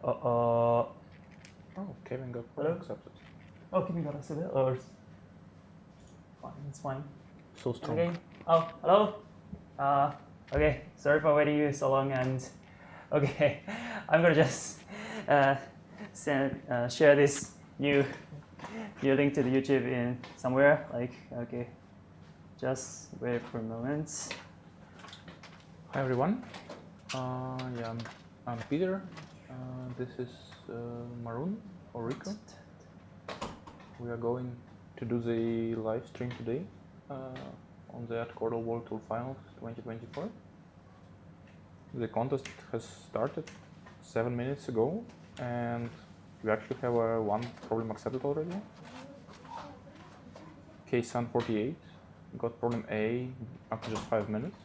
Oh, Kevin got hello? accepted. Oh, Kevin got accepted, or fine, it's fine. So strong. Okay. Oh, hello. Okay. Sorry for waiting you so long, and okay, I'm gonna just share this new link to the YouTube in somewhere. Like, okay, just wait for a moment. Hi everyone. Yeah, I'm Peter. This is Maroon or Rico. We are going to do the live stream today on the AtCoder World Tour Finals 2024. The contest has started 7 minutes ago, and we actually have one problem accepted already. Case 48 got problem A after just 5 minutes.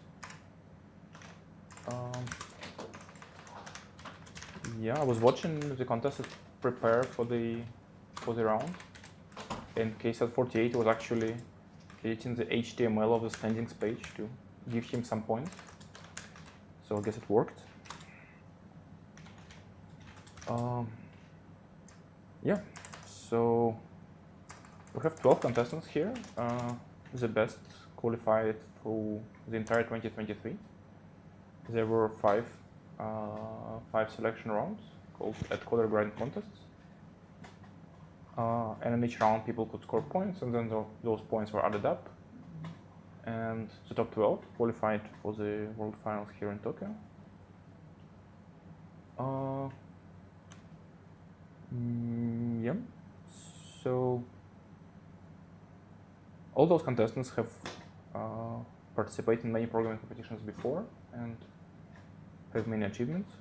Yeah, I was watching the contestants prepare for the round, and case 48 was actually editing the HTML of the standings page to give him some points. So I guess it worked. Yeah, so we have 12 contestants here. The best qualified through the entire 2023. There were five selection rounds called AtCoder Grind Contests. And in each round, people could score points, and then those points were added up. And the top 12 qualified for the World Finals here in Tokyo. Yeah. So all those contestants have participated in many programming competitions before and have many achievements.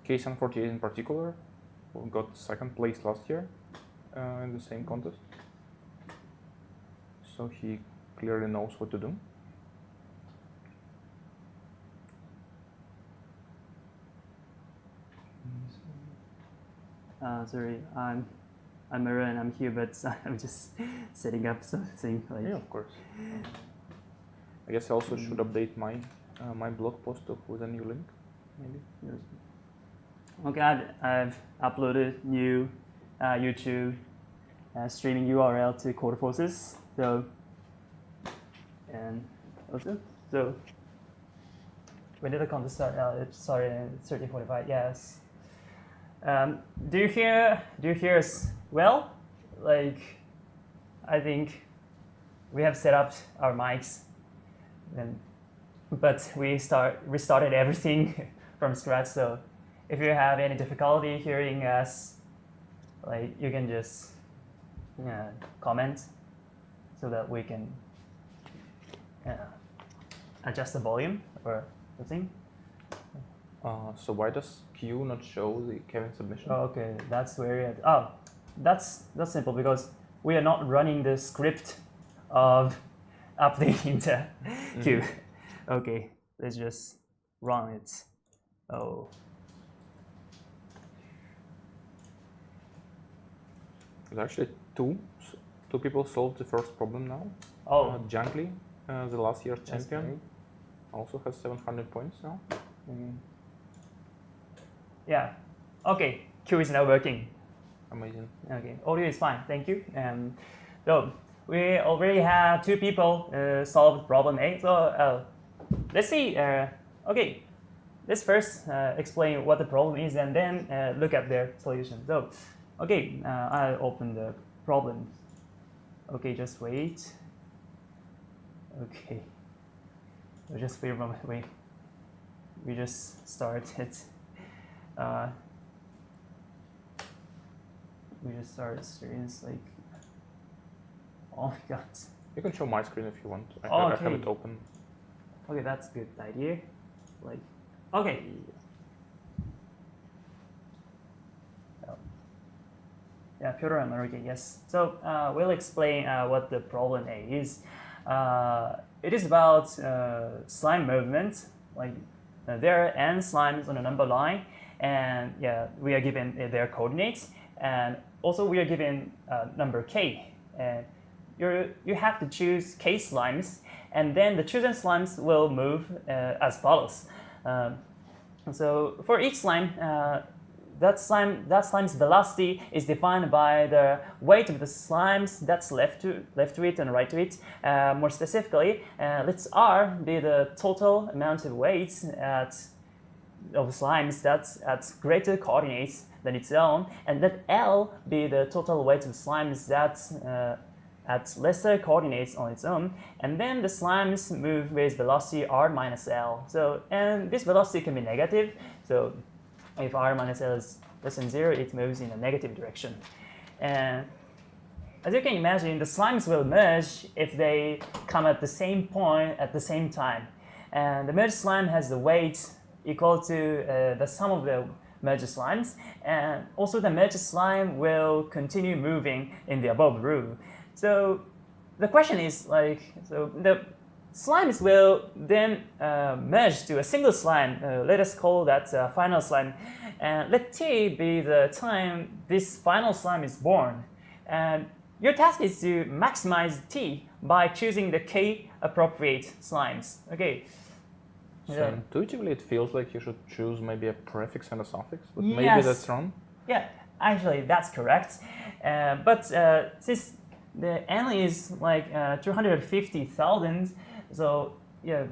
K148 in particular got second place last year in the same contest. So he clearly knows what to do. Sorry, I'm Mara and I'm here, but I'm just setting up something like. Yeah, of course. I guess I also should update my my blog post with a new link, maybe. Okay, I've uploaded new YouTube streaming URL to Coder Forces. So, and also, so when did the contest start? It started in 13:45. Yes. Do you hear us well? Like, I think we have set up our mics, but we restarted everything from scratch. So if you have any difficulty hearing us, like, you can just comment so that we can adjust the volume or something. So why does Q not show the Kevin submission? Oh, okay, that's weird. Oh, that's simple because we are not running the script of updating the queue. Okay, let's just run it. Oh. There's actually two people solved the first problem now. Oh. Jungly, the last year's champion, also has 700 points now. Yeah. Okay, queue is now working. Amazing. Okay, audio is fine, thank you. So we already have two people solve problem A. So let's see. Okay, let's first explain what the problem is and then look at their solution. So, okay, I'll open the problem. Okay, just wait. Okay, just wait a moment. Wait, we just started. We just started streams like. Oh my god. You can show my screen if you want. I have it open. Okay, that's a good idea. Like, okay. Yeah, Piotr and Marika, yes. So we'll explain what the problem A is. It is about slime movement. Like there are n slimes on a number line, and yeah, we are given their coordinates, and also we are given number k. And you have to choose k slimes, and then the chosen slimes will move as follows. So for each slime, that slime's velocity is defined by the weight of the slimes that's left to it and right to it. More specifically, let's R be the total amount of weights of slimes that's at greater coordinates than its own, and let L be the total weight of slimes that's at lesser coordinates on its own, and then the slimes move with velocity r minus L. So, and this velocity can be negative, so if r minus L is less than 0, it moves in a negative direction. And as you can imagine, the slimes will merge if they come at the same point at the same time. And the merged slime has the weight equal to the sum of the merged slimes, and also the merged slime will continue moving in the above rule. So the question is so the slimes will then merge to a single slime. Let us call that final slime, and let t be the time this final slime is born. And your task is to maximize t by choosing the k appropriate slimes. Okay. So intuitively, it feels like you should choose maybe a prefix and a suffix, but yes. maybe that's wrong. Yeah, actually that's correct. But since the n is 250,000, so yeah.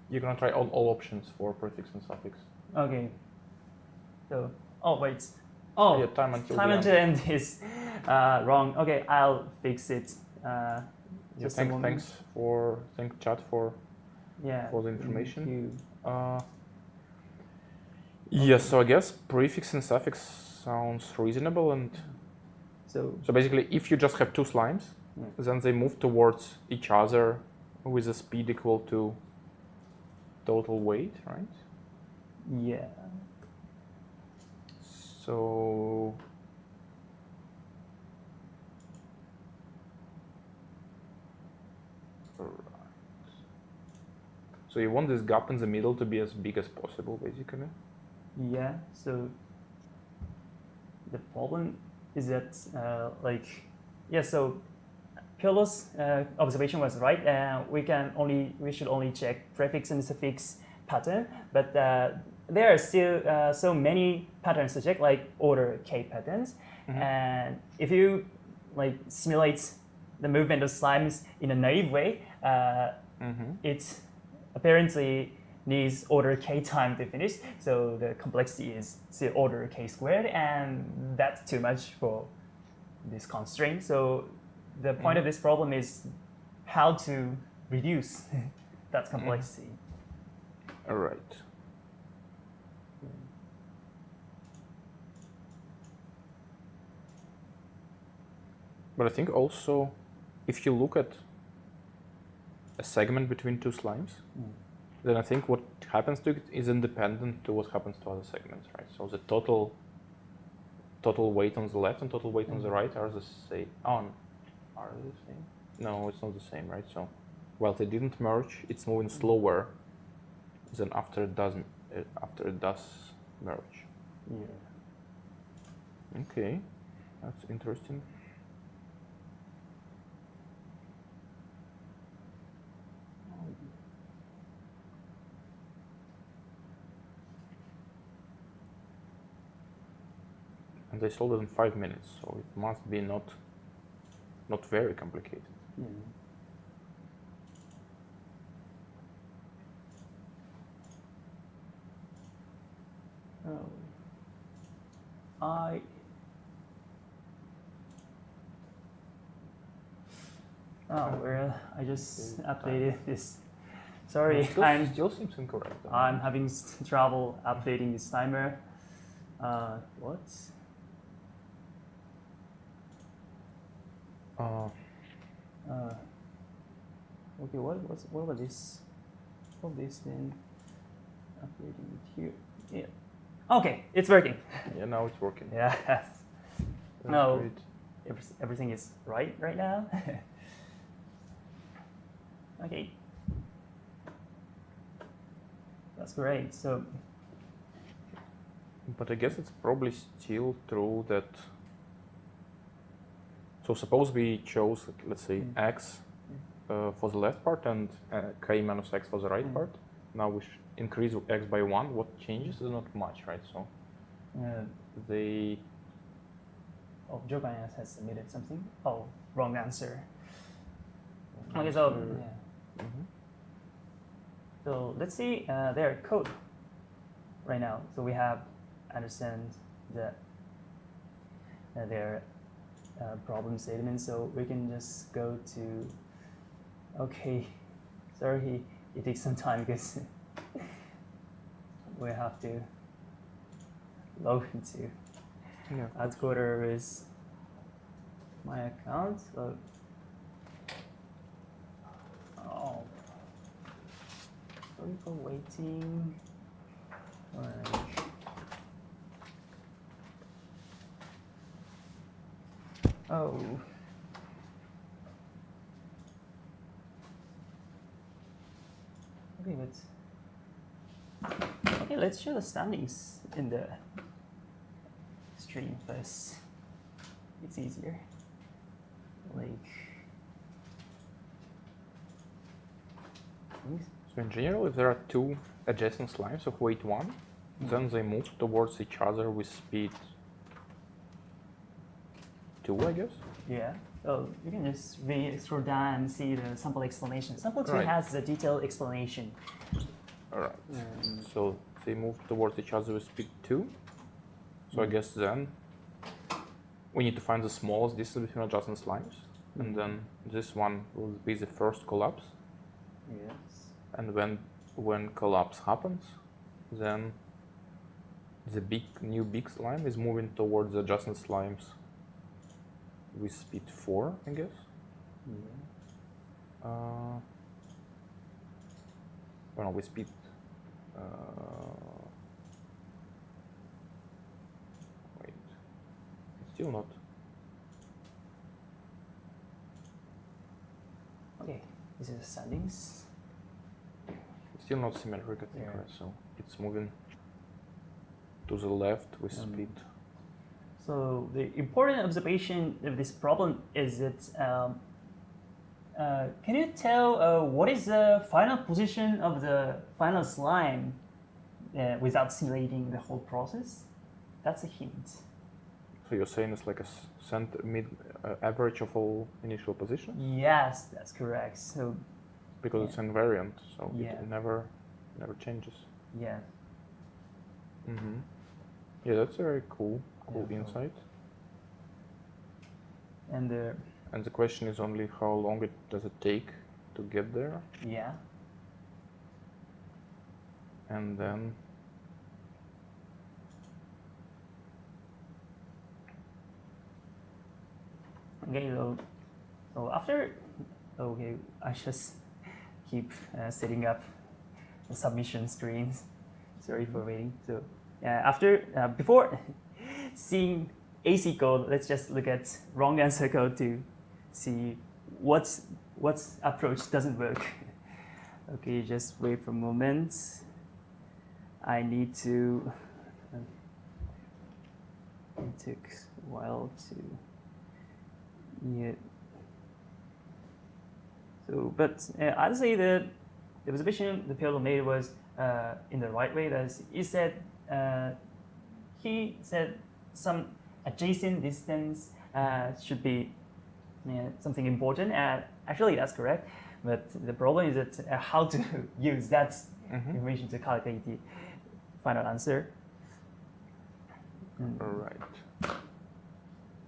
You're gonna try all options for prefix and suffix. Okay. So wait. Oh, yeah, time until end is wrong. Okay, I'll fix it. Thank chat for the information. Yes, so I guess prefix and suffix sounds reasonable, and so basically if you just have two slimes, then they move towards each other with a speed equal to total weight, right? Yeah. So So you want this gap in the middle to be as big as possible, basically? Yeah, so the problem is that, so Piolo's observation was right. We should only check prefix and suffix pattern, but there are still so many patterns to check, like order k patterns. And if you simulate the movement of slimes in a naive way, it apparently needs order k time to finish, so the complexity is still order k squared, and that's too much for this constraint. So the point of this problem is how to reduce that complexity. All right. But I think also, if you look at a segment between two slimes, then I think what happens to it is independent to what happens to other segments, right? So the total weight on the left and total weight on the right are the same. Are they the same? No, it's not the same, right? So while they didn't merge, it's moving slower than after it does merge. Yeah. Okay, that's interesting. And they solved it in 5 minutes, so it must be not very complicated. I just updated this. Sorry, It still seems incorrect. I'm having trouble updating this timer. What? Okay, what was this? What this then? Updating it here. Yeah. Okay, it's working. Yeah, now it's working. Yeah. That's great. Everything is right now. Okay. That's great. So. But I guess it's probably still true that. So suppose we chose, let's say, x for the left part and k minus x for the right part. Now increase x by 1, what changes? Is not much, right? So they... Oh, Joe Gomez has submitted something. Oh, wrong answer. Okay, so yeah. So let's see their code right now. So we have understand that their problem statement. So we can just go to. Okay, sorry, it takes some time because we have to log into AtCoder with my account. So, oh, sorry for waiting. Alright. Oh. Okay, let's show the standings in the stream first. It's easier. Like. So in general, if there are two adjacent slimes of weight 1, then they move towards each other with speed 2, I guess? Yeah. So you can just scroll down and see the sample explanation. Sample 2 Right. has the detailed explanation. All right. So they move towards each other with speed 2. So I guess then we need to find the smallest distance between adjacent slimes. And then this one will be the first collapse. Yes. And when collapse happens, then the new big slime is moving towards the adjacent slimes with speed 4, I guess. Yeah. No, with speed. Wait, it's still not. Okay, this is the standings. It's still not symmetric, I think, Yeah. right? So it's moving to the left with speed. So the important observation of this problem is that can you tell what is the final position of the final slime without simulating the whole process? That's a hint. So you're saying it's like a average of all initial positions? Yes, that's correct. So Because it's invariant, so Yeah. it never changes. yeah, Yeah, that's a very cool insight. and And the question is only how long does it take to get there, yeah, and then okay. So after I just keep setting up the submission screens. Sorry for waiting. So before seeing AC code, let's just look at wrong answer code to see what approach doesn't work. Okay, just wait for a moment. I need to. It takes a while to. Yeah. So, but I'd say that the observation the Piolo made was in the right way. That he said some adjacent distance should be something important. Actually, that's correct. But the problem is that how to use that information to calculate the final answer. all right.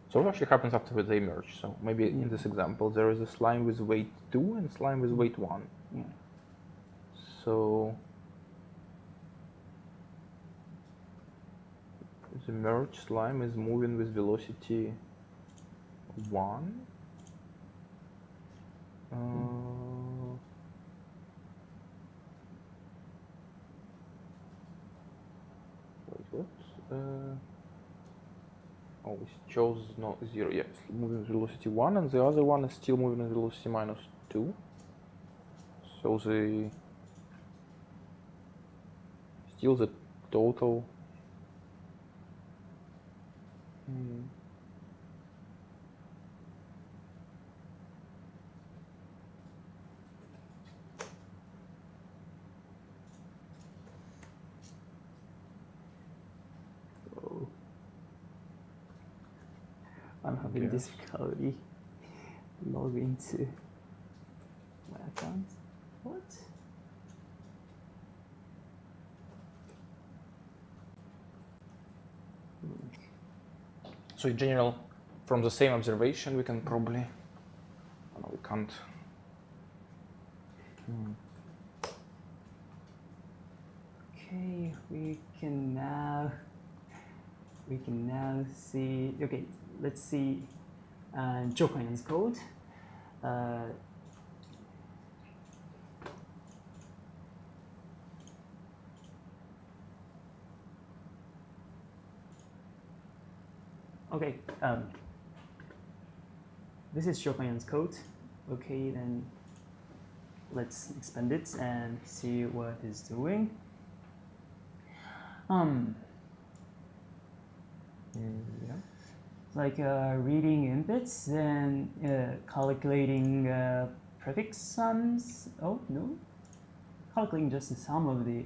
So what actually happens after they merge? So maybe in this example, there is a slime with weight 2 and a slime with weight 1. Yeah. So the merged slime is moving with velocity 1. Wait, what? Oh, we chose no 0. Yes, moving with velocity 1, and the other one is still moving with velocity minus 2. So the total. I'm having Yes. difficulty log into my account. What? So in general, from the same observation, we can probably, no, we can't. Okay, we can now see. Okay, let's see Jokon's code. Okay, this is Chopin's code. Okay, then let's expand it and see what it's doing. Yeah. Like reading inputs, then calculating prefix sums. Oh no, calculating just the sum of the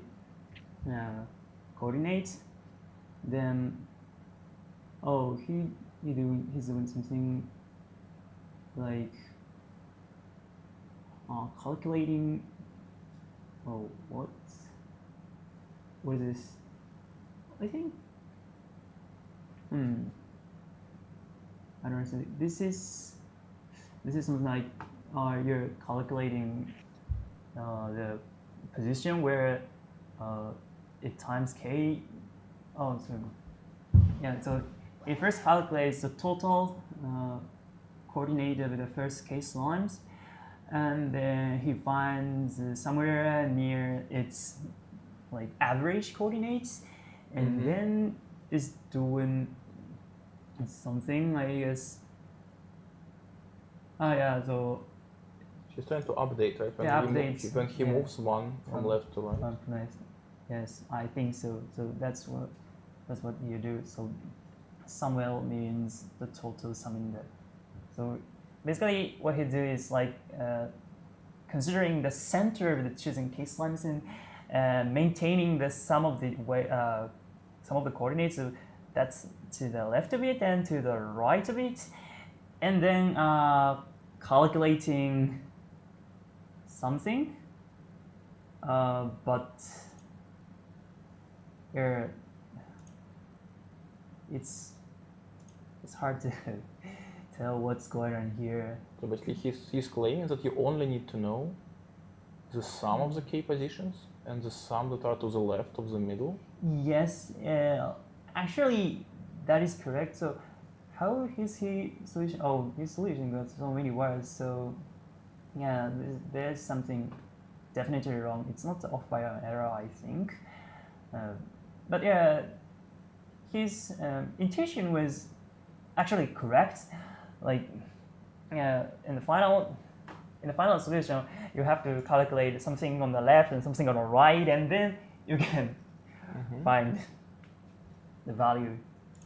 coordinates. Then he's doing something like calculating. Oh, what is this? I think. I don't understand. This is something like you're calculating the position where it times k. Oh, so yeah. So it first calculates the total coordinate of the first k slimes, and then he finds somewhere near its like average coordinates, and then is doing something, I guess. Yeah, so She's trying to update, right? When yeah, he updates. When he moves one from left to right. Nice. Yes, I think so. So that's what you do. So Samuel means the total sum in there. So basically, what he do is like considering the center of the chosen case lines and maintaining the sum of the coordinates. So that's to the left of it and to the right of it, and then calculating something, but it's hard to tell what's going on here. So basically, he's claiming that you only need to know the sum of the k positions and the sum that are to the left of the middle. Yes, actually, that is correct. So, how is his solution? Oh, his solution got so many words. So, yeah, there's something definitely wrong. It's not off by an error, I think. But yeah, his intuition was actually correct. Like, in the final solution, you have to calculate something on the left and something on the right, and then you can find the value.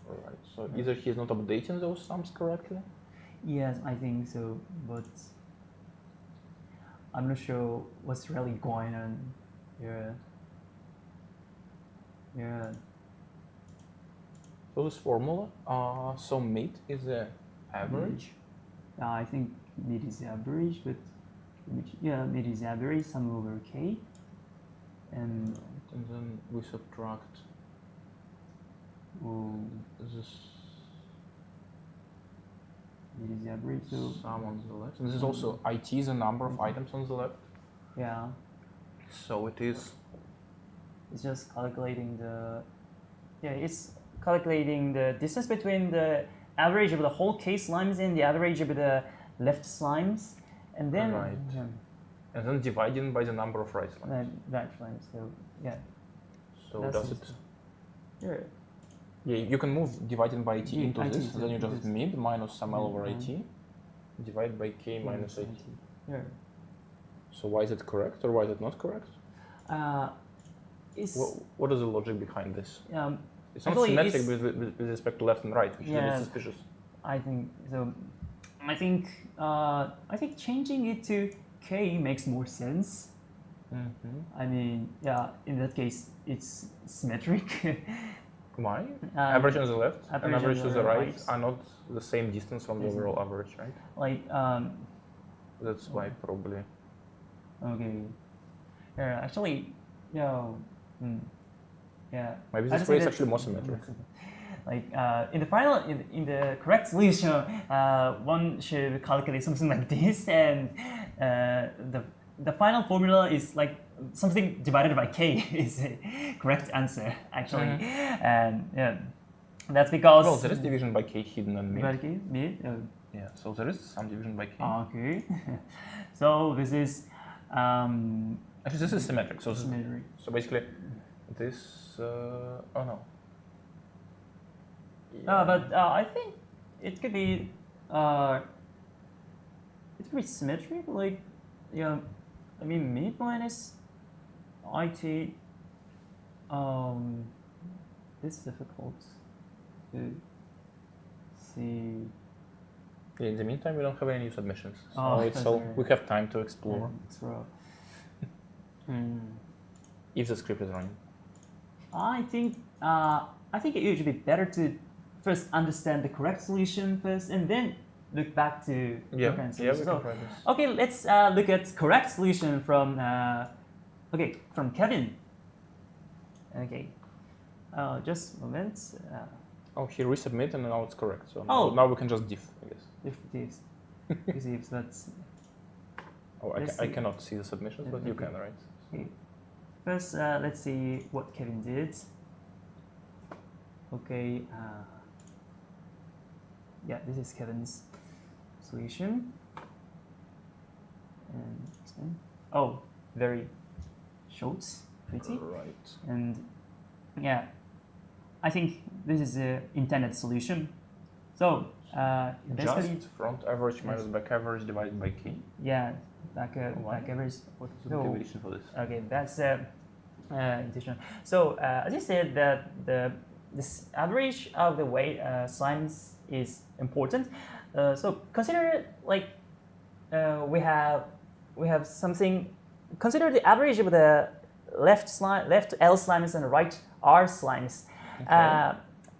Alright, so either he's not updating those sums correctly? Yes, I think so, but I'm not sure what's really going on here. Yeah. So this formula, so mid is the average? I think mid is average, but mid is average, sum over k. And then we subtract this mid is average, so sum on the left. And this is also IT, the number of items on the left. yeah. So it is. It's just calculating it's calculating the distance between the average of the whole k slimes and the average of the left slimes, and then Right. And then dividing by the number of right slimes. Right slimes. So yeah. So That's does it? Sure. Yeah, you can move dividing by IT into IT, this, and then you just this. mid minus sum L over IT, divide by k minus IT. Yeah. So why is it correct or why is it not correct? What is the logic behind this? It's not symmetric with respect to left and right, which is a bit suspicious. I think so. I think changing it to k makes more sense. I mean, yeah, in that case, it's symmetric. Why? Average on the left and average to the right are not the same distance from the overall average, right? Like, That's why probably. okay. Yeah, actually, no. Yeah. Maybe this way is actually more symmetric. Like in the final, in the correct solution, one should calculate something like this, and the final formula is like something divided by k is the correct answer actually, and yeah, that's because. Well, there is division by k hidden and mid. By k, mid. Yeah, so there is some division by k. Okay. So this is. Actually, this is symmetric. So Symmetric. So basically, this. Oh no. But I think it could be symmetric. Like, yeah, I mean mid minus IT. It's difficult to see. Yeah, in the meantime, we don't have any new submissions, so Oh, we have time to explore. If the script is running. I think it would be better to first understand the correct solution first, and then look back to different solutions. We can try this. Okay, let's look at correct solution from from Kevin. Okay, just a moment. Oh, he resubmitted and now it's correct. So now we can just diff, I guess. If that's. Oh, I cannot see the submissions, but you can, right? Okay. First, let's see what Kevin did. Okay. Yeah, this is Kevin's solution. And oh, very short, pretty. Right. And yeah, I think this is the intended solution. So basically, just front average minus back average divided by k. Yeah, back average. What is the motivation for this? Okay, that's intention. So as you said, that this average of the weight slimes is important. So consider like we have something. Consider the average of the left L slimes and right R slimes. Okay.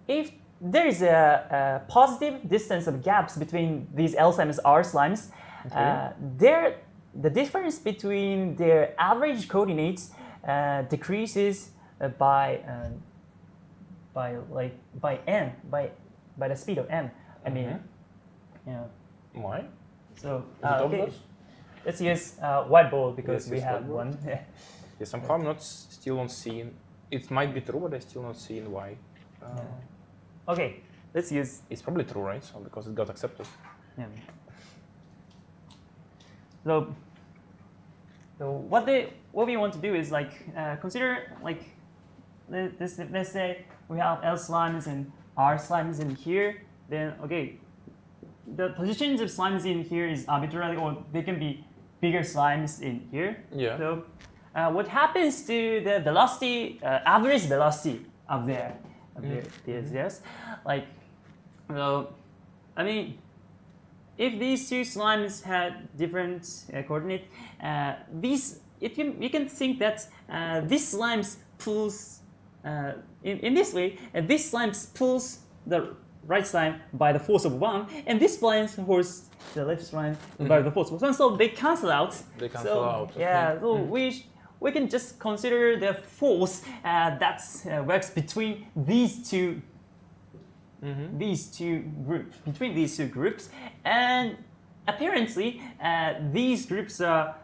If there is a positive distance of gaps between these L slimes and R slimes, okay. The difference between their average coordinates decreases by the speed of n. I mean, yeah. Why? So okay, let's use whiteboard because we have one. Yeah, somehow I'm still not seeing. It might be true, but I'm still not seeing why. Okay, let's use. It's probably true, right? So because it got accepted. Yeah. So what we want to do is like consider like this. Let's say we have L slimes and R slimes in here. Then okay, the positions of slimes in here is arbitrary, or they can be bigger slimes in here. Yeah. So what happens to the velocity, average velocity of there? Yes. Like, so, I mean, if these two slimes had different coordinate, you can think that this slimes pulls in this way, and this slimes pulls the right slime by the force of 1, and this slime pulls the left slime by the force of 1. So they cancel out. They cancel out. Okay. Yeah. So we can just consider the force that works between these two. Between these two groups, and apparently these groups are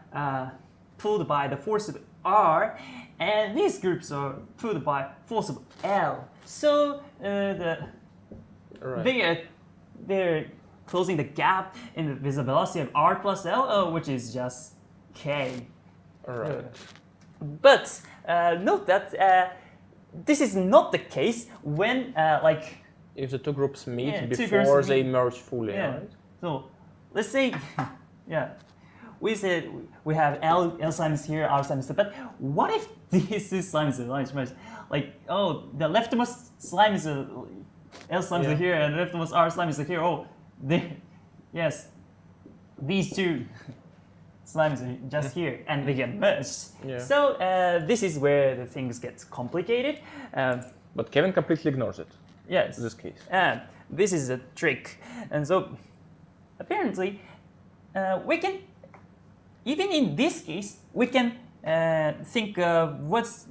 pulled by the force of R, and these groups are pulled by force of L. So they're closing the gap in the visibility of R plus L, which is just K. Right. But note that this is not the case when if the two groups meet before they merge fully, right? So let's say, we said we have L slimes here, R slimes here, but what if these two slimes are like, oh, the leftmost slime is L slimes are here and the leftmost R slimes are here. Oh, these two slimes are just here and they get merged. Yeah. So this is where the things get complicated. But Kevin completely ignores it. Yes. In this case. And this is a trick. And so apparently we can, even in this case, we can think of what's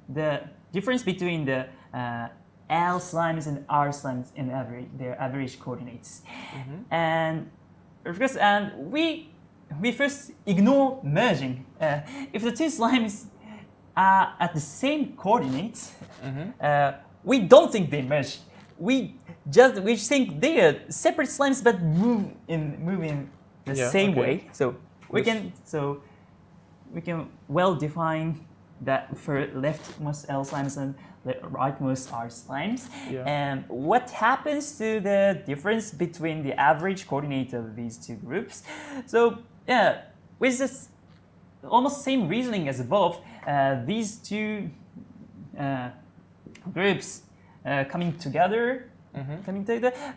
the difference between the L slimes and R slimes in their average coordinates. And of course, we first ignore merging. If the two slimes are at the same coordinates, we don't think they merge. We think they are separate slimes but move in the same way. So we can well define that for leftmost L slimes and rightmost R slimes. And what happens to the difference between the average coordinate of these two groups? So yeah, with this almost same reasoning as above, these two groups coming together,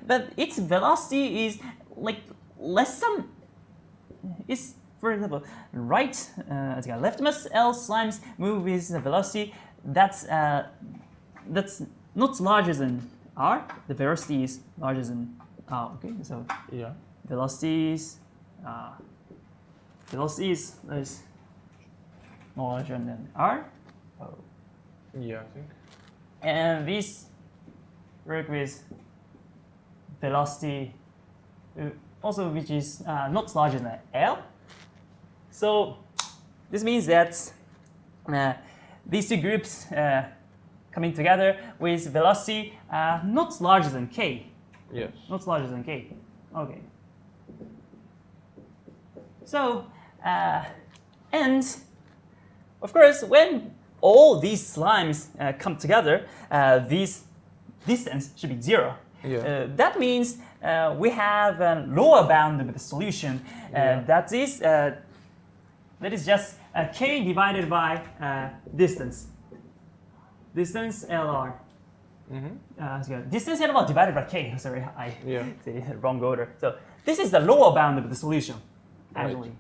but its velocity is like less than is, for example, leftmost L slimes move with a velocity that's not larger than R. The velocity is larger than R. Okay, so velocities is larger than R. Yeah, I think. And these work with velocity also which is not larger than L. So this means that these two groups coming together with velocity not larger than K. Yes. Not larger than K. Okay. So, and of course, when all these slimes come together, this distance should be 0. That means we have a lower bound of the solution. That is just K divided by distance. Distance LR. Distance LR divided by K. Sorry, I say the wrong order. So this is the lower bound of the solution, actually.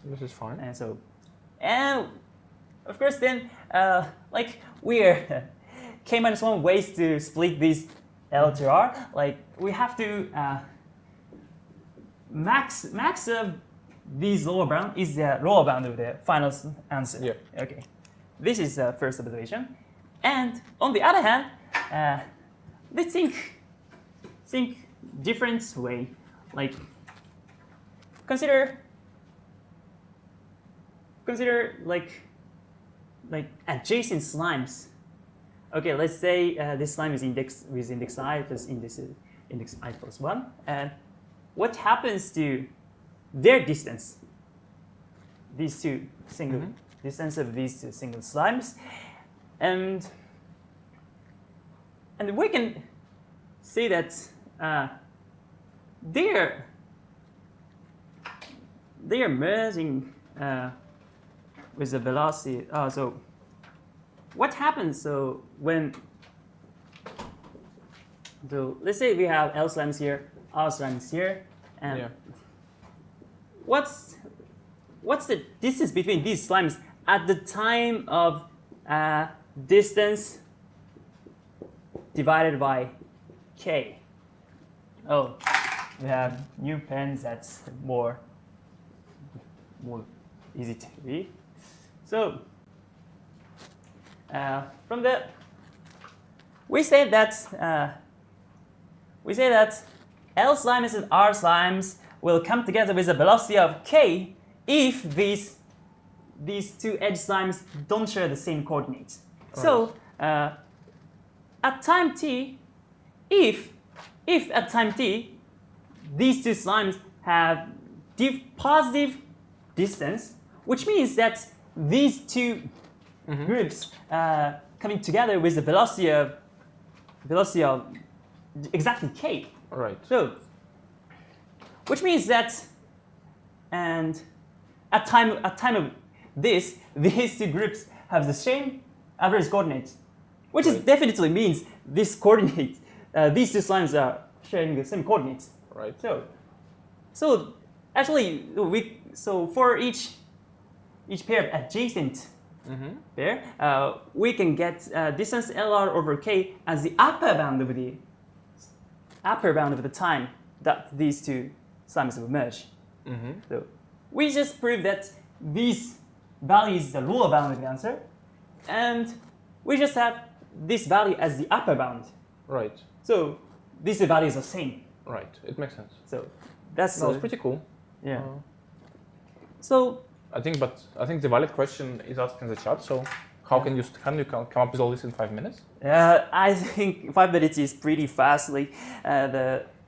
This is fine. And so, and of course, then like we're K-1 ways to split this L to R. Like we have to max of this lower bound is the lower bound of the final answer. Okay, this is the first observation. And on the other hand, let's think different way. Like consider like adjacent slimes. Okay, let's say this slime is index I plus index I plus 1. And what happens to their distance? These two single distance of these two single slimes, and we can say that they're merging with the velocity. So what happens? So when let's say we have L slimes here, R slimes here, and what's the distance between these slimes at the time of distance divided by K? Oh, we have new pens. That's more easy to read. So from that, we say that L slimes and R slimes will come together with a velocity of K if these two edge slimes don't share the same coordinates. So at time t, if at time t these two slimes have positive distance, which means that these two groups coming together with the velocity of exactly K. Right. So, which means that, and at time of this, these two groups have the same average coordinates, which is definitely means this coordinate, these two slimes are sharing the same coordinates. Right. So actually, for each pair of adjacent there, we can get distance LR over K as the upper bound of the time that these two sums will merge. So we just proved that these values is the lower bound of the answer, and we just have this value as the upper bound. Right. So these values are the same. Right. It makes sense. So that's pretty cool. Yeah. So I think the valid question is asked in the chat. So how can you come up with all this in 5 minutes? I think 5 minutes is pretty fast. Like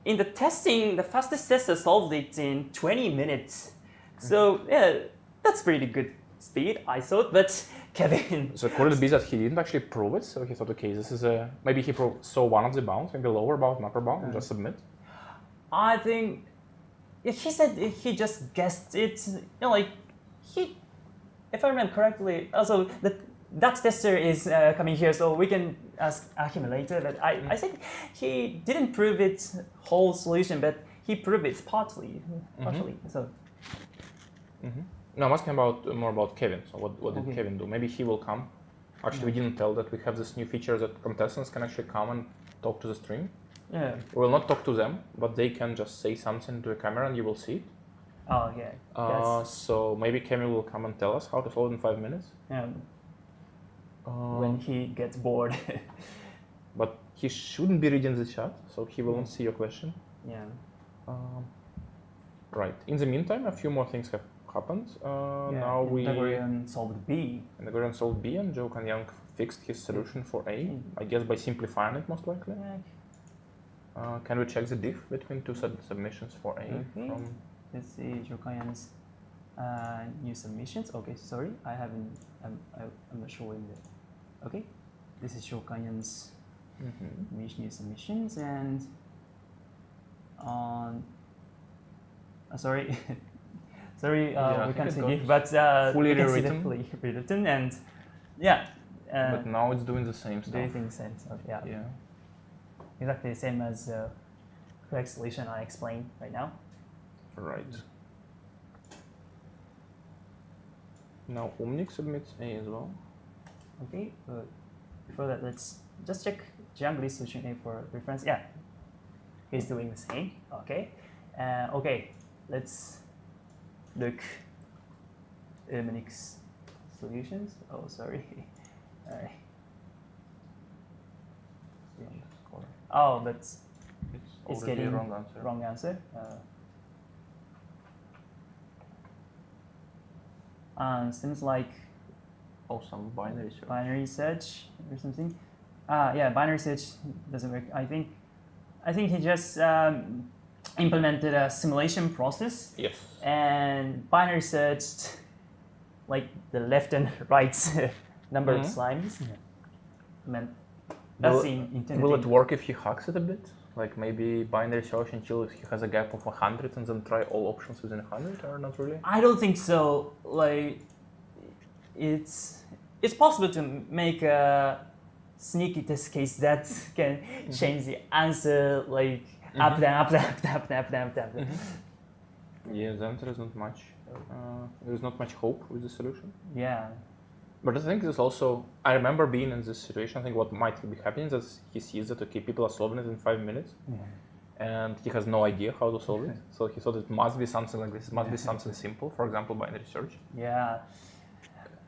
in the testing, the fastest tester solved it in 20 minutes. So yeah, that's pretty good speed, I thought. But Kevin. So could it be that he didn't actually prove it? So he thought, okay, this is maybe he saw one of the bounds, maybe lower bound and upper bound, and just submit. I think he said he just guessed it. Like if I remember correctly, also that tester is coming here, so we can ask him later. But I think he didn't prove its whole solution, but he proved it partially. So. Now I'm asking more about Kevin. So what did Kevin do? Maybe he will come. Actually, we didn't tell that we have this new feature that contestants can actually come and talk to the stream. Yeah. We will not talk to them, but they can just say something to the camera and you will see it. Oh, yeah. So maybe Kevin will come and tell us how to solve it in 5 minutes. Yeah. When he gets bored. But he shouldn't be reading the chat, so he will not see your question. Yeah. Right. In the meantime, a few more things have happened. Now Pythagorean solved B. Pythagorean solved B, and Joe Kanyang fixed his solution for A. I guess by simplifying it, most likely. Can we check the diff between two submissions for A? Okay. Let's see Joe Kanyan's new submissions. Okay, sorry, I haven't. I'm not showing it. Okay, this is Joe Kanyan's new submissions, and sorry. Sorry, we can't see it, but fully rewritten, and yeah. But now it's doing the same stuff. Doing the same stuff, yeah. Exactly the same as the correct solution I explained right now. Right. Now Omnik submits A as well. Okay, but before that, let's just check Jiangli's solution A for reference. Yeah, he's doing the same. Okay, okay, let's look Omnik's solutions. Oh, sorry. All right. Oh, but it's getting wrong answer. Seems like some binary search. Binary search or something. Yeah, binary search doesn't work. I think he just implemented a simulation process. Yes. And binary searched like the left and right number of slimes. That's intended. Will it work if he hacks it a bit? Like maybe binary search until he has a gap of 100 and then try all options within 100, or not really? I don't think so. Like, it's possible to make a sneaky test case that can change the answer like up, down, up, down, up, down, up, down, up, down, up, down. Yeah, then there is not much. There is not much hope with the solution. Yeah. But I think there's also, I remember being in this situation. I think what might be happening is that he sees that okay, people are solving it in 5 minutes, and he has no idea how to solve it. So he thought it must be something like this. It must be something simple. For example, binary search. Yeah.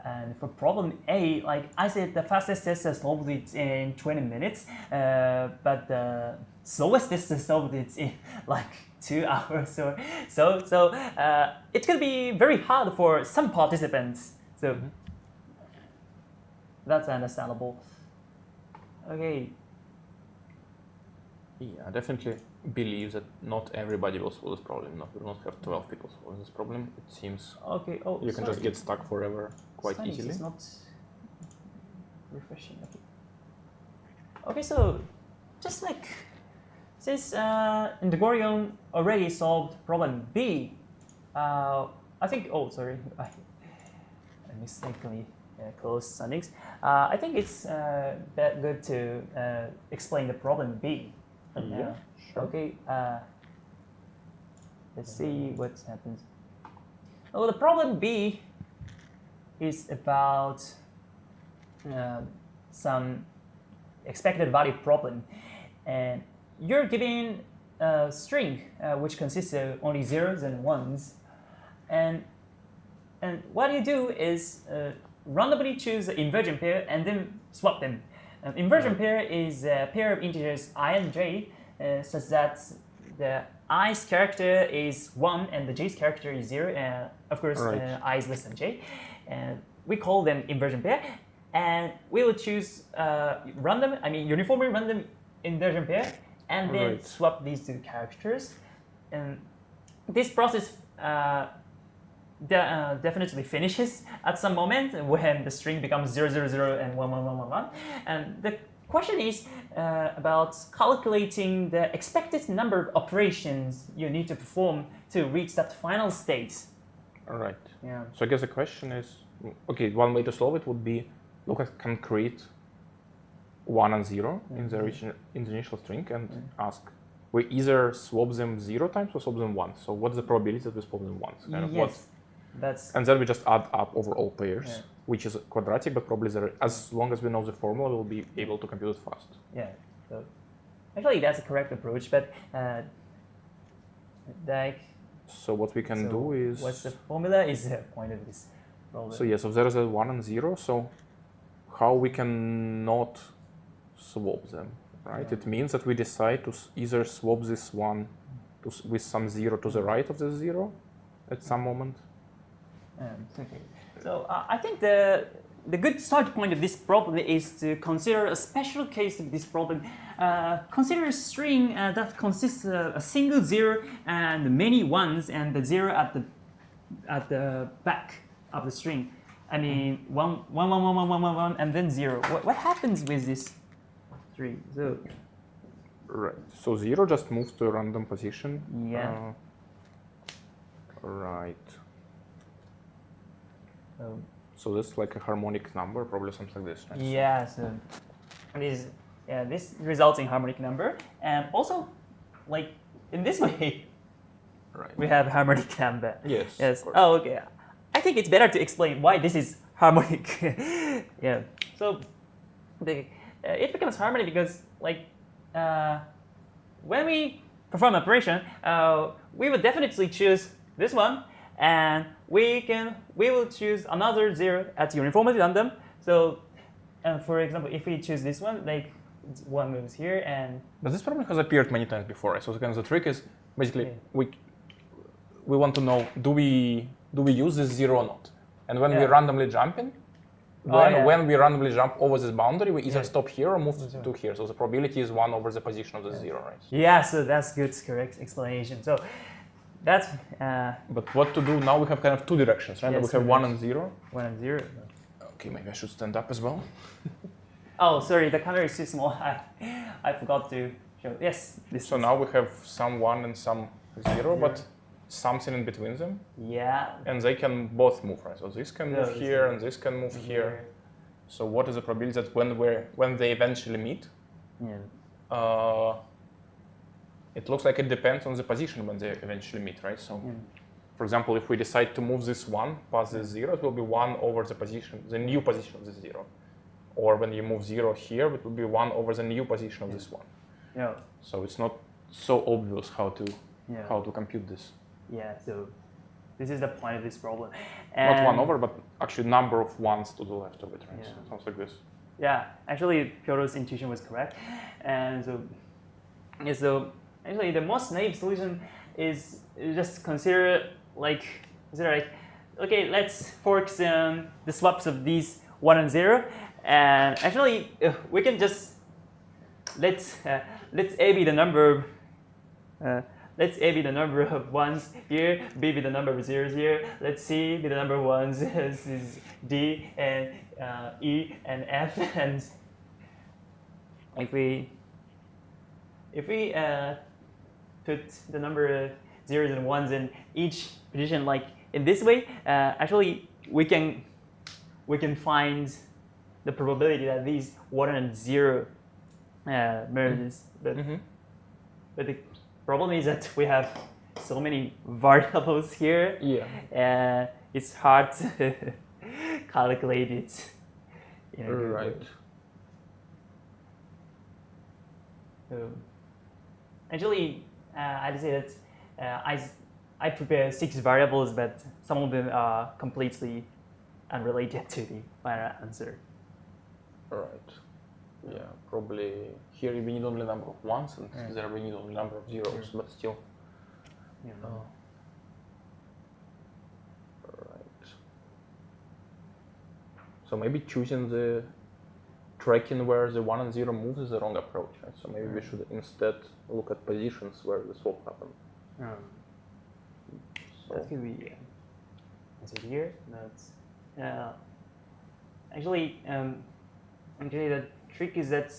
And for problem A, like I said, the fastest tester solved it in 20 minutes, but the slowest tester solved it in like 2 hours or so. It could be very hard for some participants. So. That's understandable. Okay. Yeah, I definitely believe that not everybody will solve this problem. We will not have 12 people solving this problem. It seems you can just get stuck forever quite easily. It's not refreshing. Okay, so just like since Indegorion already solved problem B, I think. Oh, sorry, I mistakenly closed Sonics. I think it's good to explain the problem B. Yeah, sure. Okay, let's see what happens. Oh, the problem B is about some expected value problem, and you're given a string which consists of only zeros and ones, and what you do is randomly choose an inversion pair and then swap them. Inversion pair is a pair of integers I and j, such that the i's character is 1 and the j's character is 0, and of course I is less than j, and we call them inversion pair, and we will choose uniformly random inversion pair and then swap these two characters, and this process definitely finishes at some moment when the string becomes 0, 0, 0 and 1, 1, 1, 1, 1. And the question is about calculating the expected number of operations you need to perform to reach that final state. All right. Yeah. So I guess the question is, okay, one way to solve it would be look at concrete 1 and 0 in the initial string and ask, we either swap them 0 times or swap them once. So what's the probability that we swap them once? And then we just add up over all pairs, which is quadratic, but probably as long as we know the formula, we'll be able to compute it fast. Yeah. So actually, that's a correct approach, but so what we can do is... What's the formula is the point of this problem. So so there is a 1 and 0, so how we can not swap them, right? It means that we decide to either swap this 1 with some 0 to the right of the 0 at some moment. Okay. So I think the good start point of this problem is to consider a special case of this problem. Consider a string that consists of a single 0 and many ones, and the 0 at the back of the string. I mean, 1, 1, 1, 1, 1, 1, 1, 1, and then 0. What happens with this string? So, right. So 0 just moves to a random position. Yeah. Right. So this is like a harmonic number, probably something like this, right? Yeah. So this results in harmonic number, and also, like in this way, we have harmonic number. Yes. Yes. Oh, okay. I think it's better to explain why this is harmonic. Yeah. So it becomes harmonic because when we perform operation, we will definitely choose this one, and we will choose another 0 at uniformly random. So, for example, if we choose this one, one moves here, and but this problem has appeared many times before. So kind of the trick is basically we want to know, do we use this 0 or not? And when we randomly jump in, when we randomly jump over this boundary, we either stop here or move to here. So the probability is 1 over the position of the 0, right? Yeah, so that's good, correct explanation. So that's. But what to do now? We have kind of two directions, right? Yes, we have 1 and 0. 1 and 0. Okay, maybe I should stand up as well. Oh, sorry, the camera is too small. I forgot to show. Yes. So now we have some 1 and some 0, but something in between them. Yeah. And they can both move, right? So this can move here and this can move here. So what is the probability that when they eventually meet? Yeah. It looks like it depends on the position when they eventually meet, right? So, for example, if we decide to move this 1 past this 0, it will be 1 over the new position of this 0. Or when you move 0 here, it will be 1 over the new position of this 1. Yeah. So it's not so obvious how to compute this. Yeah, so this is the point of this problem. Not 1 over, but actually number of 1s to the left of it, right? Yeah. So it sounds like this. Yeah, actually, Pyotro's intuition was correct. And so actually, the most naive solution is just consider okay, let's fork the swaps of these 1 and 0, and actually we can just let's A be the number. Let's A be the number of 1s here, B be the number of 0s here, let's C be the number of 1s, this is D, and E, and F, and if we put the number of 0s and 1s in each position like in this way, actually we can find the probability that these 1 and 0 merges, but the problem is that we have so many variables here. Yeah. It's hard to calculate it. in a good way. Right. Actually, I'd say that I prepare 6 variables, but some of them are completely unrelated to the final answer. Right. Yeah, probably here we need only number of ones, and there we need only number of zeros, but still. Yeah. Right. So maybe choosing the tracking where the 1 and 0 moves is the wrong approach. Right? So maybe we should instead look at positions where the swap happens. So That could be answered here. That's actually the trick is that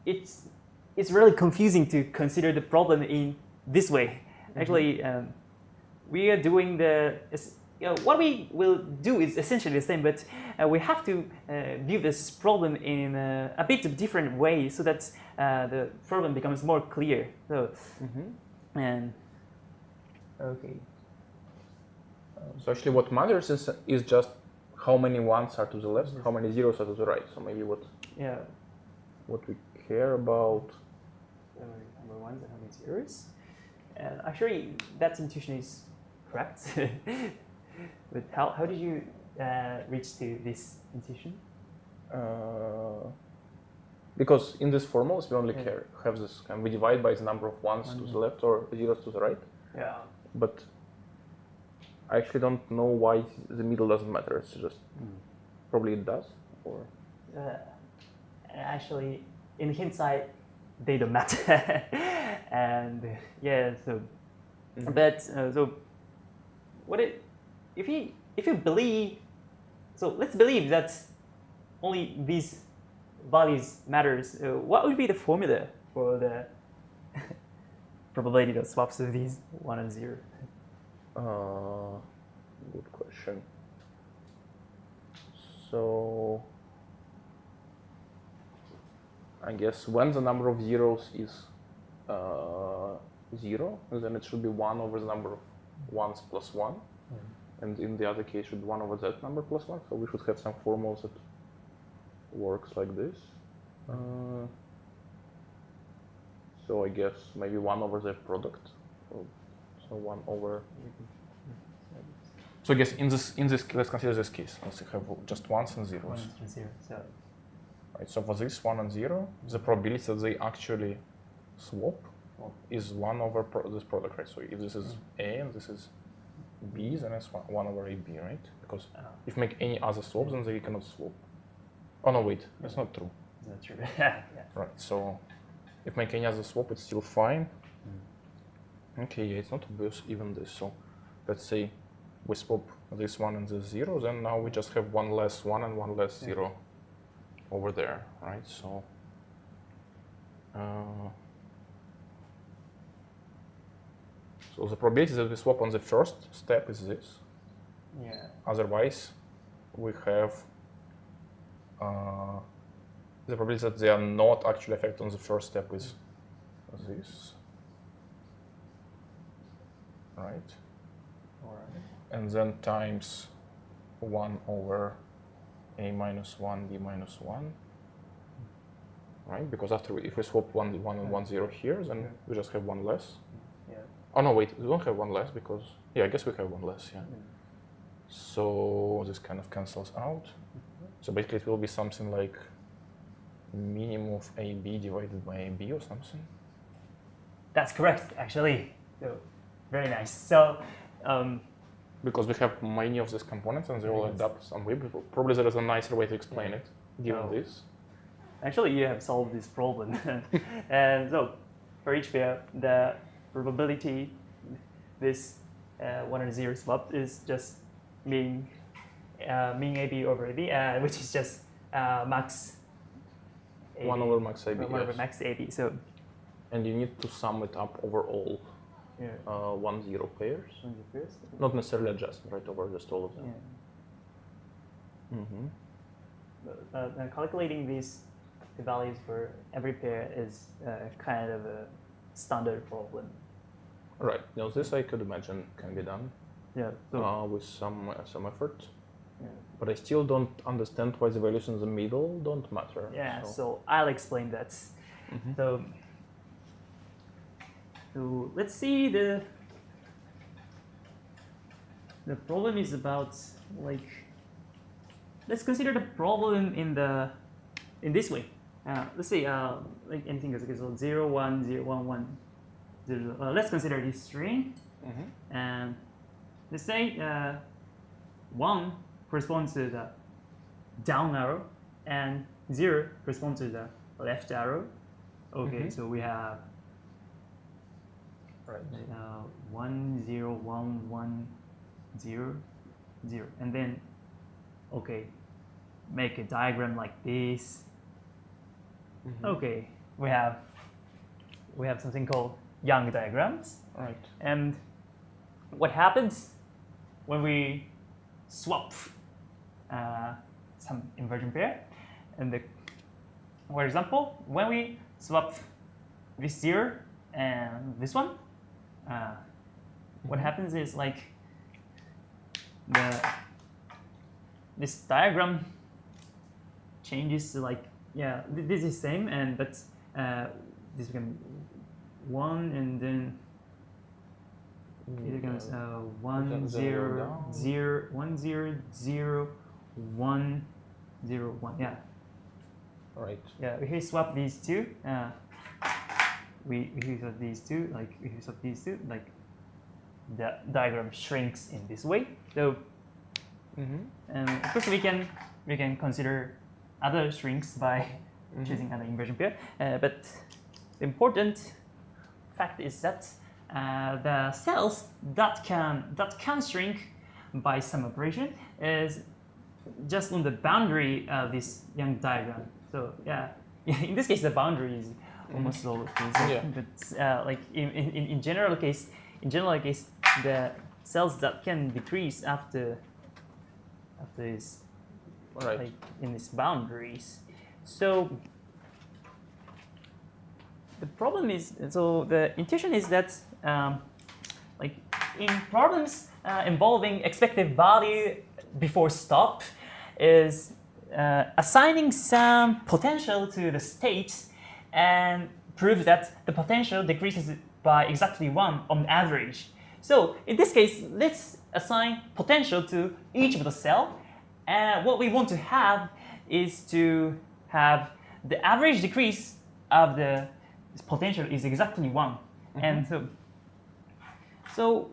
it's really confusing to consider the problem in this way. Actually, we are doing what we will do is essentially the same, but we have to view this problem in a bit of different way so that the problem becomes more clear. So, and okay. So actually what matters is just how many ones are to the left, how many zeros are to the right. So maybe what we care about. Number ones and how many zeros. And actually, that intuition is correct. But how did you reach to this intuition? Because in these formulas we only have this, we divide by the number of ones to the left or zeros to the right. Yeah. But I actually don't know why the middle doesn't matter. It's just probably it does. Or actually, in hindsight, they don't matter. And yeah, so but so what if you believe, so let's believe that only these values matters. What would be the formula for the probability of swaps of these 1 and 0? Good question. So I guess when the number of zeros is 0, then it should be 1 over the number of ones plus 1. And in the other case, should be 1 over that number plus 1. So we should have some formulas that works like this. So I guess maybe 1 over the product. So 1 over. So I guess in this let's consider this case. Let's have just ones and zeros. 1 and 0. So. Right. So for this 1 and 0, the probability that they actually swap is 1 over this product, right? So if this is A and this is B, then it's 1 over AB, right? Because if you make any other swaps, then they cannot swap. Oh no, wait, that's not true. That's true. Yeah. Right. So if make any other swap, it's still fine. Okay, yeah, it's not obvious even this. So let's say we swap this 1 and this 0, then now we just have 1 less 1 and 1 less 0 over there, right? So so the probability that we swap on the first step is this. Yeah. Otherwise, we have the probability that they are not actually affected on the first step is this, right? All right. And then times 1 over A minus 1, B minus 1, right? Because after if we swap 1 and 1, 0 here, then we just have 1 less. Yeah. Oh no, wait, we don't have 1 less because, yeah, I guess we have 1 less, yeah. So this kind of cancels out. So basically it will be something like minimum of AB divided by AB or something. That's correct, actually. So, very nice. So, because we have many of these components and they all add up some way. Probably there is a nicer way to explain it, given this. Actually, you have solved this problem. And so, for each pair, the probability this 1 and 0 swap is just mean AB over AB, which is just max AB. 1 over max AB. 1 over max AB. So, and you need to sum it up over all 1, 0 pairs. Not necessarily adjustment, right, over just all of them. Yeah. Calculating these values for every pair is kind of a standard problem. Right. Now this I could imagine can be done. Yeah. So with some effort. But I still don't understand why the values in the middle don't matter. Yeah, so I'll explain that. So let's see, the problem is about, like, let's consider the problem in this way. Let's say like anything goes, okay, so 0 1 0 1 1 0. Let's consider this string, and let's say 1 corresponds to the down arrow and 0 corresponds to the left arrow. Okay, so we have 1 0 1 1 0 0, and then okay, make a diagram like this. Okay, we have something called Young diagrams. Right. And what happens when we swap some inversion pair? And for example, when we swap this 0 and this one, what happens is, like, this diagram changes to, like, yeah, this is same, and but this becomes 1, and then it becomes 1 0 0 1 0 0 1 0 1. Yeah. Right. Yeah. We swap these two. We swap these two. Like, we swap these two. Like, the diagram shrinks in this way. So, and of course we can consider other shrinks by choosing another inversion pair. But the important fact is that the cells that can shrink by some operation is just on the boundary of this Young diagram. So yeah, in this case the boundary is almost all things. But like in general case, the cells that can decrease after this, like in these boundaries. So the problem is, so the intuition is that like in problems involving expected value before stop, is assigning some potential to the state and prove that the potential decreases by exactly 1 on average. So in this case, let's assign potential to each of the cell, and what we want to have is to have the average decrease of the potential is exactly 1. And so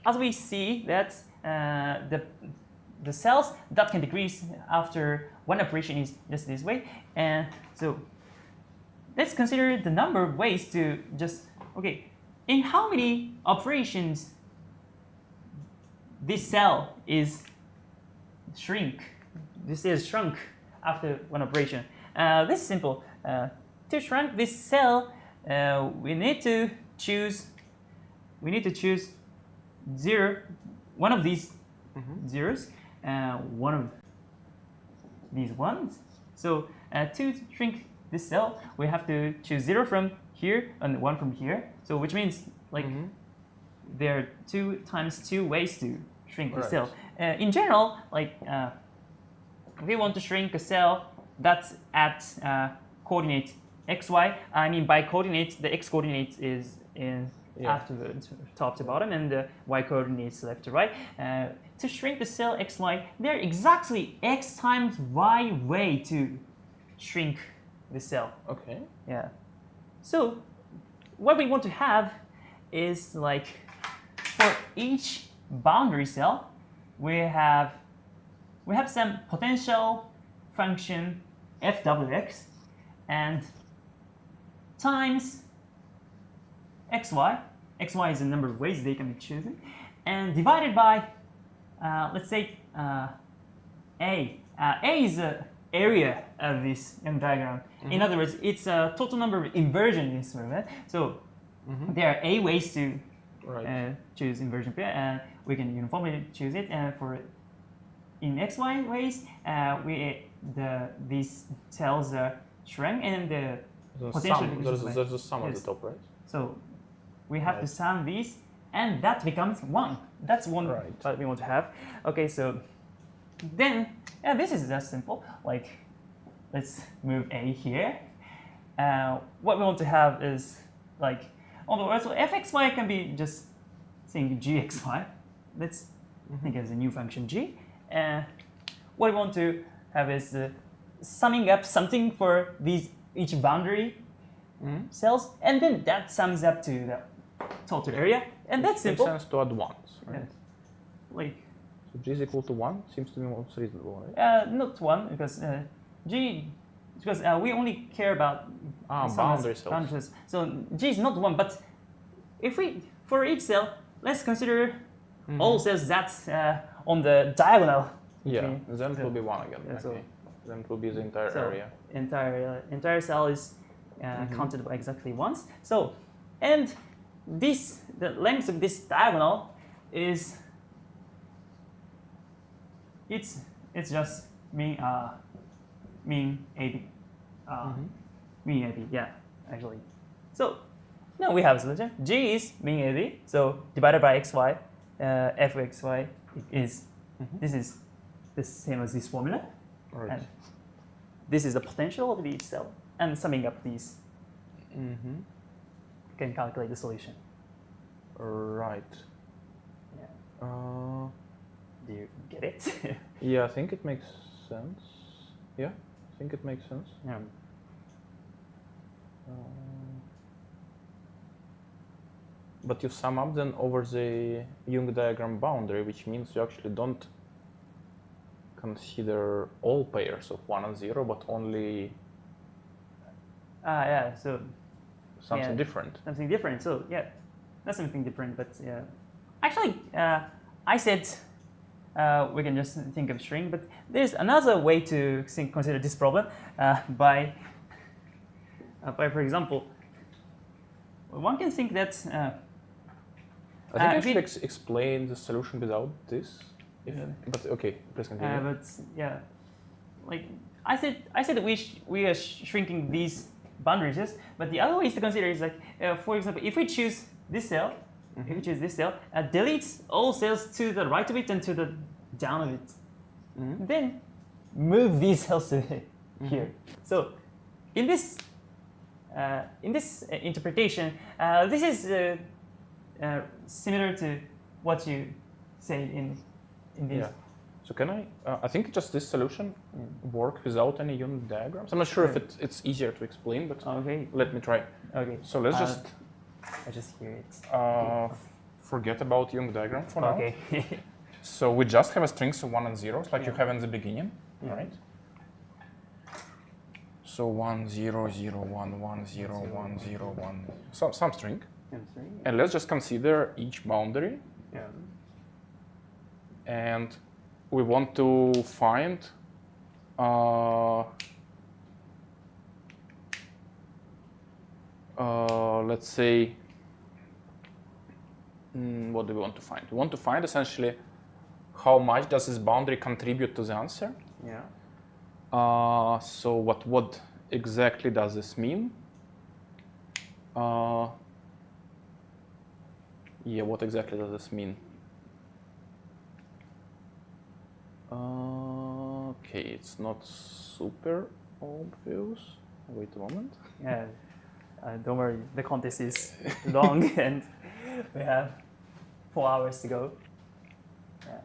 as we see that the cells that can decrease after one operation is just this way. And so let's consider the number of ways to just, okay, in how many operations this cell is shrunk after one operation. This is simple. To shrink this cell, we need to choose 0, one of these zeros, one of these ones. So to shrink this cell, we have to choose 0 from here and 1 from here. So which means, like, there are 2 times 2 ways to shrink the cell. In general, like, if we want to shrink a cell that's at coordinate xy, I mean by coordinate, the x coordinate is in after the top to bottom, and the y coordinates left to right. To shrink the cell xy, there are exactly x times y way to shrink the cell. Okay. Yeah. So what we want to have is, like, for each boundary cell, we have some potential function f(w(x) and times xy. Xy is the number of ways they can be chosen, and divided by let's say A. A is the area of this Young diagram. In other words, it's a total number of inversion in this movement. So there are A ways to choose inversion pair, and we can uniformly choose it. And for in xy ways, these cells are shrunk, and the potential there's a sum at the top, right? So we have to sum these, and that becomes 1. That's one that we want to have. Okay, so then this is just simple. Like, let's move A here. What we want to have is like, although so fxy can be just saying gxy. Let's think as a new function g. What we want to have is summing up something for each boundary cells, and then that sums up to the total area, and that's simple. It makes sense to add ones, right? Yeah. Like, so g is equal to 1 seems to be most reasonable, right? Not 1, because we only care about boundary cells. So g is not 1, but if for each cell, let's consider all cells that's on the diagonal. Yeah, then it will be 1 again. Yeah, okay. Then it will be the entire area. Entire cell is counted by exactly once. So, and the length of this diagonal is it's just mean AB. Mean AB, yeah, actually. So now we have a solution. G is mean AB. So divided by xy, fxy is this is the same as this formula. Right. And this is the potential of each cell. And summing up these, you can calculate the solution. Right. Yeah. Do you get it? Yeah, I think it makes sense. Yeah, I think it makes sense. Yeah. But you sum up then over the Young diagram boundary, which means you actually don't consider all pairs of 1 and 0, but only Yeah, so something different. Something different. So yeah, that's something different. But yeah, actually, I said we can just think of string, but there's another way to consider this problem by, for example, one can think that. I think I should explain the solution without this. But okay, please continue. But yeah, like I said that we are shrinking these boundaries, yes? But the other ways to consider is like, for example, if we choose this cell, deletes all cells to the right of it and to the down of it, then move these cells to here. So in this interpretation, this is similar to what you say in this. Yeah. So can I think just this solution work without any unit diagrams? I'm not sure if it's easier to explain, but let me try. Okay. So let's I just hear it. Forget about Young diagram for now. Okay. So we just have a strings of 1 and 0s like you have in the beginning, right? So 1, 0, 0, 1, 1, 0, 1, 0, 1, some string. And let's just consider each boundary. Yeah. And we want to find let's say, what do we want to find? We want to find essentially how much does this boundary contribute to the answer. Yeah. So what exactly does this mean? Yeah, what exactly does this mean? Okay, it's not super obvious. Wait a moment. Yeah. Don't worry, the contest is long and we have 4 hours to go. Yeah.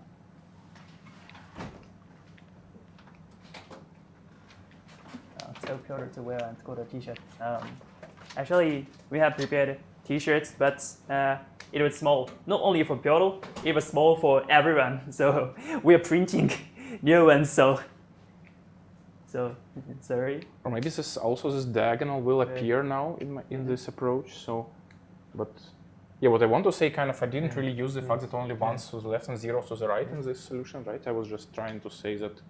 Tell Piotr to wear AtCoder t-shirt. Actually, we have prepared t-shirts, but it was small. Not only for Piotr, it was small for everyone. So we are printing new ones. So sorry. Or maybe this diagonal will appear now in this approach. So, but yeah, what I want to say, kind of, I didn't really use the fact that only 1s to the left and 0s to the right in this solution, right? I was just trying to say that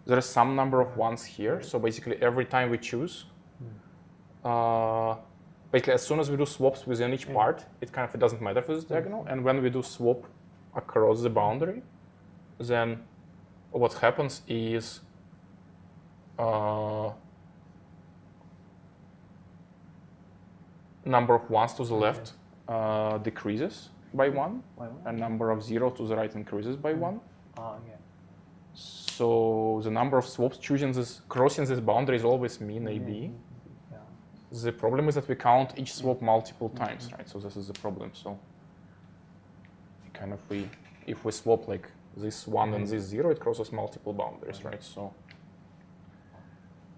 there is some number of 1s here. So basically, every time we choose, basically, as soon as we do swaps within each part, it doesn't matter for this diagonal. And when we do swap across the boundary, then what happens is number of 1s to the left decreases by 1, and number of 0 to the right increases by 1. Oh, yeah. So the number of swaps crossing this boundary is always mean AB. Yeah. The problem is that we count each swap multiple times, right? So this is the problem. So if we swap like this 1 and this 0, it crosses multiple boundaries, right? So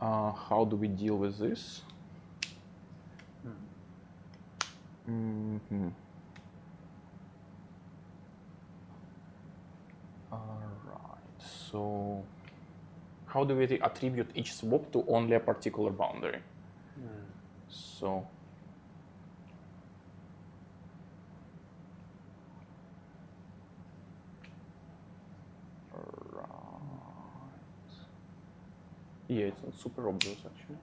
how do we deal with this? All right. So how do we attribute each swap to only a particular boundary? So yeah, it's not super obvious actually.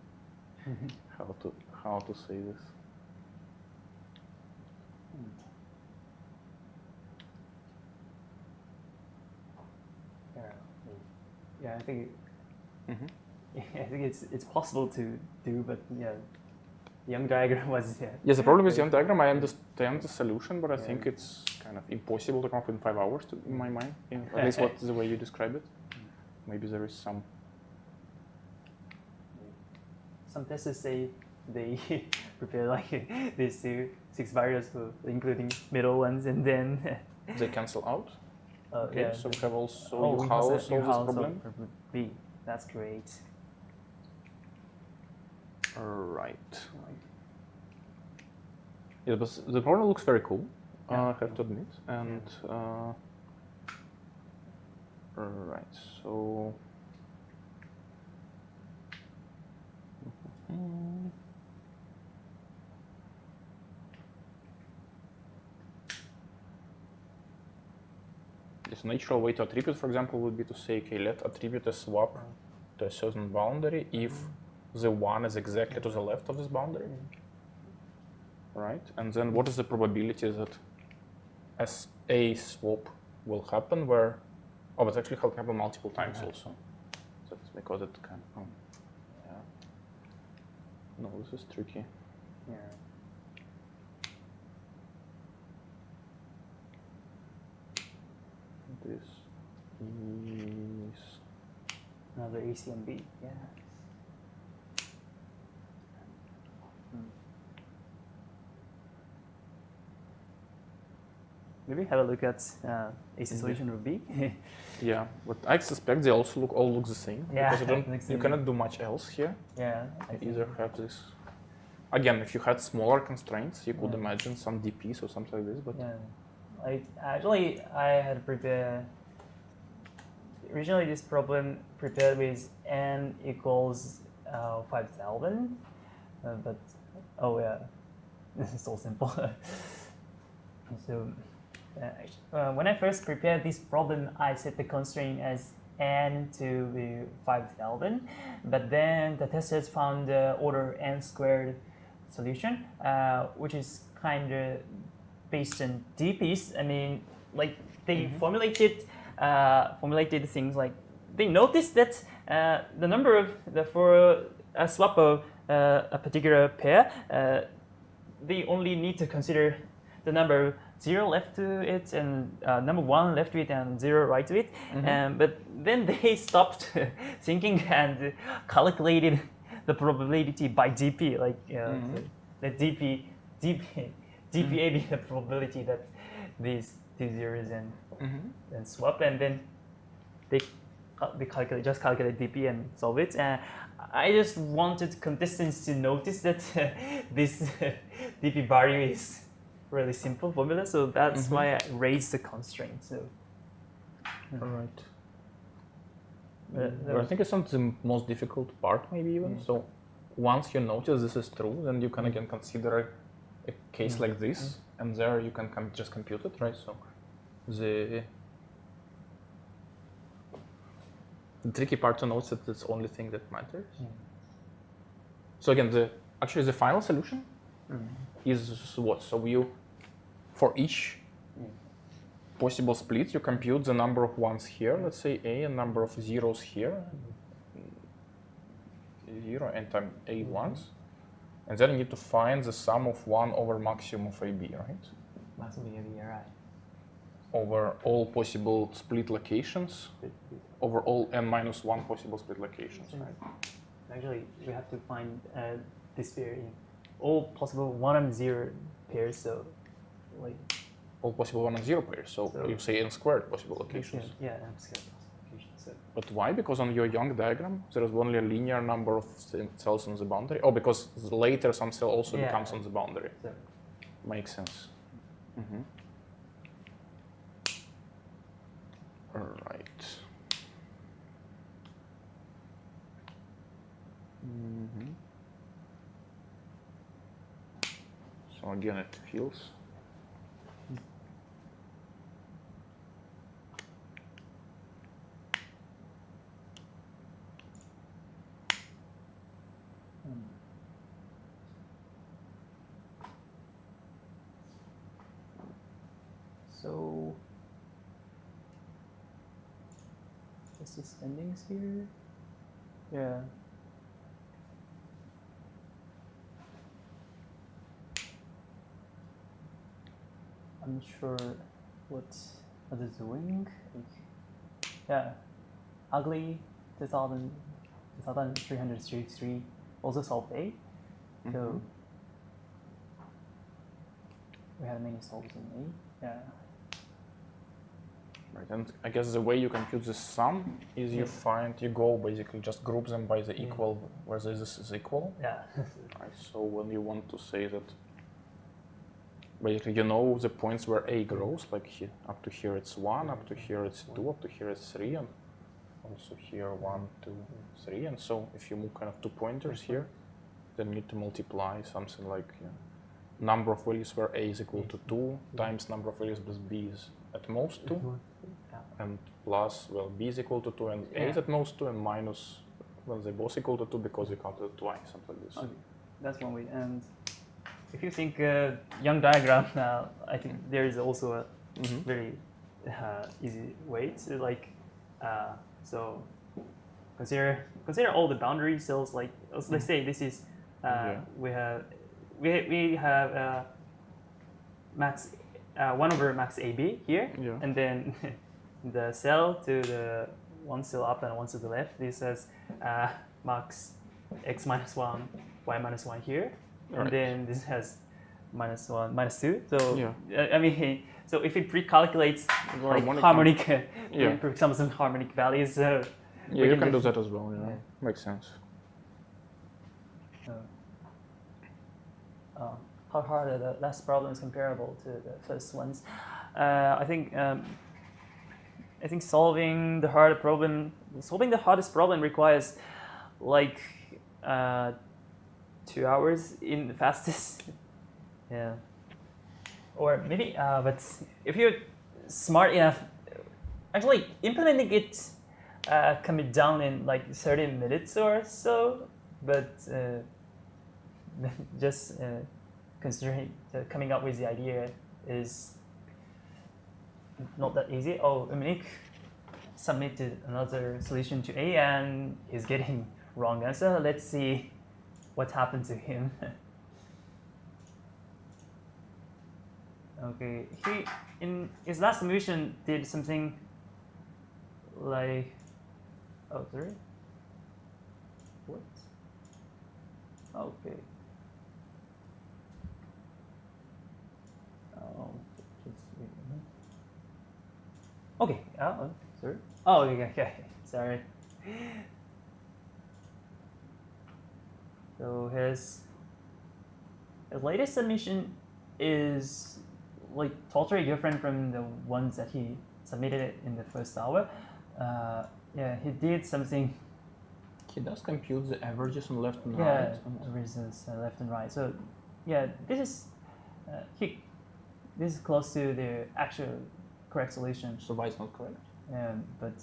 How to say this? Yeah, I think. I think it's possible to do, but yeah, the Young diagram was Yes, the problem is Young diagram. I understand the solution, but I think it's kind of impossible to come up in 5 hours, in my mind. At least what the way you describe it. Maybe there is some. Some testers say they prepare like these 6 variables, including middle ones, and then they cancel out. Okay, yeah, so we have also how solve this problem. B. That's great. Right. Yeah, but the problem looks very cool. I have to admit. And right, so. This natural way to attribute, for example, would be to say, okay, let's attribute a swap to a certain boundary if the 1 is exactly to the left of this boundary. Right? And then what is the probability that a swap will happen where, oh, but actually it can happen multiple times also. That's because it can, yeah. No, this is tricky. Yeah. This is another AC and B, yeah. Maybe have a look at AC solution of B. Yeah, but I suspect they also all look the same. Yeah, because you cannot do much else here. Yeah. You either have this. Again, if you had smaller constraints, you could imagine some DPs or something like this. But I had prepared. Originally, this problem prepared with n equals 5,000, but oh yeah, this is so simple. So when I first prepared this problem, I set the constraint as n to be 5,000, but then the testers found the order n squared solution, which is kind of based on DPs. I mean, like they formulated things like they noticed that the number of for a swap of a particular pair, they only need to consider the number 0 left to it and number 1 left to it and 0 right to it. But then they stopped thinking and calculated the probability by DP, like the DP AB, the probability that these two zeros and swap, and then they calculate DP and solve it. I just wanted contestants to notice that this DP value is really simple formula, so that's why I raised the constraint. So, all right. I think it's not the most difficult part, maybe even. So, once you notice this is true, then you can again consider a case like this, and there you can just compute it, right? So, the tricky part to note is that it's the only thing that matters. So again, actually the final solution is what? So for each possible split, you compute the number of ones here, let's say A, and number of zeros here, 0 and time A ones, and then you need to find the sum of 1 over maximum of AB, right? Maximum AB, right. over all possible split locations over all n-1 possible split locations, right? Actually, we have to find this pair in all possible 1 and 0 pairs, so like all possible 1 and 0 pairs, so you say n squared possible locations. Yeah, n squared locations. So. But why? Because on your Young diagram, there is only a linear number of cells on the boundary. Oh, because later some cell also becomes on the boundary. So. Makes sense. Mm-hmm. All right. Mm-hmm. So again, it fills. So is this endings here? Yeah. I'm not sure what it's doing. Yeah, ugly 2333 also solved A. So we have many solves in A. Yeah. Right, and I guess the way you compute the sum is you go basically just group them by the equal, where this is equal. Yeah. Right, so when you want to say that, basically you know the points where A grows, like here, up to here it's 1, up to here it's 2, up to here it's 3, and also here 1, 2, 3, and so if you move kind of 2 pointers here, then you need to multiply something like number of values where A is equal to 2 times number of values with B is at most 2, and plus, well, B is equal to 2 and A is at most 2, and minus when they're both equal to 2 because you counted it twice, something like this. Okay. That's one way. And if you think Young diagram, I think there is also a very easy way to like, so consider all the boundary cells. Like let's say this is we have max 1 over max AB here, and then the cell to the one cell up and one to the left. This says max x minus 1, y minus 1 here, and then this has minus 1, minus 2. So I mean, so if it pre-calculates like harmonic, for example, some harmonic values. You can do that as well. Yeah, makes sense. How hard are the last problems comparable to the first ones? I think solving the hardest problem requires like 2 hours in the fastest. Yeah. Or maybe, but if you're smart enough, actually implementing it can be done in like 30 minutes or so. But just considering coming up with the idea is not that easy. Oh, Dominic submitted another solution to A and he's getting wrong answer. Let's see what happened to him. Okay, he in his last solution did something like, oh sorry, what? Okay. Okay. Sorry. Oh, okay. Sorry. So his latest submission is like totally different from the ones that he submitted in the first hour. Yeah, he did something. He does compute the averages on left and right. Yeah, averages left and right. So yeah, this is this is close to the actual correct solution. So why it's not correct? Yeah, but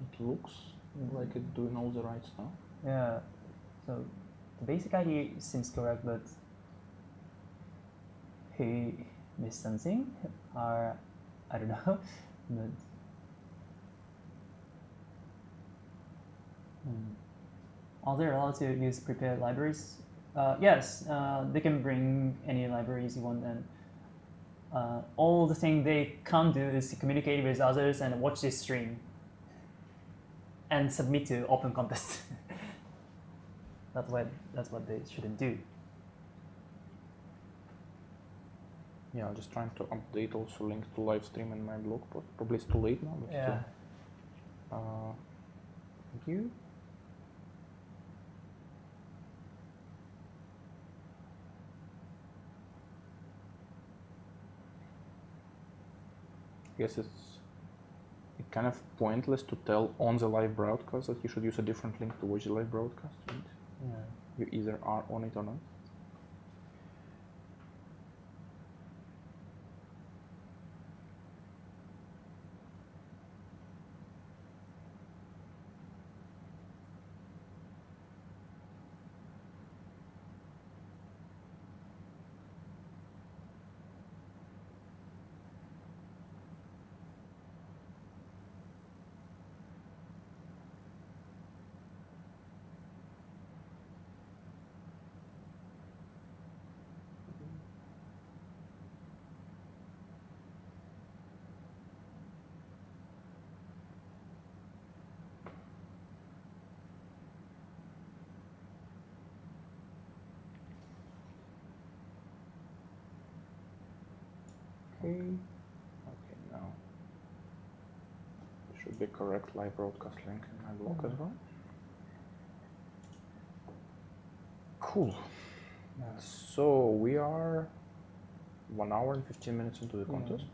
it looks like it's doing all the right stuff. Yeah, so the basic idea seems correct, but he missed something, or I don't know. But are they allowed to use prepared libraries? Yes, they can bring any libraries you want, and all the thing they can do is communicate with others and watch this stream and submit to open contest. That's what they shouldn't do. Yeah, I'm just trying to update also links to live stream in my blog post. Probably it's too late now, but Yeah. still. Thank you. I guess it's kind of pointless to tell on the live broadcast that you should use a different link to watch the live broadcast, right? Yeah. You either are on it or not. Okay, now there should be correct live broadcast link in my blog as well. Cool. So we are 1 hour and 15 minutes into the contest.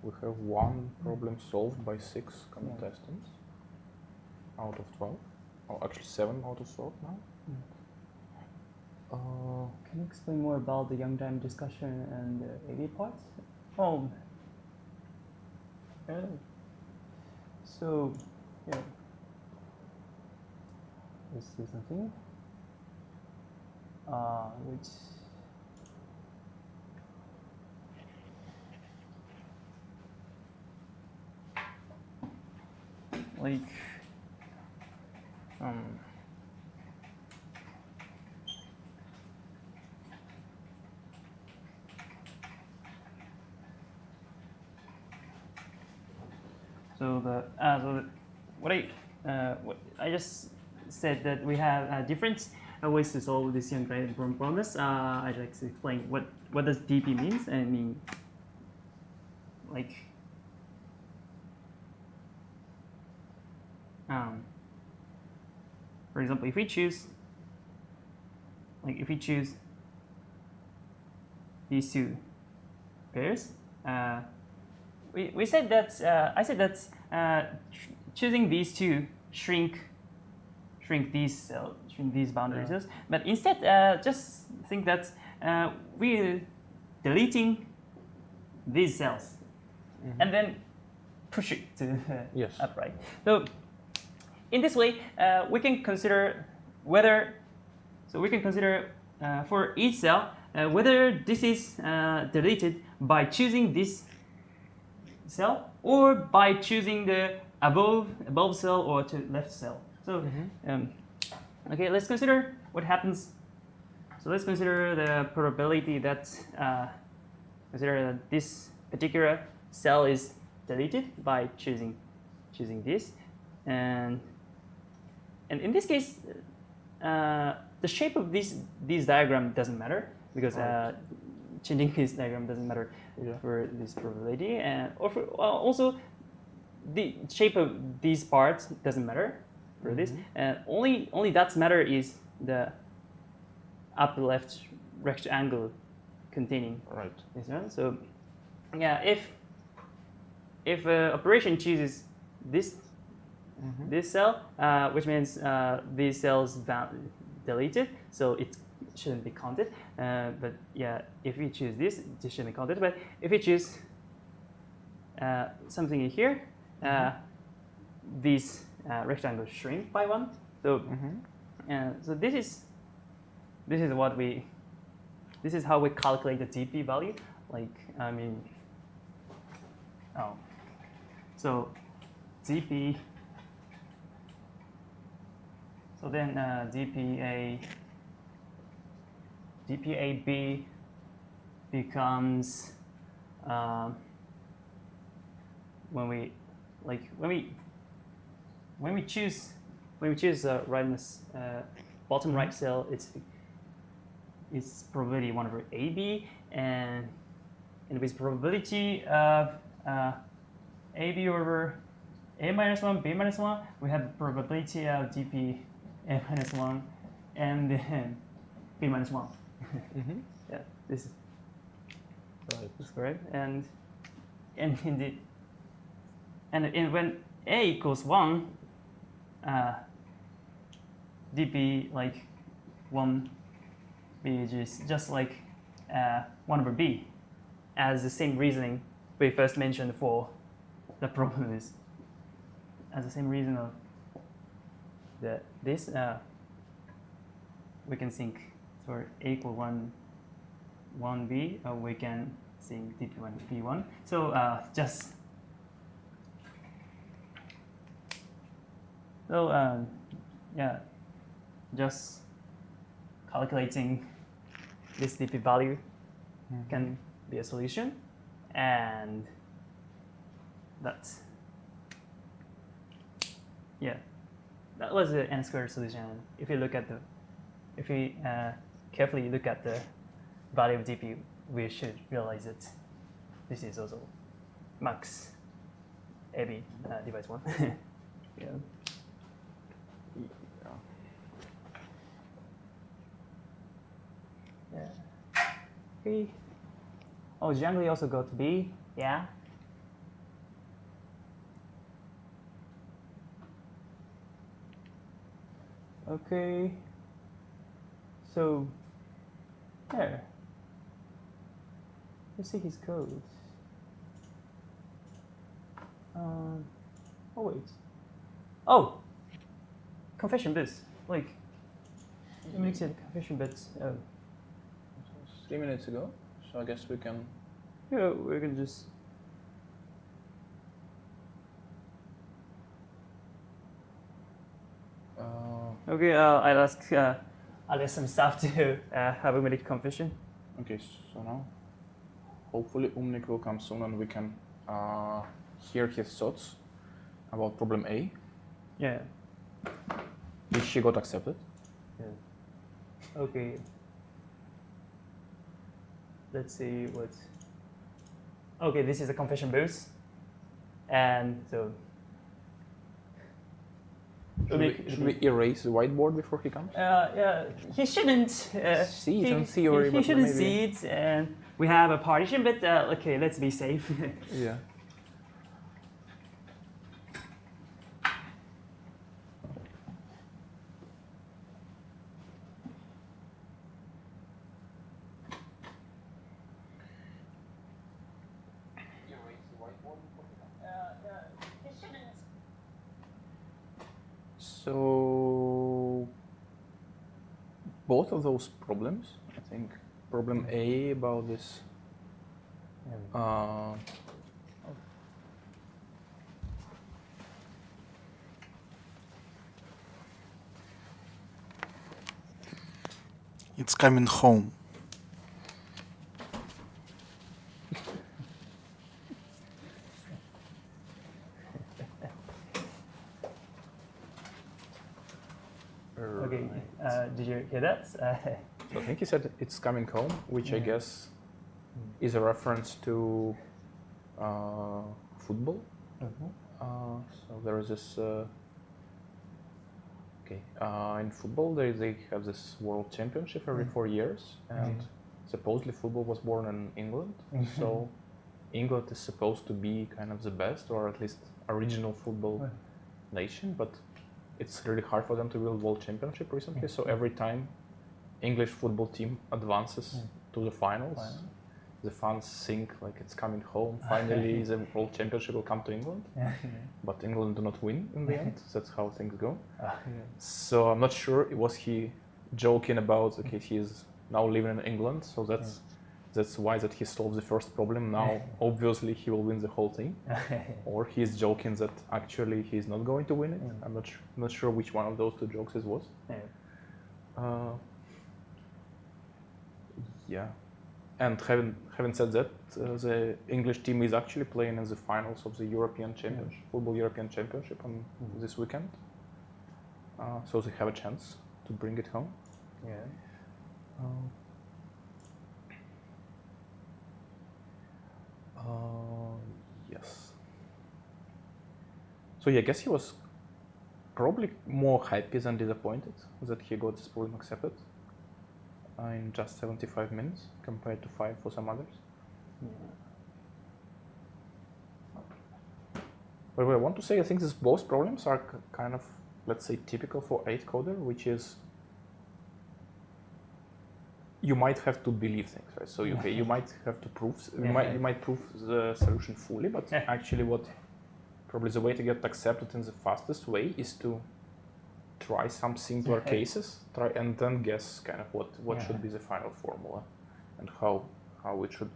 We have one problem solved by 6 contestants out of 12. Oh, actually 7 out of 12 now. Can you explain more about the young time discussion and the AV parts? Oh. So, yeah. Let's do something. Which like what I just said that we have different ways to solve this young time problems. I'd like to explain what does DP means. I mean, like for example, if we choose these two pairs, we said that I said that choosing these two shrink these boundary cells, but instead just think that we're deleting these cells and then push it to upright. So in this way, we can consider whether for each cell whether this is deleted by choosing this cell or by choosing the above cell or to left cell. So okay, let's consider what happens. So let's consider the probability that consider that this particular cell is deleted by choosing this, and in this case the shape of this diagram doesn't matter because changing this diagram doesn't matter for this probability, and also the shape of these parts doesn't matter for this, and only that's matter is the upper left rectangle containing this one. So yeah, if operation chooses this cell, which means these cells deleted, so it shouldn't be counted. But yeah, if we choose this shouldn't be counted. But if we choose something in here, these rectangles shrink by 1. So so this is how we calculate the DP value. Like I mean, so DP. So then DPA B becomes when we choose the rightmost bottom right cell, it's probability 1 over AB, and with probability of AB over A minus 1, B minus 1, we have probability of DP A minus 1, and then B minus 1. Yeah, this is correct. And when A equals 1, DP like 1 B is just like 1 over B, as the same reasoning we first mentioned for the problem is, as the same reason of this, we can think for A equal 1 B, we can think DP1 B1. So just calculating this DP value can be a solution, and that was the n squared solution. If we carefully look at the value of DP, we should realize that this is also max AB divides 1. Yeah. Okay. Oh, Zhangli also got B. Yeah. Okay. So, there. Let's see his code. Oh wait. Oh, confession bits. Like, let me see the confession bits. 3 minutes ago, so I guess we can. Yeah, we can just. Okay, I'll ask some staff to have a minute confession. Okay, so now hopefully Umnik will come soon and we can hear his thoughts about problem A. Yeah. Which she got accepted. Yeah. Okay. Let's see what. Okay, this is a confession booth, and so. Should we erase the whiteboard before he comes? Yeah, he shouldn't see it in theory, he but shouldn't maybe. see it, and we have a partition, but okay, let's be safe. Yeah. So both of those problems, I think problem A about this It's coming home. Okay, did you hear that? So I think he said it's coming home, which I guess is a reference to football. So there is this. In football, they have this World Championship every 4 years, and supposedly football was born in England. So England is supposed to be kind of the best, or at least original football nation, but it's really hard for them to build World Championship recently. So every time English football team advances to the finals, the fans think like it's coming home. Finally, the World Championship will come to England. But England do not win in the end. That's how things go. So I'm not sure, was he joking about, okay, he is now living in England, so that's why that he solved the first problem. Now, obviously, he will win the whole thing. Or he's joking that actually he's not going to win it. I'm not sure which one of those two jokes it was. Yeah. And having said that, the English team is actually playing in the finals of the European Championship, Football European Championship on this weekend. So they have a chance to bring it home. Yeah. Yes. So yeah, I guess he was probably more happy than disappointed that he got this problem accepted in just 75 minutes compared to 5 for some others. Yeah. But what I want to say, I think these both problems are kind of, let's say, typical for AtCoder, which is you might have to believe things, right? So you might have to prove, you might prove the solution fully, but actually what probably the way to get accepted in the fastest way is to try some simpler cases, and then guess kind of what should be the final formula and how it should,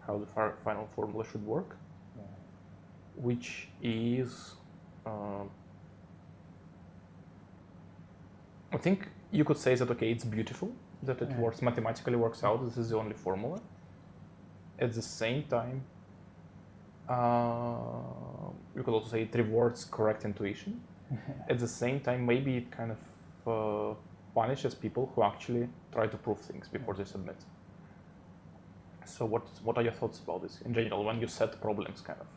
how the final formula should work, which is, I think you could say that, okay, it's beautiful that it works, mathematically works out, this is the only formula. At the same time, you could also say it rewards correct intuition. At the same time, maybe it kind of punishes people who actually try to prove things before they submit. So what are your thoughts about this in general when you set problems kind of?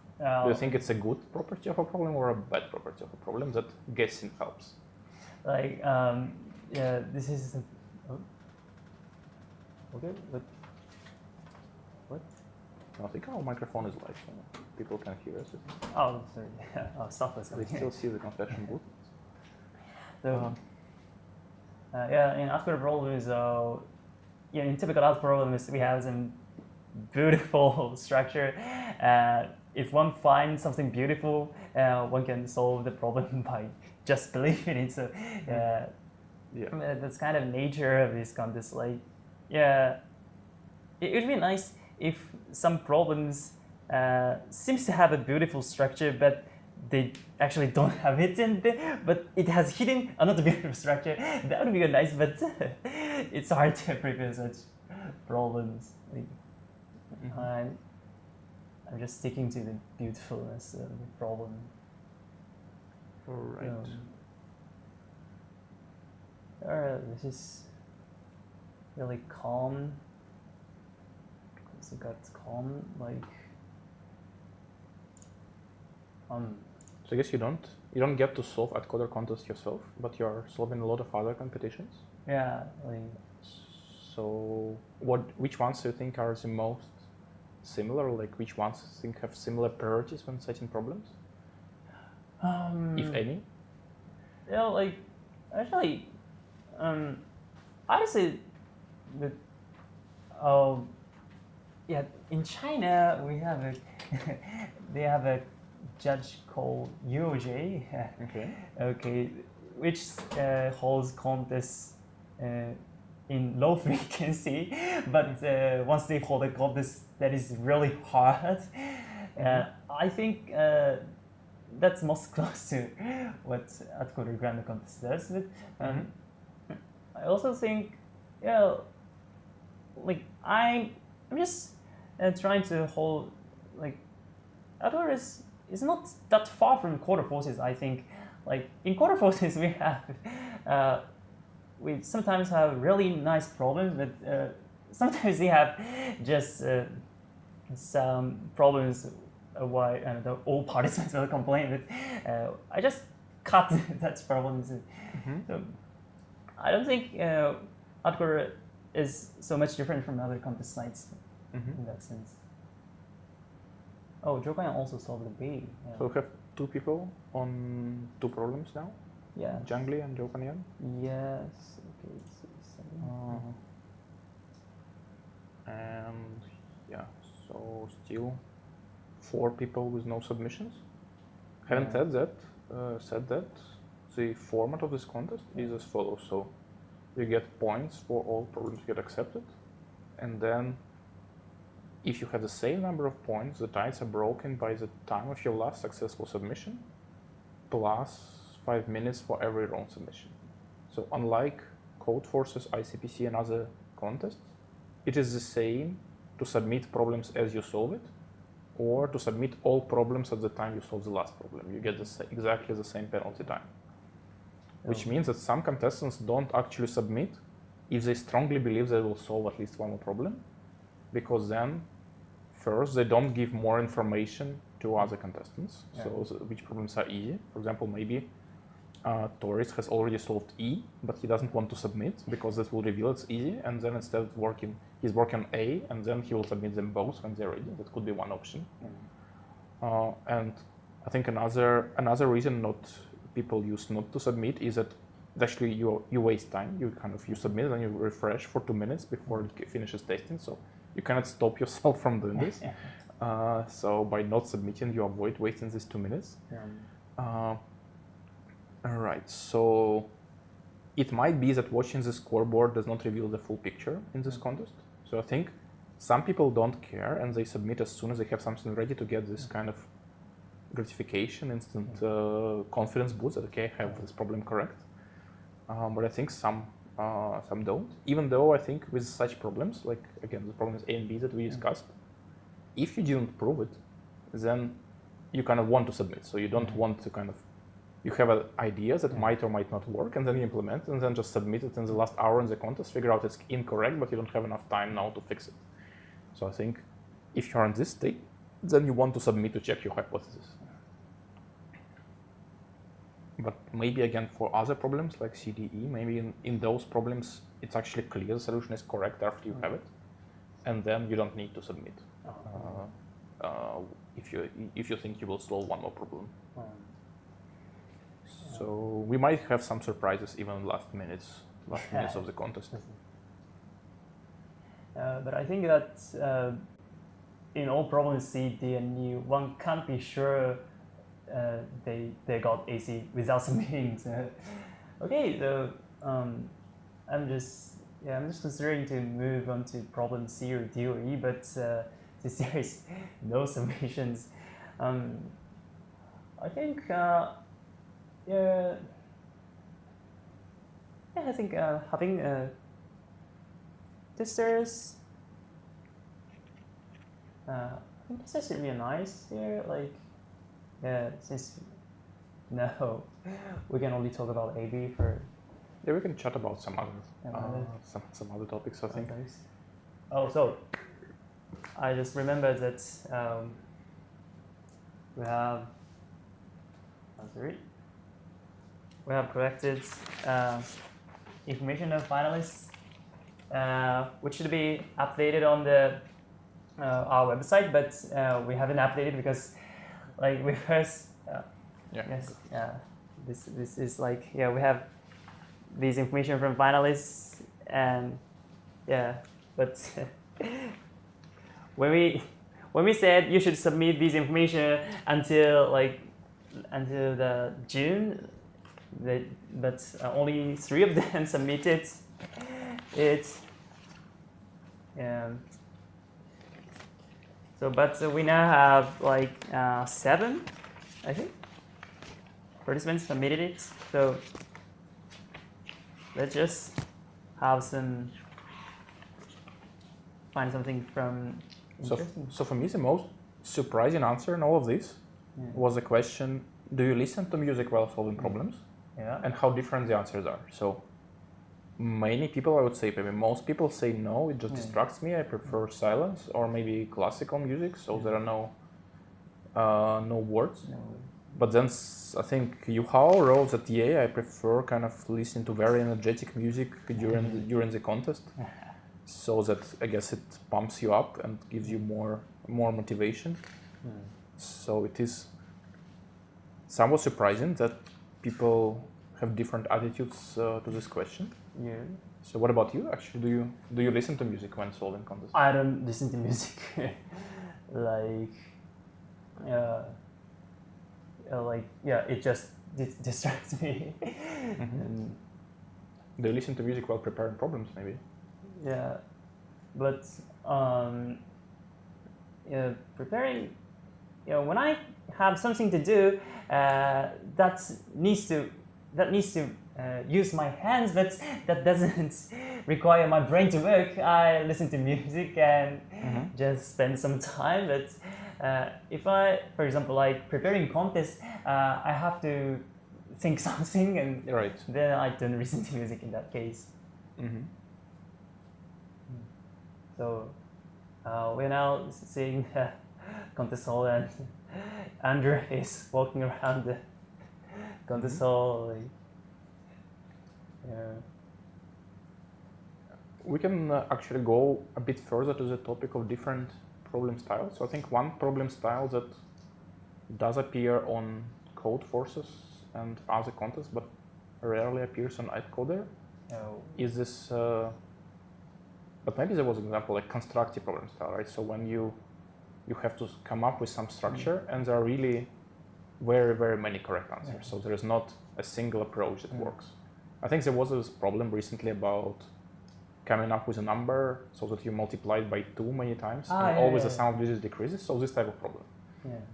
Do you think it's a good property of a problem or a bad property of a problem that guessing helps? Like, yeah, this is, okay, but what? I think our microphone is live, people can hear us. Oh, sorry, stuff was We still see the confession booth. So, yeah, in AtCoder problems, in typical AtCoder problems, we have some beautiful structure. If one finds something beautiful, one can solve the problem by just believing it. So, that's kind of nature of this contest. Like, yeah, it would be nice if some problems seems to have a beautiful structure, but they actually don't have it in there, but it has hidden another beautiful structure. That would be nice, but it's hard to prepare such problems. Like, I'm just sticking to the beautifulness of the problem. All right. This is really calm. So got calm, like. So I guess you don't get to solve AtCoder contest yourself, but you're solving a lot of other competitions. Yeah, like. So which ones do you think are the most similar? Like which ones do you think have similar priorities when setting problems? If any? Yeah, like actually, honestly, in China we have they have a judge called UOJ. Okay, which holds contests in low frequency, but once they hold a contest that is really hard, I think that's most close to what AtCoder Grammar Contest does. But I also think, like I'm just trying to hold, like, AtCoder is not that far from quarter forces. I think, like in quarter forces we sometimes have really nice problems, but sometimes we have just some problems why all participants will complain. But I just cut such problems. So I don't think AtCoder is so much different from other contest sites in that sense. Oh, Jokan also solved the B. Yeah. So we have 2 people on 2 problems now? Yeah. Jangli and Jokanian? Yes. Okay. And yeah, so still 4 people with no submissions. Having said that, the format of this contest is as follows. So you get points for all problems you get accepted, and then if you have the same number of points, the ties are broken by the time of your last successful submission, plus 5 minutes for every wrong submission. So unlike Codeforces, ICPC, and other contests, it is the same to submit problems as you solve it, or to submit all problems at the time you solve the last problem. You get exactly the same penalty time. Which means that some contestants don't actually submit if they strongly believe they will solve at least one more problem, because then first they don't give more information to other contestants, so which problems are easy. For example, maybe Toris has already solved E, but he doesn't want to submit because this will reveal it's easy, and then instead of he's working on A, and then he will submit them both when they're ready. That could be one option. And I think another reason people use not to submit is that actually you waste time. You submit and you refresh for 2 minutes before it finishes testing, so you cannot stop yourself from doing this. So by not submitting, you avoid wasting these 2 minutes. All right, so it might be that watching the scoreboard does not reveal the full picture in this contest. So I think some people don't care and they submit as soon as they have something ready to get this kind of gratification, instant confidence boost that, okay, I have this problem correct. But I think some don't, even though I think with such problems, like again, the problems A and B that we discussed, if you didn't prove it, then you kind of want to submit. So you don't want to you have an idea that might or might not work, and then you implement, and then just submit it in the last hour in the contest, figure out it's incorrect, but you don't have enough time now to fix it. So I think if you're in this state, then you want to submit to check your hypothesis. But maybe again for other problems like CDE, maybe in those problems, it's actually clear the solution is correct after you have it, and then you don't need to submit if you think you will solve one more problem. So we might have some surprises even in last minutes of the contest. But I think that in all problems C, D, and E, one can't be sure they got AC without submitting. So, okay, so I'm just considering to move on to problem C or D or E, but since there is no submissions, I think I think having testers, I think testers is really nice here. Like, since no, we can only talk about AB for. Yeah, we can chat about some other topics, I think. Oh, so I just remembered that we have. We have collected information of finalists, which should be updated on our website, but we haven't updated because, like, we first. This is like we have these information from finalists, and but when we said you should submit these information until the June, but only 3 of them submitted it. So, but we now have 7, I think, participants submitted it. So let's just find something from. So for me, the most surprising answer in all of this was the question: do you listen to music while solving problems? And how different the answers are. So many people, I would say, maybe most people say no, it just distracts me, I prefer silence, or maybe classical music, so there are no words. But then I think Yuhao wrote that I prefer kind of listening to very energetic music during the contest, so that I guess it pumps you up and gives you more motivation. So it is somewhat surprising that people have different attitudes to this question. So what about you? Actually, do you listen to music when solving contests? I don't listen to music. It just distracts me. Do you listen to music while preparing problems, maybe? Yeah, but preparing. When I have something to do that needs to use my hands, but that doesn't require my brain to work. I listen to music and just spend some time. But if I, for example, like preparing contests, I have to think something, and then I don't listen to music in that case. So we're now seeing the contest hall, and Andrew is walking around the contest hall. Like, we can actually go a bit further to the topic of different problem styles. So I think one problem style that does appear on code forces and other contests, but rarely appears on AtCoder, is this. But maybe there was an example like constructive problem style, right? So when you have to come up with some structure, and there are really very, very many correct answers. So there is not a single approach that works. I think there was this problem recently about coming up with a number so that you multiply it by 2 many times, and always the sum of digits decreases. So this type of problem.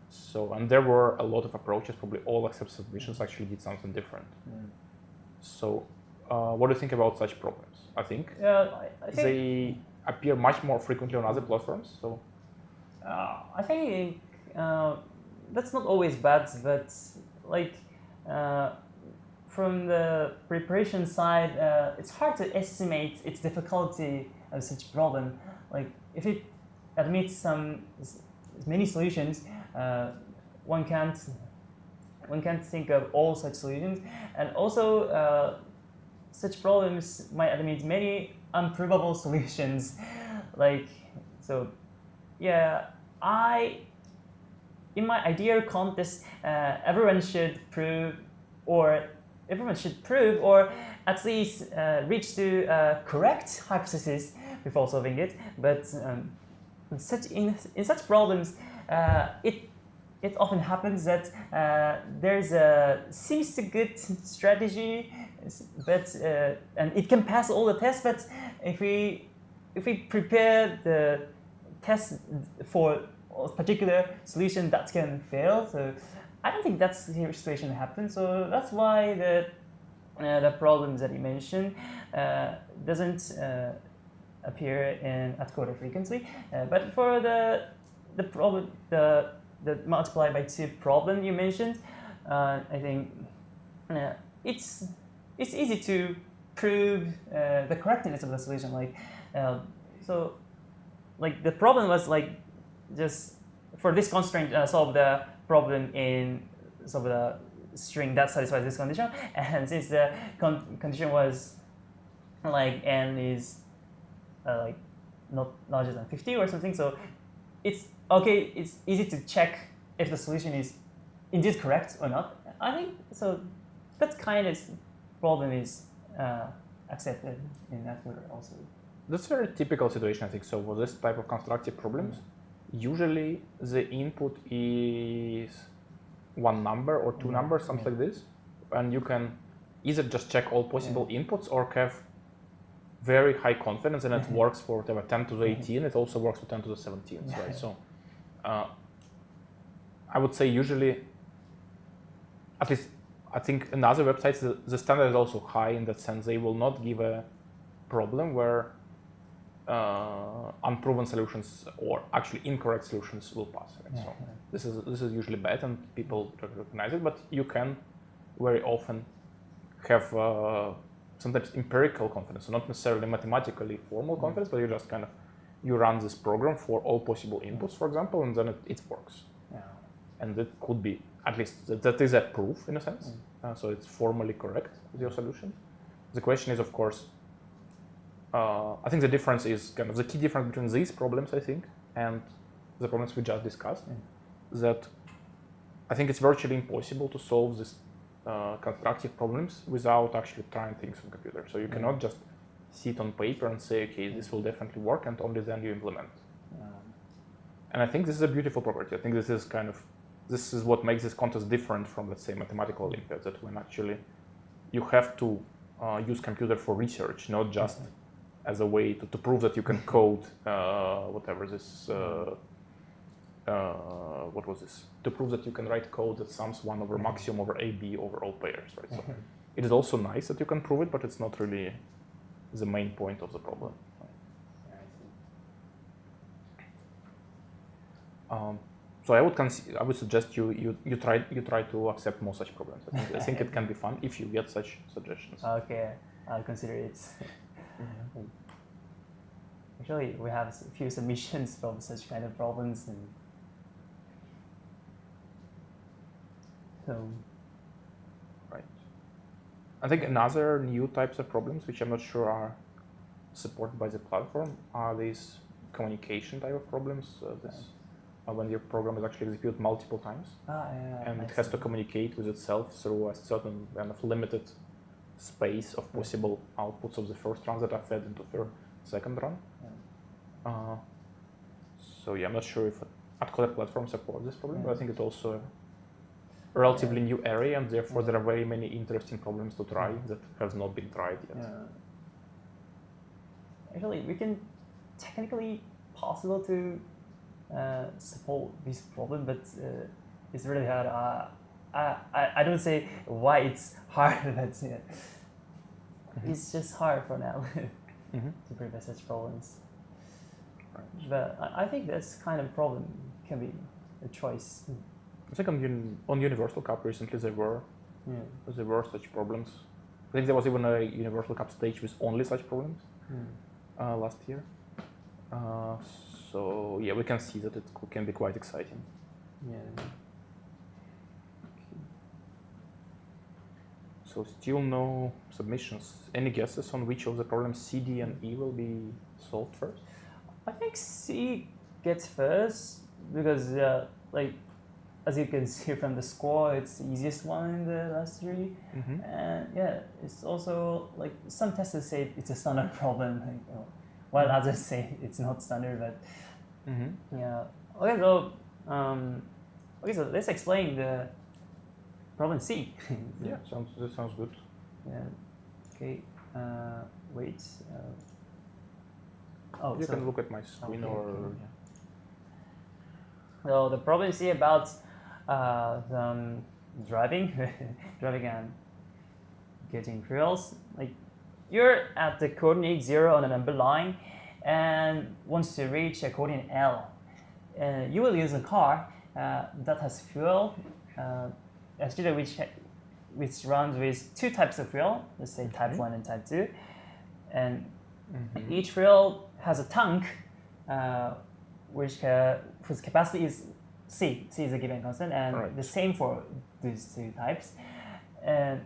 So, and there were a lot of approaches. Probably all except submissions actually did something different. So, what do you think about such problems? I think, I think they appear much more frequently on other platforms. So, I think that's not always bad, but like from the preparation side, it's hard to estimate its difficulty of such problem. Like if it admits many solutions, one can't think of all such solutions, and also such problems might admit many unprovable solutions. Like so, yeah, in my ideal contest, everyone should prove, or at least reach to correct hypothesis before solving it. But in such problems, it often happens that there's a seems a good strategy, but and it can pass all the tests. But if we prepare the test for a particular solution, that can fail. So I don't think that's the situation happens. So that's why the problems that you mentioned doesn't appear in AtCoder frequently. But for the problem, the multiply by 2 problem you mentioned, I think it's easy to prove the correctness of the solution. Like so, like the problem was like just for this constraint solve the problem in solve the string that satisfies this condition, and since the condition was like n is like not larger than 50 or something, so it's okay. It's easy to check if the solution is indeed correct or not. I think so. That kind of problem is accepted in AtCoder also. That's a very typical situation, I think. So for this type of constructive problems, usually the input is one number or 2 numbers, something like this, and you can either just check all possible inputs or have very high confidence, and it works for whatever 10 to the 18. It also works for 10 to the 17, right? So I would say usually, at least I think in other websites, the standard is also high in that sense. They will not give a problem where unproven solutions or actually incorrect solutions will pass. Right? So this is usually bad, and people recognize it. But you can very often have sometimes empirical confidence, so not necessarily mathematically formal confidence, but you just kind of you run this program for all possible inputs, for example, and then it works. And that could be at least that is a proof in a sense. So it's formally correct with your solution. The question is, of course. I think the difference is kind of the key difference between these problems, I think, and the problems we just discussed, that I think it's virtually impossible to solve these constructive problems without actually trying things on computer. So you cannot just sit on paper and say, okay, this will definitely work, and only then you implement. And I think this is a beautiful property. I think this is what makes this contest different from, let's say, mathematical Olympiads, that when actually you have to use computer for research, not just as a way to prove that you can code whatever this, what was this? To prove that you can write code that sums 1 over maximum over AB over all pairs, right? So It is also nice that you can prove it, but it's not really the main point of the problem. So I would suggest you try to accept more such problems. I think it can be fun if you get such suggestions. Okay, I'll consider it. Actually, we have a few submissions from such kind of problems, and so. Right. I think another new types of problems, which I'm not sure are supported by the platform, are these communication type of problems. When your program is actually executed multiple times, and it has to communicate with itself through a certain kind of limited space of possible outputs of the first run that are fed into the second run. So yeah, I'm not sure if AtCoder platform supports this problem, but I think it's also a relatively new area, and therefore there are very many interesting problems to try that have not been tried yet. Actually, we can technically possible to support this problem, but it's really hard. I don't say why it's hard, but it's just hard for now to prevent such problems. Right. But I think this kind of problem can be a choice. I think on Universal Cup recently there were such problems. I think there was even a Universal Cup stage with only such problems last year. So yeah, we can see that it can be quite exciting. Yeah. So still no submissions. Any guesses on which of the problems C, D, and E will be solved first? I think C gets first because, like, as you can see from the score, it's the easiest one in the last three. And yeah, it's also like some testers say it's a standard problem. Like, while others say it's not standard, but yeah. Okay, so let's explain the problem C. Yeah, that sounds good. Yeah. Okay. Wait. You can look at my screen So the problem C about driving, driving and getting fuels. Like, you're at the coordinate 0 on a number line and wants to reach a coordinate L. You will use a car that has fuel, actually which runs with two types of fuel, let's say type 1 and type 2. And each fuel has a tank whose capacity is C. C is a given constant, and the same for these two types. And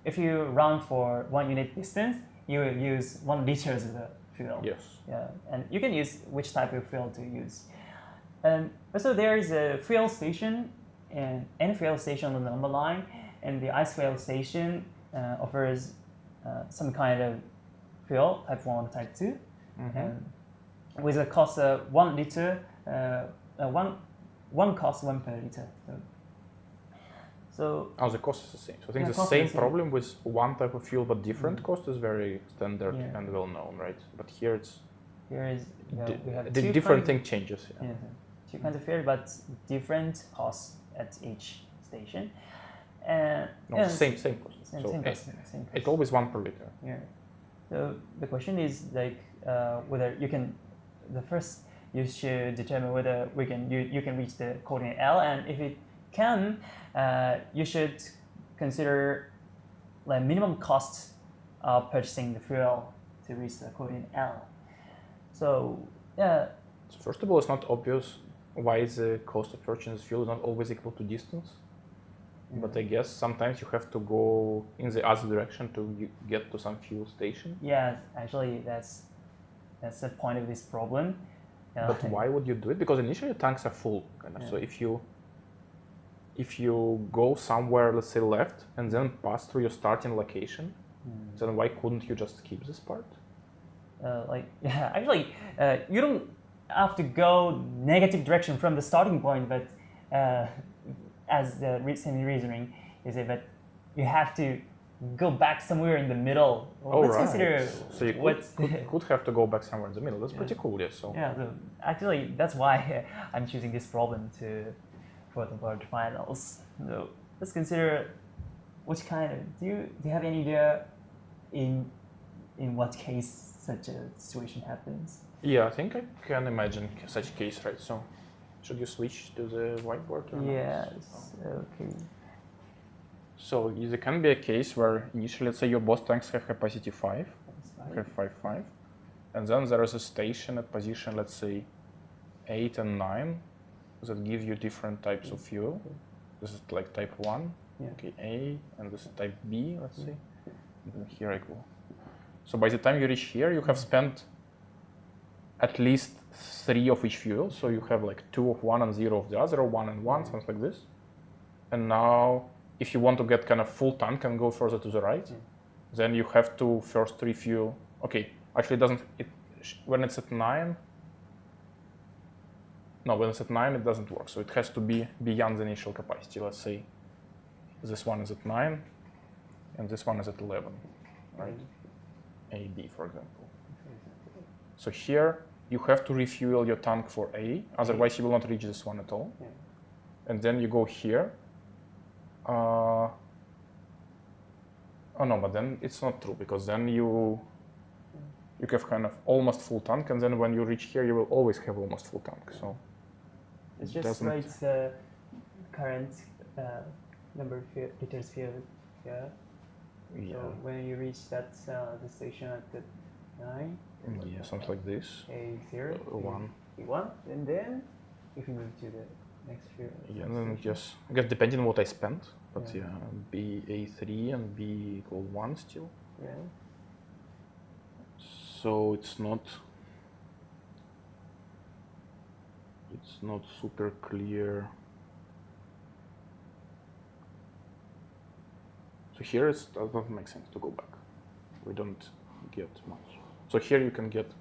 if you run for 1 unit distance, you will use 1 liter of the fuel. Yes. Yeah, and you can use which type of fuel to use. And also there is a fuel station and any fuel station on the number line, and the ice fuel station offers some kind of fuel, type 1 or type 2, and with a cost of 1 liter, one cost 1 per liter. So the cost is the same. So I think the same problem with one type of fuel but different cost is very standard and well known, right? But here we have the different thing changes. Yeah. Two kinds of fuel, but different costs at each station. Same cost. Same cost. It's always 1 per liter. Yeah. So the question is like whether you can. The first you should determine whether you can reach the coordinate L, and if it can, you should consider like minimum cost of purchasing the fuel to reach the coordinate L. So yeah. So first of all, it's not obvious why the cost of purchasing fuel is not always equal to distance. But I guess sometimes you have to go in the other direction to get to some fuel station. Yeah, actually that's the point of this problem. But why would you do it? Because initially tanks are full, kind of. So if you go somewhere, let's say left, and then pass through your starting location, then why couldn't you just skip this part? You don't have to go negative direction from the starting point, but as the same reasoning is it, but you have to go back somewhere in the middle. Let's consider so you could have to go back somewhere in the middle. That's pretty cool, yes. So actually, that's why I'm choosing this problem for the finals. So let's consider what kind of do you have any idea in what case such a situation happens? Yeah, I think I can imagine such case, right? So, should you switch to the whiteboard or not? Yes. Okay. So there can be a case where initially, let's say your boss tanks have capacity 5, have 5, and then there is a station at position, let's say 8 and 9, that give you different types of fuel. This is like type 1, okay, A, and this is type B, let's say. And then here I go. So by the time you reach here, you have spent at least 3 of each fuel. So you have like 2 of one and 0 of the other, or 1 and 1, something like this. And now, if you want to get kind of full tank and go further to the right, then you have to first refuel. Okay, actually it doesn't, when it's at 9, no, when it's at 9 it doesn't work. So it has to be beyond the initial capacity. Let's say this one is at 9 and this one is at 11, right? A, B, for example. So here you have to refuel your tank for A, otherwise you will not reach this one at all. And then you go here. Oh no, but then it's not true, because then you have kind of almost full tank, and then when you reach here, you will always have almost full tank. So it's just write the current number of liters filled. Yeah. So when you reach that the station at the 9. Yeah, something like this. A0. 1. A1, and then if you move to the next field. Yeah, and then just, I guess depending on what I spent, but yeah, B A3 and B equal 1 still. Yeah. So it's not super clear. So here it doesn't make sense to go back. We don't get much. So here you can get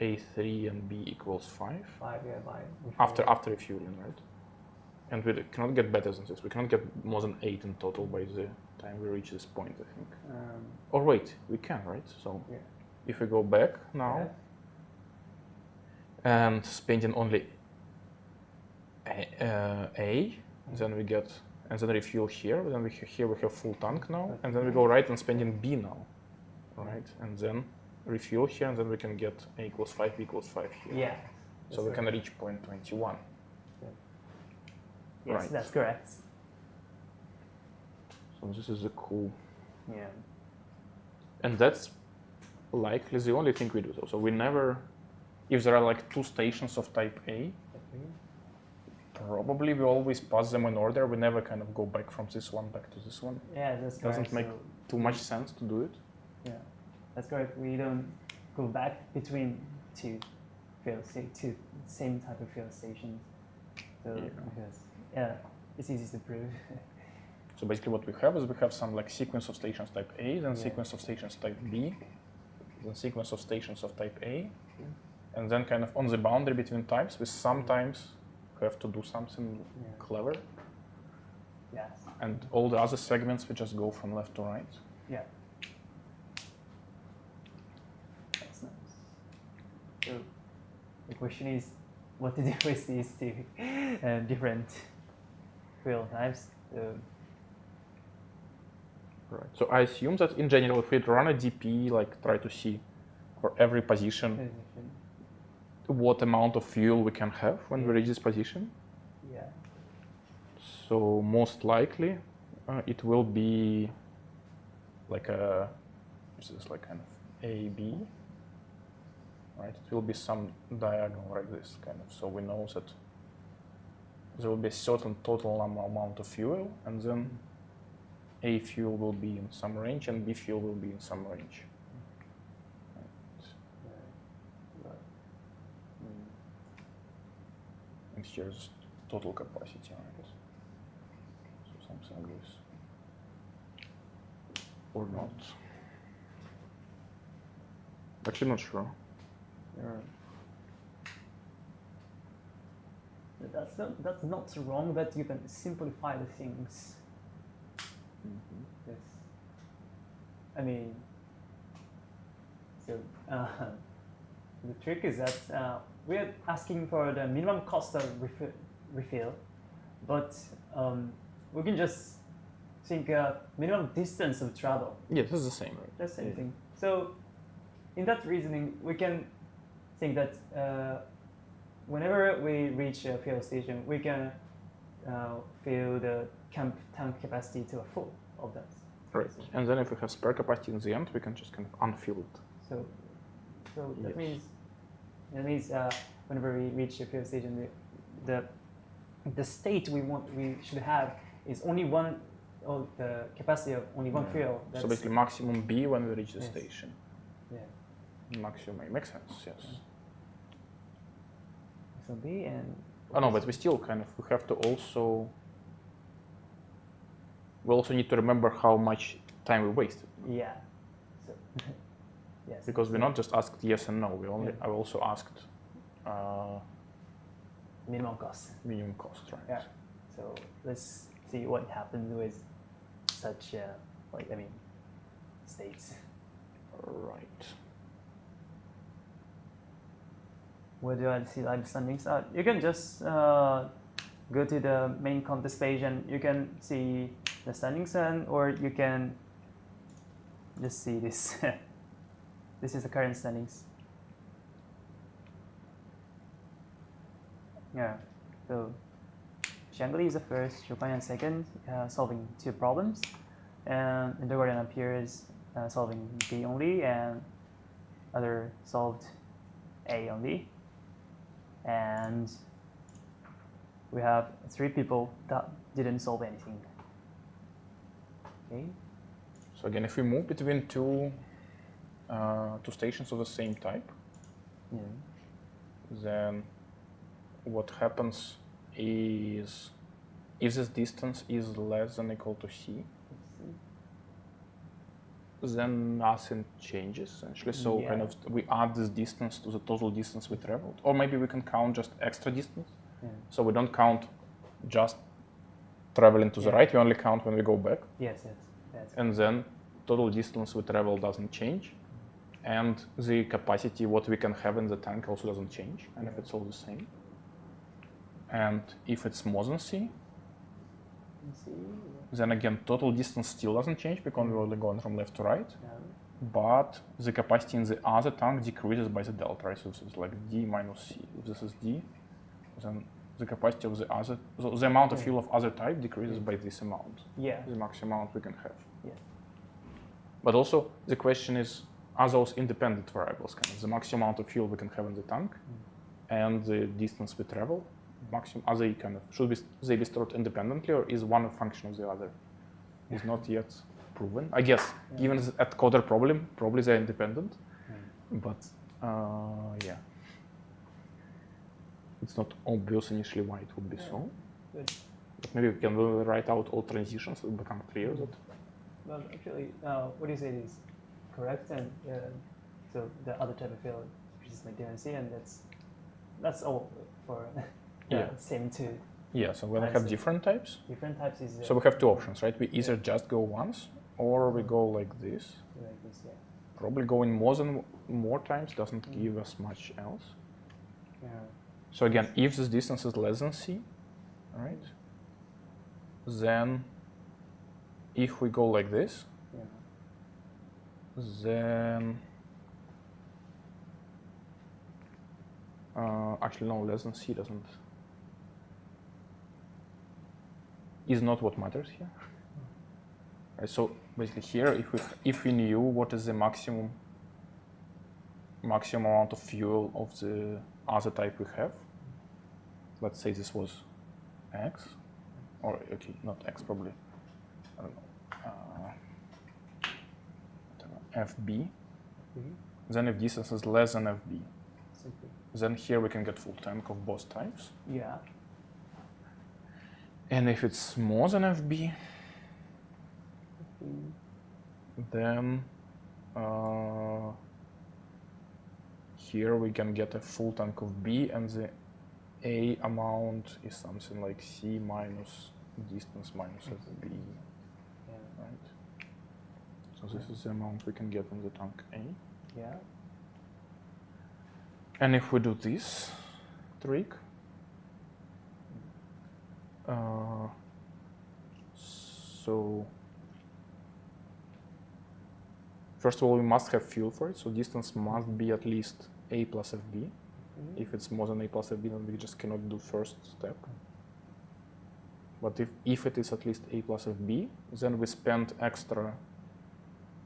A3 and B equals 5. 5, yeah, After refueling, right? And we cannot get better than this. We cannot get more than 8 in total by the time we reach this point, I think. Or wait, we can, right? So if we go back now and spending only A, then we get, and then refuel here. Then here we have full tank now, and then we go right and spending B now, right? And then refuel here, and then we can get A equals 5, B equals 5 here. Yeah. So we can reach point 21. Yes, right. That's correct. So this is the cool. Yeah. And that's likely the only thing we do. So we never, if there are like 2 stations of type A, probably we always pass them in order. We never kind of go back from this one back to this one. Yeah, that's correct. Doesn't make too much sense to do it. Yeah, that's correct. We don't go back between two same type of fuel stations. So because it's easy to prove. So basically what we have is we have some like sequence of stations type A, then sequence of stations type B, then sequence of stations of type A, and then kind of on the boundary between types, we sometimes have to do something clever. Yes. And all the other segments we just go from left to right. Yeah. That's nice. So the question is, what to do with these two different fuel types? Right. So I assume that in general, if we run a DP, like try to see for every position what amount of fuel we can have when we reach this position. Yeah. So most likely it will be like this is like kind of A, B, right? It will be some diagonal like this kind of. So we know that there will be a certain total amount of fuel, and then A fuel will be in some range and B fuel will be in some range. And here's total capacity, right? So something like this. Or not. Actually not sure. That's not wrong, but you can simplify the things. Yes. I mean, so the trick is that we're asking for the minimum cost of refill, but we can just think minimum distance of travel. Yeah, this is the same, right? That's the same Yeah. thing. So in that reasoning, we can think that whenever we reach a fuel station, we can fill the tank capacity to a full of that. Right. And then if we have spare capacity in the end, we can just kind of unfill it. So that Yes. means whenever we reach a fuel station, the state we should have is only one, or the capacity of only one fuel. So basically maximum B when we reach the Yes. station. Yeah. Maximum A makes sense, yes. So B and. Oh no, but we still kind of, we have to also, we also need to remember how much time we wasted. Yeah. So yes. Because we not just asked yes and no, we only, Yeah. I also asked Minimum cost. minimum cost, right? Yeah. So let's see what happens with such states. Right. Where do I see the standings? You can just go to the main contest page and you can see the standings, or you can just see this. This is the current standings. Yeah. So Shangli is the first, Chopin second, solving 2 problems, and Undergarden appears solving B only, and other solved A only. And we have 3 people that didn't solve anything. Okay. So again, if we move between two stations of the same type, Yeah. then what happens is, if this distance is less than or equal to C, then nothing changes essentially. So kind of we add this distance to the total distance we traveled, or maybe we can count just extra distance. Yeah. So we don't count just traveling to the right, we only count when we go back. Yes. That's And then total distance we travel doesn't change, and the capacity what we can have in the tank also doesn't change, and if it's all the same. And if it's more than C, then again total distance still doesn't change because we're only going from left to right, but the capacity in the other tank decreases by the delta, right? So it's like D minus C. If this is D, then the capacity of the other, so the amount of fuel of other type decreases by this amount. Yeah. The maximum amount we can have. Yeah. But also the question is, are those independent variables? Kind of the maximum amount of fuel we can have in the tank and the distance we travel. Maximum, are they kind of, they be stored independently, or is one a function of the other? Is not yet proven. I guess, given the AtCoder problem, probably they're independent. But yeah, it's not obvious initially why it would be so. Good. But maybe we can write out all transitions, it will become clear that. Well, actually, what you said is correct, and so the other type of field is like DNC, and that's all for same 2. Yeah, so when we have different types, Different types is. so we have 2 options, right? We either just go once, or we go like this. Like this, yeah. Probably going more times doesn't give us much else. Yeah. So again, if this distance is less than C, right? Then if we go like this, then actually no, less than C doesn't, is not what matters here. Right, so basically here, if we knew what is the maximum amount of fuel of the other type we have, let's say this was X, or okay, not X, probably, I don't know, FB, then if distance is less than FB, then here we can get full tank of both types. Yeah. And if it's more than FB, then here we can get a full tank of B, and the A amount is something like C minus distance minus FB, right? So this is the amount we can get in the tank A. Yeah. And if we do this trick, so first of all, we must have fuel for it, so distance must be at least a plus fb. If it's more than a plus fb, then we just cannot do first step. But if it is at least a plus fb, then we spend extra,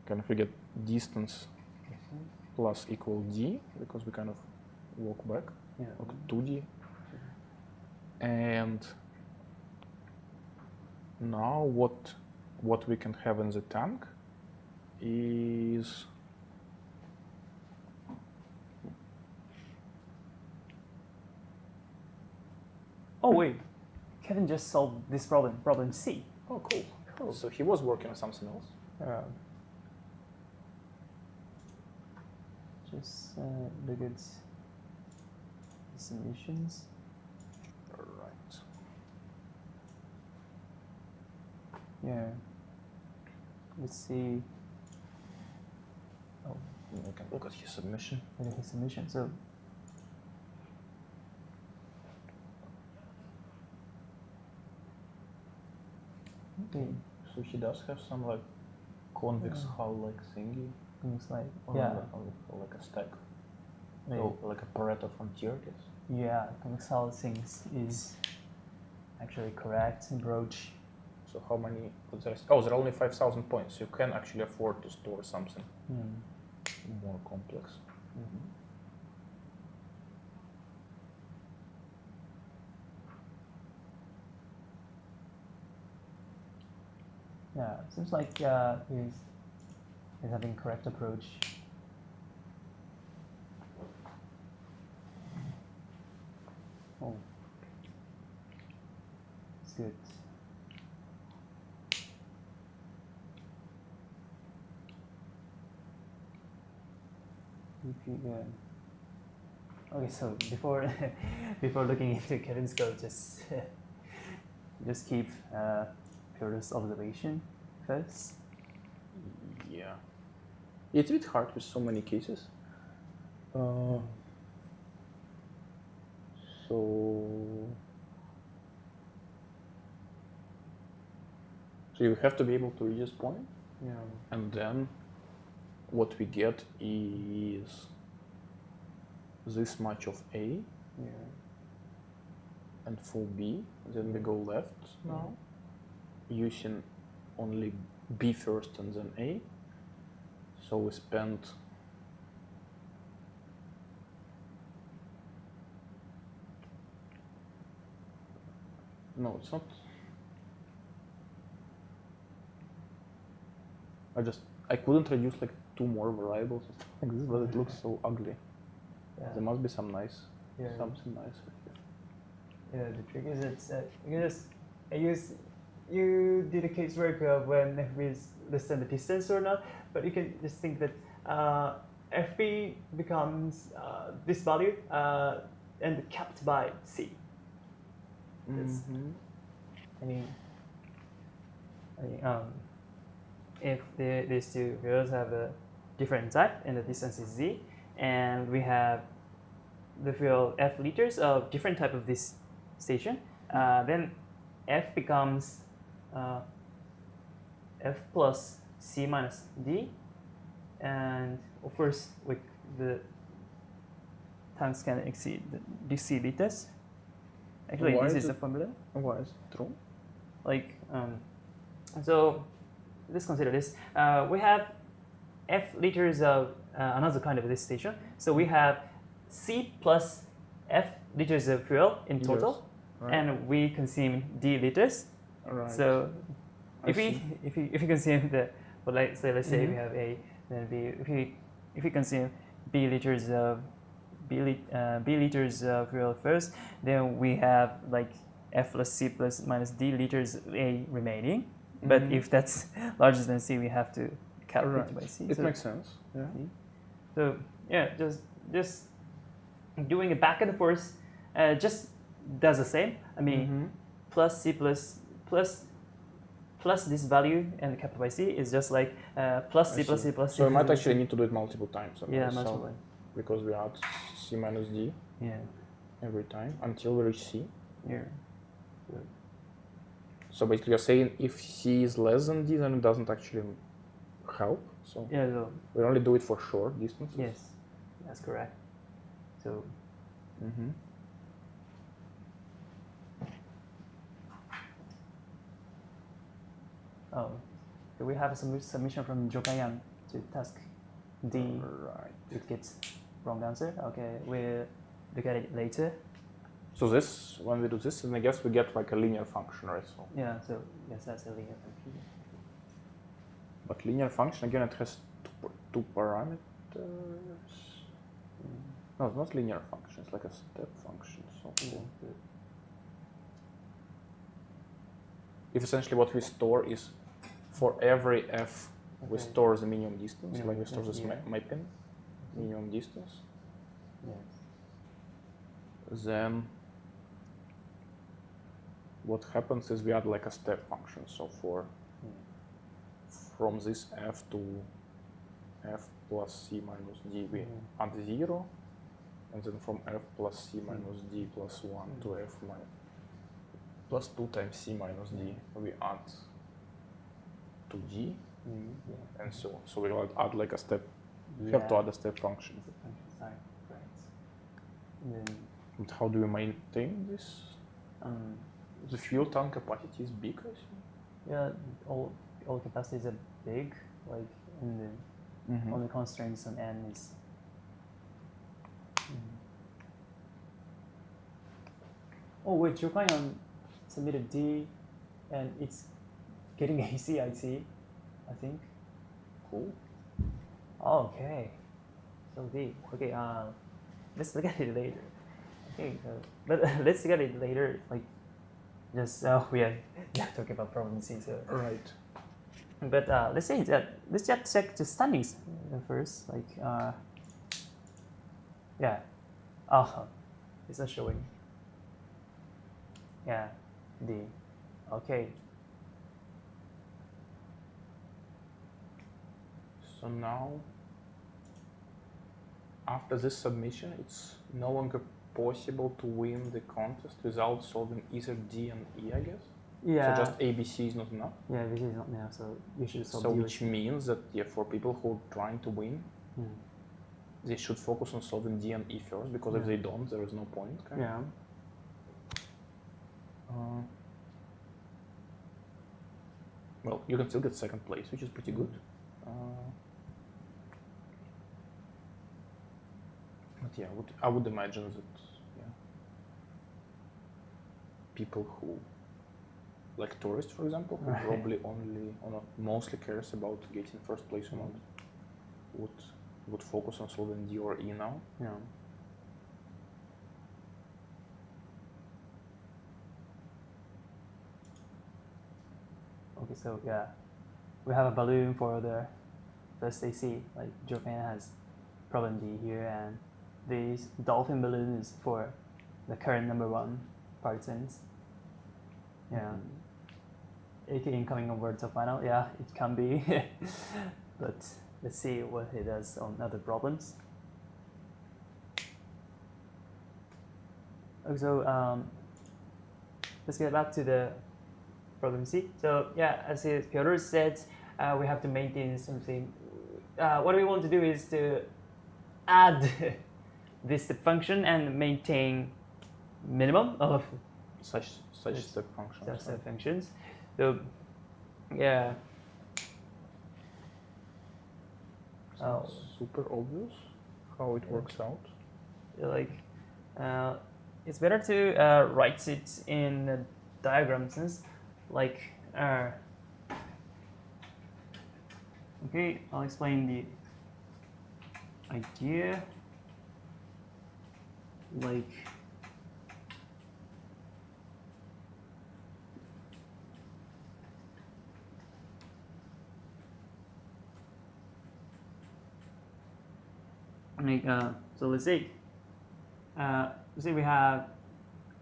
kind of we get distance plus equal d, because we kind of walk back, walk 2d. And now what we can have in the tank is oh wait, Kevin just solved this problem C. oh cool. So he was working on something else. Just look at the solutions. Right. Yeah. Let's see. Oh, We can look at his submission. look at his submission. So. Okay. So he does have some like convex hull like thingy. Looks like Or like a stack. Like, So like a Pareto frontier, I guess. yeah, convex things is actually correct approach. So how many? There are only 5,000 points. You can actually afford to store something more complex. Yeah, seems like he's having correct approach. Oh, it's good. Okay, so before before looking into Kevin's code, just keep Purist observation first. Yeah. It's a bit hard with so many cases. So you have to be able to read this point. Yeah. And then what we get is this much of A and for B. Then we go left now, using only B first and then A. So we spend no, it's not. I couldn't reduce like 2 more variables like this, but it looks so ugly. Yeah. There must be some nice, Yeah. something nice here. Yeah, the trick is you did a case work of when FB is less than the distance or not, but you can just think that FB becomes this value and capped by C. If these two fields have a different type and the distance is Z, and we have the field F liters of different type of this station, then F becomes F plus C minus D, and of course the tanks can exceed the DC liters. Actually, Why this is is the it- formula. Why is it true? Like, so let's consider this. We have F liters of another kind of this station. So we have C plus F liters of fuel in total, Yes, right. and we consume D liters. Right. So I if we consume the, well, let's say if we have A, then B. If we consume B liters of B liters of fuel first, then we have like F plus C plus minus D liters A remaining. But if that's larger than C, we have to calculate Right. by C. It So- makes sense. Yeah. So yeah, just doing it back and forth just does the same. I mean, plus C plus this value and capital by C is just like plus C I plus see. C plus C. So we might plus actually C. need to do it multiple times. Yeah, So- multiple. Because we add C minus D Yeah, every time until we reach C. yeah. So basically you're saying if C is less than D, then it doesn't actually help. So Yeah. So, we only do it for short distances. yes, that's correct. So. Mm-hmm. Oh, do we have a submission from Jokayan to task D? Right. It gets wrong answer. Okay, we'll look at it later. So this, when we do this, then I guess we get like a linear function, right? So, Yeah, so yes, that's a linear function. but linear function, again, it has two parameters. No, it's not linear function, it's like a step function. So if essentially what we store is for every f, we store the minimum distance, like we store this mapping, minimum distance. Yes. Then what happens is we add like a step function. So for from this f to f plus c minus d, we add 0. And then from f plus c minus d plus 1 to f plus 2 times c minus d, we add to d, and so on. So we will add like a step, have to add a step function. Sorry, right. And how do we maintain this? The fuel tank capacity is big, I think. Yeah, all capacities are big, like in the only constraints on n is. Oh wait, Jokayan submitted D, and it's getting AC, I see. I think. Cool. Okay. So D. Okay. Let's look at it later. Okay. But let's look at it later. Like, just we are talking about problem C. So. Right. But let's say that let's just check the standings first. Like, yeah. Oh, it's not showing. Yeah, D. Okay. So now, after this submission, it's no longer possible to win the contest without solving either D and E, I guess? Yeah. So just ABC is not enough? Yeah, ABC is not enough, so you should solve So D. which means that for people who are trying to win, they should focus on solving D and E first, because if they don't, there is no point. Okay? Yeah. Well, you can still get second place, which is pretty good. But yeah, I would imagine that people who, like tourists, for example, who probably mostly cares about getting first place or not, would focus on solving D or E now. Yeah. Okay, so yeah, we have a balloon for the first AC. Like Japan has problem D here, and this dolphin balloon is for the current #1 partisans. Yeah. AK incoming on words of final. Yeah, it can be, but let's see what it does on other problems. Okay, so let's get back to the problem C. So yeah, as Piotr said, we have to maintain something. What we want to do is to add this step function and maintain minimum of such step functions. Such step functions. So yeah. Super obvious how it works out. Like, it's better to write it in a diagram sense. Like, okay, I'll explain the idea. Like, so let's say we have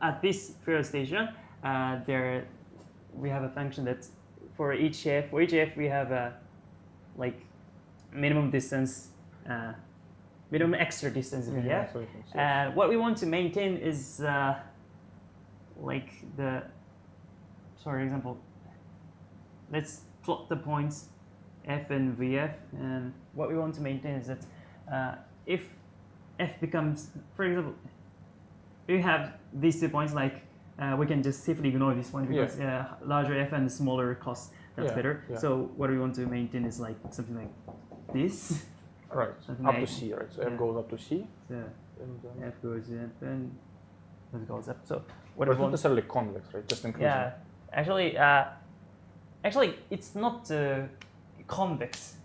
at this first station there we have a function that for each f we have a like minimum distance, minimum extra distance we have, and what we want to maintain is like the, for example, let's plot the points f and vf, and what we want to maintain is that if f becomes, for example, we have these 2 points, like we can just safely ignore this one because larger f and smaller cost, that's better. So what we want to maintain is like something like this. Right, Something up like, to C, right? So f goes up to C. So And f goes up and it goes up. So what but we it's not want, necessarily convex, right? Just inclusion. yeah, actually it's not convex,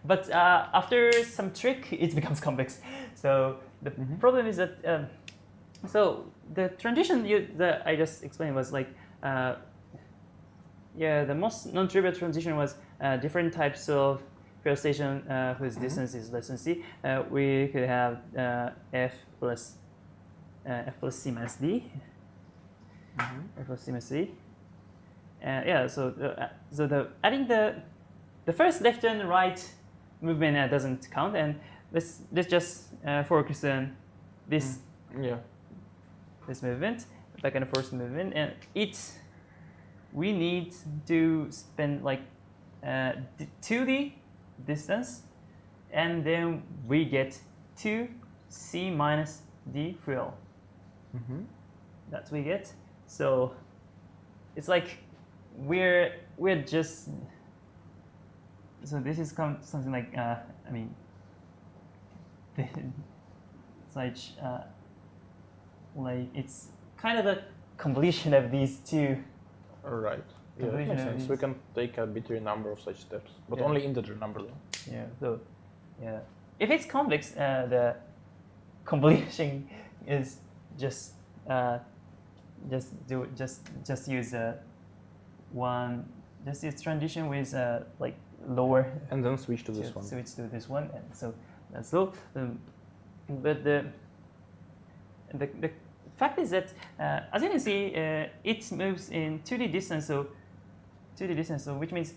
but after some trick it becomes convex. So the problem is that so the transition that I just explained was like the most non-trivial transition was different types of field station whose distance is less than c. We could have f plus c minus d. F plus c minus d. So the adding the first left and right movement doesn't count, and let's just focus on this this movement, back and forth movement, and we need to spend like 2d distance, and then we get 2c minus d frill. That's what we get. So it's like we're just, so this is something like I mean it's like it's kind of a completion of these two. Right. Yeah, that makes sense. We can take a arbitrary number of such steps, but only integer number though. Yeah. So if it's convex, the completion is just use use transition with like lower, and then switch to this one. Switch to this one, and so that's all. But the fact is that as you can see, it moves in 2d distance. So 2d distance, so which means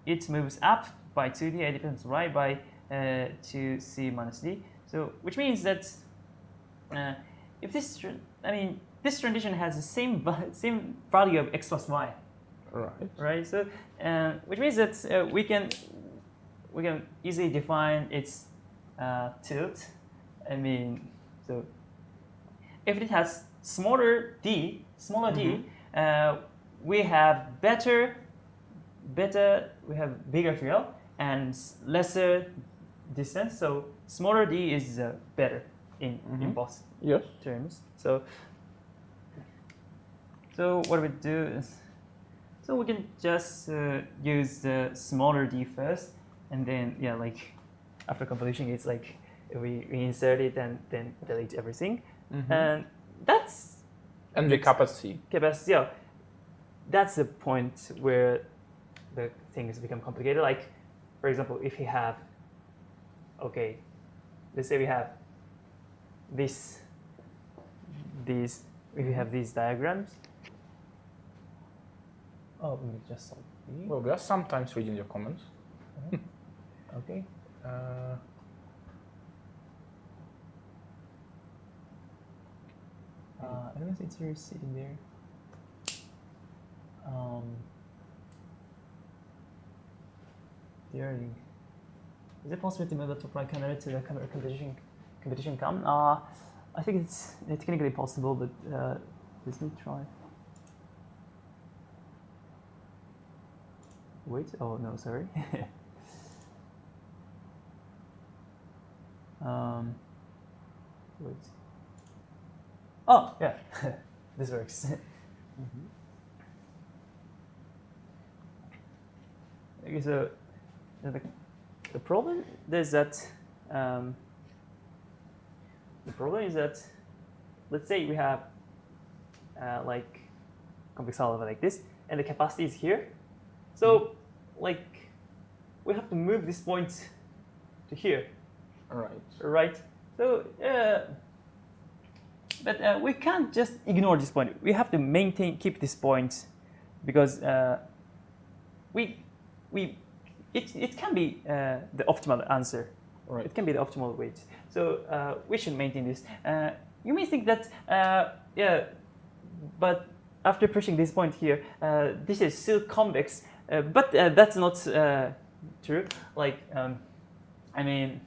it moves up by 2d, it depends right by 2c minus d. So which means that if this, this transition has the same value of x plus y. Right. So which means that we can easily define its tilt. So if it has smaller d, we have bigger field and lesser distance. So smaller d is better in both terms. So what we do is, so we can just use the smaller d first, and then like after completion, it's like we insert it and then delete everything, and that's we cap at c. That's the point where the things become complicated. Like, for example, if we have, let's say we have these, if we have these diagrams. Oh, we just solve. Well, we are sometimes reading your comments. Okay. I don't know if it's here sitting there. Is it possible to move the top right camera to the camera competition cam? I think it's technically possible, but let me try. Wait, oh no, sorry. Wait. Oh, yeah, this works. Okay, so the problem is that let's say we have like convex hull like this, and the capacity is here. So like we have to move this point to here. Right. So but we can't just ignore this point. We have to keep this point, because it can be the optimal answer. It can be the optimal weight. So we should maintain this. You may think that but after pushing this point here, this is still convex. but that's not true. Like, I mean,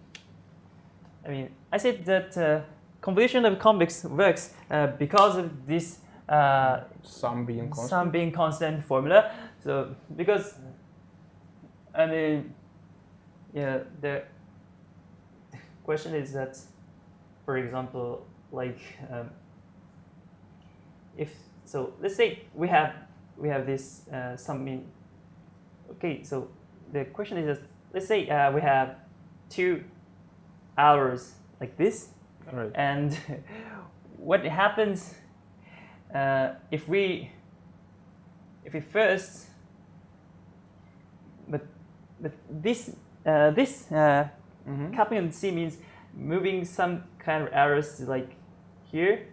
I said that convolution of convex works because of this Sum being constant. sum being constant formula. So because I mean, yeah, the question is that, for example, like if so, let's say we have this sum mean. Okay, so the question is that, let's say we have 2 hours like this, Right. and what happens if we first, but this copying on C means moving some kind of arrows to like here,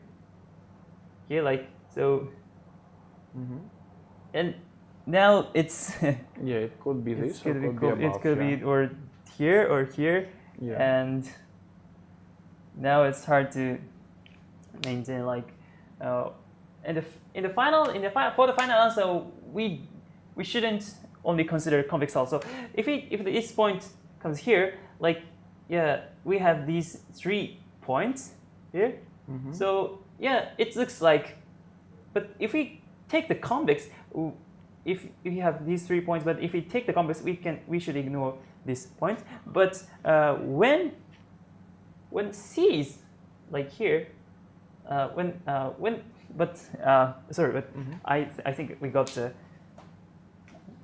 like so, and now it's Yeah, it could be this, or it could be above. it could yeah. be or here or here, Yeah. and now it's hard to maintain like in the final for the final answer we shouldn't only consider convex hull. So if this point comes here, like yeah, we have these 3 points here. So yeah, it looks like, but if we take the convex, if you have these 3 points, but if we take the convex, we should ignore this point. But when C is like here, sorry, but I think we got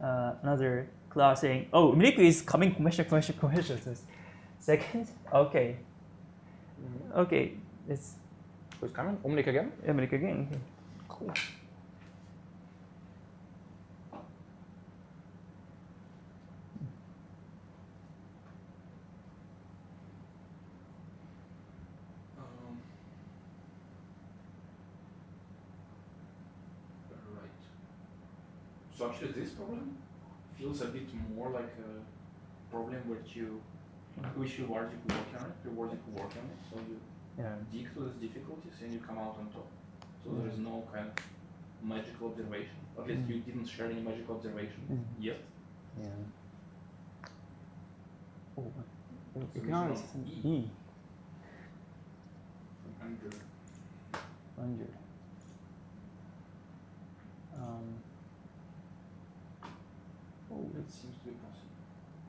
another class saying, oh, Miliku is coming commercial. Second, okay, okay, it's Who's coming? Umlik again? Miliku again. Cool. Right. So actually this problem feels a bit more like a problem which you reward you work on it. So you dig to these difficulties and you come out on top. So there is no kind of magical observation. At least you didn't share any magical observation yet. Yeah. Oh, economics E. 100. 100. Oh, It seems to be possible.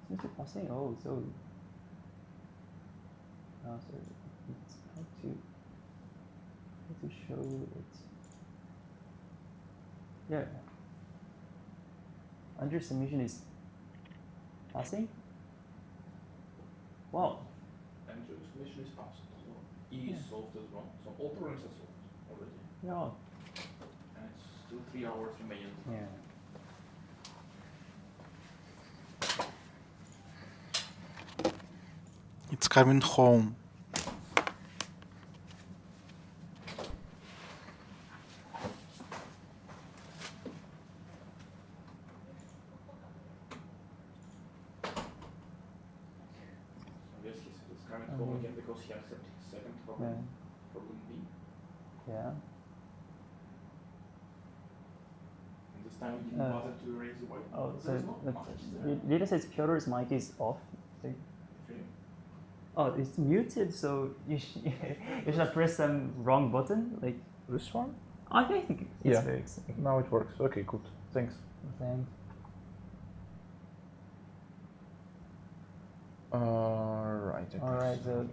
seems to be passing. Oh, so. So it's how to show it. Yeah. Under submission is passing. Wow. And the mission is passed. So E is solved as well. So all problems are solved already. Yeah. And it's still 3 hours remaining. Yeah. It's coming home. So yes, he said it's coming home again because he accepted his second problem B. Yeah. And this time he didn't bother to raise the white. Oh, so There's not much there. Lita says Pyotr's mic is off. Okay. Oh, it's muted, so you should have pressed some wrong button. Like This one? I think it's Yeah. very exciting. Now it works. Okay, good. Thanks. Thanks. Right. All right. So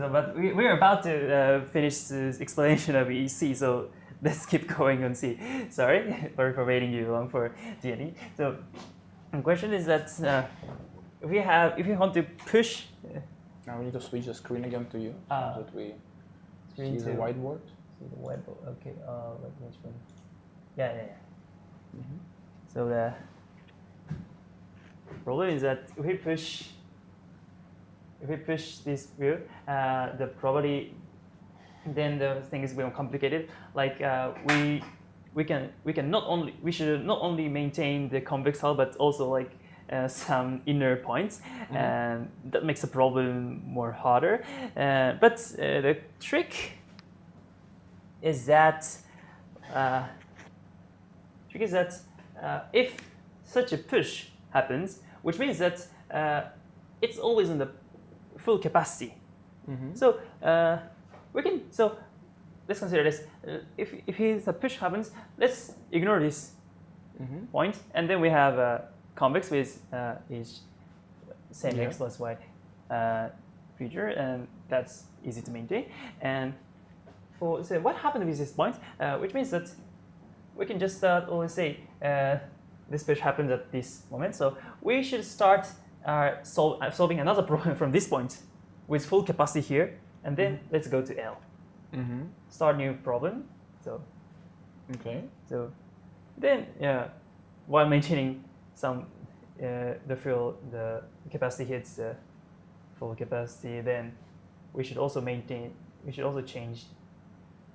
but we're about to finish the explanation of EC. So let's keep going on C. Sorry for waiting you long for D&E. So the question is that if you want to push Now we need to switch the screen again to you so that we screen see the to- whiteboard. see the web. Okay. Which one? Yeah. So the problem is that if we push this view, the probability, then the thing is more complicated. Like we should not only maintain the convex hull, but also like some inner points, and that makes the problem more harder. But the trick is that because that if such a push happens, which means that it's always in the full capacity. So we can let's consider this. If a push happens, let's ignore this point, and then we have convex with each same x plus y feature, and that's easy to maintain. And so what happened with this point, which means that we can just always say this push happens at this moment. So we should start solving another problem from this point with full capacity here, and then let's go to L. Start new problem. So So then while maintaining some the capacity hits full capacity, then we should also change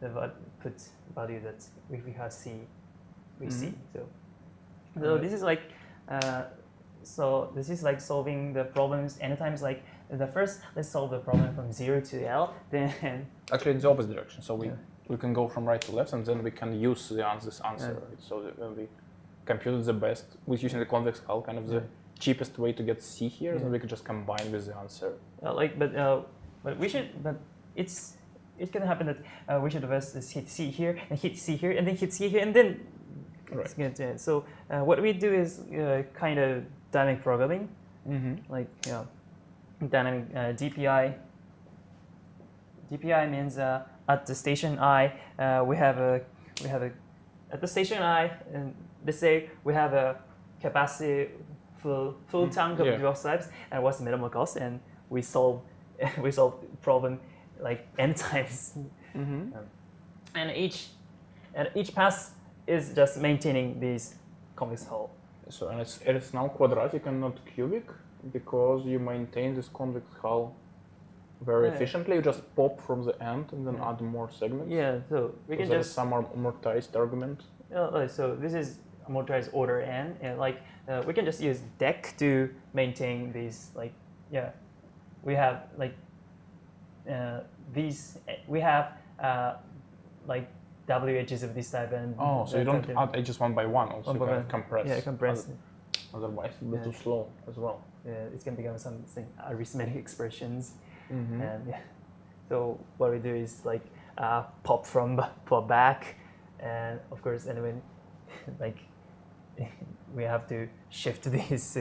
the put value that we have C, see. So this is like solving the problems anytime. Like the first, let's solve the problem from 0 to L. Then actually it's the opposite direction. So we can go from right to left, and then we can use this answer. Right? So when we computed the best with using the convex hull, kind of the cheapest way to get C here, then we could just combine with the answer. It can happen that we should first hit C here and hit C here and then hit C here and then. Right. So what we do is kind of dynamic programming, like dynamic DPI. DPI means at the station I we have a at the station I, and let's say we have a capacity full tank of both types, and what's the minimal cost, and we solve problem like n times, and each pass is just maintaining these convex hull. So and it's now quadratic and not cubic because you maintain this convex hull very efficiently. You just pop from the end and then add more segments. Yeah, so we can just some amortized argument. So this is amortized order n, and we can just use deck to maintain these. We have these. We have WHs of this type, and so you don't add edges one by one. Also, you can compress. Yeah, compress. Otherwise, it's a bit too slow as well. Yeah, it can become something arithmetic expressions, and so what we do is pop back, and of course, anyway, we have to shift these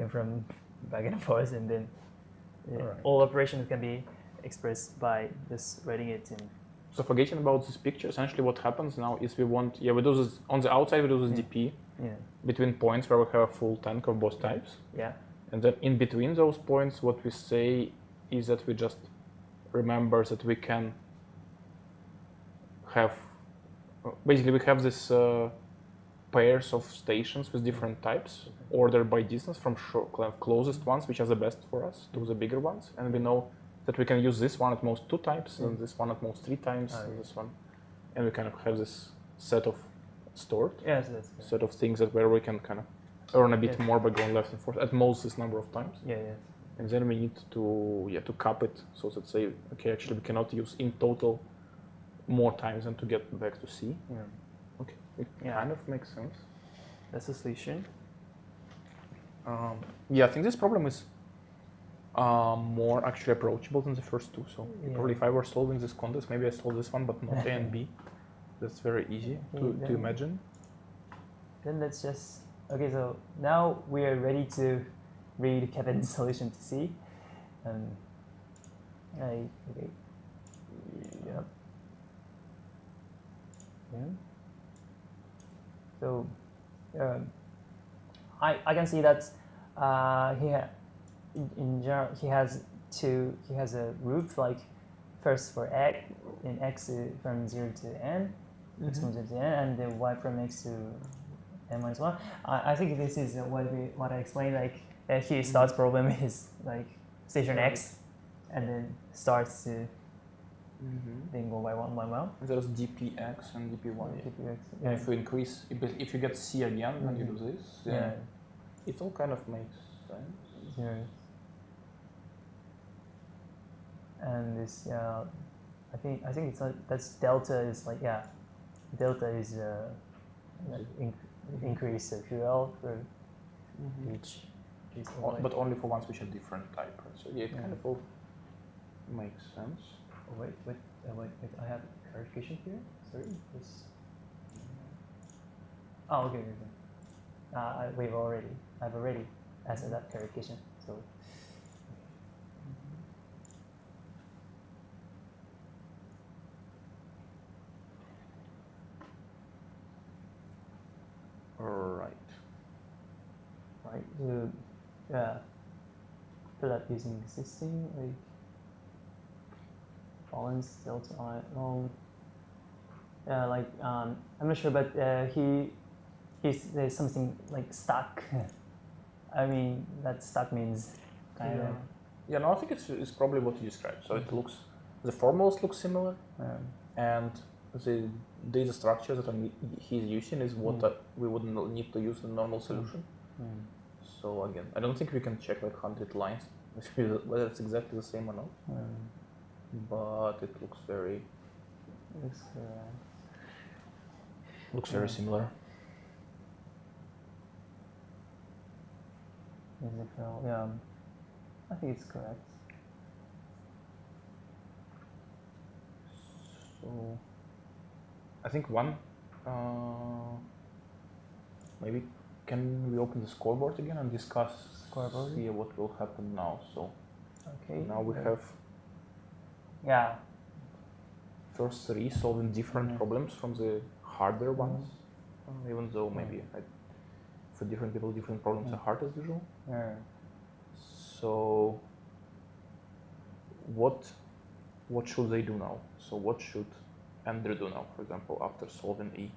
from back and forth, and then all operations can be expressed by just writing it in. So forgetting about this picture, essentially what happens now is we do this on the outside, we do this DP between points where we have a full tank of both types. Yeah. And then in between those points, what we say is that we just remember that we can have, basically we have this pairs of stations with different types, ordered by distance from closest ones, which are the best for us, to the bigger ones. And we know that we can use this one at most 2 times, and this one at most 3 times, and this one. And we kind of have this set of stored, set of things where we can kind of earn a bit more by going left and forth at most this number of times. And then we need to cap it, so that say, okay, actually we cannot use in total more times than to get back to C. Okay, it kind of makes sense. That's the solution. I think this problem is more actually approachable than the first two. So probably if I were solving this contest, maybe I solve this one, but not A and B. That's very easy to imagine. Then let's just, so now we are ready to read Kevin's solution to C. So I can see that in general he has a roof first for x, in x from 0 to n, x from 0 to n, and then y from x to n minus 1. I think this is what I explained. He starts problem is station x, and then starts to then go by one. There's dpx and dpy. And if you increase, if you get c again, then you do this. Then it all kind of makes sense. And this, I think it's that's delta is delta is increase the QL for each OLE. But only for ones which are different type. Right? So yeah, it kind of all makes sense. Oh, wait, I have clarification here. Sorry, this. Oh, okay. I've already asked that clarification. So. Right. Yeah. Fill up using existing like balance delta on it. Yeah, like I'm not sure, but there's something like stuck. I mean, that stuck means kind of. Yeah, no, I think it's probably what you described. So it looks, the formulas look similar, and the data structure that he's using is what we would need to use in a normal solution. So again, I don't think we can check like 100 lines whether it's exactly the same or not. But it looks very very similar. Yeah, I think it's correct. So I think one, maybe can we open the scoreboard again and discuss here what will happen now? So now we have first three solving different problems from the harder ones, even though maybe for different people different problems are hard as usual. So what should they do now? So what should Andrew do now, for example, after solving E?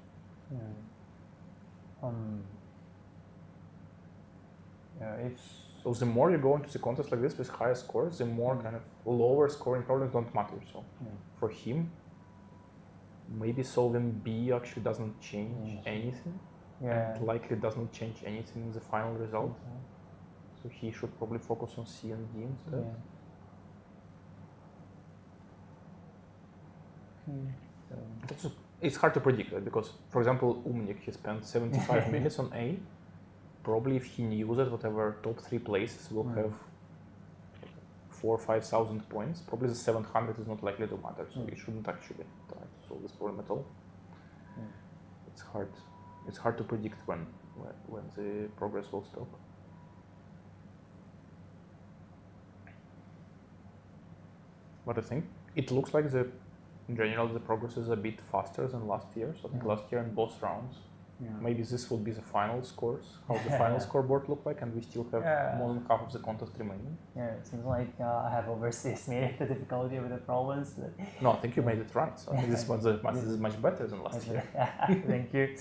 So the more you go into the contest like this with higher scores, the more kind of lower scoring problems don't matter. So for him, maybe solving B actually doesn't change anything. And likely doesn't change anything in the final result. So he should probably focus on C and D instead. It's hard to predict, right? Because, for example, Umnik, he spent 75 minutes on A. Probably if he knew that whatever top 3 places will have 4,000 or 5,000 points, probably the 700 is not likely to matter. So he shouldn't actually try to solve this problem at all. It's hard. It's hard to predict when the progress will stop. But I think it looks like in general the progress is a bit faster than last year. So I think last year in both rounds, maybe this would be the final scores, how the final scoreboard look like, and we still have more than half of the contest remaining. Yeah, it seems like I have overestimated the difficulty with the problems. No, I think you made it right. So I think this is much better than last year. Thank you.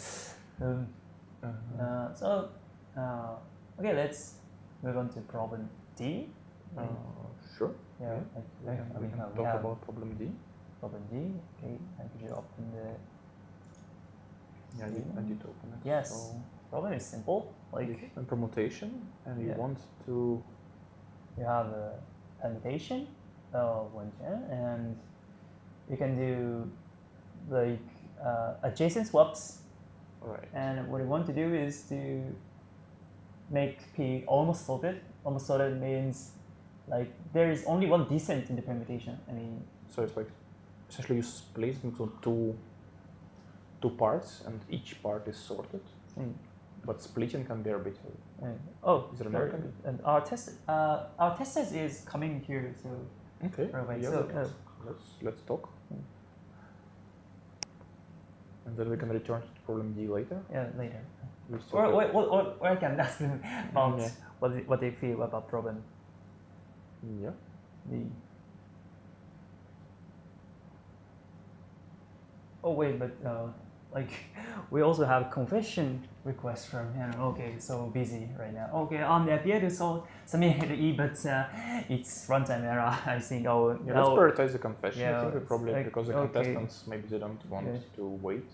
Okay, let's move on to problem D. Sure. Yeah. We can talk about problem D. Problem D. Okay, could you open the? Yeah, I did open it. Yes. So problem is simple. Like and permutation, and you want to. You have a permutation of one chain, and you can do like adjacent swaps. Right. And what you want to do is to make P almost sorted. Almost sorted means like there is only one descent in the permutation. I mean. So it's like essentially you split it into two parts, and each part is sorted. But splitting can be arbitrary. Is it American? And our test is coming here. So okay. Right, yeah, so let's talk. And then we can return to problem D later. Yeah, later. Or I can ask them about what they feel about problem. Yeah. D. Oh wait, but like we also have confession request from him. Okay, so busy right now. Okay, I appear to submit the E, but it's runtime error. I think. Let's prioritize the confession. Yeah, I think we probably because the contestants maybe they don't want to wait.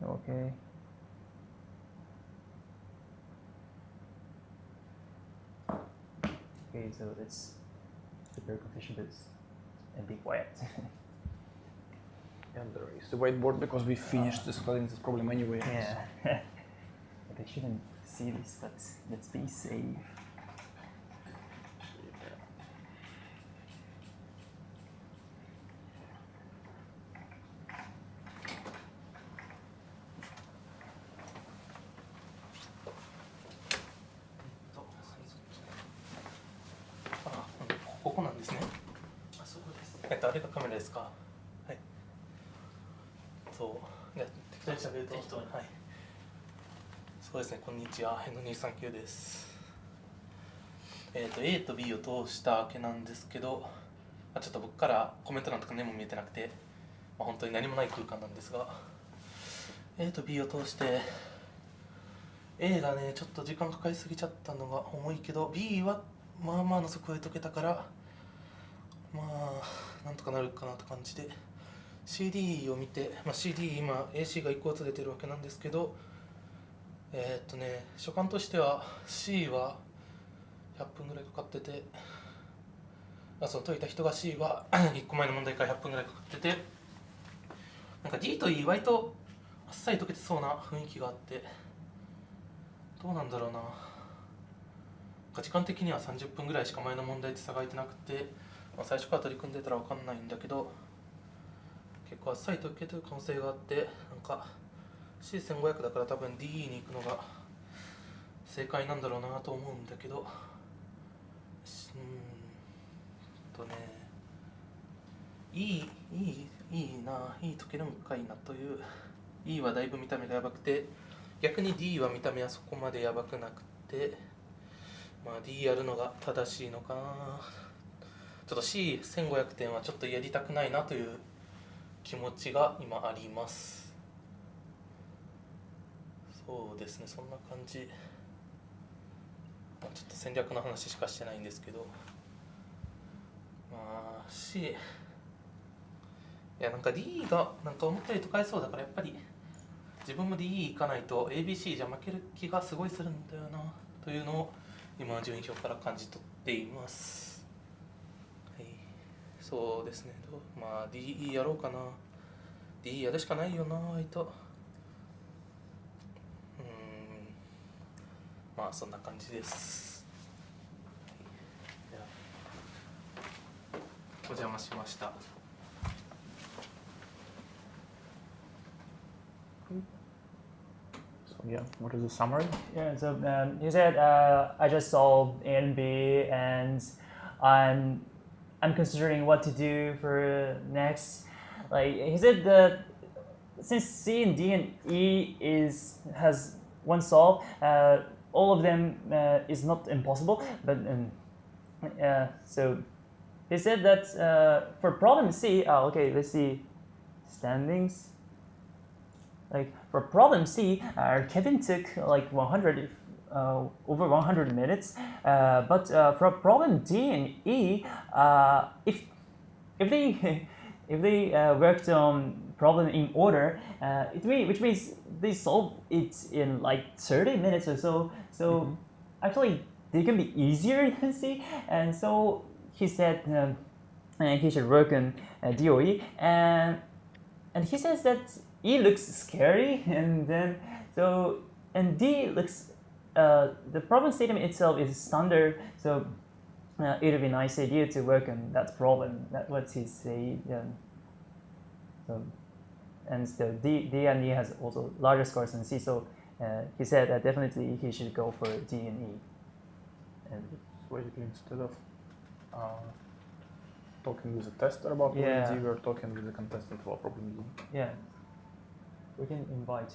Okay. Okay, so let's prepare confession books and be quiet. And there is the whiteboard because we finished studying this problem anyway. Yeah. But I shouldn't see this, but let's be safe.あ、ここなんですね。あ、そうです。あれがカメラですか。はい。そう。じゃあ適当に喋ると。はい。そうですね。こんにちは。N239です。A と B を通したわけなんですけど、ちょっと僕からコメント欄とか何も見えてなくて、本当に何もない空間なんですが、A と B を通して、A がね、ちょっと時間かかりすぎちゃったのが重いけど、B はまあまあの速度で解けたから、まあなんとかなるかなって感じで CD を見て、CD 今 AC が1個ずつ出てるわけなんですけど、所感としては C は100分ぐらいかかってて、その解いた人が C は1個前の問題から100分ぐらいかかってて、なんか D と E 割とあっさり解けてそうな雰囲気があって、どうなんだろうな。時間的には30分ぐらいしか前の問題と差が開いてなくて、最初から取り組んでたら分かんないんだけど、結構あっさり解けてる可能性があって、なんか C1500 だから多分 DE に行くのが正解なんだろうなと思うんだけど、いいな、いい解けるんかいなという。E はだいぶ見た目がやばくて、逆に D は見た目はそこまでやばくなくて、D やるのが正しいのかな。ちょっと C1500 点はちょっとやりたくないなという気持ちが今あります。そうですね、そんな感じ。ちょっと戦略の話しかしてないんですけど、C、いやなんか D がなんか思ったより解えそうだから、やっぱり自分も D 行かないと ABC じゃ負ける気がすごいするんだよなというのを今順位表から感じ取っています。はい、そうですね。D やろうかな。D やるしかないよな、割と。そんな感じです。お邪魔しました。So yeah, what is the summary? Yeah, so he said, I just solved A and B, and I'm considering what to do for next. Like he said that since C and D and E has one solve, all of them is not impossible. But so he said that for problem C, okay, let's see standings. Like for problem C, Kevin took like 100 over 100 minutes, but for problem D and E, if they worked on problem in order, which means they solved it in like 30 minutes or so. So actually, they can be easier than C, and so he said he should work on DOE, and he says that E looks scary, and then and D looks the problem statement itself is standard, so it would be a nice idea to work on that problem. That's what he said. So and so D and E has also larger scores than C, so he said that definitely he should go for D and E. And So basically, instead of talking with the tester about problem D, we're talking with the contestant about problem D. Yeah, we can invite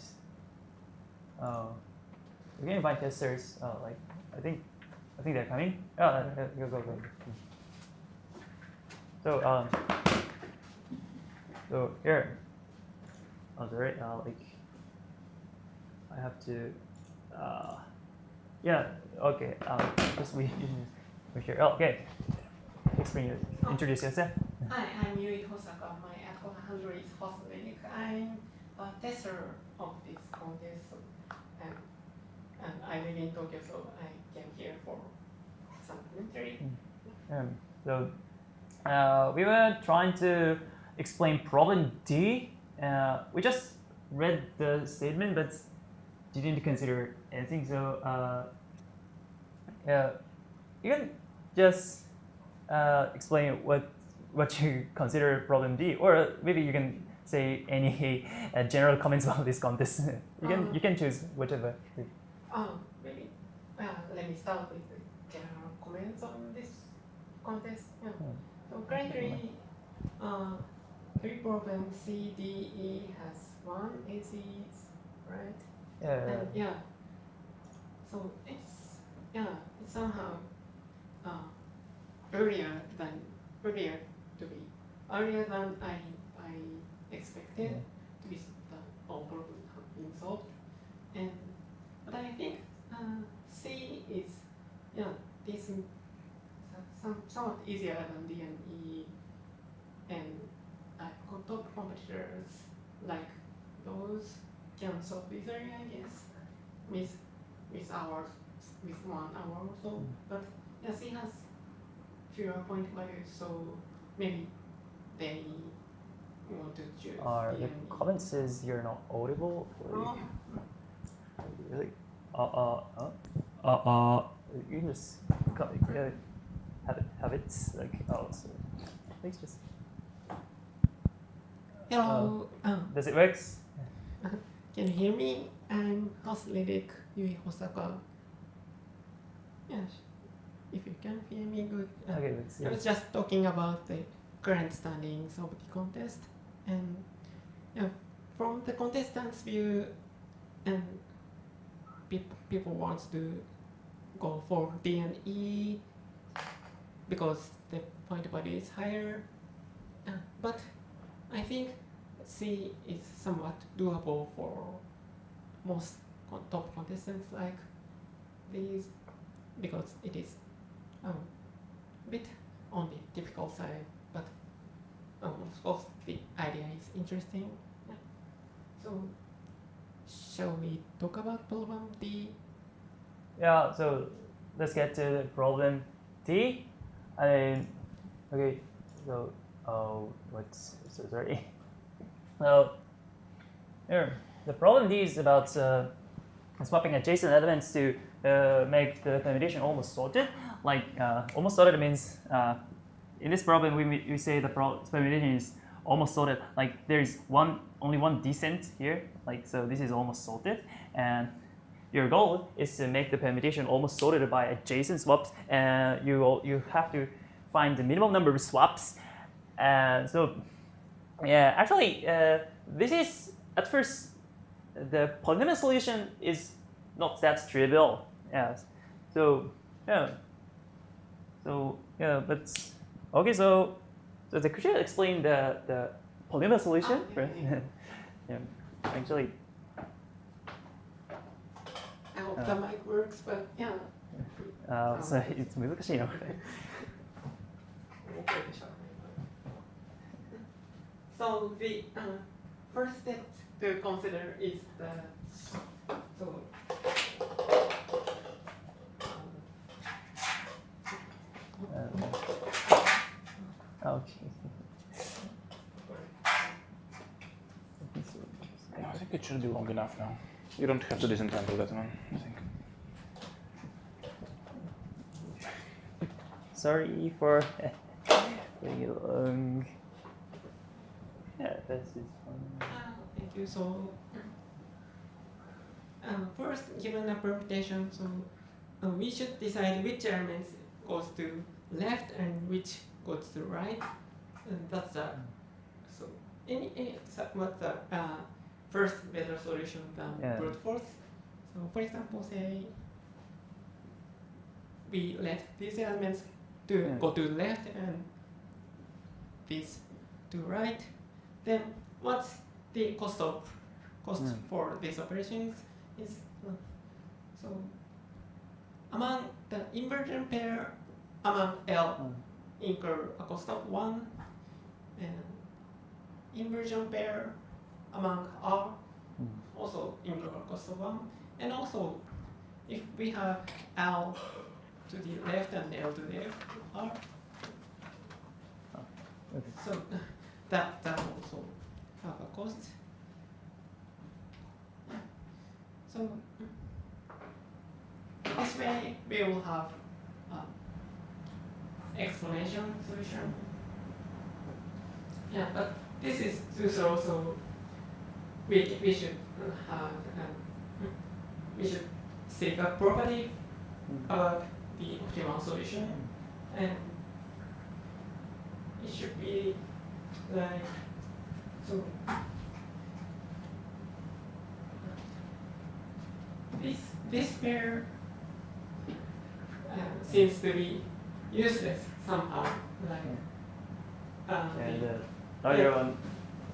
testers. Like I think they're coming. Go. So here. Oh, sorry. Like I have to. Yeah. Okay. Just we're here. Oh, okay. Introduce yourself. Hi, I'm Yui Hosaka. My AtCoder handle is Hosaka. I'm a tester of this contest, and I live in Tokyo, so I came here for some elementary. So we were trying to explain problem D. We just read the statement but didn't consider anything. So you can just explain what you consider problem D, or maybe you can say any general comments about this contest. You can choose whichever. Maybe let me start with the general comments on this contest. Yeah. So currently, 3 problems C, D, E has 1 ACs, right? And yeah. So it's somehow earlier than I expected to be all problems have been solved. But I think C is decent, somewhat easier than D and E, and top competitors like those can solve this area, I guess, with 1 hour or so. But C has fewer point values, so maybe they want to choose. Our D the and E. comment says you're not audible. Really? You can just have it like so. Please just. Hello. Does it work? Can you hear me? I'm host Lyric Yui Hosaka. Yes. If you can hear me, good. Okay, let's see. I was just talking about the current standings of the contest, and from the contestants' view, and people want to go for D and E because the point value is higher. But I think C is somewhat doable for most top contestants like these, because it is a bit on the typical side, but of course the idea is interesting. Yeah. So shall we talk about problem D? Yeah, so let's get to the problem D. Okay, so so sorry. So here, the problem D is about swapping adjacent elements to make the permutation almost sorted. Like almost sorted means in this problem we say the permutation is almost sorted. Like there is only one descent here. Like so this is almost sorted, and your goal is to make the permutation almost sorted by adjacent swaps, and you have to find the minimum number of swaps. So yeah, actually this is at first the polynomial solution is not that trivial. Yes. So yeah. But okay. So could you explain the polynomial solution? Yeah. Actually. I hope the mic works, but yeah. So it's 難しいなこれ。So the first step to consider is Okay. I think it should be long enough now. You don't have to disentangle that one, I think. Sorry for being long. Yeah, this is fine. thank you. So first, given a permutation, so we should decide which elements goes to left and which goes to right. And that's so what's the first better solution than brute force. So for example, say we let these elements to go to left and these to right. Then what's the cost for these operations is so among the inversion pair among L incur a cost of 1, and inversion pair among R also incur a cost of 1, and also if we have L to the left and L to the left are. Okay. So that also have a cost. So this way we will have explanation solution. Yeah, but this is also we should have we should seek a property about the optimal solution, and it should be like so. This pair seems to be useless somehow. Like And the larger one,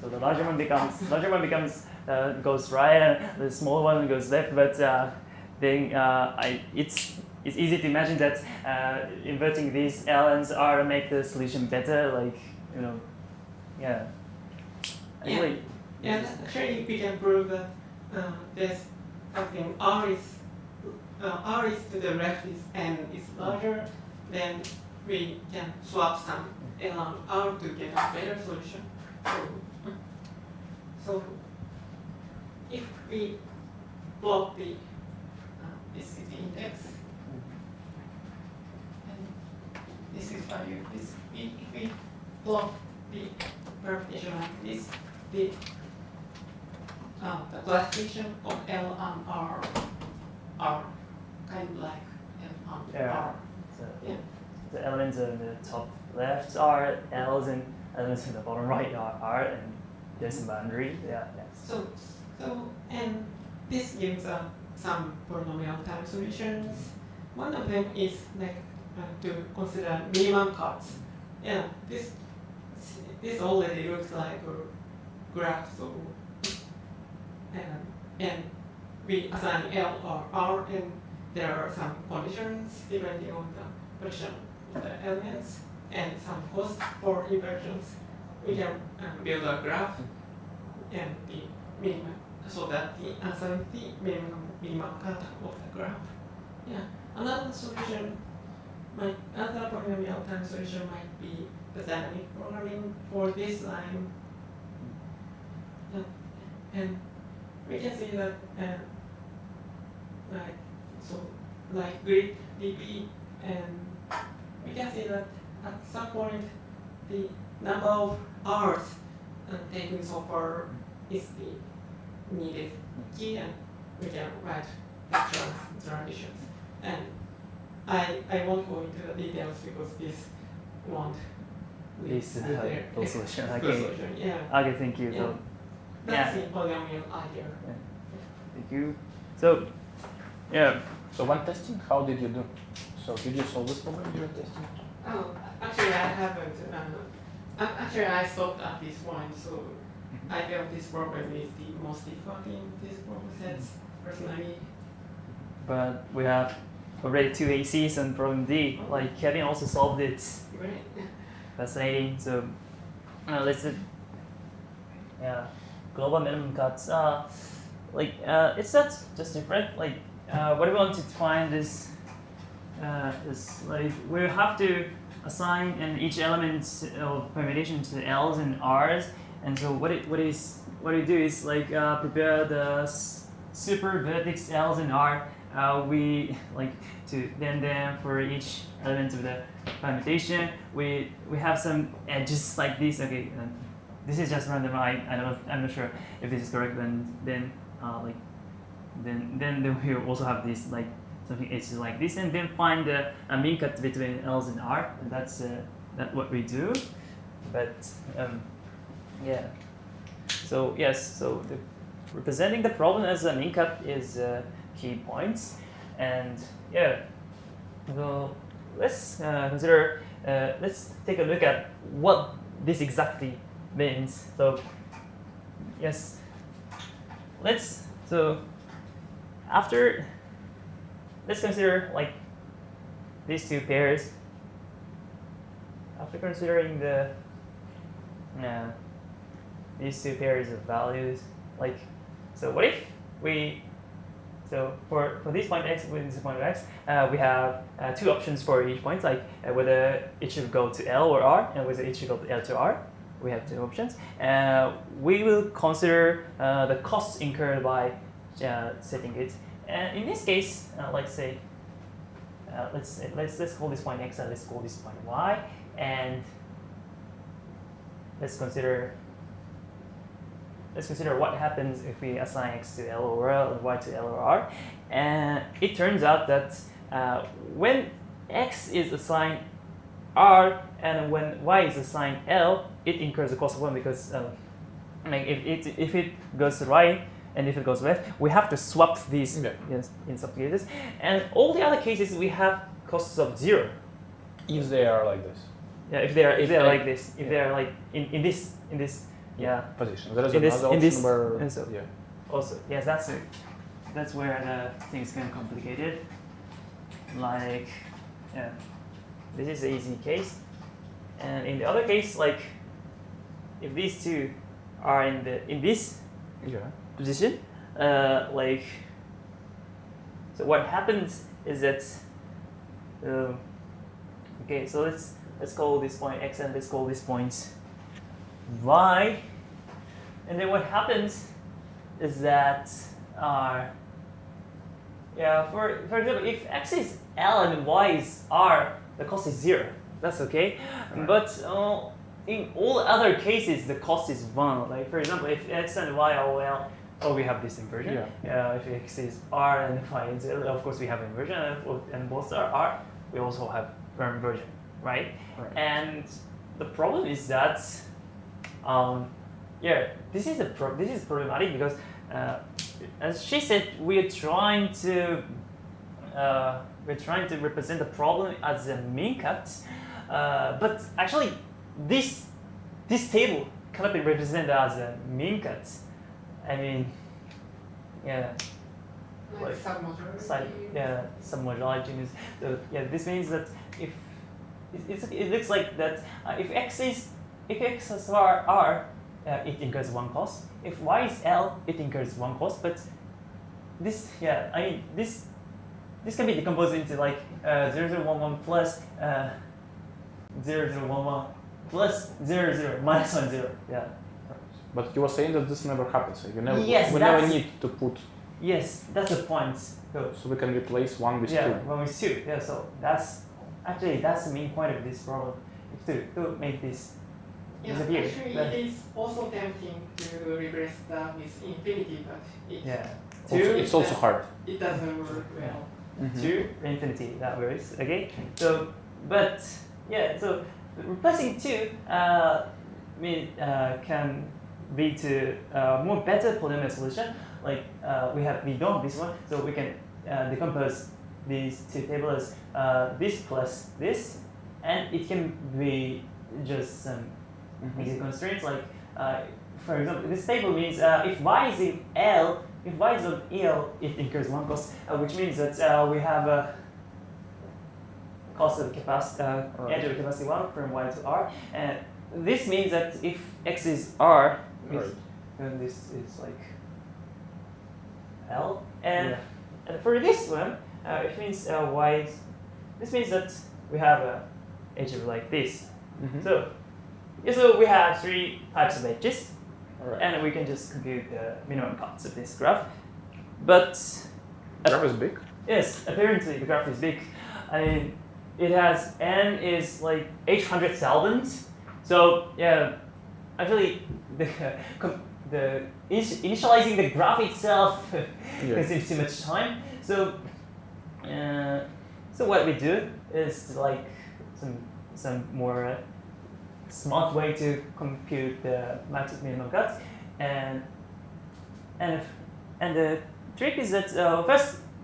so the larger one becomes goes right, and the small one goes left. But then it's easy to imagine that inverting these L and R make the solution better. Like yeah. Actually, Yeah, actually we can prove that there's something R is to the left is N is larger, then we can swap some L and R to get a better solution. So if we plot the this is the index, and this is value. If we plot the permutation like this, the classification of L and R are kind of like L and Yeah. R. so Yeah. the elements in the top left are L's, and elements in the bottom right are R, and there's a boundary. Yeah. Yes. So and this gives some polynomial time solutions. One of them is like to consider minimum cuts. Yeah, this already looks like a graph. So and we assign L or R, and there are some conditions depending on the position of the elements and some cost for inversions. We can build a graph and the minimum, so that the answer is the minimum cut of the graph. Yeah. Another solution another polynomial time solution might be the dynamic programming for this line. And we can see that like grid db, and we can see that at some point the number of hours taken so far is the needed key, and we can write extra transitions. And I won't go into the details because this won't lead This to is the full solution. full Okay. solution. Yeah. Okay. Thank you. Yeah. So That's the polynomial idea. thank you. So yeah. So when testing, how did you do? So did you solve this problem during testing? Oh, actually I haven't. Actually I stopped at this point, so I felt this problem is the most difficult in this problem sets personally. But we have already 2 ACs and problem D. Like Kevin also solved it. Great. Fascinating. So let's global minimum cuts. It's not just different. Like what we want to find is like we have to assign in each element of permutation to L's and R's. And so what we do is like prepare the super vertex L's and R. We like to then for each element of the permutation we have some edges like this. Okay, this is just random. I'm not sure if this is correct. Then we also have this like something edges like this, and then find the mean cut between L's and R. And that's what we do. But yeah. So yes. So representing the problem as a mean cut is key points, and yeah. So let's consider. Let's take a look at what this exactly means. So yes. Let's consider like these two pairs. After considering these two pairs of values, like, so what if we So for this point x with this point of x, we have two options for each point, like whether it should go to L or R, and whether it should go to L to R. We have two options. We will consider the costs incurred by setting it. And in this case, let's say, let's call this point x and let's call this point y, and let's consider what happens if we assign x to L or L and y to L or R. And it turns out that when x is assigned R and when y is assigned L, it incurs the cost of 1 because if it goes to right and if it goes left, we have to swap these in some cases. And all the other cases we have costs of 0. If they are like this. Yeah, if they are like this, if they are like in this position. There is in another option where and so also yes, that's where the things get complicated. Like this is an easy case, and in the other case, like if these two are in this position, like so what happens is that okay, so let's call this point x and let's call this point y, and then what happens is that for example, if x is L and y is R, the cost is 0. That's okay, but in all other cases the cost is 1. Like for example, if x and y are L, we have this inversion. If x is R and y is L, of course we have inversion, and both are R, we also have inversion, right? And the problem is that this is problematic because as she said, we're trying to represent the problem as a mean cut, but actually this table cannot be represented as a mean cut. I mean, like submodulation is this means that if it looks like that if x is R, it incurs 1 cost. If y is L, it incurs 1 cost. But this this can be decomposed into like 0011 plus 0011 plus 00 minus 10. Yeah. But you were saying that this never happens. So you never we never need to put. Yes, that's the point. So we can replace 1 with 2. Yeah, 1 with 2. Yeah, so that's the main point of this problem. To make this disappear. Actually, it is also tempting to replace that with infinity, but it's also hard. It doesn't work well. To infinity, that works. Okay. So, but so replacing 2 can lead to more better polynomial solution. Like we don't this one, so we can decompose these two tables as this plus this, and it can be just some easy constraints. Like for example, this table means if y is in L, if y is on L, it incurs 1 cost, which means that we have a cost of capacity, edge of capacity 1 from y to R, and this means that if x is R, then this is like L, and for this one, it means y. This means that we have a edge of like this. So we have 3 types of edges, and we can just compute the minimum cuts of this graph. But the graph is big. Yes, apparently the graph is big. I mean, it has n is like 800,000. So actually the initializing the graph itself consumes too much time. So what we do is like some more smart way to compute the maximum minimum cut, and the trick is that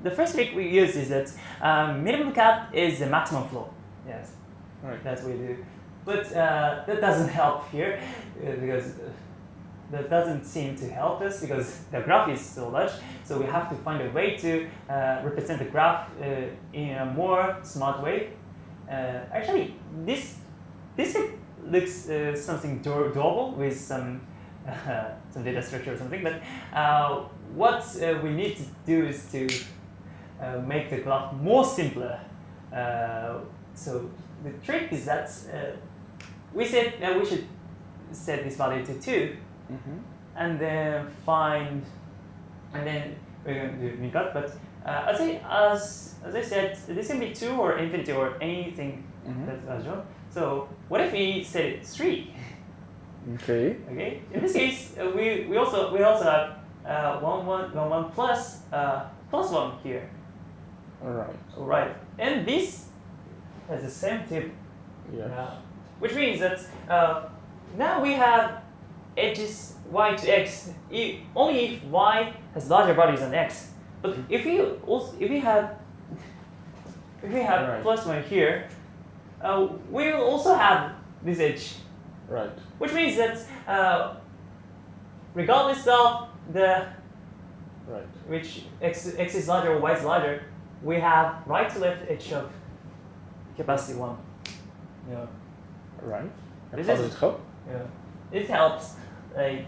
the first trick we use is that minimum cut is the maximum flow. Yes, that's what we do. But that doesn't help here because that doesn't seem to help us because the graph is so large. So we have to find a way to represent the graph in a more smart way. Actually, this looks something doable with some some data structure or something. But what we need to do is to make the graph more simpler. So the trick is that we said we should set this value to 2, and then find, and then we're going to do mcut. But I'd say as I said, this can be 2 or infinity or anything that's shown. So what if we set it 3? Okay. Okay. In this case, we also have 1 1 1 1 plus 1 here. All Right. And this has the same tip. Yes. Which means that now we have edges y to x only if y has larger values than x. But if we have Right. plus 1 here, we will also have this edge. Right. Which means that regardless of the Right. which x is larger or y is larger, we have right to left edge of capacity 1. Yeah. Right. And This how is- does it help? Yeah. It helps. Like,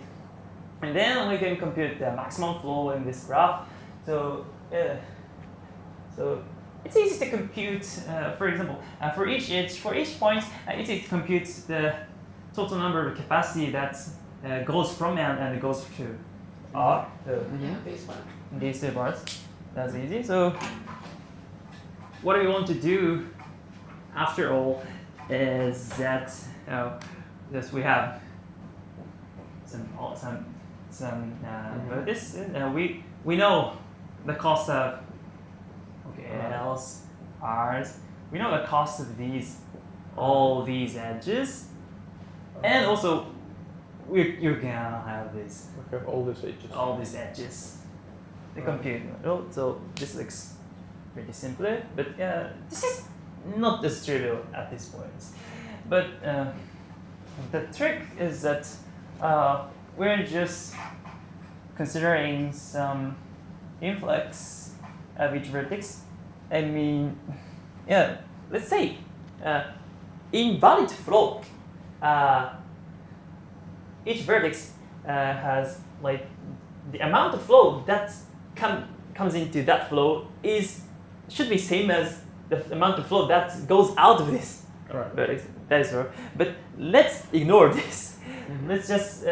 and then we can compute the maximum flow in this graph. So it's easy to compute. For example, for each edge, for each point, it's easy to compute the total number of capacity that goes from n and goes to r. So Yeah, this one. these 2 parts. That's easy. So what we want to do after all is that yes, we have but this we know the cost of L's, R's. We know the cost of all these edges, and also you're gonna have this. We have all these edges. All these edges. The compute. Oh, so this looks pretty simple, but this is not as trivial at this point. But the trick is that we're just considering some influx of each vertex. I mean, yeah, let's say in valid flow, each vertex has like the amount of flow that comes into that flow should be same as the amount of flow that goes out of this Right. vertex. That is right. But let's ignore this. Let's just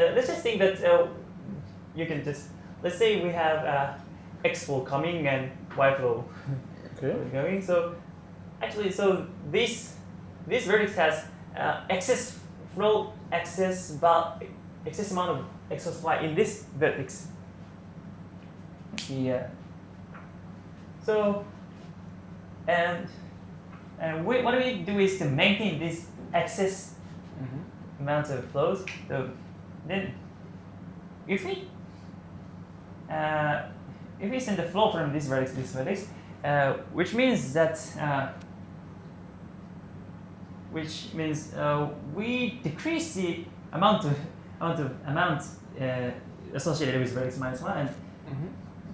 think that you can just, let's say we have x flow coming and y flow Okay. going. So actually, so this vertex has excess flow, excess amount of excess y in this vertex. Yeah. So and what we do is to maintain this excess amount of flows. So then if we send the flow from this vertex to this vertex, which means that we decrease the amount associated with vertex -1 and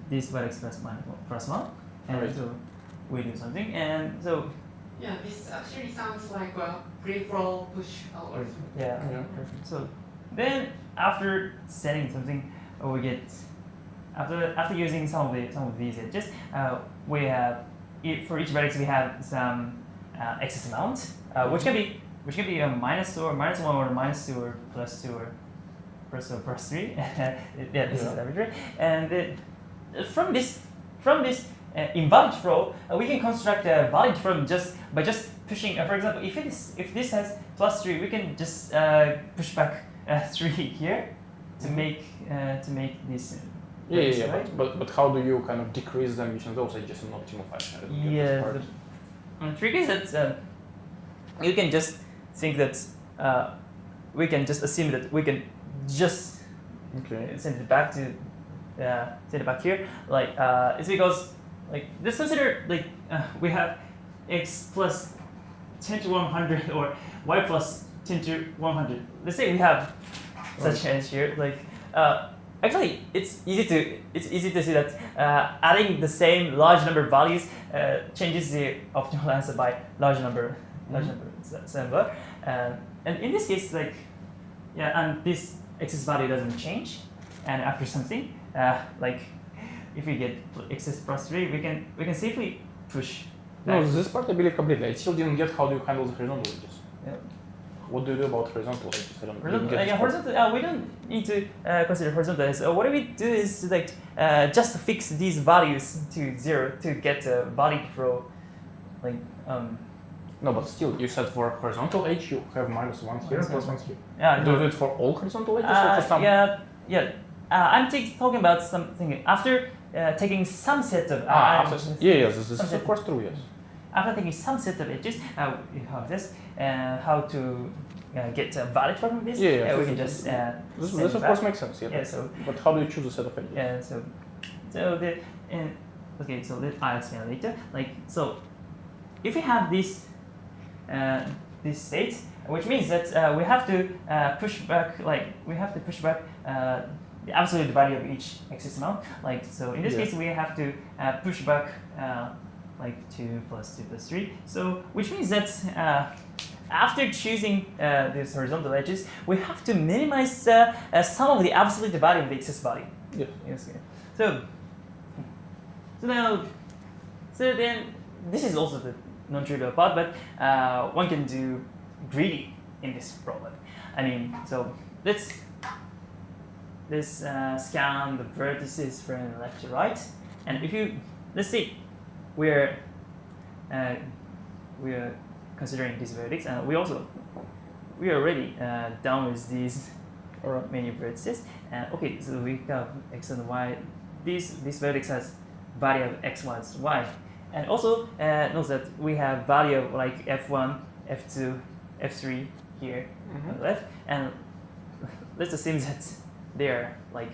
this vertex plus 1, and Right. so we do something, and so Yeah, this actually sounds like a free flow push algorithm. yeah. Yeah. So then after setting something, we get after using some of these edges, we have for each vertex we have some excess amount, which can be a -2 or -1 or -2 or +2 or +3. Yeah, this is arbitrary. And from this invalid flow, we can construct a valid flow by just pushing. For example, if this has +3, we can just push back 3 here to make this. Yeah. Right? But how do you kind of decrease them using those edges in optimal fashion? I don't get this Yeah. part. The trick is that you can just think that we can just assume that we can just Okay. send it back to here. Like it's because like just consider like we have x plus 10 to 100 or y plus 10 to 100. Let's say we have such edge here. Like actually, it's easy to see that adding the same large number of values changes the optimal answer by large number. And in this case, like and this excess value doesn't change, and after something, like if we get excess plus 3, we can safely push. No, back. this part I believe completely. I still didn't get how do you handle the horizontal edges. Yeah. What do you do about horizontal edges? I don't Horizontal, get this part. horizontal. We don't need to consider horizontal edges. What we do is like just fix these values to 0 to get a valid row, like No, but still, you said for horizontal edge you have -1 here and +1 here. yeah. Do you do it for all horizontal edges or for some? Yeah. I'm talking about something after taking some set of. This is of course true. Yes. After taking some set of edges, we have this. How to get a valid from this? We can just. This of course makes sense. Yeah. So. But how do you choose a set of edges? Yeah. So the. Okay. So I'll explain later. Like so, if we have this state, which means that we have to push back. Like we have to push back. The absolute value of each axis amount. Like so, in this case, we have to push back like 2 plus 2 plus 3. So, which means that after choosing these horizontal edges, we have to minimize some of the absolute value of the excess value. Yes. So then this is also the non-trivial part, but one can do greedy in this problem. I mean, so let's scan the vertices from left to right, and if you let's see, we're considering these vertex, and we are already done with these many vertices. And okay, so we have x and y. This vertex has value of x, y, and also note that we have value of like f1, f2, f3 here on the left, and let's assume that they're like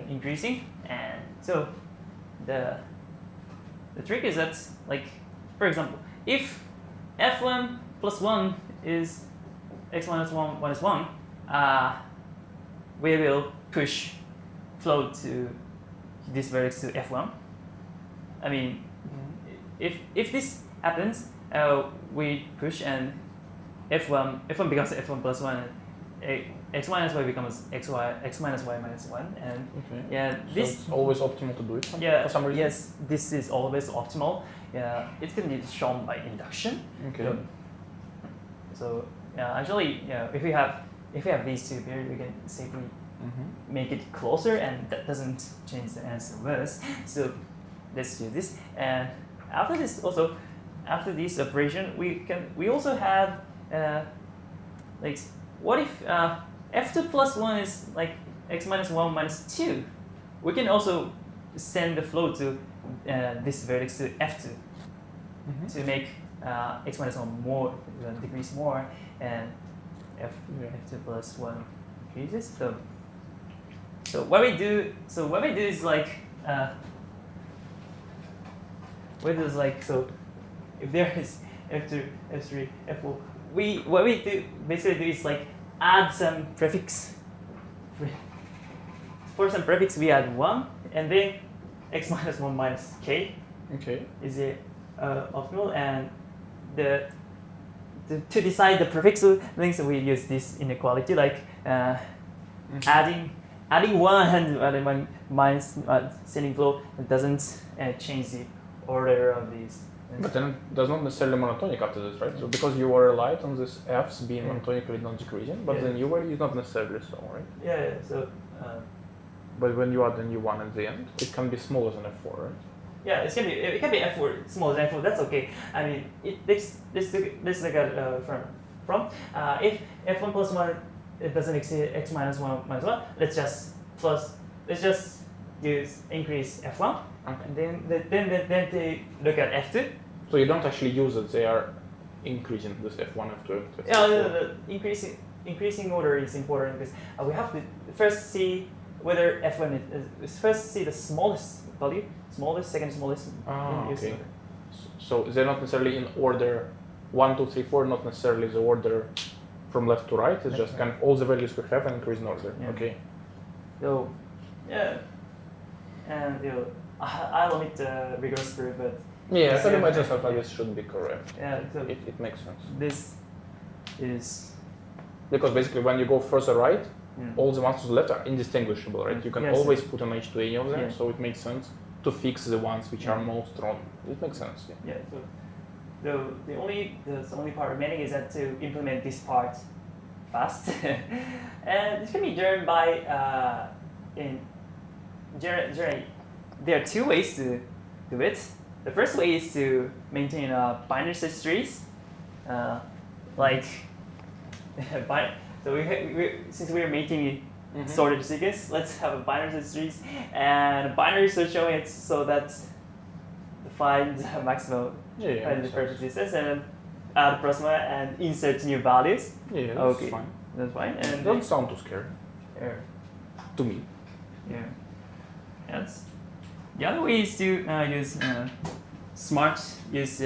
increasing. And so the trick is that, like, for example, if f1 plus 1 is x minus 1 minus 1, we will push flow to this vertex to f1. I mean, if this happens, we push and f1 becomes f1 plus 1, x minus y becomes x minus y minus 1, and this so it's always optimal to do it. for some reason. Yes, this is always optimal. It can be shown by induction. Okay. So actually, if we have these two here, we can safely make it closer, and that doesn't change the answer worse. So let's do this. And after this operation, we also have like, what if f2 plus 1 is like x minus 1 minus 2? We can also send the flow to this vertex to f2 to make x minus 1 more, decrease more, and f2 plus 1 increases. So what we do is like so if there is f2, f3, f4, what we do basically is like add some prefix. For some prefix, we add 1, and then x minus 1 minus k is the optimal. And to decide the prefix length, we use this inequality, like adding 1 and adding 1 minus sending flow doesn't change the order of these. But then it does not necessarily monotonic after this, right? So because you were relied on this f's being monotonically non-decreasing, but then you were not necessarily so, right? Yeah. So. But when you add the new one at the end, it can be smaller than f4, right? Yeah, it can be f4 smaller than f4. That's okay. I mean, let's look at from if f1 plus 1 it doesn't exceed x minus 1 minus 1. Let's just use increase f1, and then they look at f2. So you don't actually use it; they are increasing this f1, f2, f3. Yeah, the increasing order is important because we have to first see whether f1 is first see the smallest value, second smallest. Okay. So they're not necessarily in order 1, 2, 3, 4, not necessarily the order from left to right. It's just kind of all the values we have and increase in order. Yeah. Okay. So, and I'll omit the rigorous proof, but I thought imagine something like this should be correct. Yeah, so it makes sense. This is because basically when you go further right, Yeah. all the ones to the left are indistinguishable, right? You can Yes, always put an H to any of them, Yeah. so it makes sense to fix the ones which are Yeah. most wrong. It makes sense. Yeah. Yeah. So the only part remaining is that to implement this part fast, and this can be done by generally there are two ways to do it. The first way is to maintain a binary search trees, like so since we're maintaining sorted sequence, let's have a binary search trees and a binary search showing it so that find the maximum find the perfect distance and add proxima and insert new values. Yeah, that's Okay. fine. That's fine. It And doesn't sound too scary yeah. to me. Yeah. Yes. The other way is to use smart use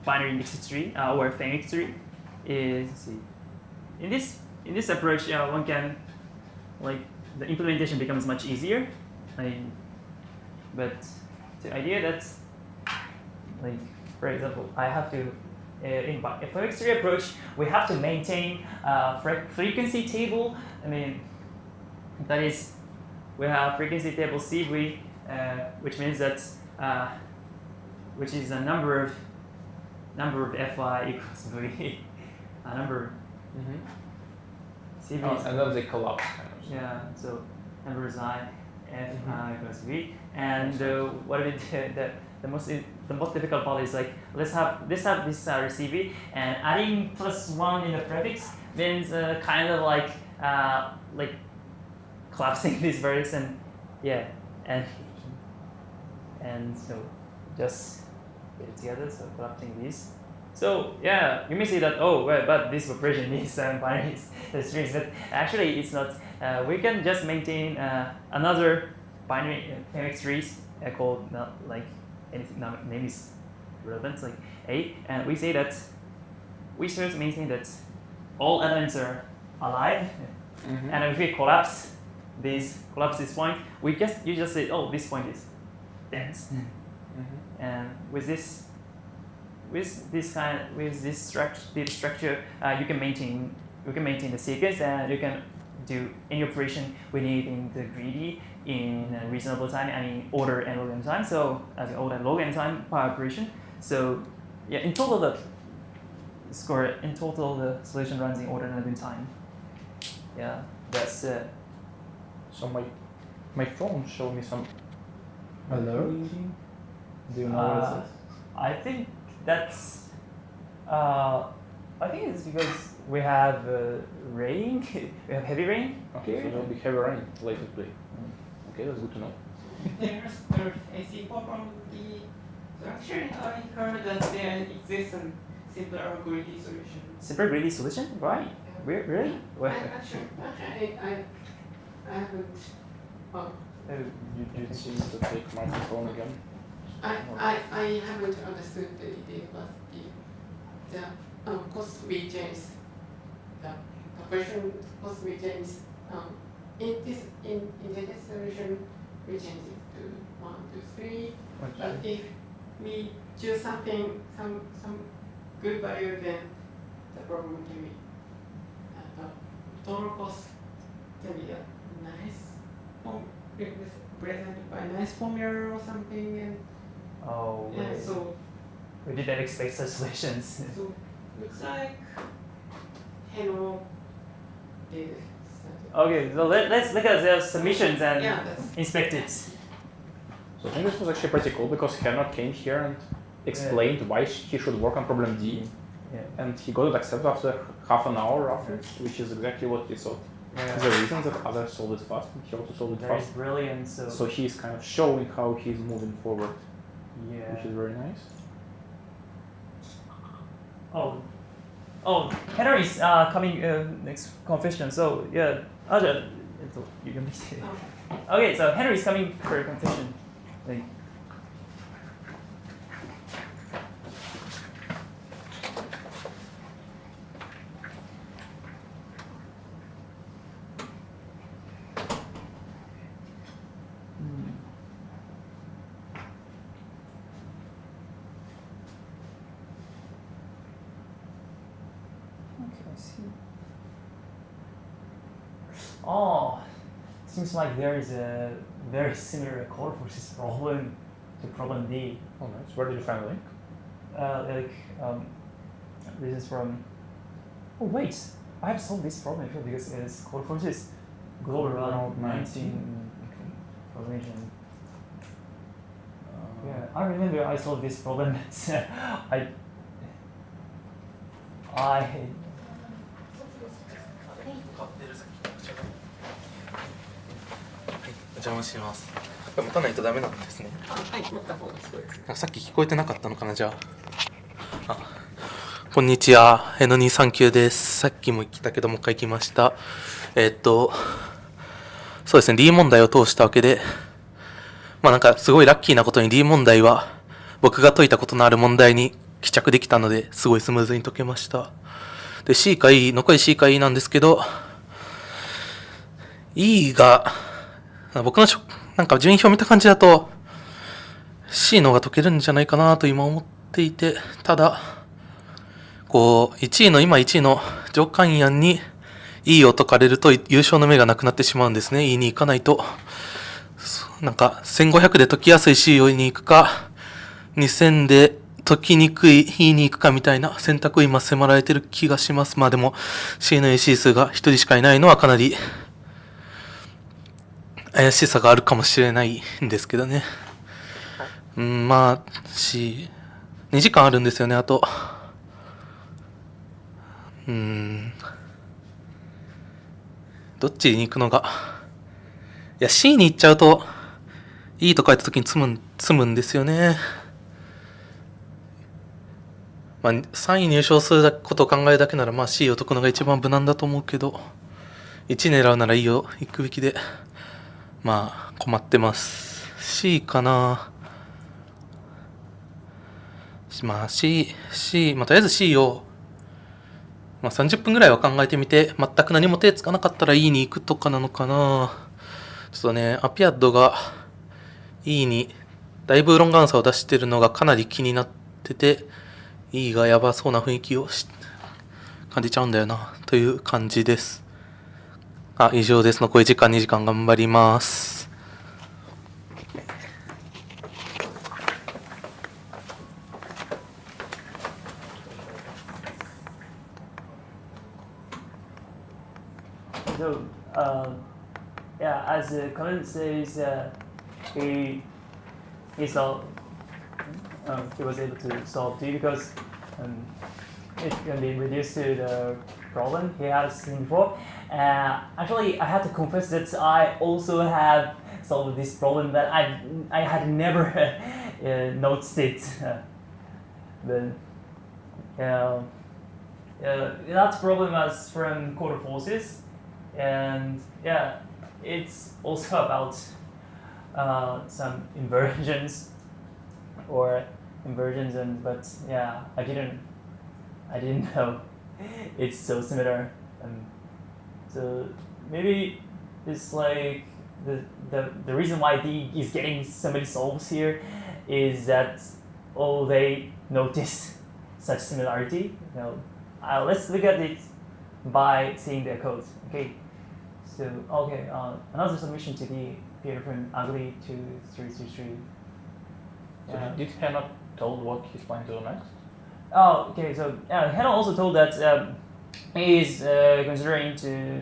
binary indexed tree or phoenix tree. Is in this approach one can like the implementation becomes much easier. But the idea that like for example I have to in a phoenix tree approach we have to maintain frequency table. I mean that is we have frequency table CV, which means that which is a number of Fy equals V, a number CV. Oh, and then they collapse kind of. Yeah, so number is I, F equals V, and what we did, the most difficult part is like let's have this receive and adding +1 in the prefix means kind of like collapsing this vertex and yeah and so just get it together, so collapsing these. So yeah, you may say that but this operation is binary strings, but actually it's not. We can just maintain another binary phoenix trees called like anything name is relevant like A, and we say that we should maintain that all elements are alive, and if we collapse this point, you just say this point is dense, and with this structure you can maintain the sequence, and you can do any operation within the greedy in a reasonable time. I mean order and log n time. So as order and log n time per operation. So yeah, in total the solution runs in order and log n time. Yeah, that's it. So my phone showed me some Hello? Do you know what it says? I think that's. I think it's because we have rain. We have heavy rain. Okay, so here. there'll be heavy rain later today. Okay, that's good to know. There's a simple from the structure. I heard that there exists a simpler greedy solution. Super greedy solution, right? Really? Well, Actually, I haven't. You seem to take microphone again. I haven't understood the detail, but the cost regions, the version cost regions, in this solution, we change it to 1, 2, 3. But if we choose something, some good value, then the problem can be the total cost can be a nice presented by a nice formula or something, and so we didn't expect such solutions. so looks like hello. Okay, so let's look at the submissions and Yeah, that's inspect it. So I think this was actually pretty cool because Henry came here and explained why he should work on problem D. Yeah. And he got it accepted after half an hour roughly, which is exactly what he thought. The reason that others solved it fast, and he also solved it Very fast. brilliant. So he's kind of showing how he's moving forward, Yeah. which is very nice. Oh, Henry's coming next confession. So yeah, you can make it. Okay, so Henry's coming for a confession. Like, okay, I see. Oh, seems like there is a very similar code for this problem to problem D. Oh, nice. Where did you find the link? This is from. Oh wait, I have solved this problem here because it's code for this global route 19 formation. Yeah, I remember I solved this problem. I お邪魔します。持たないとダメなんですね。はい、持った方がすごいです。あ、さっき聞こえてなかったのかな、じゃあ。あ、こんにちは。N239 です。さっきも来たけど、もう一回来ました。そうですね、D 問題を通したわけで、まあなんかすごいラッキーなことに D 問題は、僕が解いたことのある問題に帰着できたので、すごいスムーズに解けました。で、C か E、残り C か E なんですけど、E が、僕のなんか順位表見た感じだと C の方が解けるんじゃないかなと今思っていて、ただこう1位の上官案に E を解かれると優勝の目がなくなってしまうんですね。E に行かないと、なんか1500で解きやすい C に行くか2000で解きにくい E に行くかみたいな選択を今迫られてる気がします。まあでも C の AC 数が1人しかいないのはかなり怪しさがあるかもしれないんですけどね。まあ、2時間あるんですよね、あと。どっちに行くのが。いや、C に行っちゃうと、E と書いたときに積むんですよね。まあ、3位入賞することを考えるだけなら、まあ C を解くのが一番無難だと思うけど、1狙うなら E を行くべきで、まあ困ってます。C かな。まあ C、まあとりあえず C を、まあ30分ぐらいは考えてみて、全く何も手つかなかったら E に行くとかなのかな。ちょっとね、アピアッドが E にだいぶロングアンサーを出してるのがかなり気になってて、E がやばそうな雰囲気を感じちゃうんだよな、という感じです。以上です。残り時間2時間頑張ります。So, yeah, as Colin says, he was able to solve D because it can be reduced to the problem he has seen before. Actually, I have to confess that I also have solved this problem, but I had never noticed it. But that problem was from quarter forces, and yeah, it's also about some inversions, but yeah, I didn't know it's so similar. So maybe it's like the reason why D is getting so many solves here is that they notice such similarity. Let's look at it by seeing their code. Okay. So another submission to the Peter from ugly to 333. So did Hannah told what he's planning to do next? Oh, okay. So Hannah also told that he is considering to.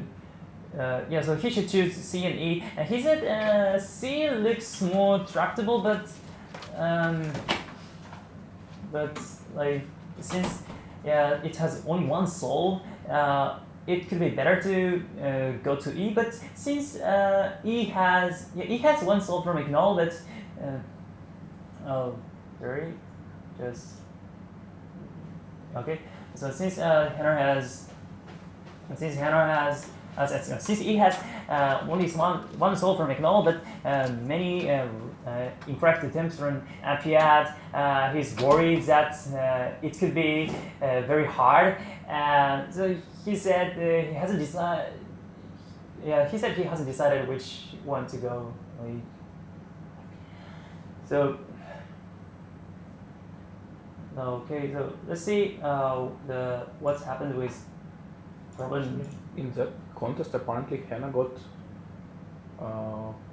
So he should choose C and E. And he said C looks more tractable, but like since it has only one solve, it could be better to go to E. But since E has one solve from Ignore, but okay. So since Hannah has since E has only one solve from Ignore, but many incorrect attempts from Piat, he's worried that it could be very hard. So he said he hasn't decided. Yeah, he said he hasn't decided which one to go. So okay, so let's see what's happened with problem In the contest, apparently Hannah got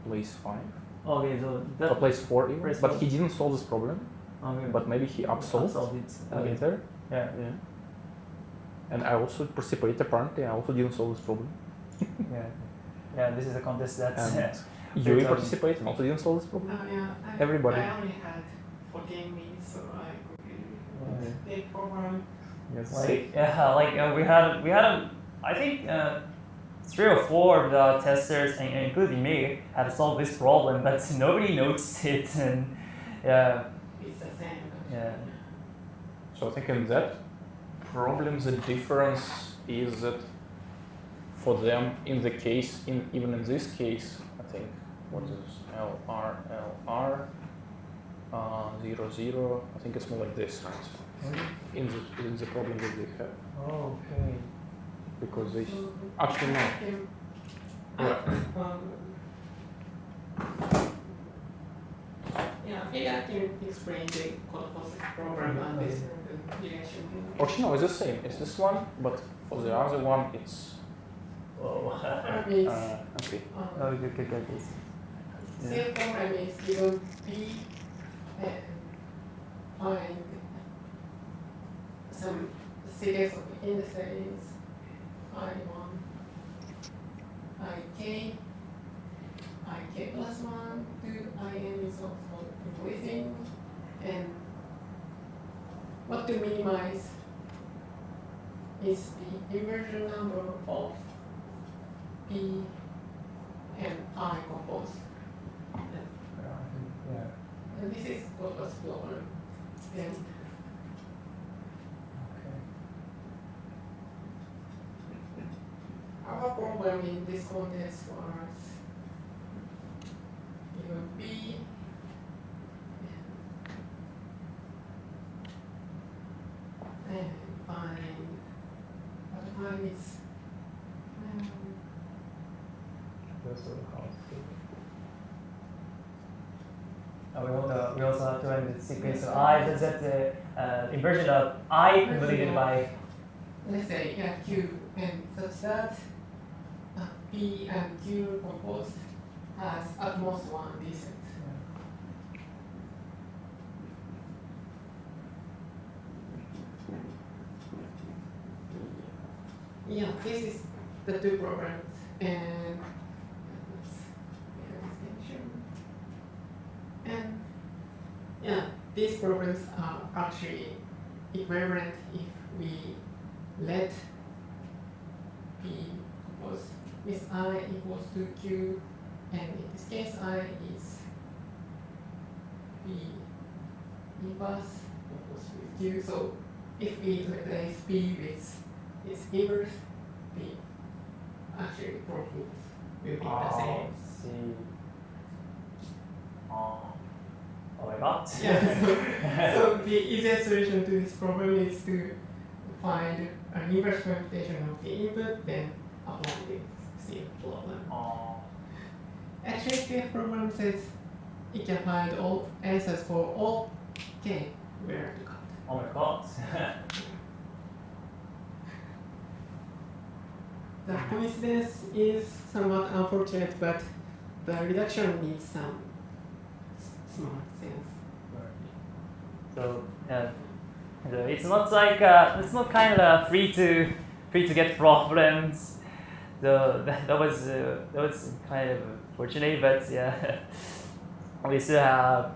place 5 Okay, so or that. place 4 even, Place but four. he didn't solve this problem. Okay. But maybe he upsolved it. Okay. later. Yeah. Yeah. And I also participated apparently. I also didn't solve this problem. Yeah. Yeah. This is a contest that's. And We're Yui talking- participated and also didn't solve this problem. Yeah, Everybody. I only had 14 minutes, so I could take program. Yes. Like we had I think 3 or 4 of the testers, including me, had solved this problem, but nobody noticed it, and yeah, It's the same. yeah. So I think in that problem the difference is that for them in the case, even in this case, I think what is LR 0 0, I think it's more like this, right? In the problem that they have, Okay. because they actually no. Yeah. Yeah, maybe I can explain the Contestant program and this direction. Actually no, it's the same. It's this one, but for the other one it's Whoa. Is, okay. Oh, good, this. same program is given B and find some series of indices I1, IK, IK plus 1 to IN is also increasing, and what to minimize is the inversion number of P and I composed. Yeah. And this is what was problem. And our problem in this contest was given B and find what time is We also have to run the sequence of I. That's the inversion of I completed by. let's say Q and such that P and Q composed has at most one descent. Yeah, this is the 2 programs, and let's make a distinction. And yeah, these programs are actually equivalent if we let P compose with I equals to Q, and in this case I is P inverse equals with Q. So if we replace P with its inverse, P actually properties will be the same. See. Oh my god. Yeah, so the easiest solution to this problem is to find an inverse computation of the input, then apply the same problem. Actually, this problem says it can find all answers for all k where to cut. Oh my god. The coincidence is somewhat unfortunate, but the reduction needs some smart sense. So it's not like it's not kind of free to get problems. So that was kind of fortunate, but yeah, we still have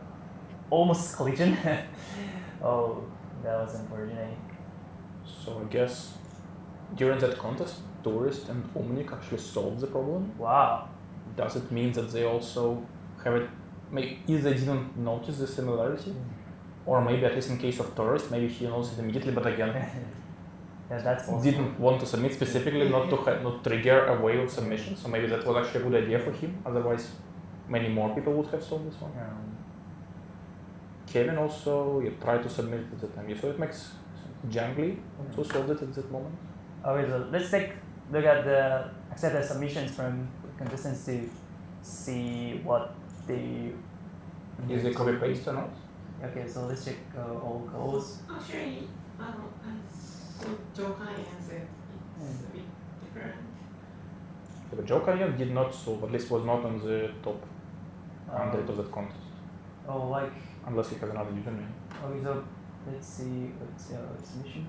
almost collision. Oh, that was unfortunate. So I guess during that contest, Tourist and Omnic actually solved the problem. Wow. Does it mean that they also have it? Maybe either they didn't notice the similarity, or maybe at least in case of Tourist, maybe he noticed it immediately, but again, Yeah, that's possible. didn't want to submit specifically, not to trigger a wave of submission. So maybe that was actually a good idea for him. Otherwise, many more people would have solved this one. Kevin also tried to submit it at the time. So it makes jangly to solve it at that moment. Okay, so let's take a look at the accepted submissions from contestants to see what they. Is it copy paste or not? Okay, so let's check all codes. Actually, I think Jokai answered it's a bit different. So the Jokayan did not solve, at least was not on the top 100 Um, of that contest, Oh, like, unless he has another username. okay, so let's see submissions.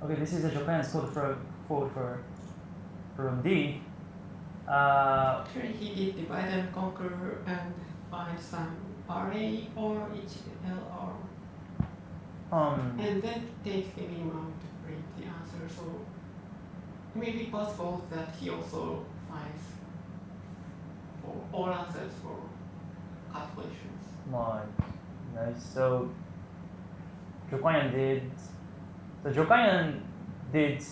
Okay, this is a Japan's code for from D. Actually, he did divide and conquer and find some array for each LR, and then take the minimum to print the answer. So it may be possible that he also finds for all answers for calculations. Nice. So Jokayan did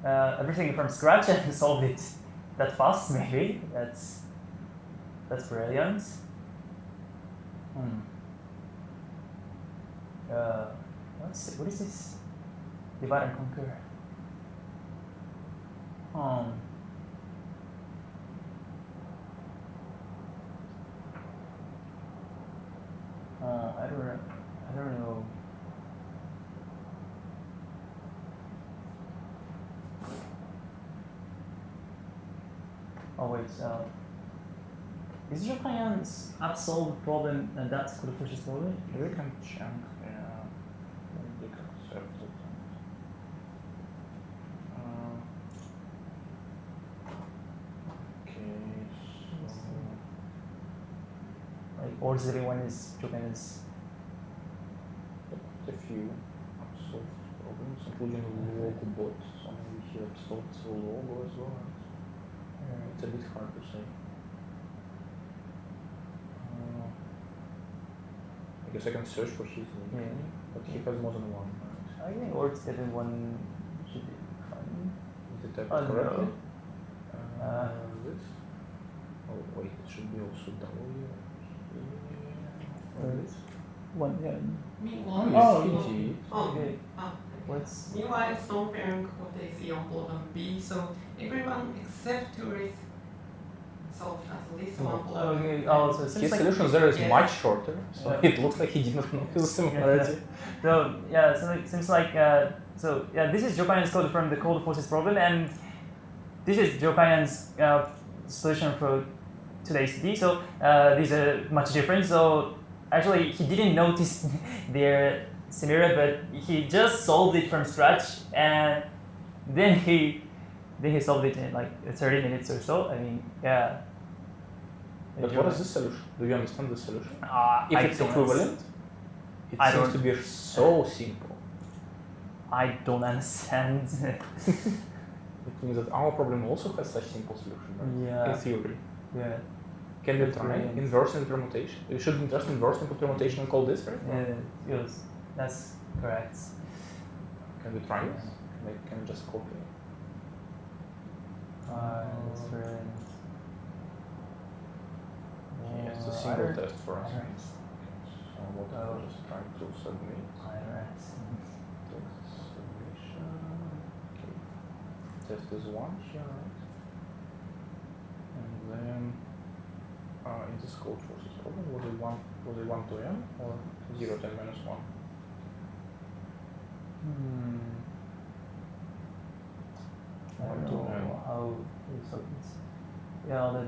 everything from scratch and solved it that fast. Maybe that's brilliant. What is this? Divide and conquer. I don't know. Oh wait, is Japan's unsolved problem and that's good for problem? We can check. They can accept it. Okay, so Like all the one is Japan's. a few unsolved problems, including local bots. So maybe he solved the logo as well. It's a bit hard to say. I guess I can search for his name, but he has more than one. I think Org 7 should be fine. Is it typed Oh, no. correctly? Uh, This? Oh wait, it should be also W. This one, yeah. Meanwhile, Oh, PG. Okay. ah, What's meanwhile, some parent code is on bottom B, so everyone except tourist solved at least one problem. okay? Oh, so it His seems like solution there is Yes. much shorter, so Yeah. it looks like he did not notice the similarity. so yeah. So it seems like this is Jokayan's code from the cold forces problem, and this is Jokayan's solution for today's D. So these are much different. So actually, he didn't notice they're similar, but he just solved it from scratch, and then he solved it in like 30 minutes or so. I mean, yeah. But what is this solution? Do you understand the solution? I If it's don't equivalent, it I seems don't- to be so simple. I don't understand. It means that our problem also has such simple solution, right? Yeah. In theory. Yeah. Can we That's try brilliant. inverse input permutation? We should just inverse input permutation and call this, right? Yes, that's correct. Can we try it? Like, can we just copy? That's brilliant. Yeah, it's a I single don't- test for us. I don't- So what Oh. we're just trying to submit. I don't- Text submission. Okay. Test is 1 here, right? And then in this code forces problem, was it 1 to n or 0 to n minus 1? I One don't to know n. how we solve this. Yeah,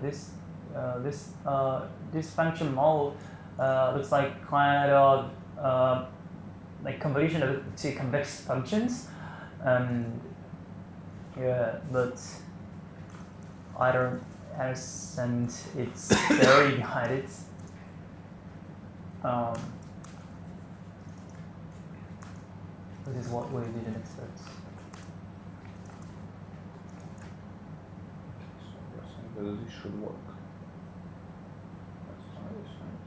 this function model looks like kind of like convolution of two convex functions, and yeah, but I don't understand its theory behind it. This is what we didn't expect. So we're saying that this should work. Let's try this, right?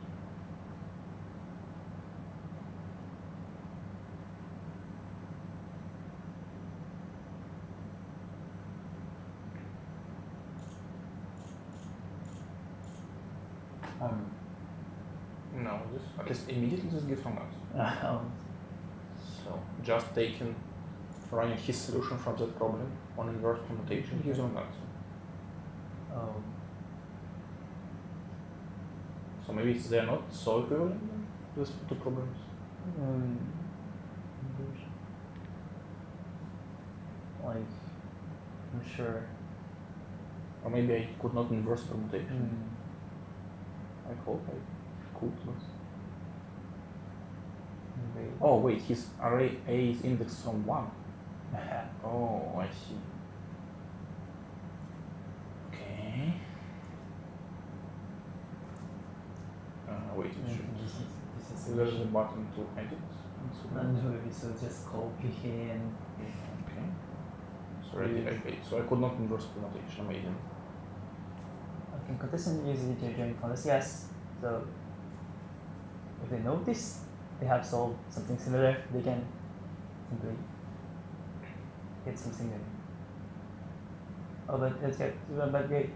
No, this at least immediately this gives an answer. So just taking running his solution from that problem on inverse permutation gives an answer. So maybe they're not so equivalent then, these two problems. Like, I'm sure. Or maybe I could not inverse permutation. I hope I could. Oh wait, his array A is indexed from 1. Oh, I see. Okay. Wait, it should. This There is a button to edit. so just copy and Okay. So I could not inverse permutation. Amazing. okay, Contestant uses it during contest. Yes. So if they notice they have solved something similar, they can simply get something new. Oh, but that's good. But great.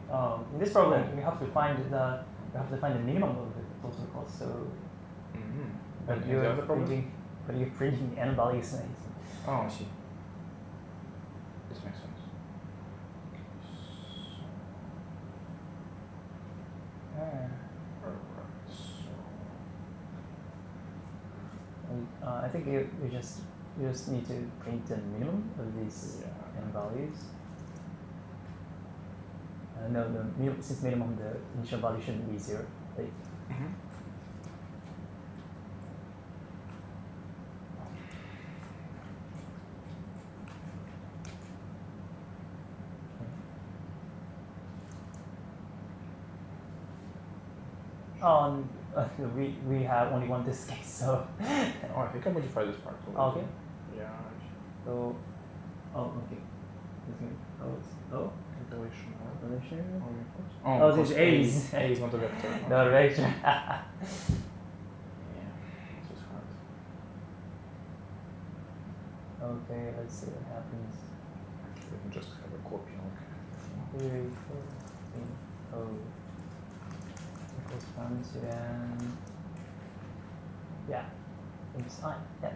In this problem, we have to find the minimum of the total cost. So, And the other problem? you're printing n values. Oh, I see. This makes sense. I think you just need to print the minimum of these n values. No, since minimum, the initial value shouldn't be 0. Like, we have only one test case, so. Oh, I think I modified this part. Okay. Yeah. So, okay. Oh. Relation. Oh, this is A's. A is not a vector. No, vector. Yeah. This is hard. Okay, let's see what happens. Let me just have a copy. Okay. 3, 4, 3, oh. Equals 1 to n. Yeah. It's fine. Yeah.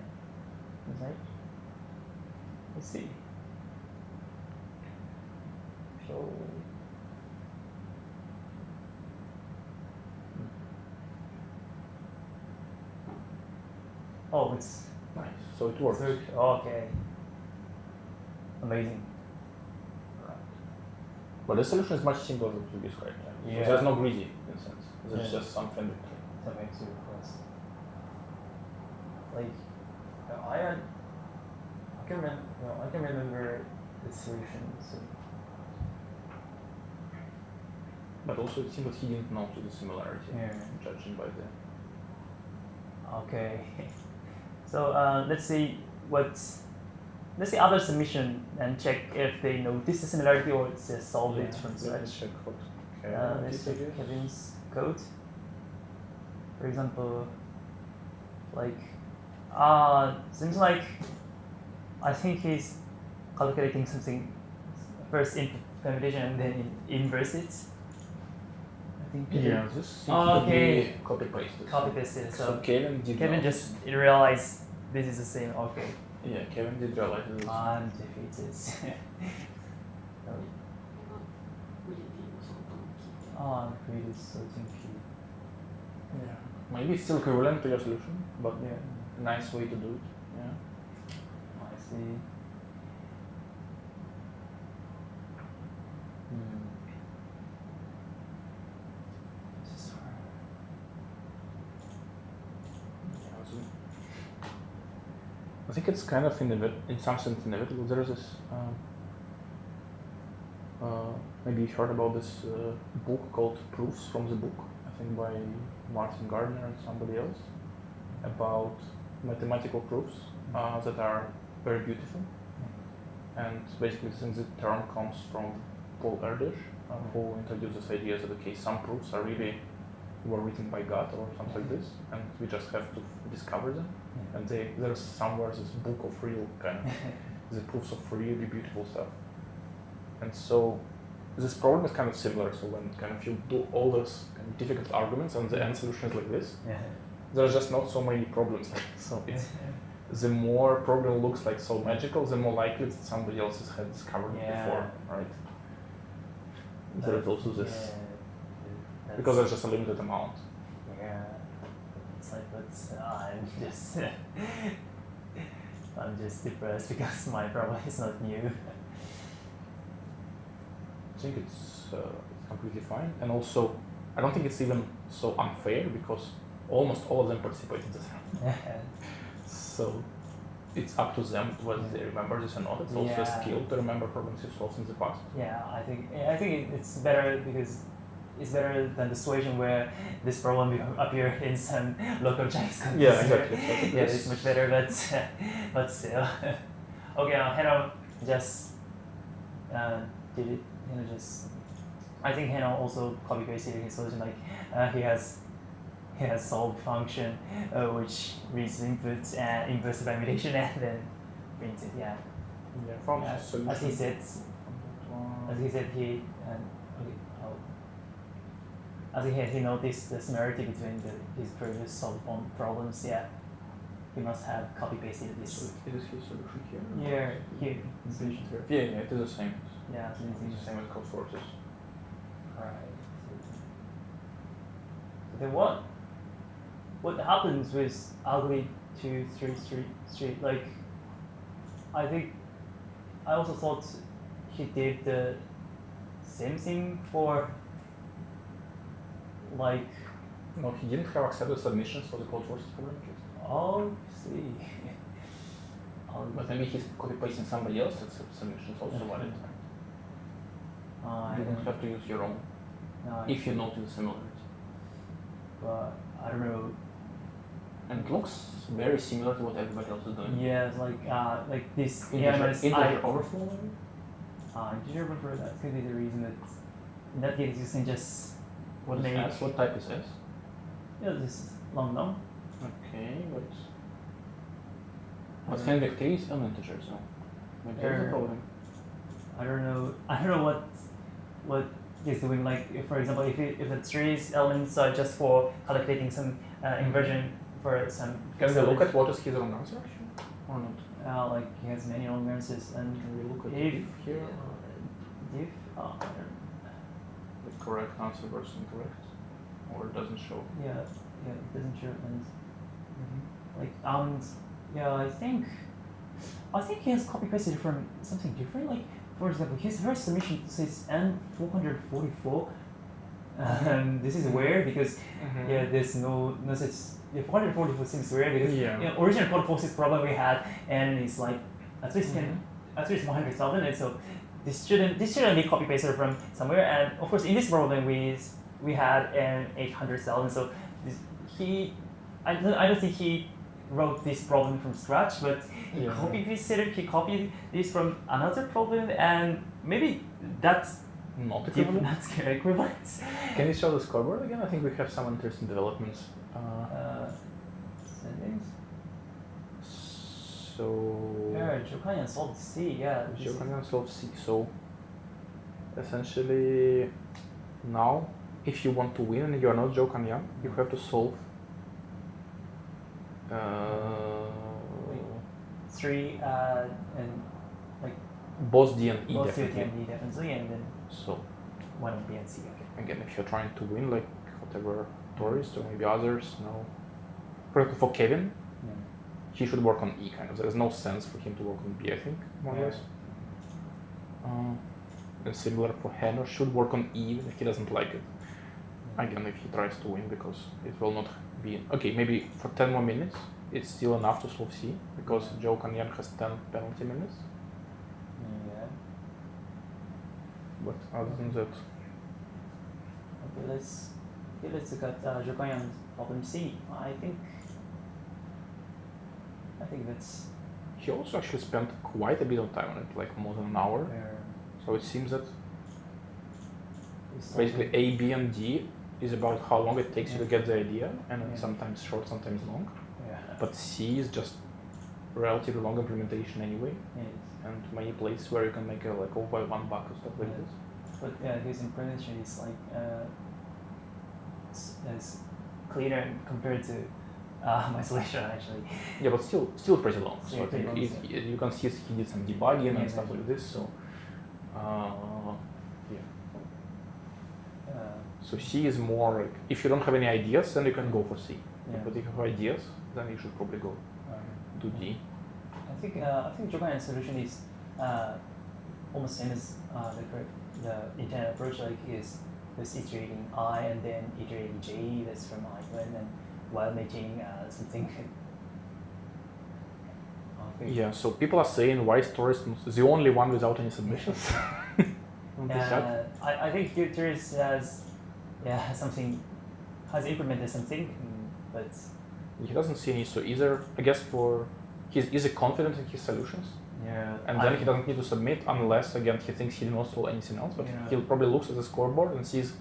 That's right. Let's see. So. Oh, it's Nice. So it works. okay. Amazing. Right. But the solution is much simpler than you described. Yeah. So there's no greedy in a sense. There's Yeah. just something. Something super close. Like, I can remember the solution. So. But also it seems that he didn't notice the similarity, Yeah. judging by the. Okay. So let's see other submission and check if they notice the similarity or it's just solve it from Let's scratch. check what. Let's check Kevin's code. For example, like seems like I think he's calculating something first in permutation and then inverse it. I think Yeah, this seems okay. to be copy pasted. Copy pasted. So So Kevin did. Kevin just realized this is the same. Okay. Yeah, Kevin did realize this. I'm defeated. I'm pretty certain Yeah. Maybe it's still equivalent to your solution, but Yeah. nice way to do it. Yeah. I see. This is hard. I think it's kind of in some sense inevitable. There is this. Maybe you heard about this book called Proofs from the Book, I think by Martin Gardner and somebody else, about mathematical proofs that are very beautiful. And basically, since the term comes from Paul Erdős, who introduced this idea that okay, some proofs are really were written by God or something like this, and we just have to discover them. And there's somewhere this book of real kind of the proofs of really beautiful stuff. And so this problem is kind of similar. So when kind of you do all those kind of difficult arguments and the end solution is like this, there's just not so many problems. So it's the more problem looks like so magical, the more likely that somebody else has had discovered it before, right? There is also this because there's just a limited amount. Yeah, it's like, but I'm just depressed because my problem is not new. think it's completely fine, and also I don't think it's even so unfair because almost all of them participate in this round. So it's up to them whether they remember this or not. It's also a skill to remember problems you solved in the past. Yeah, I think it's better because it's better than the situation where this problem will appear in some local Chinese computer. Yeah, exactly. Yeah, it's much better, but still. Okay, Heno just did it. Heno just. I think Heno also copy pasted his solution. Like he has solve function which reads input and inverts the permutation and then prints it. Yeah. Yeah, from As he said, he noticed the similarity between his previous solved problems. Yeah, he must have copy pasted this. So is his solution here? Yeah, here. Solution here. Yeah, it is the same. Yeah, It's the same as code sources. Alright. So then what happens with ugly 2, 3, 3, 3? Like, I think I also thought he did the same thing for like. No, he didn't have accepted submissions for the code sources problem. Oh, see. But maybe he's copy pasting somebody else's submissions also valid. You don't have to use your own if you notice the similarity. But I don't know. And it looks very similar to what everybody else is doing. Yeah, it's like this integer overflow maybe? Integer overflow, that could be the reason that in that case you can just What is S? What type is S? Yeah, this is long num. Okay, but Fenwick 3 is an integer, so maybe there's a problem. I don't know what he's doing. Like if, for example, if the tree's elements are just for calculating some inversion for some. Can we look at what is his wrong answer actually, or not? Like he has many wrong answers, and can we look at if here? Diff. I don't. The correct answer versus incorrect, or it doesn't show. Yeah, it doesn't show, and like yeah, I think he has copy pasted from something different. Like for example, his first submission says N444. This is weird because there's no such. Yeah, 444 seems weird because original code forces problem we had, and it's like at least 100,000, and so this shouldn't be copy pasted from somewhere. And of course, in this problem we had an 800,000. So I don't think he wrote this problem from scratch, but he copied this from another problem, and maybe that's not equivalent. That's equivalent. Can you show the scoreboard again? I think we have some interesting developments. Settings. So Jokanyan solved C. Yeah. Jokanyan solved C. So essentially, now if you want to win and you are not Jokanyan, you have to solve 3 and like both D and E both definitely. and D definitely, and then So 1 B and C. Okay. again, if you're trying to win, like whatever tourists or maybe others, no. For example, for Kevin, he should work on E kind of. There is no sense for him to work on B, I think, more or less. And similar for Henner, should work on E even if he doesn't like it. Again, if he tries to win, because it will not be okay. Maybe for 10 more minutes, it's still enough to solve C because Joe Kanyan has 10 penalty minutes. Yeah. But other than that, Okay, let's look at Jokanyan's problem C. I think that's. he also actually spent quite a bit of time on it, like more than an hour. So it seems that basically A, B, and D is about how long it takes you to get the idea, and it's sometimes short, sometimes long. Yeah. But C is just relatively long implementation anyway, and many places where you can make like all by one buck or stuff like this. But yeah, his implementation is like is cleaner compared to my solution actually. Yeah, but still pretty long. So Yeah, I think pretty long, you can see he did some debugging and stuff like this. So so C is more like if you don't have any ideas, then you can go for C. But if you have ideas, then you should probably go to D. I think Jokanyan's solution is almost same as the correct the internet approach like is just iterating I and then iterating J. That's from I1 and while making something. Okay. Yeah, so people are saying why Tourist is the only one without any submissions. On the chat. I think Tourist has something has implemented something, but He doesn't see any issue either. I guess for he's easy confident in his solutions, and then he doesn't need to submit unless again he thinks he did not solve anything else. But he'll probably looks at the scoreboard and sees,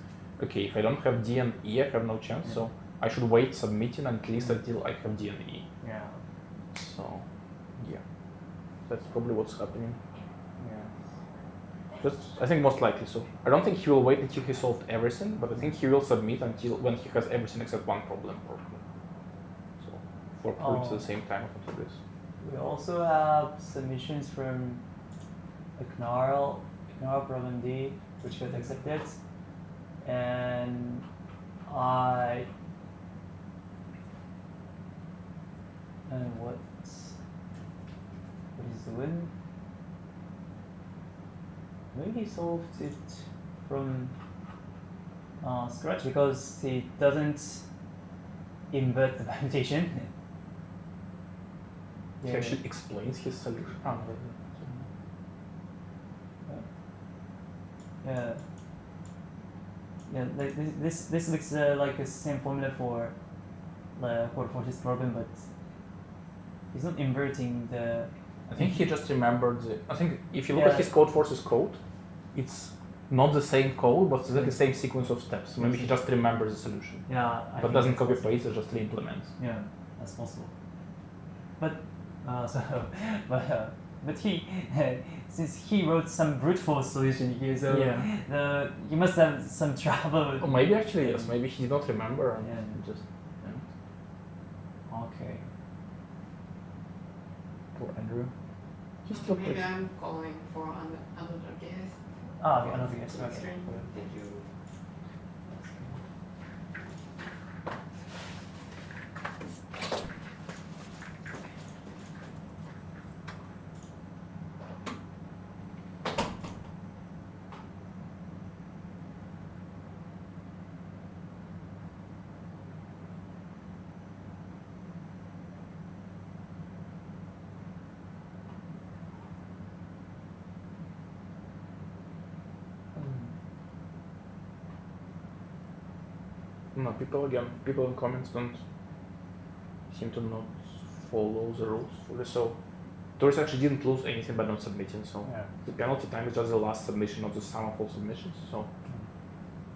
okay, if I don't have D and E, I have no chance. So I should wait submitting at least until I have D and E. Yeah. So yeah, that's probably what's happening. Yeah. Just I think most likely. So I don't think he will wait until he solved everything, but I think he will submit until when he has everything except one problem. So four problems at the same time or something like this. We also have submissions from the Knarl problem D, which got accepted, and what is the win? Maybe he solved it from scratch because he doesn't invert the permutation. He actually explains his solution. Yeah. Like this looks like the same formula for this problem, but he's not inverting the. I think he just remembered I think if you look at his code forces code, it's not the same code, but it's like the same sequence of steps. Maybe he just remembers the solution. Yeah. But doesn't copy paste, it just re-implements. Yeah, that's possible. But but he since he wrote some brute force solution here, so he must have some trouble. Or maybe actually yes, maybe he did not remember and just Okay. Poor Andrew. He's still Maybe I'm calling for another guest. Okay, another guess. to Okay. explain. Thank you. No, people in comments don't seem to not follow the rules fully. So Doris actually didn't lose anything by not submitting. So the penalty time is just the last submission of the sum of all submissions. So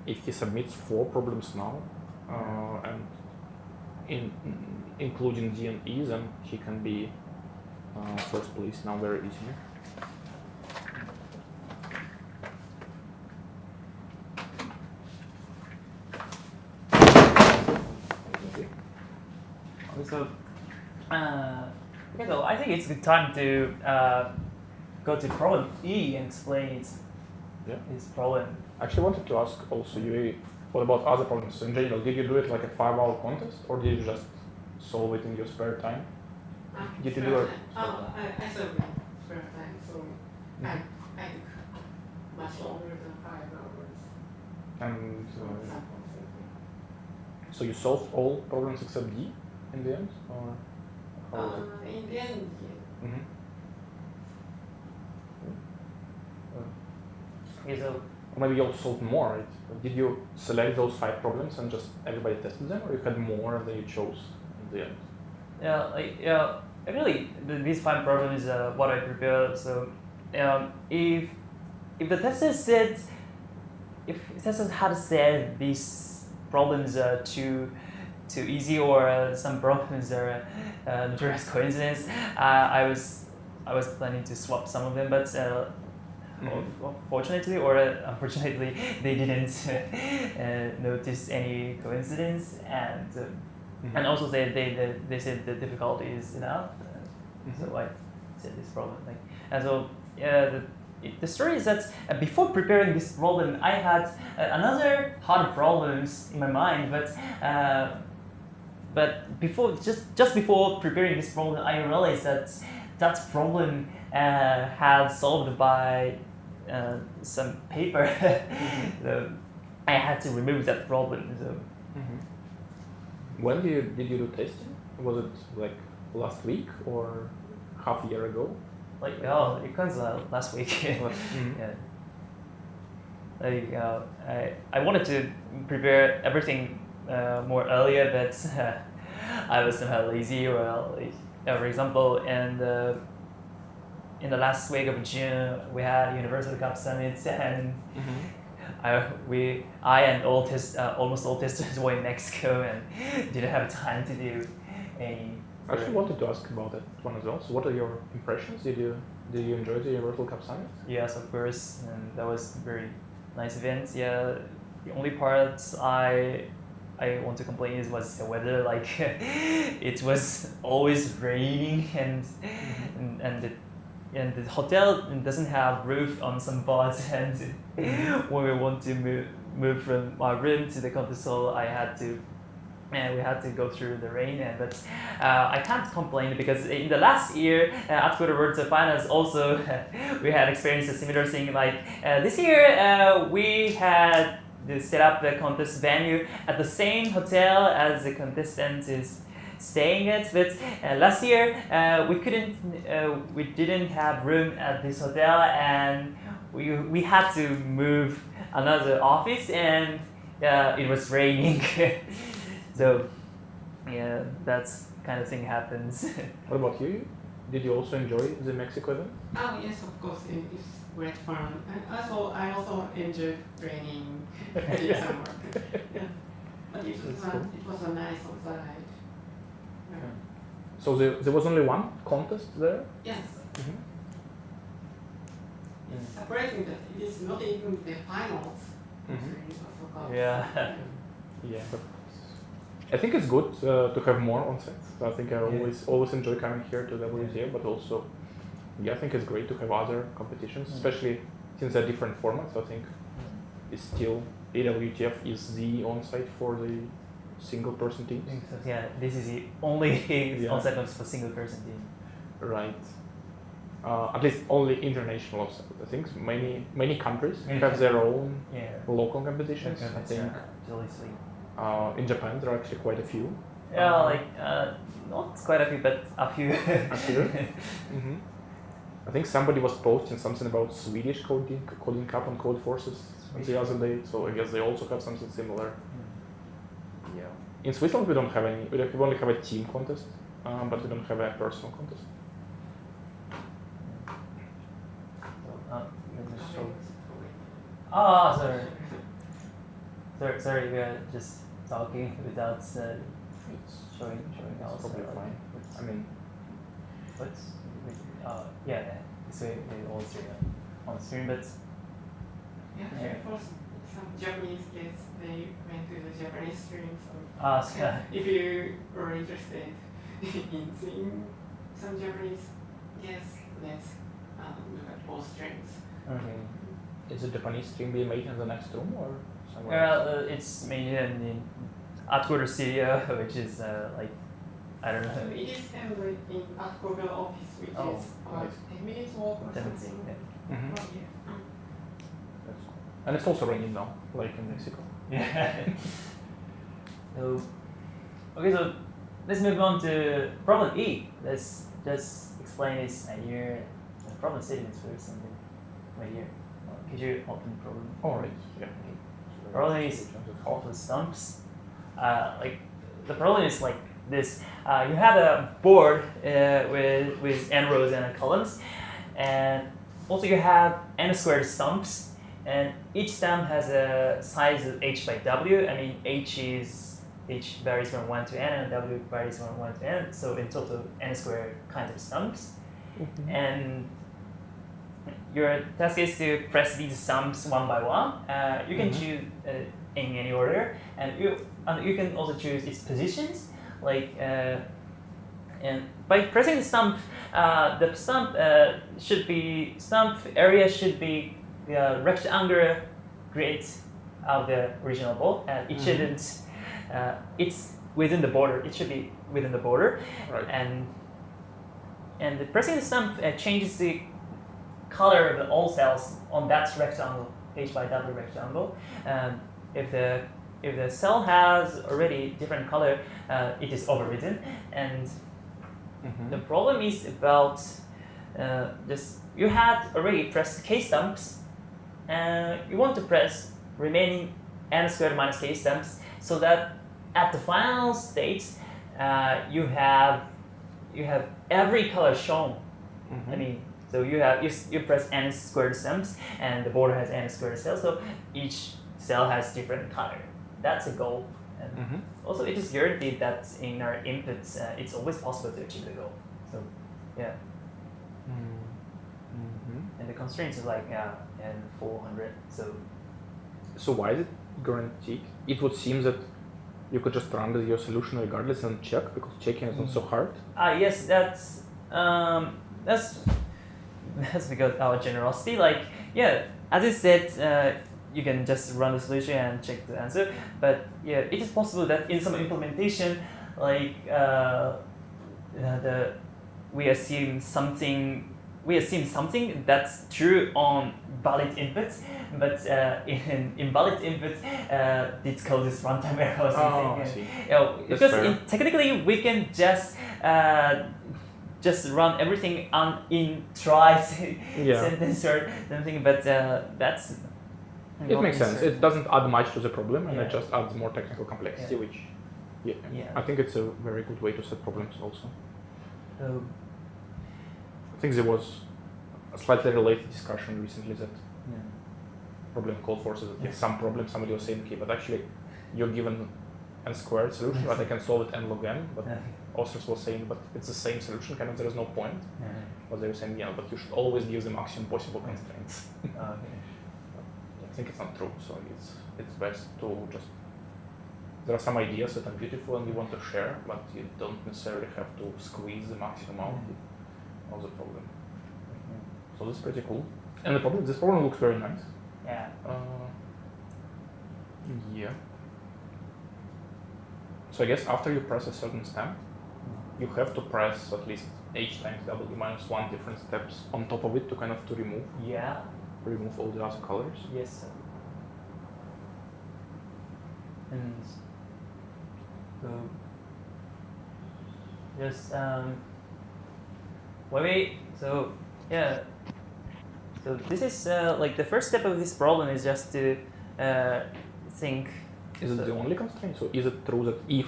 if he submits 4 problems now, and including D and E, then he can be first place now very easily. So, okay, so I think it's a good time to go to problem E and explain its problem. I actually wanted to ask also you, what about other problems in general? Did you do it like a 5-hour contest, or did you just solve it in your spare time? Did you do it? I solved it spare time, so I took much longer than 5 hours. And Samples. so you solved all problems except D in the end, or how was it? In the end, yes. Mm-hmm. Okay, so Or maybe you also solved more, right? Did you select those 5 problems and just everybody tested them, or you had more and then you chose in the end? Actually, these 5 problems are what I prepared. So, if the testers had said these problems are too easy or some problems are notorious coincidence, I was planning to swap some of them, but fortunately or unfortunately, they didn't notice any coincidence, and also they said the difficulty is enough. So I said this problem and so the story is that before preparing this problem, I had another hard problems in my mind, but before just before preparing this problem, I realized that problem had solved by some paper. So I had to remove that problem. So When did you do testing? Was it like last week or half a year ago? like it comes last week. Yeah. Like I wanted to prepare everything more earlier, but I was somehow lazy. Or like, for example, in the last week of June, we had Universal Cup Summit, and I and almost all testers were in Mexico and didn't have time to do any. I actually wanted to ask about that one as well. So what are your impressions? Did you enjoy the Universal Cup Summit? Yes, of course, and that was very nice event. Yeah, the only part I want to complain is was the weather. Like it was always raining, and the hotel doesn't have roof on some parts. And when we want to move from my room to the contest hall, we had to go through the rain. But I can't complain because in the last year AtCoder World Finals also we had experienced a similar thing. Like this year we had to set up the contest venue at the same hotel as the contestant is staying at, but last year we didn't have room at this hotel, and we had to move another office, and it was raining. So yeah, that's kind of thing happens. What about you? Did you also enjoy the Mexico event? Oh yes, of course, it's great fun. And I also enjoyed training in summer. Yeah. But it was a nice outside. So there was only one contest there? Yes. It's surprising that it is not even the finals. Yeah. Yeah, but I think it's good to have more on set. So I think I always enjoy coming here to WTF, but also, I think it's great to have other competitions, especially since they're different formats. I think it's still AWTF is the on-site for the single-person teams. Yeah, this is the only on-site ones for single-person team. Right. At least only international offset. I think many countries have their own local competitions. I think in Japan there are actually quite a few. Yeah, not quite a few, but a few. A few. I think somebody was posting something about Swedish coding cup on Code Forces the other day, so I guess they also have something similar. Yeah. In Switzerland we don't have any. We only have a team contest, but we don't have a personal contest. Sorry, we are just talking without showing It's probably fine. I mean, this way they all see on screen, but For some Japanese kids, they went to the Japanese stream. So if you are interested in seeing some Japanese guests, let's look at both streams. okay. is the Japanese stream being made in the next room or somewhere else? It's made in the AtCoder studio, which is I don't know. So it is handled in AtCoder office, which is nice. 10 minutes walk or 10 minutes, something. yeah. From here. That's cool. And it's also raining now, like in Mexico. Yeah. So let's move on to problem E. Let's just explain this here. The problem statements first, and then right here. Could you open the problem? All right. Yeah. Okay. Problem is auto stumps. The problem is like this. You have a board with n rows and columns, and also you have n squared stumps, and each stump has a size of h by w. I mean h varies from 1 to n, and w varies from 1 to n. So in total, n squared kinds of stumps, and your task is to press these stumps one by one. You can choose in any order, and you can also choose its positions. And by pressing the stump area should be rectangular grid of the original ball. It shouldn't. It's within the border. It should be within the border. Right. And pressing the stump changes the color of all cells on that rectangle, H by W rectangle. If the cell has already different color, it is overwritten. And the problem is about just you had already pressed k stumps, and you want to press remaining n squared minus k stumps, so that at the final state you have every color shown. I mean, so you press n squared stumps, and the border has n squared cells, so each cell has different color. That's a goal. And also, it is guaranteed that in our inputs, it's always possible to achieve the goal. So, yeah. And the constraints is like n 400. So why is it guaranteed? It would seem that you could just run your solution regardless and check, because checking is not so hard. Yes, that's because our generosity. Like, yeah, as I said, you can just run the solution and check the answer. But yeah, it is possible that in some implementation, like we assume something that's true on valid inputs, but in invalid inputs, it causes runtime error or something. I see. Because technically we can just run everything in try sentence or something, but that's. It makes sense. It doesn't add much to the problem, and Yeah. it just adds more technical complexity, which, I think it's a very good way to set problems also. I think there was a slightly related discussion recently that problem called for, so that some problem somebody was saying, okay, but actually you're given n squared solution, but I can solve it n log n, but authors were saying, but it's the same solution, kind of there is no point. But they were saying, but you should always give the maximum possible constraints. I think it's not true, so it's best to just, there are some ideas that are beautiful and you want to share, but you don't necessarily have to squeeze the maximum out of the problem. So this is pretty cool. And this problem looks very nice. Yeah. So I guess after you press a certain stamp, you have to press at least h times w minus 1 different steps on top of it to kind of remove all the other colors. Yes, sir. And just so this is like the first step of this problem is just to think. Is it the only constraint? So is it true that if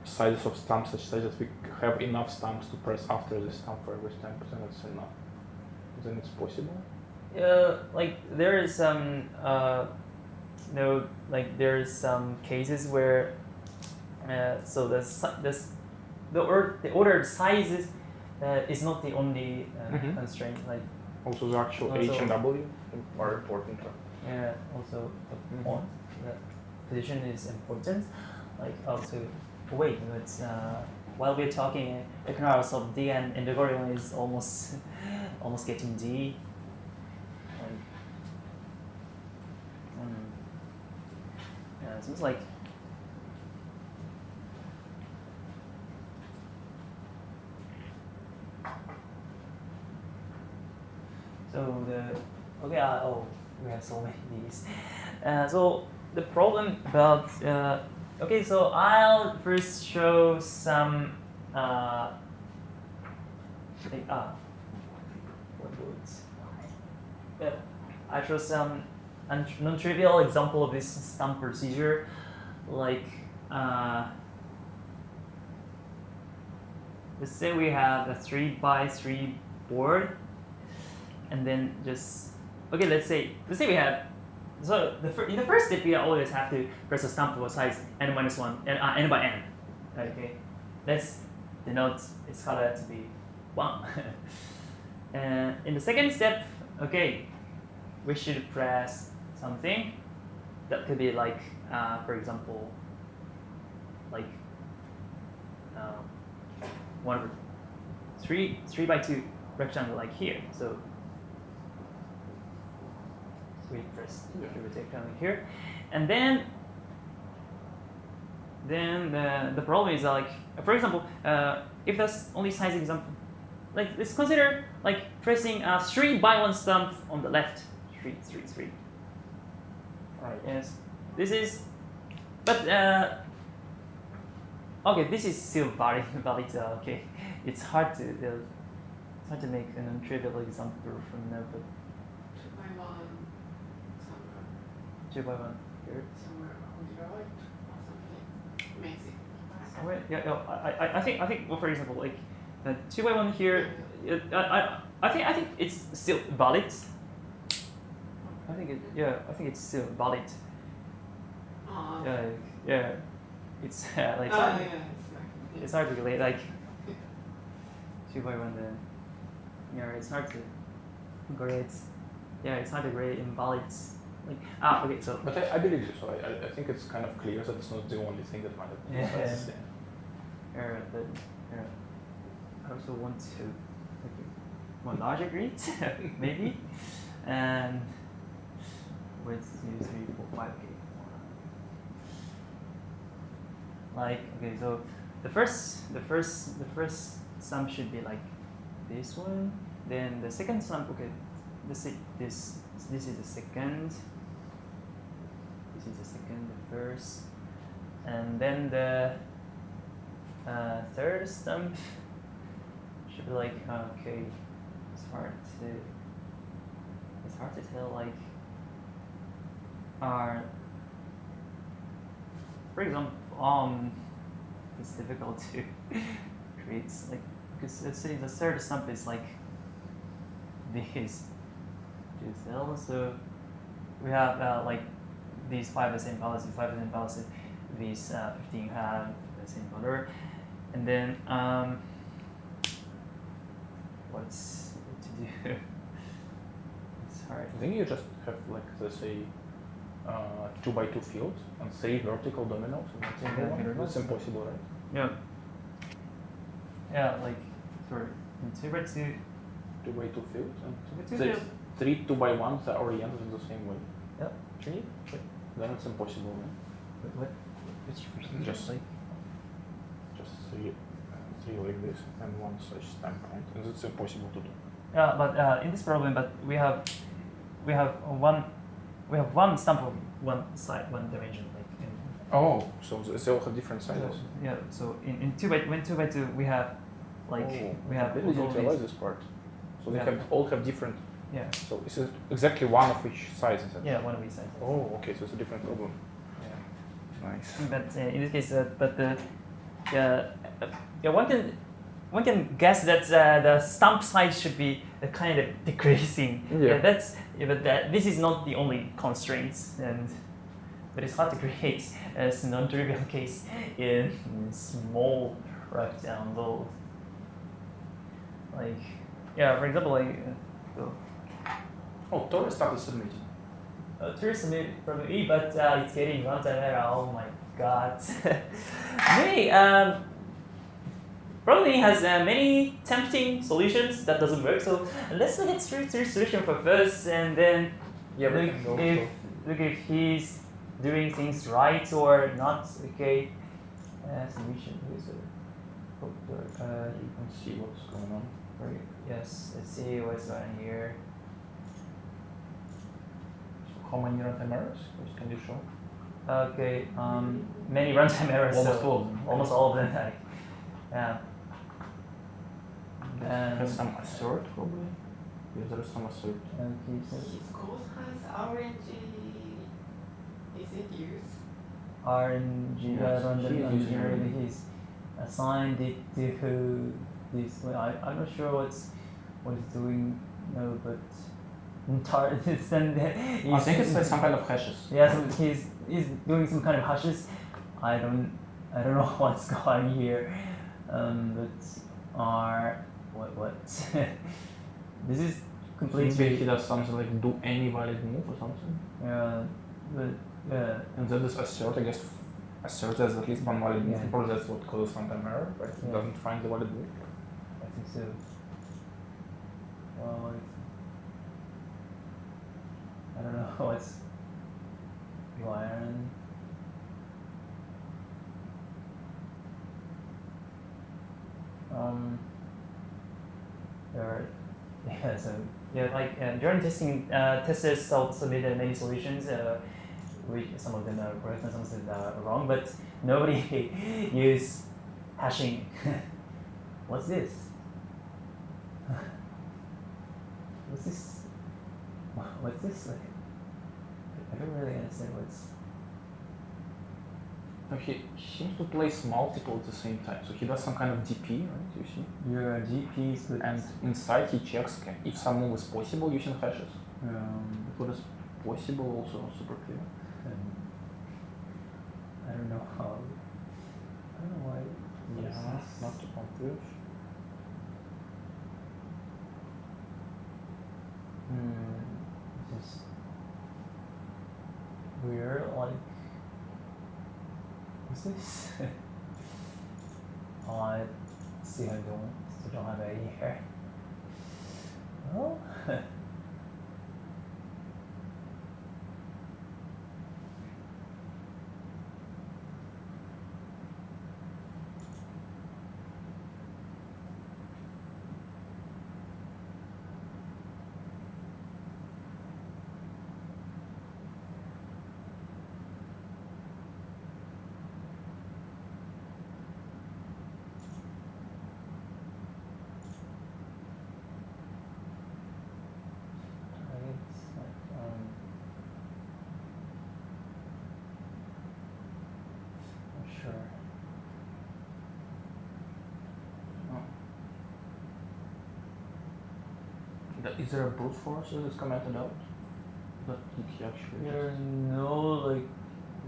sizes of stamps such that we have enough stamps to press after the stamp for every stamp, then it's enough? Then it's possible? Like there is some there is some cases where so the ordered sizes is not the only constraint. Like also the actual H and W are important. Yeah, also the position is important. Like also wait, but while we're talking, the kernels of D and Indogorion is almost getting D. Yeah, it seems like we have so many these. So the problem about so I'll first show some I show some non-trivial example of this stamp procedure, like let's say we have a 3x3 board, and then just let's say we have in the first step we always have to press a stamp for size n minus 1 and n by n. Okay, let's denote its color to be 1. And in the second step, we should press something that could be like, for example, like 3x2 rectangle, like here. So we press rectangle here, and then the problem is like, for example, if that's only size example, like let's consider like pressing a 3 by 1 stump on the left. 3, 3, 3. Right. Yes. This is, but okay, this is still valid. Okay, it's hard to make an trivial example from there, but 2 by 1 somewhere, 2 by 1 here. somewhere on the right or something makes it back. Somewhere, yeah. I think. Well, for example, like 2 by 1 here. I think it's still valid. I think it's still valid. Yeah. It's like it's hard to relate like 2 by 1 then. Yeah, it's hard to grade. Yeah, it's hard to grade invalids. Like okay, so. But I believe you. So I think it's kind of clear that it's not the only thing that matters. Yeah. But I also want to more larger grades maybe, and with 2, 3, 4, 5. Okay. Like okay, so the first sum should be like this one. Then the second sum, okay, this is the second. This is the second, the first, and then the third stump should be like okay. It's hard to tell like for example it's difficult to create like because let's say the third stump is like these two cells, so we have like these 5 the same policy, 5 the same policy, these 15 have the same color, and then what's to do? It's hard. I think you just have like let's say 2 by 2 fields and 3 vertical dominoes. And that's impossible, right? Yeah. Yeah, like sorry, 2 by 2. 2 by 2 fields and 2 by 2 the fields. 3 2 by 1s are oriented in the same way. Yeah. 3. Then it's impossible, right? What? Which version? Just like just 3 like this and 1 such stamp, right? And it's impossible to do. yeah, but in this problem, but we have one stump of one side, one dimension, like in. Oh, so they all have different sizes. Yeah, so in 2 by 2 we have like we have I didn't all realize these. this part. So they Yeah. all have different. Yeah. So is it exactly one of each size? Is it? Yeah, one of each sides. Oh, okay. So it's a different problem. Yeah. Nice. But in this case, one can guess that the stump size should be kind of decreasing. Yeah. But this is not the only constraints, but it's hard to create a non-trivial case in small rectangle. Like for example, like Oh, Tor started submitting. tourist from E, but it's getting runtime error. Oh my god. Hey, probably has many tempting solutions that doesn't work. So let's look at three solution for first, and then look if he's doing things right or not. Okay. Solution. You can see what's going on. Yes. Let's see what's going on here. How many runtime errors can you show? Okay. Many runtime errors. Almost all of them. Almost all of them. Like, yeah. Has some assert probably? Yes, there is some assert. Okay, so His code has RNG. Is it used? RNG, Yes, random he is using generator, RNG. he's assigned it to this. Well, I'm not sure what it's doing. No, but I think it's like some kind of hashes. yeah, so he's doing some kind of hashes. I don't know what's going on here. But what? This is Maybe completely he does something like do any valid move or something. yeah, but yeah. And then this assert, I guess, assert has at least one valid move. Yeah. Probably that's what causes runtime error, right? It Yeah. doesn't find the valid move. I think so. Well, I don't know what's going on. Yeah, so during testing, testers submitted many solutions. Some of them are correct and some of them are wrong, but nobody used hashing. What's this? What's this? What's this? Like, I don't really understand what's. No, he seems to place multiple at the same time. So he does some kind of DP, right? You see? Your GP is good. And inside he checks if some move is possible using hashes. What is possible also super clear. I don't know how. I don't know why. Yeah, not too obvious. Just weird, like. What's this? Oh, I still don't have any here. Well. Sure. Is there a brute force that is commented out? That he actually. There's no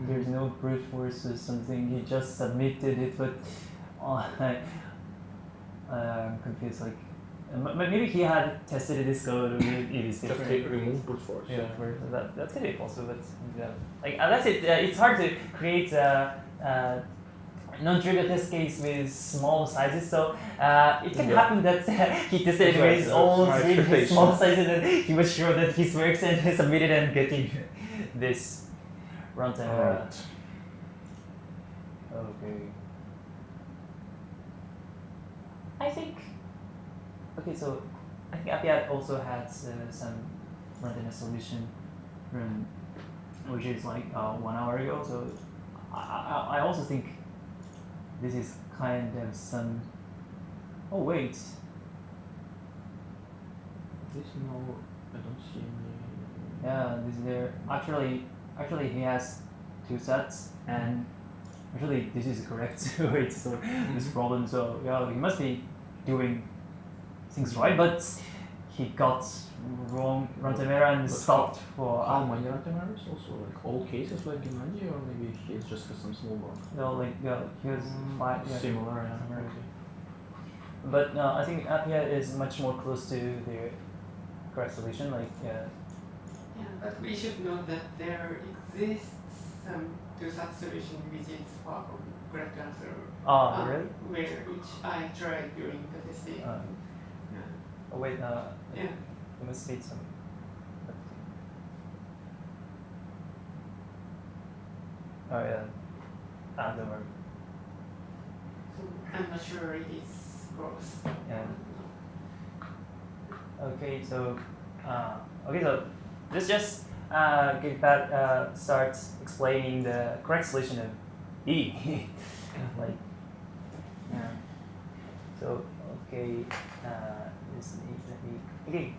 there's no brute force or something. He just submitted it, but I'm confused. Like, maybe he had tested this code. Or maybe it is Just different. remove brute force. Yeah, that's gonna be possible, but yeah. Like unless it's hard to create non-trivial test case with small sizes, so it can happen that he tested Exactly, with all that's my really expectation. small sizes and he was sure that his works and he submitted and getting this runtime error. Right. Okay. I think. Okay, so I think API also has some runtime solution from which is like 1 hour ago. So I also think this is kind of some. Oh wait. This no, I don't see any. Yeah, this is there. Actually, he has 2 sets, and actually this is correct. So it's this problem. So yeah, he must be doing things right, but he got wrong runtime error and stopped for. How many runtime errors? Also, like all cases like Gennady, or maybe he just has some small bug. No, like yeah, he has 5. Yeah, Similar, yeah. okay. But I think API is much more close to the correct solution. Like yeah. Yeah, but we should note that there exists some two-sat solution which is far from correct answer. Oh really? Which I tried during the testing. Yeah. Oh wait, Yeah. you must need some. Oh yeah. Don't worry. I'm not sure it is close. Yeah. Okay, so let's just get back. Start explaining the correct solution of E. Like, yeah. So okay, this okay.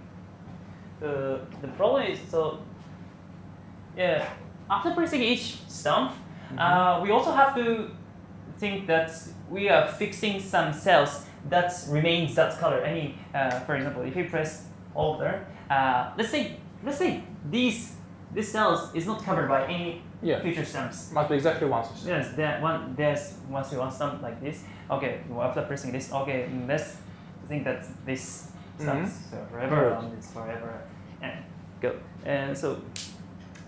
The problem is yeah. After pressing each stump, we also have to think that we are fixing some cells that remains that color. I mean, for example, if you press Alt-R, let's say these cells is not covered by any future stumps. Must be exactly one. Yes, there's one stump like this. Okay, well, after pressing this, okay, let's think that this stumps forever, it's forever, and go. And so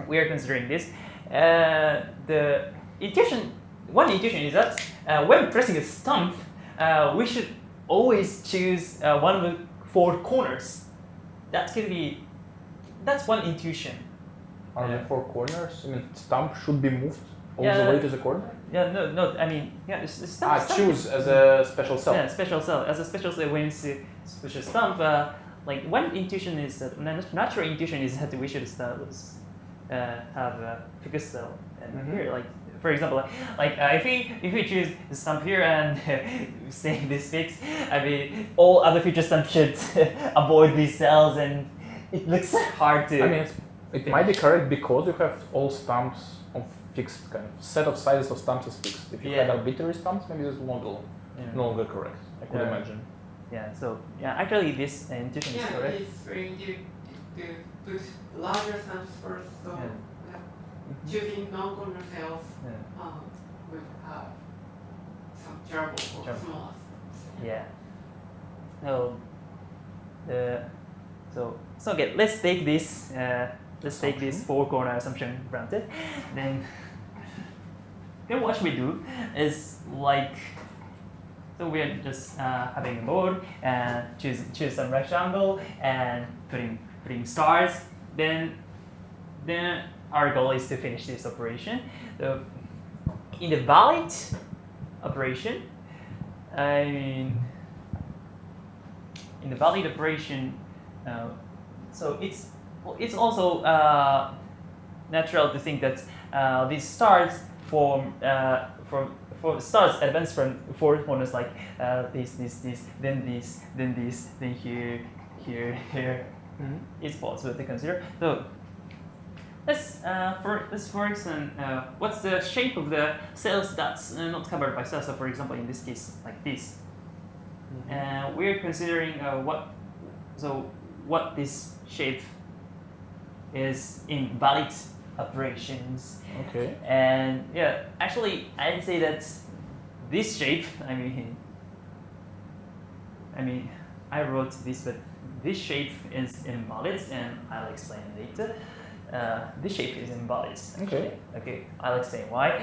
we are considering this. The intuition. One intuition is that when pressing a stump, we should always choose one of the 4 corners. That's one intuition. Are there 4 corners? I mean, stump should be moved all Yeah. the way to the corner? Yeah, no. I mean, yeah, stump. Choose as a special cell. Yeah, special cell. As a special cell, when you see special stump, like one intuition is that natural intuition is that we should start have a fixed cell and here, like for example, like if we choose the stump here and say this fixed, I mean all other future stumps should avoid these cells, and it looks hard to. I mean, it might be correct because you have all stumps of fixed kind of set of sizes of stumps is fixed. If you had arbitrary stumps, maybe this is no longer correct. I could imagine. Yeah. So yeah, actually this intuition is correct. It's very easy to put larger stumps first. So choosing non-corner cells would have some trouble for smaller stumps. Yeah. So okay, let's take this. Let's take this four-corner assumption granted. Then what we do is like, so we're just having a board and choose some rectangle and putting stars. Then our goal is to finish this operation. So in the valid operation, I mean, in the valid operation, so it's also natural to think that these stars form for stars advance from four corners like this, then this, then here. It's possible to consider. So let's focus on what's the shape of the cells that's not covered by cells. So for example, in this case, like this, we're considering what this shape is in valid operations. Okay. And yeah, actually, I'd say that this shape. I mean, I wrote this, but this shape is invalid, and I'll explain later. This shape is invalid. Okay. Okay, I'll explain why.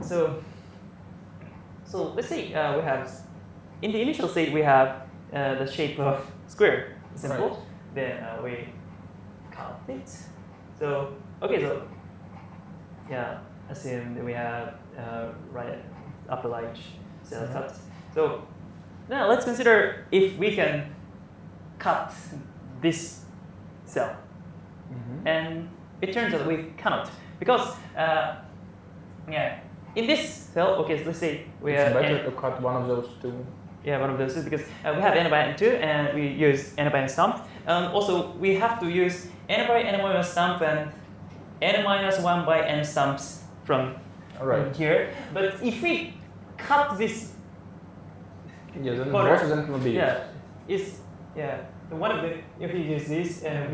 So let's say we have in the initial state we have the shape of square. Simple. Right. Then we count it. So okay, so yeah, assume that we have right upper large cell cut. So now let's consider if we can cut this cell. And it turns out we cannot, because in this cell, okay, so let's say we It's have better to cut one of those two. Yeah, one of those is because we have n by n2 and we use n by n stump. Also, we have to use n by n minus stump and n minus 1 by n stumps from here. But if we cut this, then the corner, process will be one of the if we use this and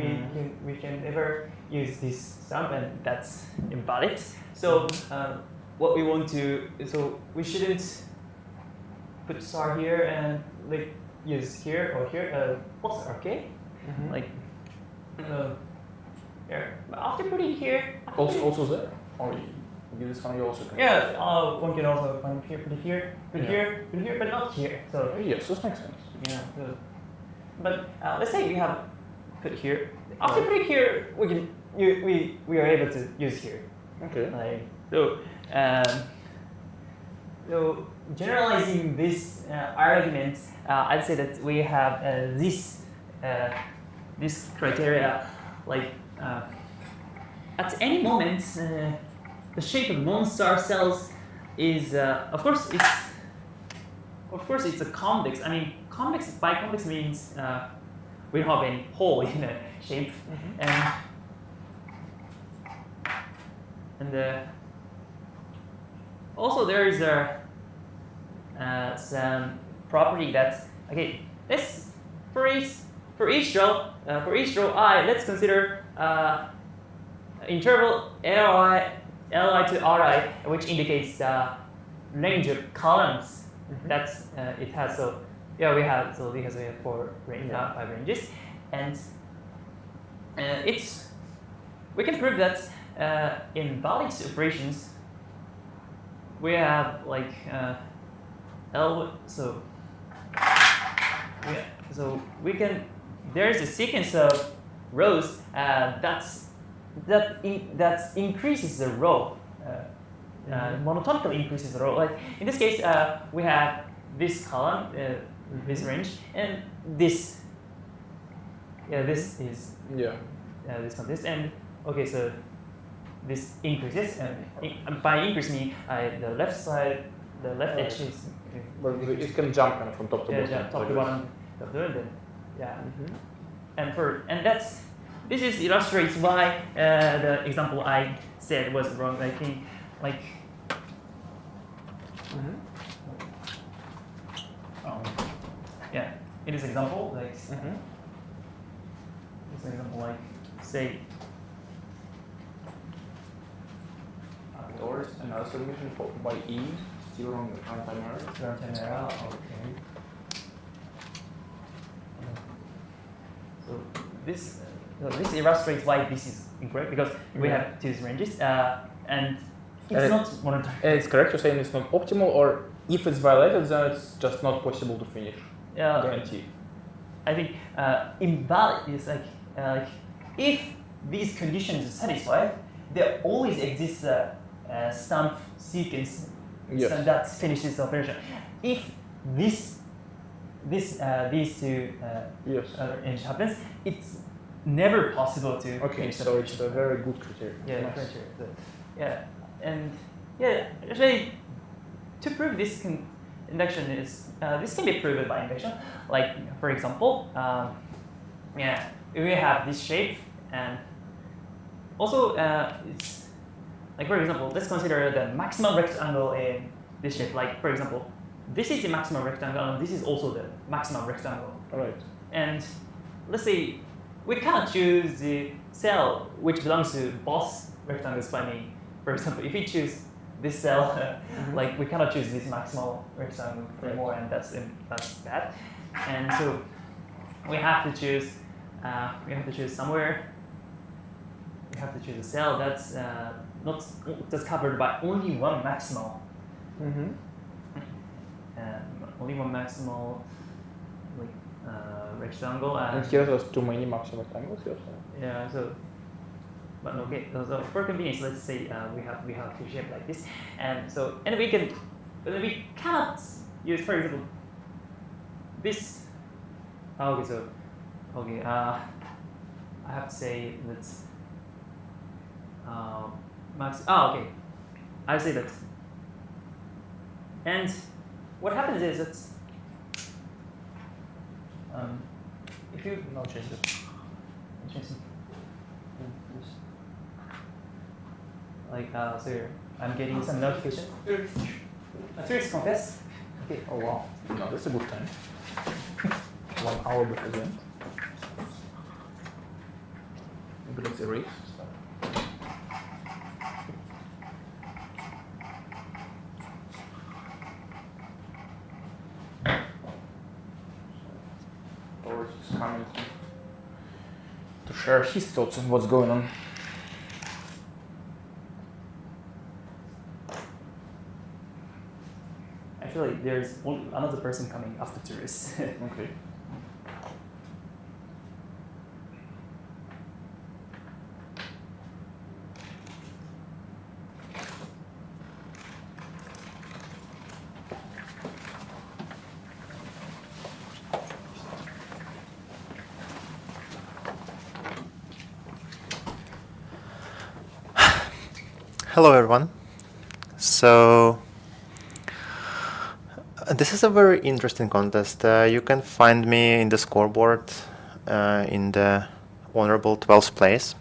we can never use this stump, and that's invalid. So what we want to we shouldn't put star here and like use here or here. Both are okay. Like here. But after putting here. Also there. Or this one you also can. Yeah. One can also find here, put it here, put it here, put it here, but not here. So yes, this makes sense. yeah. But let's say we have put here. After putting here, we are able to use here. Okay. Like so generalizing this argument, I'd say that we have this criteria, like at any moment the shape of non-star cells is of course it's a convex. I mean, convex by convex means we have a hole in a shape, and also there is some property that's okay. Let's for each row I, let's consider interval li to ri, which indicates range of columns that's it has. So yeah, because we have 5 ranges, and we can prove that in valid operations we have like so we can, there's a sequence of rows that increases the row, monotonically increases the row. Like in this case, we have this column, this range, and this. Yeah, this is Yeah. this contest, and okay, so this increases, and by increase me, the left side, the left edge is. But it can jump kind of from top to bottom. Yeah, top to bottom, top to bottom. Then, yeah. Mm-hmm. And this is illustrates why the example I said was wrong. I think like. Yeah, in this example, like this example, like say. Or another solution by E, still on runtime error. Runtime error. Okay. So this illustrates why this is incorrect because we have two ranges and it's not monotone. It's correct. You're saying it's not optimal, or if it's violated, then it's just not possible to finish. Yeah. Guarantee. I think invalid is like if these conditions are satisfied, there always exists a stamp sequence that finishes the operation. If these two range happens, it's never possible to finish the so operation. it's a very good criteria. Yeah, Nice. criteria. So, yeah, and yeah, actually, to prove this induction is this can be proven by induction. Like for example, yeah, we have this shape, and also it's like for example, let's consider the maximum rectangle in this shape. Like for example, this is the maximum rectangle, and this is also the maximum rectangle. All right. And let's say we cannot choose the cell which belongs to both rectangles by me. For example, if we choose this cell, like we cannot choose this maximal rectangle anymore, and that's bad. And so we have to choose somewhere. We have to choose a cell that's that's covered by only one maximal. Only one maximal rectangle. And here there's too many maximal rectangles. Yeah. So. But okay, so for convenience, let's say we have two shapes like this, and we cannot use, for example, this. Okay, so okay, I have to say that's max. Okay, I say that. And what happens is that if you change it. Like so I'm getting some notification. Serious contest. Okay. Oh wow. No, that's a good time. 1 hour before the end. Maybe let's erase stuff. Or he's coming to share his thoughts on what's going on. Actually, there's another person coming after Tourist. Okay. Hello everyone. So this is a very interesting contest. You can find me in the scoreboard in the honorable 12th place.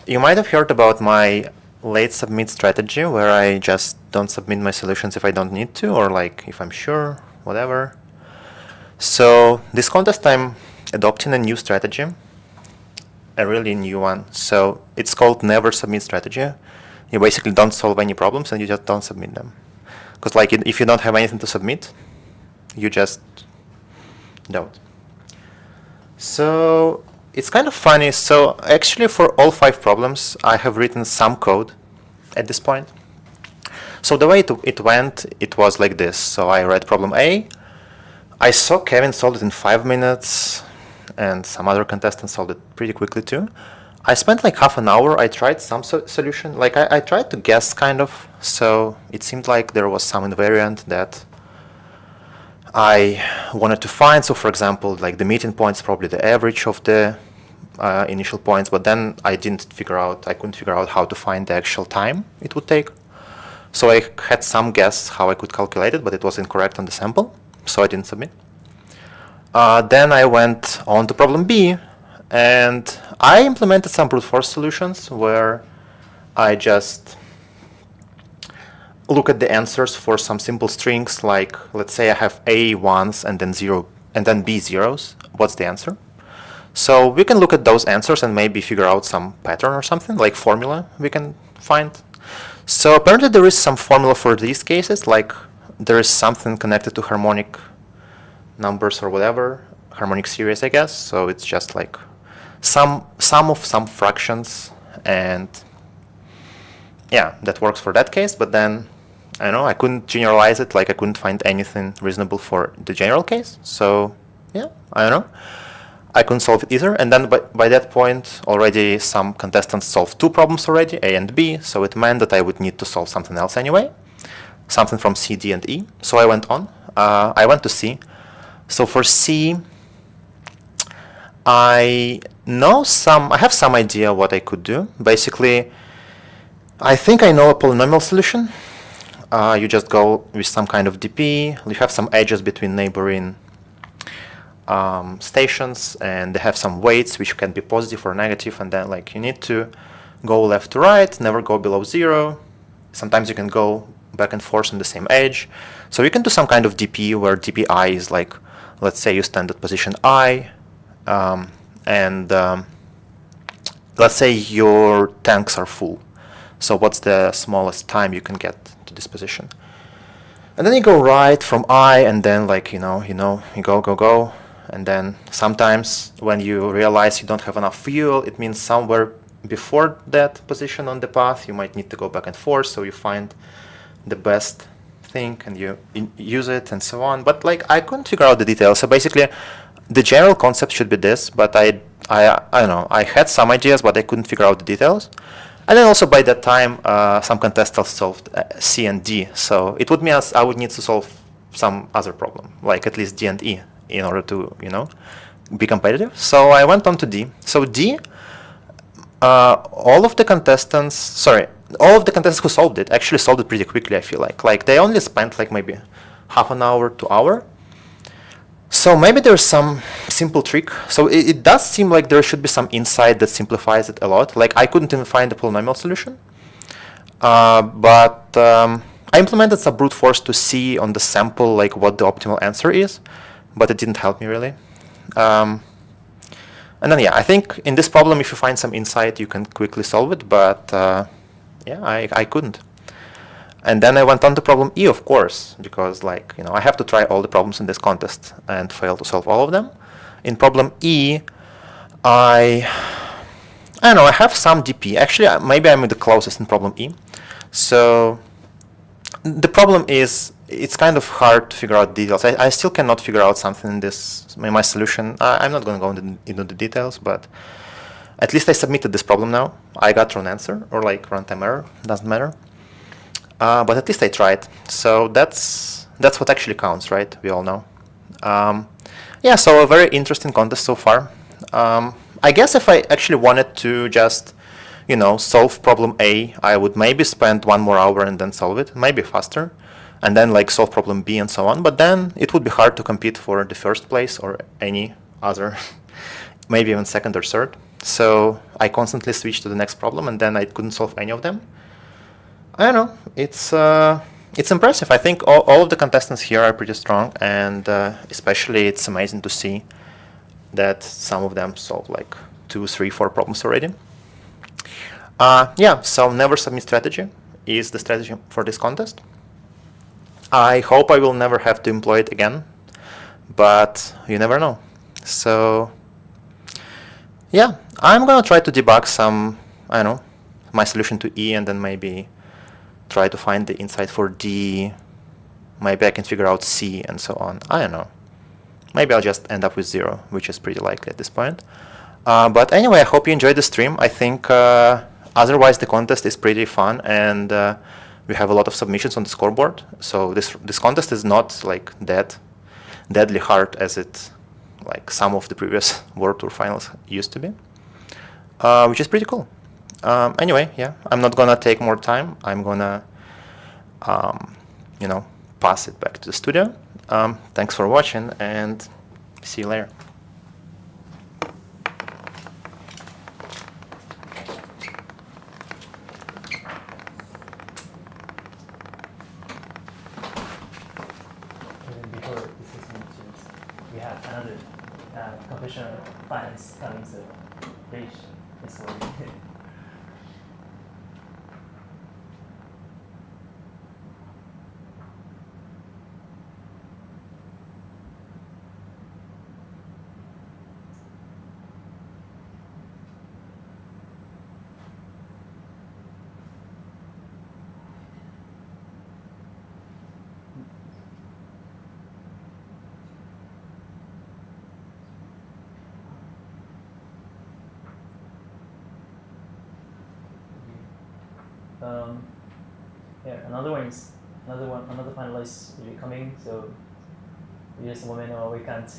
You might have heard about my late submit strategy, where I just don't submit my solutions if I don't need to, or like if I'm sure, whatever. So this contest I'm adopting a new strategy, a really new one. So it's called never submit strategy. You basically don't solve any problems and you just don't submit them. Because like if you don't have anything to submit, you just don't. So it's kind of funny. So actually for all 5 problems, I have written some code at this point. So the way it went, it was like this. So I read problem A. I saw Kevin solve it in 5 minutes, and some other contestants solved it pretty quickly too. I spent like half an hour. I tried some solution. Like I tried to guess kind of. So it seemed like there was some invariant that I wanted to find. So for example, like the meeting point is probably the average of the initial points, but then I couldn't figure out how to find the actual time it would take. So I had some guess how I could calculate it, but it was incorrect on the sample, so I didn't submit. Then I went on to problem B, and I implemented some brute force solutions where I just look at the answers for some simple strings, like let's say I have A ones and then 0 and then B zeros. What's the answer? So we can look at those answers and maybe figure out some pattern or something, like formula we can find. So apparently there is some formula for these cases, like there is something connected to harmonic numbers or whatever, harmonic series, I guess. So it's just like sum of some fractions, and yeah, that works for that case. But then I don't know, I couldn't generalize it, like I couldn't find anything reasonable for the general case. So yeah, I don't know, I couldn't solve it either. And then by that point already some contestants solved 2 problems already, A and B, so it meant that I would need to solve something else anyway, something from C, D, and E. So I went on. I went to C. So for C, I have some idea what I could do. Basically, I think I know a polynomial solution. You just go with some kind of DP. You have some edges between neighboring stations, and they have some weights which can be positive or negative, and then like you need to go left to right, never go below 0. Sometimes you can go back and forth on the same edge. So you can do some kind of DP where DPI is like, let's say you stand at position I, and let's say your tanks are full. So what's the smallest time you can get to this position? And then you go right from I, and then like you go, and then sometimes when you realize you don't have enough fuel, it means somewhere before that position on the path you might need to go back and forth. So you find the best thing and you use it and so on. But like I couldn't figure out the details. So basically, the general concept should be this, but I don't know. I had some ideas, but I couldn't figure out the details. And then also by that time, some contestants solved C and D. So it would mean I would need to solve some other problem, like at least D and E, in order to be competitive. So I went on to D. So D, all of the contestants who solved it actually solved it pretty quickly. I feel like they only spent like maybe half an hour to hour. So maybe there's some simple trick. So it does seem like there should be some insight that simplifies it a lot. Like I couldn't even find a polynomial solution, but I implemented some brute force to see on the sample like what the optimal answer is, but it didn't help me really. And then yeah, I think in this problem, if you find some insight, you can quickly solve it. But yeah, I couldn't. And then I went on to problem E, of course, because like I have to try all the problems in this contest and fail to solve all of them. In problem E, I don't know, I have some DP. Actually, maybe I'm the closest in problem E. So the problem is it's kind of hard to figure out details. I still cannot figure out something in my solution. I'm not going to go into the details, but at least I submitted this problem now. I got wrong answer or like runtime error, doesn't matter. But at least I tried. So that's what actually counts, right? We all know. Yeah, so a very interesting contest so far. I guess if I actually wanted to just, solve problem A, I would maybe spend 1 more hour and then solve it, maybe faster, and then like solve problem B and so on. But then it would be hard to compete for the first place or any other, maybe even second or third. So I constantly switched to the next problem, and then I couldn't solve any of them. I don't know. It's impressive. I think all of the contestants here are pretty strong, and especially it's amazing to see that some of them solve like 2, 3, 4 problems already. Yeah, so never submit strategy is the strategy for this contest. I hope I will never have to employ it again, but you never know. So yeah, I'm gonna try to debug some, I don't know, my solution to E, and then maybe try to find the insight for D. Maybe I can figure out C and so on. I don't know. Maybe I'll just end up with 0, which is pretty likely at this point. But anyway, I hope you enjoyed the stream. I think otherwise the contest is pretty fun, and we have a lot of submissions on the scoreboard. So this contest is not like dead. deadly hard as it, like some of the previous World Tour finals used to be, which is pretty cool. Anyway, yeah, I'm not gonna take more time. I'm gonna, pass it back to the studio. Thanks for watching, and see you later. Even before this is mentioned, we have another competition finals coming, so please, it's like yeah, another finalist will be coming. So just a moment, we can't.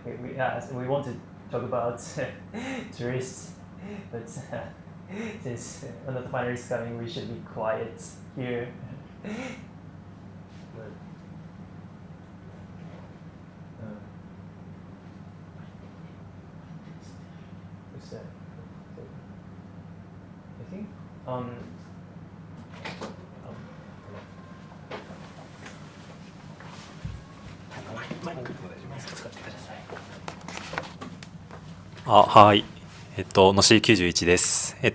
we want to talk about tourists, but since another finalist is coming, we should be quiet here. But, what's that? I think.はい。のし91です。A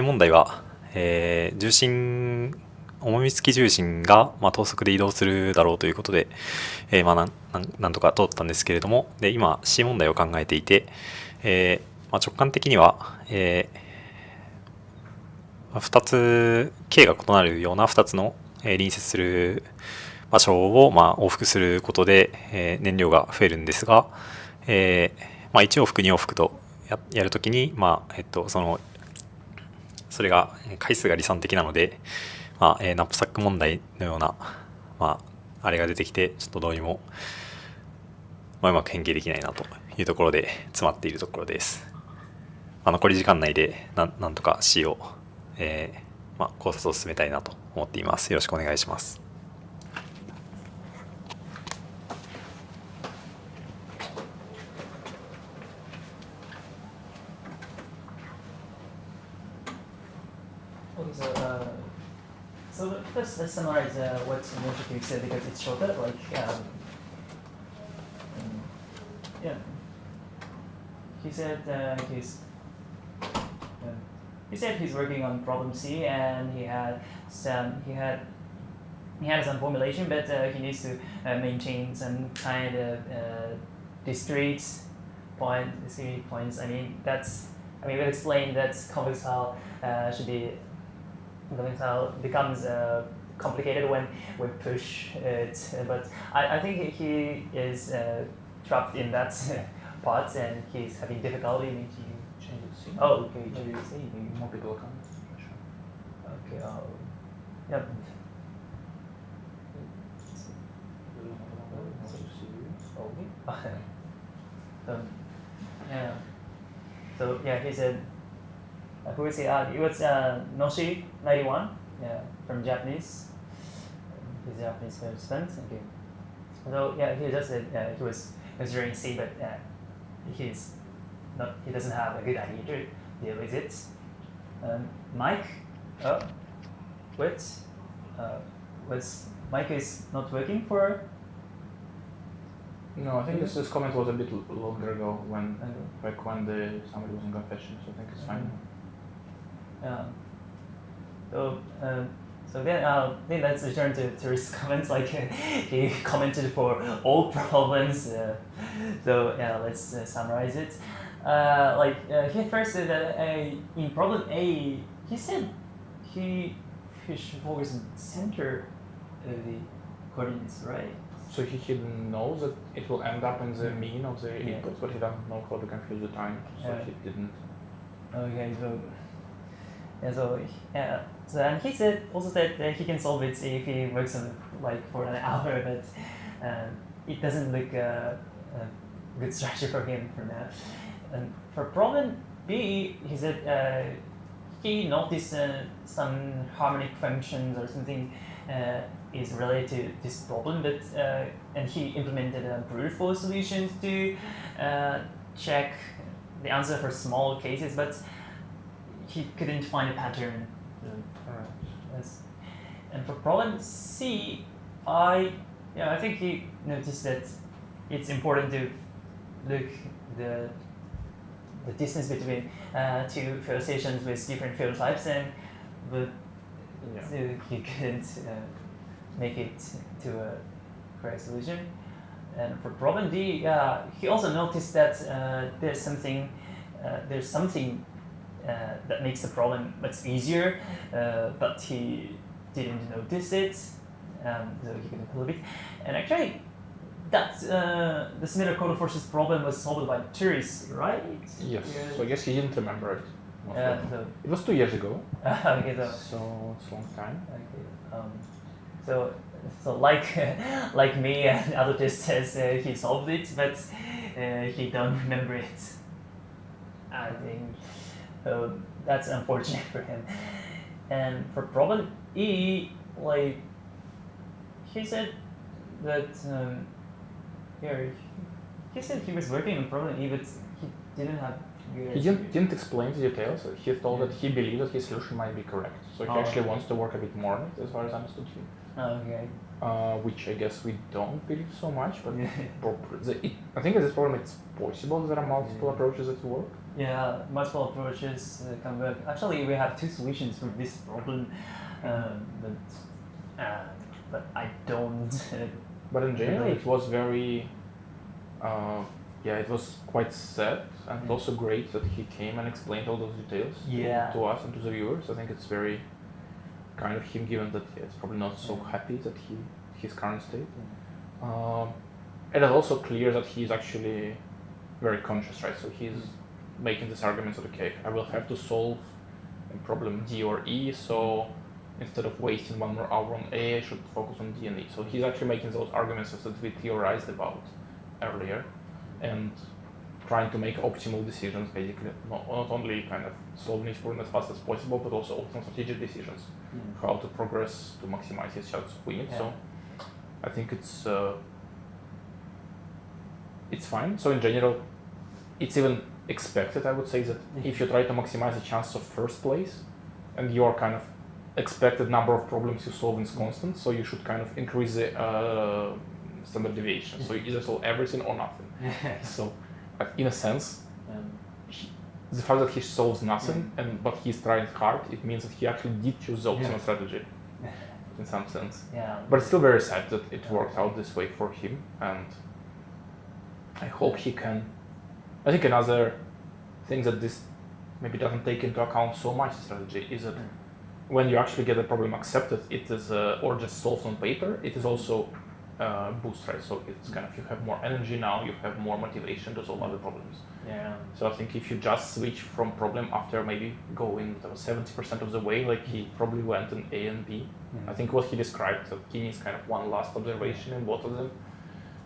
問題は、重心、重み付き重心が、等速で移動するだろうということで、なんとか通ったんですけれども、で、今 C 問題を考えていて、直感的には、2つ、径が異なるような2つの、隣接する場所を、往復することで、燃料が増えるんですが、1往復2往復とやるときに、それが回数が理想的なので、ナップサック問題のような、あれが出てきてちょっとどうにも、うまく変形できないなというところで詰まっているところです。残り時間内でなんとか C を、考察を進めたいなと思っています。よろしくお願いします。So first, let's summarize what Moshiki said because it's shorter. Yeah, he said he's working on problem C and he had some formulation, but he needs to maintain some kind of discrete points. We'll explain that convex hull becomes complicated when we push it, but I think he is trapped in that part and he's having difficulty making changes. Oh, okay, changes. More people come. Okay, yep. So yeah, he said, who is he? It was Noshi 91, from Japanese. He's a Japanese participant. Okay. So yeah, he just said he was considering C, but he doesn't have a good idea to deal with it. Mike, Mike is not working for. No, I think this comment was a bit longer ago when somebody was in confession, so I think it's fine. Yeah. So then let's return to his comments. He commented for all problems. So yeah, let's summarize it. He first said that in problem A, he said he should focus on the center of the coordinates, right? So he knows that it will end up in the mean of the inputs, but he doesn't know how to compute the time, so he didn't. Okay, so and he also said that he can solve it if he works on for an hour, but it doesn't look a good structure for him for now. And for problem B, he said he noticed some harmonic functions or something is related to this problem, but and he implemented brute force solutions to check the answer for small cases, but he couldn't find a pattern. Yes. And for problem C, I think he noticed that it's important to look the distance between two field stations with different field types, but he couldn't make it to a correct solution. And for problem D, he also noticed that there's something that makes the problem much easier, but he didn't notice it, so he couldn't prove it. And actually, that the similar code forces problem was solved by tourists, right? Yes. So I guess he didn't remember it. It was 2 years ago. Okay, so it's a long time. Okay. So like me and other testers, he solved it, but he don't remember it. I think that's unfortunate for him. And for problem E, like he said that he said he was working on problem E, but he didn't have. He didn't explain the details. He told that he believed that his solution might be correct. So he actually wants to work a bit more on it, as far as I understood him. Okay. Which I guess we don't believe so much, but I think in this problem it's possible there are multiple approaches that work. Yeah, multiple approaches can work. Actually, we have two solutions for this problem, but I don't. But in general, it was very, it was quite sad and also great that he came and explained all those details to us and to the viewers. I think it's very kind of him, given that it's probably not so happy that his current state. And it's also clear that he's actually very conscious, right? So he's making this argument that, okay, I will have to solve a problem D or E, so instead of wasting 1 more hour on A, I should focus on D and E. So he's actually making those arguments that we theorized about earlier, and trying to make optimal decisions, basically, not only kind of solving each problem as fast as possible, but also optimal strategic decisions, how to progress to maximize his chances of winning. So I think it's fine. So in general, it's even expected, I would say, that if you try to maximize the chance of first place, and your kind of expected number of problems you solve is constant, so you should kind of increase the standard deviation. So you either solve everything or nothing. So in a sense, the fact that he solves nothing, but he's trying hard, it means that he actually did choose the optimal strategy, in some sense. But it's still very sad that it worked out this way for him, and I hope he can. I think another thing that this maybe doesn't take into account so much strategy is that when you actually get a problem accepted, it is or just solved on paper, it is also boost, right? So it's kind of, you have more energy now, you have more motivation to solve other problems. So I think if you just switch from problem after maybe going 70% of the way, like he probably went in A and B, I think what he described, that he needs kind of one last observation in both of them.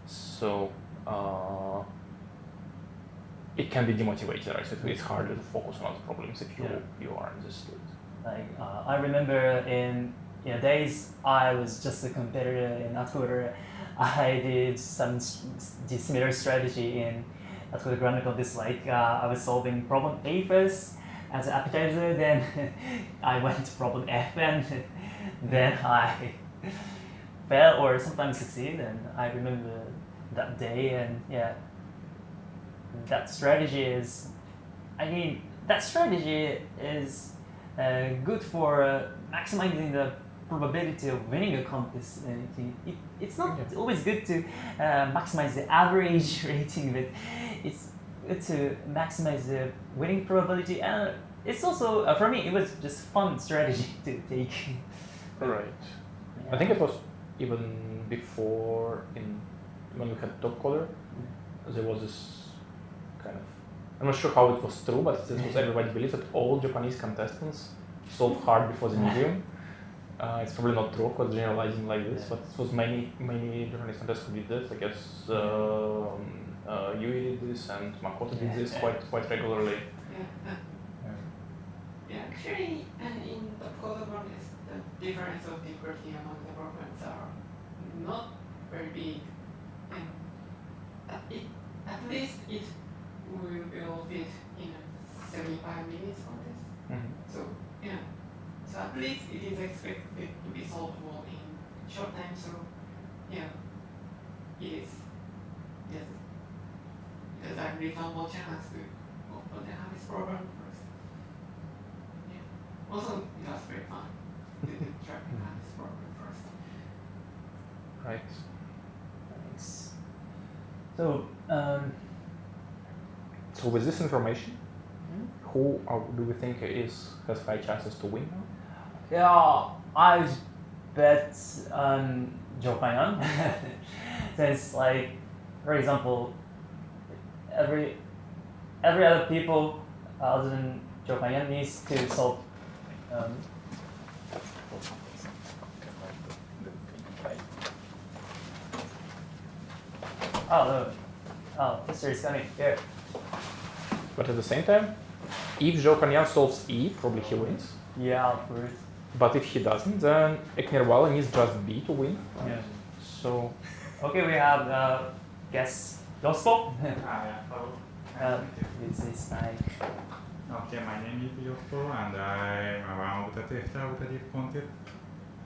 So it can be demotivating, right? So it's harder to focus on other problems if you are in this state. Like I remember in days I was just a competitor in AtCoder. I did some similar strategy in AtCoder Grammatical Dislike. I was solving problem A first as an appetizer, then I went to problem F, and then I fail or sometimes succeed. And I remember that day, and that strategy is, good for maximizing the probability of winning a contest. It's not always good to maximize the average rating, but it's good to maximize the winning probability. And it's also, for me, it was just fun strategy to take. Right. I think it was even before, when we had AtCoder, there was this kind of, I'm not sure how it was true, but this was everybody believes that all Japanese contestants solve hard before the medium. It's probably not true, because generalizing like this, but it was many Japanese contests who did this. I guess Yui did this and Makoto did this quite regularly. Yeah, actually, in the code contest, the difference of difficulty among the programs are not very big, and at least it will fit in a 75 minutes contest. So yeah, so at least it is expected to be solvable in short time. So yeah, it is. Yes, there's a reasonable chance to open the hardest program first. Yeah. Also, it was very fun to try the hardest program first. Right. Thanks. So, So with this information, who do we think has high chances to win now? yeah, I bet Joe Payan. Since, like, for example, every other people other than Joe Payan needs to solve. Oh no! Oh, history is coming here. But at the same time, if Zhou Kanyan solves E, probably he wins. Yeah, for it. But if he doesn't, then Eknerwala needs just B to win. Yeah. So Okay, we have guest Yosko. Hello. This is my. Okay, my name is Yosko and I'm one of the tester of the contest.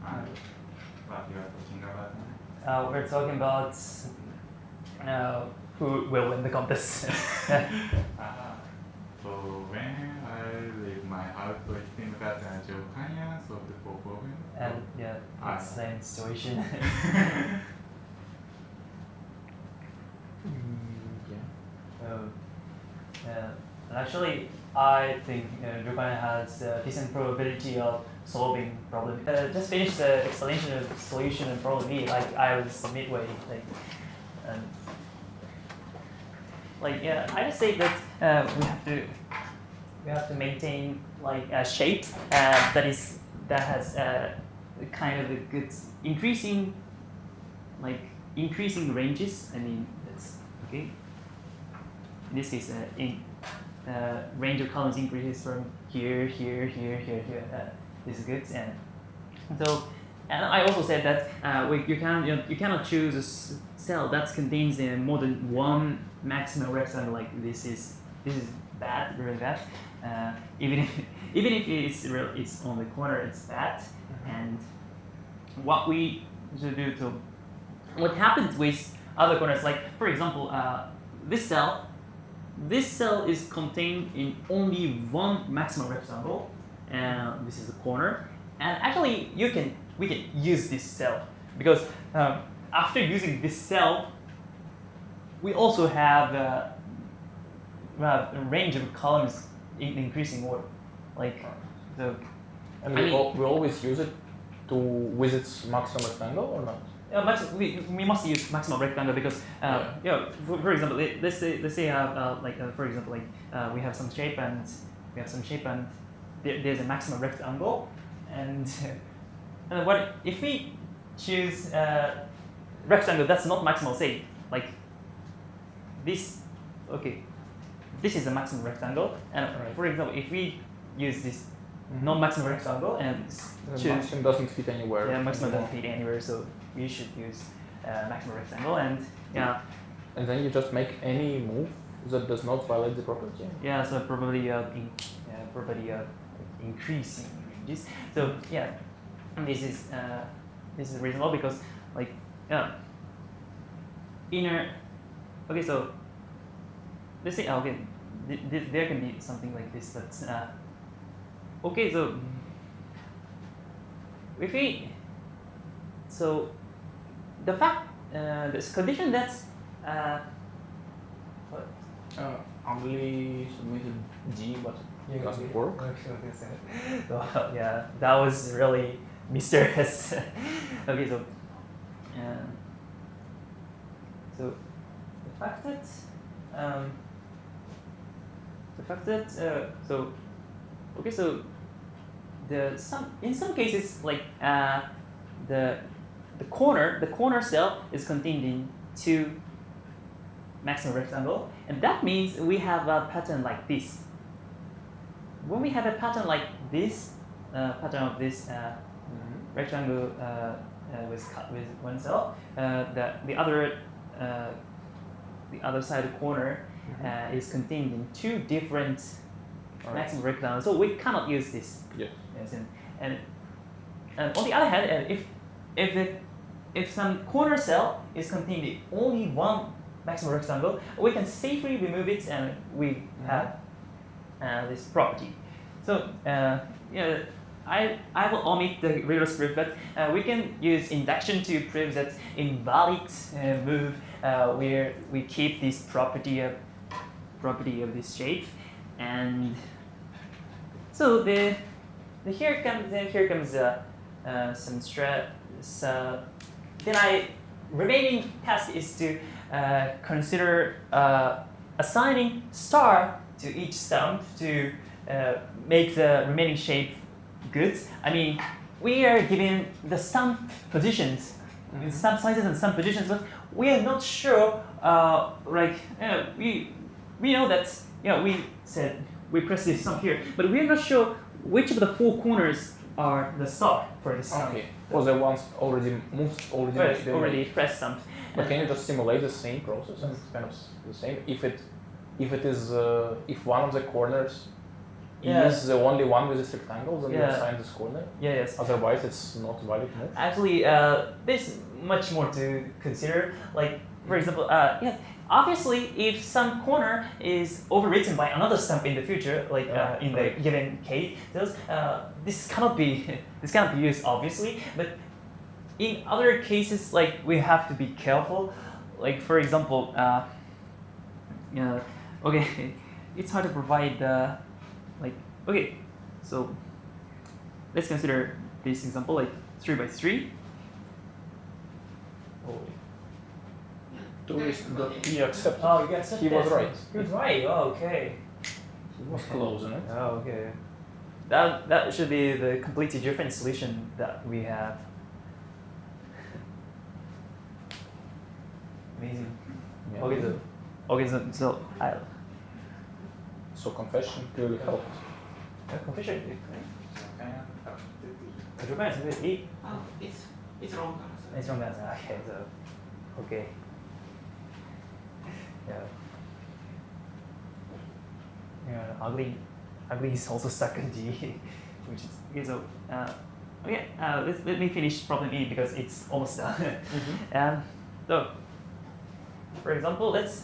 And what you are talking about now? We're talking about who will win the contest. So when I leave my house to think that Joe Kanyan solved the problem. And yeah, it's the same situation. And actually, I think Japan has a decent probability of solving problem. Just finish the explanation of solution and problem B. Like I was midway. I just say that we have to maintain like a shape that has kind of a good increasing ranges. I mean that's okay. In this case, range of columns increases from here. This is good, and so. And I also said that you cannot choose a cell that contains more than one maximum rectangle. Like this is bad, really bad. Even if it's on the corner, it's bad. And what we should do to what happens with other corners, like for example, this cell is contained in only one maximum rectangle, and this is the corner. And actually, we can use this cell because after using this cell, we also have a range of columns in increasing order. And we always use it with its maximum rectangle or not? We must use maximum rectangle because for example, let's say for example we have some shape and there's a maximum rectangle, and what if we choose rectangle that's not maximal? Say like this. Okay, this is a maximum rectangle, and for example, if we use this non-maximum rectangle and the maximum doesn't fit anywhere. Yeah, maximum doesn't fit anywhere, so we should use maximum rectangle, and yeah. And then you just make any move that does not violate the property. Yeah, so probably increasing ranges. So yeah, this is reasonable because like inner. Okay, so let's say okay, there can be something like this, but okay, so if we the fact this condition that's what Only submitted G, but it doesn't work. So, yeah, that was really mysterious. Okay, so the fact that in some cases like the corner cell is contained in two maximum rectangle, and that means we have a pattern like this. When we have a pattern like this, pattern of this rectangle with one cell, the other side of the corner is contained in two different maximum rectangles. So we cannot use this. Yes. Yes, and on the other hand, if some corner cell is contained in only one maximum rectangle, we can safely remove it, and we have this property. So I will omit the rigorous proof, but we can use induction to prove that invalid move where we keep this property of this shape, and so here comes some stress. Then remaining task is to consider assigning star to each stump to make the remaining shape good. I mean, we are given the stump positions, stump sizes and stump positions, but we are not sure. We know that we said we press this stump here, but we are not sure which of the four corners are the star for this stump. Okay. Was the ones already pressed stump. But can you just simulate the same process and it's kind of the same? If one of the corners is the only one with this rectangle, then you assign this corner. Yes. Otherwise, it's not valid move. Actually, there's much more to consider. Like, for example, obviously, if some corner is overwritten by another stump in the future, like in the given case, this cannot be used, obviously. But in other cases, like, we have to be careful. Like, for example, it's hard to provide so let's consider this example, like 3 by 3. He accepted. Oh, you accept He was right. He was right. Oh, okay. He was close, isn't it? Oh, okay. That should be the completely different solution that we have. Amazing. Yeah. So confession clearly helped. confession. It's wrong answer. It's wrong answer. Okay, so okay. Ugly is also stuck in G, which is okay. So let me finish problem E because it's almost done. So, for example, let's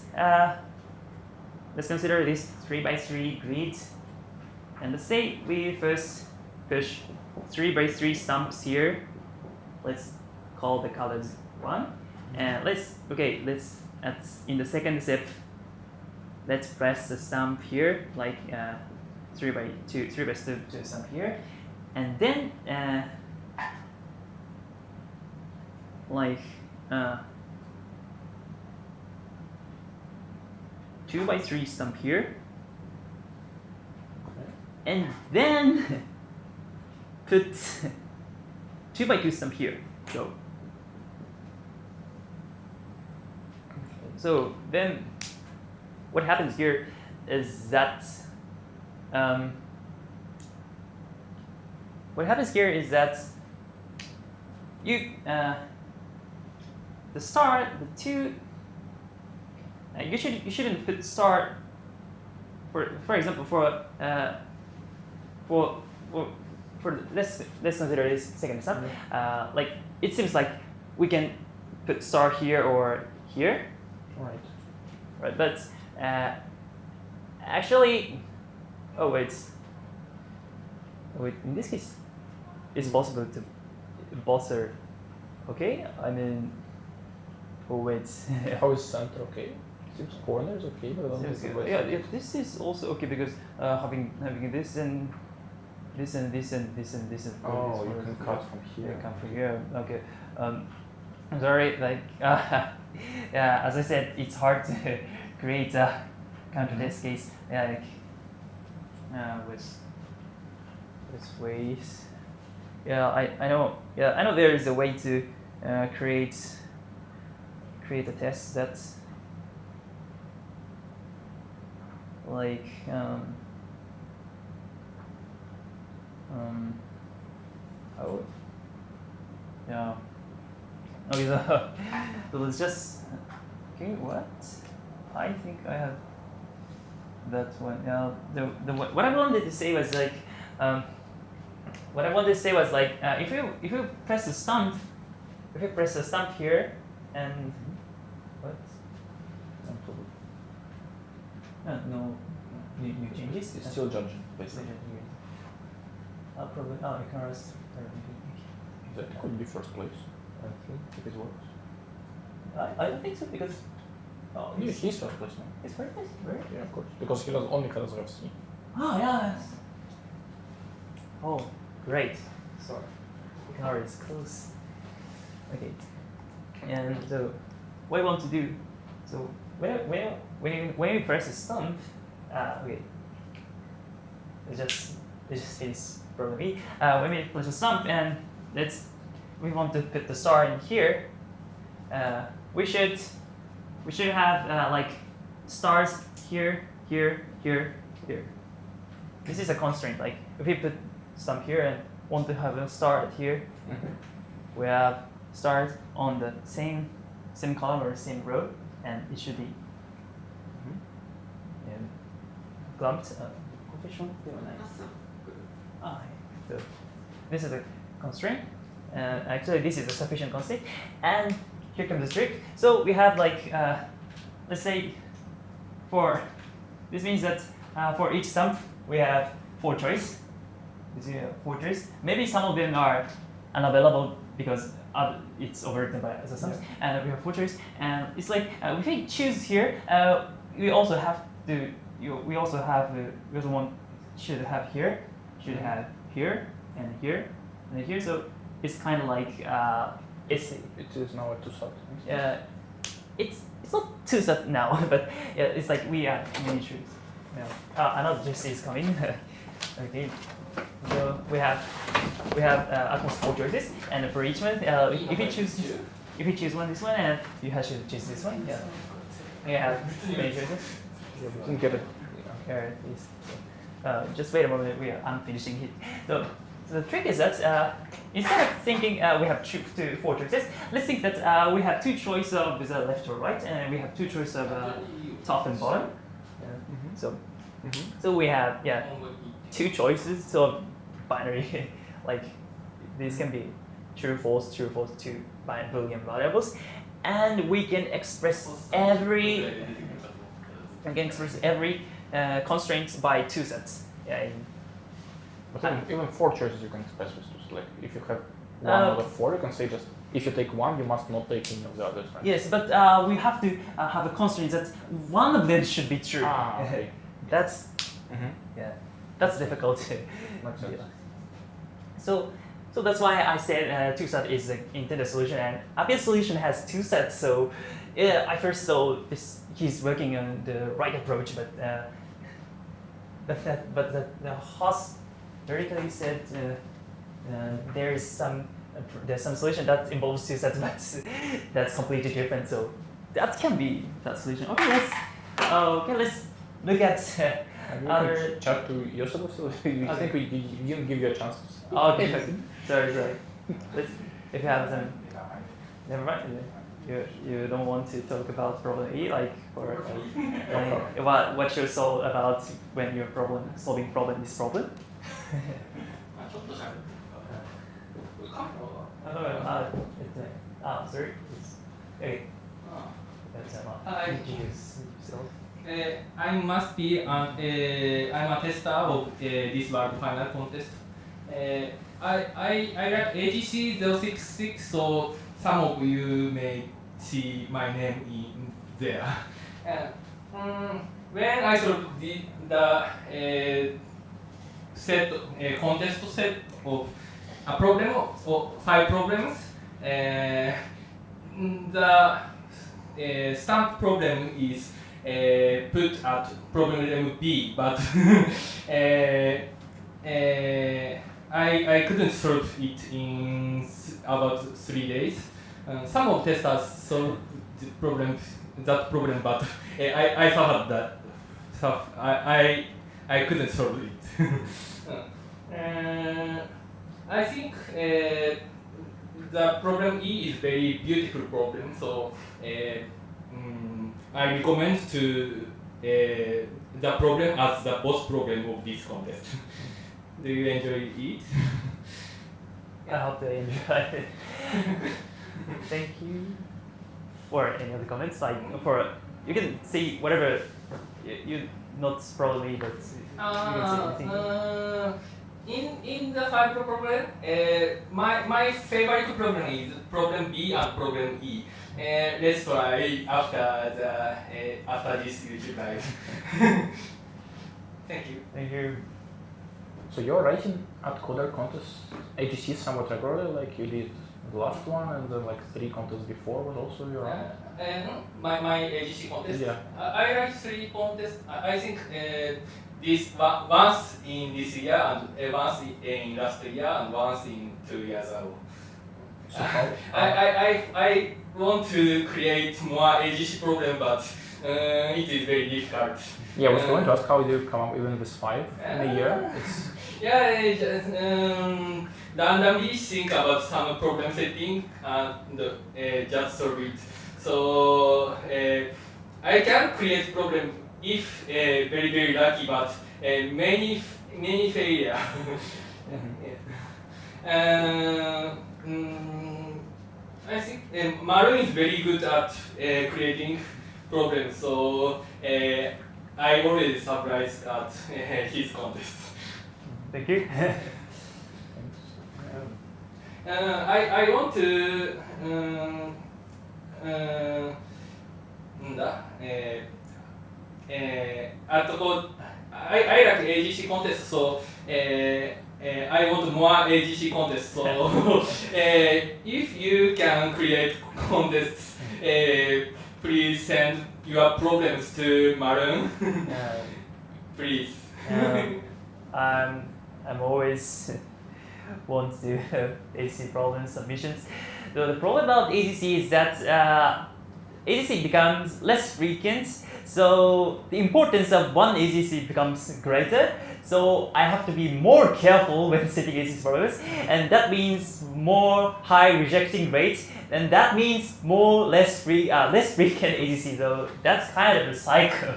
consider this 3 by 3 grid, and let's say we first push 3 by 3 stumps here. Let's call the colors 1, and in the second step, let's press the stump here, like 3 by 2 stump here, and then 2 by 3 stump here, and then put 2 by 2 stump here. So then what happens here is that you the star, the two you shouldn't put star for example for let's consider this second stump. Like, it seems like we can put star here or here. Right, but actually, in this case, it's possible to both are okay. I mean, How is center okay? Seems corner is okay, but I don't think the rest. This is also okay because having this and this and this and this and this and you can cut from here. Yeah, come from here. Okay. I'm sorry. Like, as I said, it's hard to create a counter test case with There's ways. Yeah, I know. Yeah, I know there is a way to create a test that's like oh yeah. Okay, so let's just okay. What? I think I have that one. Yeah. What I wanted to say was like if you press the stump, here and what? No new changes. It's still judging, basically. Probably. Oh, it can rest. That could be first place, I think, if it works. I don't think so because. Oh, He's first place now. It's first place, right? Yeah, of course. Because he does only colors of C. Oh yes. Oh, great. Sorry. Ignore is close. Okay. And so, what I want to do? So when you press the stump, okay. It just is problem E. When we press the stump and we want to put the star in here. We should have like stars here, here, here, here. This is a constraint. Like if we put stump here and want to have a star here, we have stars on the same column or same row, and it should be clumped. So this is a constraint, and actually this is a sufficient constraint. And here comes the trick. So we have like let's say this means that for each stump we have 4 choices. Maybe some of them are unavailable because it's overwritten by other stumps, and we have 4 choices. And it's like if we choose here, we also have to. We also should have here, and here, and here. So it's kind of like it is now a 2-sub. It's not 2-sub now, but yeah, it's like we have many trees. Another GC is coming. Okay, so we have at most 4 choices, and for each one, if you choose this one, and you have to choose this one. Yeah, we have many choices. Yeah, we can get it. Here it is. Just wait a moment. I'm finishing it. So the trick is that instead of thinking we have 4 choices, let's think that we have 2 choices of the left or right, and we have 2 choices of top and bottom. So we have 2 choices. So binary, like this can be true, false, 2 binary Boolean variables, and we can express every constraint by 2 sets. But even 4 choices you can express with 2. Like if you have 1 out of 4, you can say just if you take 1, you must not take any of the others, right? Yes, but we have to have a constraint that one of them should be true. Okay. That's that's difficult. Makes sense. So that's why I said 2 set is the intended solution, and Appiah's solution has 2 sets. So I first saw he's working on the right approach, but the host vertically said there's some solution that involves 2 sets, but that's completely different. So that can be that solution. Okay, let's look at other. Chat to Yoshida, so I think we didn't give you a chance. Okay, sorry. If you have some, never mind. You don't want to talk about problem E, like or what you saw about when you're solving problem is problem. Sorry. Okay. I must be I'm a tester of this World Final Contest. I like AGC 066, so some of you may see my name in there. When I solved the contest set of a problem or 5 problems, the stamp problem is put at problem level B, but I couldn't solve it in about 3 days. Some of testers solved that problem, but I suffered that stuff. I couldn't solve it. I think the problem E is very beautiful problem, so I recommend to the problem as the boss problem of this contest. Do you enjoy it? I hope they enjoy it. Thank you. Or any other comments? Like you can see whatever you not probably, but you can see anything. In the 5 problem, my favorite problem is problem B and problem E. Let's try after this YouTube live. Thank you. Thank you. So you're writing AtCoder contests AGC somewhat regularly, like you did the last one, and then like 3 contests before was also your own? My AGC contest. Yeah. I write 3 contests. I think this once in this year and once in last year and once in 2 years ago. So how, I want to create more AGC problem, but it is very difficult. yeah, I was going to ask how you come up even with 5 in a year. It's Yeah, just randomly think about some problem setting and just solve it. So I can create problem if very lucky, but many failure. I think Maru is very good at creating problems, so I already surprised at his contest. Thank you. I want to AtCoder. I like AGC contest, so I want more AGC contests. So if you can create contests, please send your problems to Maroon. Please. I'm always want to do ACC problem submissions. So the problem about ACC is that ACC becomes less frequent, so the importance of one ACC becomes greater. So I have to be more careful when setting ACC problems, and that means more high rejecting rates, and that means less frequent ACC. So that's kind of a cycle.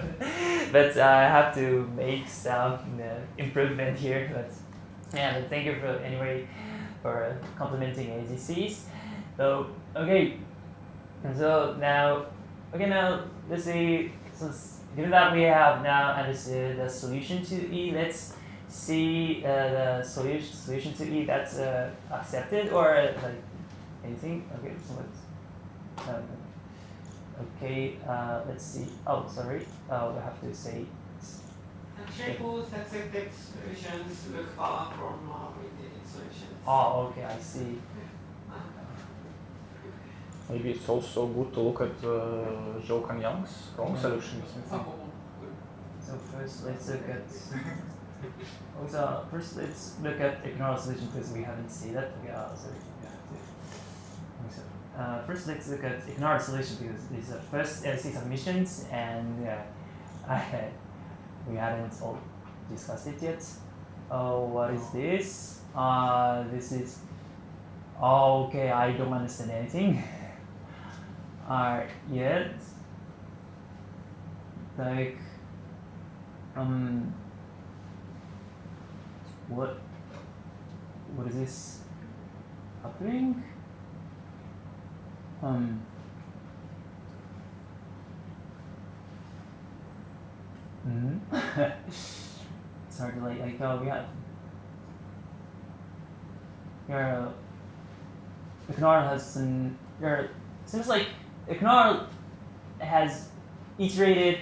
But I have to make some improvement here. But yeah, thank you for complimenting AGCs. So okay, and so now let's see. So given that we have now understood the solution to E, let's see the solution to E that's accepted or like anything. Okay, so let's. Okay, let's see. Oh, sorry. We have to say. Actually, both accepted solutions look far from related solutions. Oh, okay, I see. maybe it's also good to look at Zhou and Yang's wrong solutions. So first, let's look at. First, let's look at ignore solution because we haven't seen that. Okay, sorry. First, let's look at ignore solution because these are first LC submissions and we haven't all discussed it yet. Oh, what is this? This is. Oh, okay, I don't understand anything. Yet. Like. What is this happening? It's hard to like we have your ignore has some seems like ignore has iterated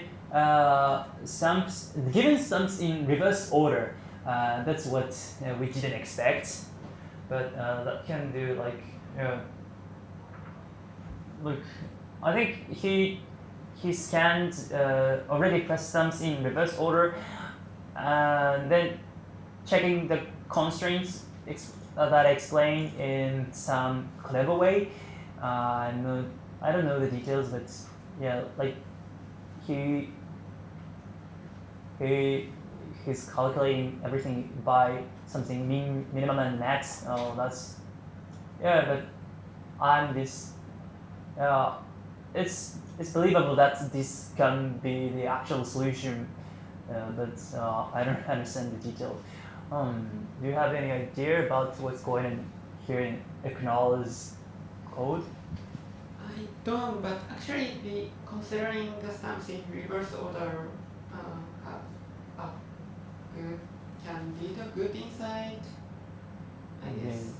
sums given sums in reverse order. That's what we didn't expect, but that can do like look. I think he scanned already pressed sums in reverse order, and then checking the constraints that I explained in some clever way. I don't know the details, but yeah, like he's calculating everything by something minimum and max. Oh, that's but I'm this. It's believable that this can be the actual solution, but I don't understand the detail. Do you have any idea about what's going on here in AtCoder's code? I don't, but actually, considering the stamps in reverse order have a good can lead a good insight, I guess.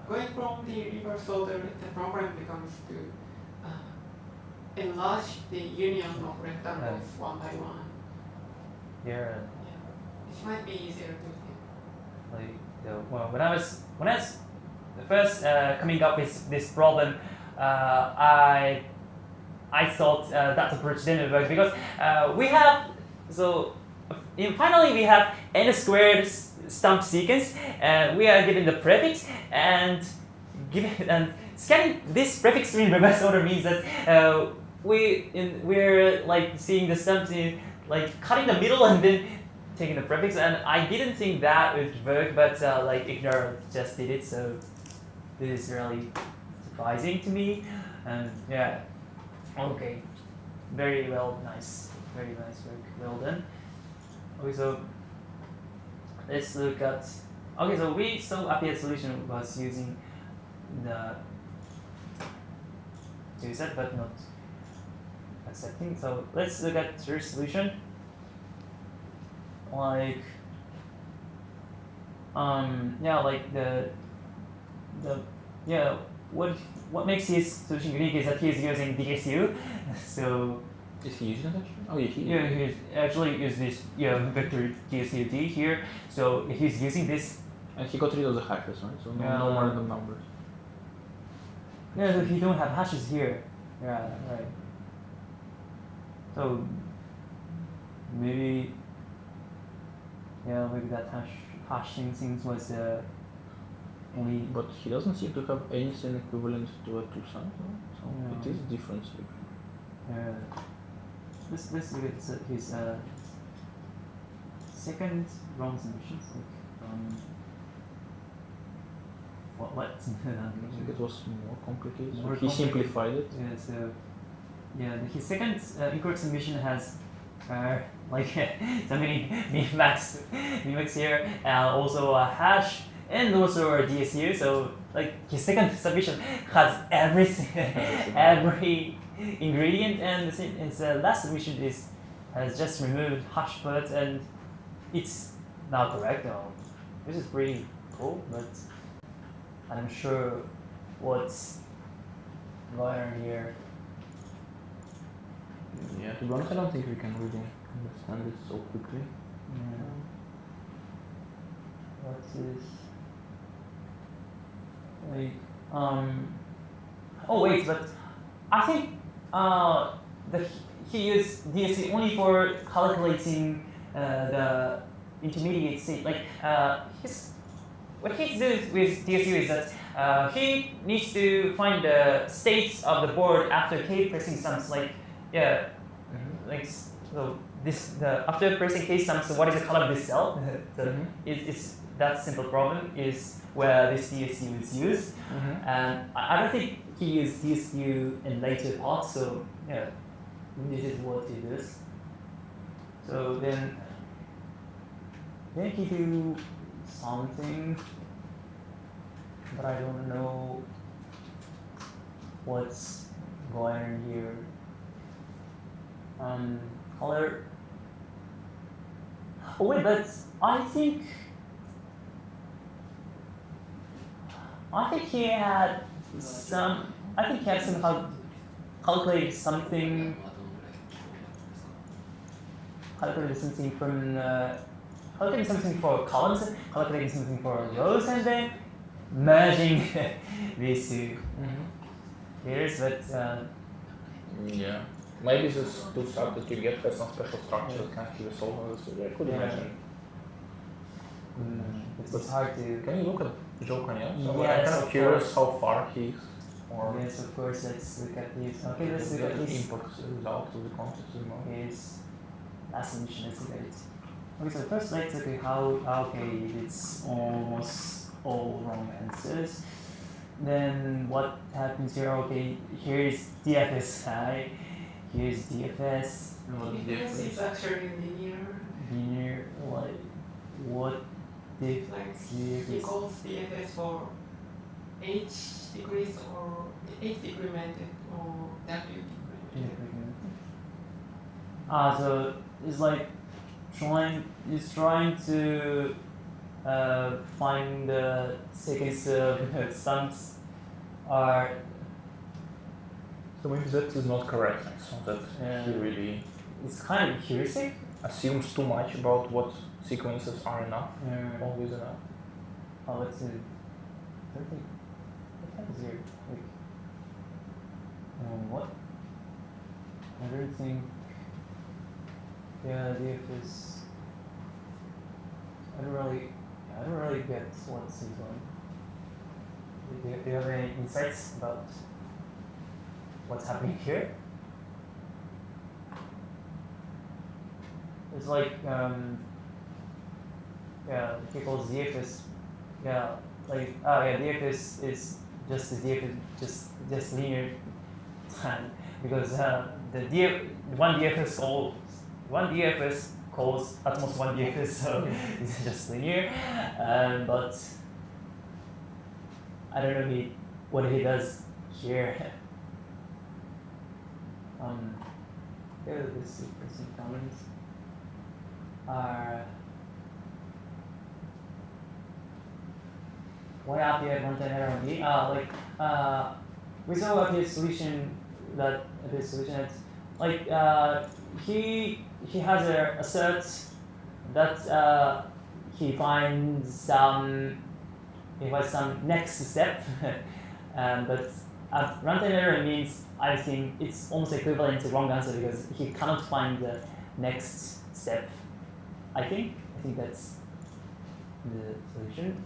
Going from the reverse order, the problem becomes to enlarge the union of rectangles one by one. Yeah. It might be easier to Well, when I was first coming up with this problem, I thought that approach didn't work because we have finally we have n squared stamp sequence, and we are given the prefix and scanning this prefix in reverse order means that we're like seeing the stamps in like cutting the middle and then taking the prefix, and I didn't think that would work, but like Ignore just did it, so this is really surprising to me, and yeah, okay, very well, very nice work, well done. Okay, so let's look at. Okay, so we appeared solution was using the two-set but not accepting. So let's look at your solution. Like what makes his solution unique is that he is using DSU. So is he using that? Oh yeah, he's actually use this vector DSUD here. So he's using this. And he got rid of the hashes, right? So no more random numbers. Yeah, so he don't have hashes here. Yeah, right. So maybe that hashing things was only. But he doesn't seem to have anything equivalent to a two-sum, so it is different. Let's look at his second wrong solutions. What? I think it was more complicated. More he simplified it. Yeah. So his second incorrect submission has like so many mimics here, also a hash and also a DSU. So like his second submission has every ingredient, and his last submission has just removed hash put, and it's not correct. This is pretty cool, but I'm sure what's going on here. Yeah, to be honest, I don't think we can really understand it so quickly. What is like oh wait, but I think he used DSU only for calculating the intermediate state. Like what he does with DSU is that he needs to find the states of the board after K pressing sums. Like like so after pressing K sums, so what is the color of this cell? It's that simple problem is where this DSU is used, and I don't think he used DSU in later parts. So this is what he does. So then he do something, but I don't know what's going on here. Color. Oh wait, but I think he had some. I think he had somehow calculated something. Calculated something from. Calculating something for columns, calculating something for rows, and then merging these two. Here's but yeah. Maybe this two set that you get has some special structure that can actually solve this. I could imagine. It's hard to. Can you look at Joe Canyon? So Yes, I'm kind of of curious course. how far he is. Or Yes, of course. Let's look at this. Okay, let's look at this. Import result to the contest remote. Is last solution. Let's look at it. Okay, so first let's look at how. Okay, it's almost all wrong answers. Then what happens here? Okay, here's DFS. Right? Here's DFS. Yes, it's actually linear. Linear. Like what? Like equals DFS for h degrees or h decremented or w decremented. So it's like trying to find the sequence of sums are. So maybe that is not correct. So that he really It's kind of heuristic. assumes too much about what sequences are enough, always enough. Oh, let's see. What happens here? Like, what? I don't think. Yeah, DFS. I don't really get what's going on. Do you have any insights about what's happening here? It's like yeah, equals DFS. Yeah, like DFS is just the DFS, just linear time because one DFS calls at most one DFS, so it's just linear. But I don't know what he does here. Here are the sequencing comments are. Why AWTF runtime error on D? We saw his solution that he has a assert that he finds some next step, but runtime error means I think it's almost equivalent to wrong answer because he cannot find the next step. I think that's the solution.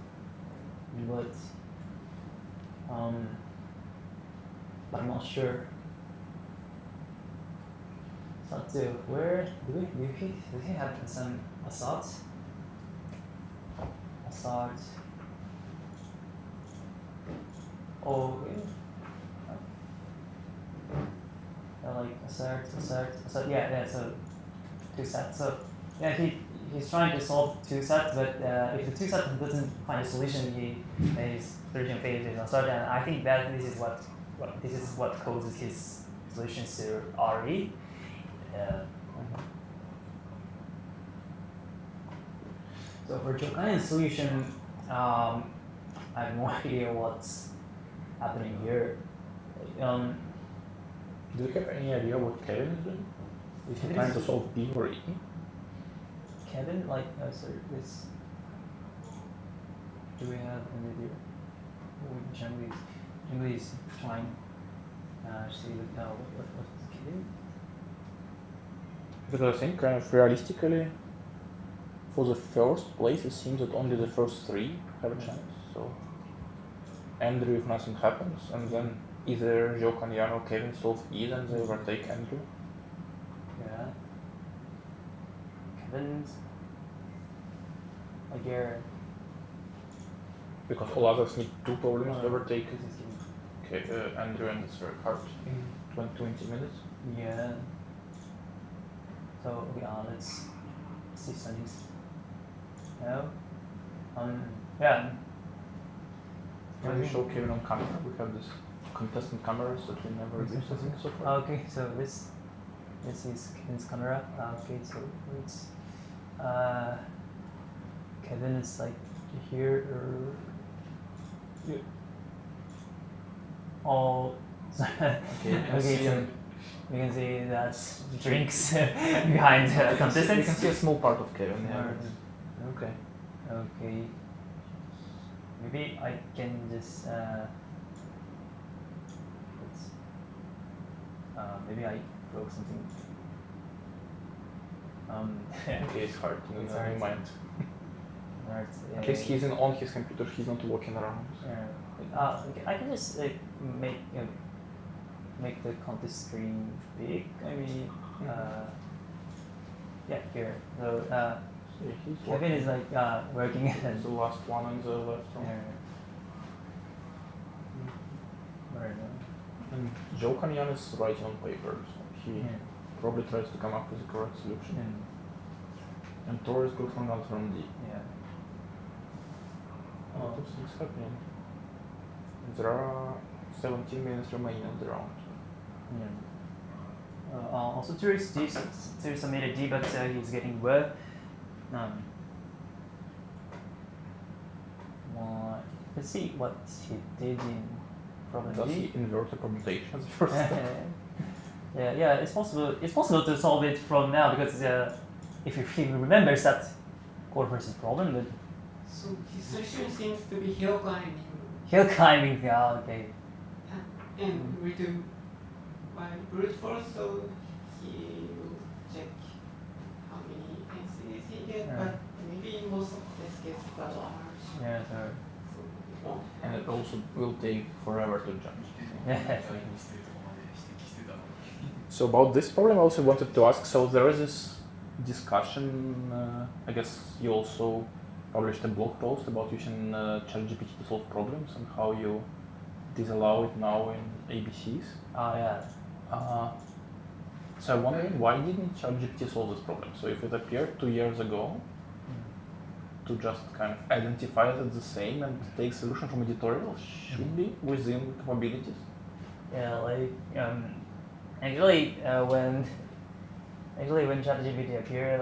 But I'm not sure. So where do we have some assert? Oh, okay. Like assert. Yeah. So two sets. So yeah, he's trying to solve two sets, but if the two set doesn't find a solution, his solution fails in assert. And I think that this is what causes his solutions to RE. So for Jokan's solution, I have no idea what's happening here. Do you have any idea what Kevin is doing? Is he trying to solve D or E? Kevin, this. Do we have an idea? Generally is trying to see what's Kevin. Because I think kind of realistically, for the first place, it seems that only the first three have a chance. So Andrew, if nothing happens, and then either Joe Canyan or Kevin solve E, then they overtake Andrew. Yeah. Kevin's. Like here. Because all others need two problems to overtake Andrew, and it's very hard. 20 minutes. Yeah. So let's see settings. No. Yeah. Can we show Kevin on camera? We have this contestant cameras that we never used, I think, so far. Okay, so this is Kevin's camera. Okay, so it's Kevin is like here or yeah. Oh, okay. So we can see that drinks behind contestants. We can see a small part of Kevin. Yeah. Okay. Okay. Maybe I can just maybe I broke something. Okay, it's hard. It's Never hard. mind. Right, At least he's on his computer. He's not walking around. Okay, I can just make the contest screen big. Maybe. Yeah, here. So He's Kevin is like working. He's the last one on the left. Right. And Joe Kanyan is writing on paper, so he probably tries to come up with the correct solution. And Tor is good from out from D. Yeah. A lot of things happening. There are 17 minutes remaining in the round. Also, to submit a debug, he's getting word. Let's see what he did in problem Does D. he invert the permutation as the first step? Yeah, it's possible. It's possible to solve it from now because if he remembers that core versus problem, but So his solution seems to be hill climbing. hill climbing. Yeah, okay. And we do by brute force, so he will check how many NCs he gets, but maybe most of this gets quite large. Yeah, so. And it also will take forever to judge. Yeah. So about this problem, I also wanted to ask. So there is this discussion. I guess you also published a blog post about using ChatGPT to solve problems and how you disallow it now in ABCs. Oh yeah. So I'm wondering, why didn't ChatGPT solve this problem? So if it appeared 2 years ago, to just kind of identify it as the same and take solution from editorial should be within capabilities. Yeah, like actually when ChatGPT appeared,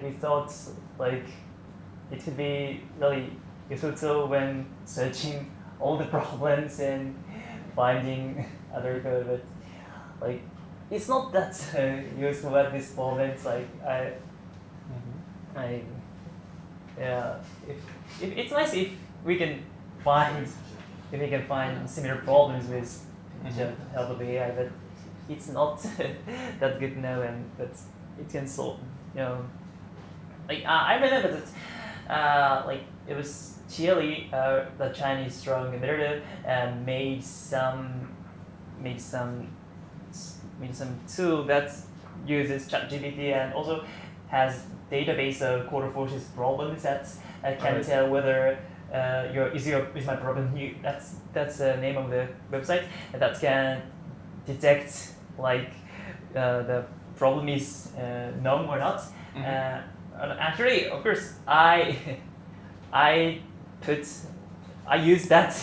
we thought like it could be really useful tool when searching all the problems and finding other code, but like it's not that useful at this moment. Like if it's nice if we can find similar problems with help of AI, but it's not that good now, but it can solve. Like I remember that like it was Chile, the Chinese strong emitter, made some tool that uses ChatGPT and also has database of quarter forces problems that can tell whether is my problem new. That's the name of the website, and that can detect like the problem is known or not. Actually, of course, I use that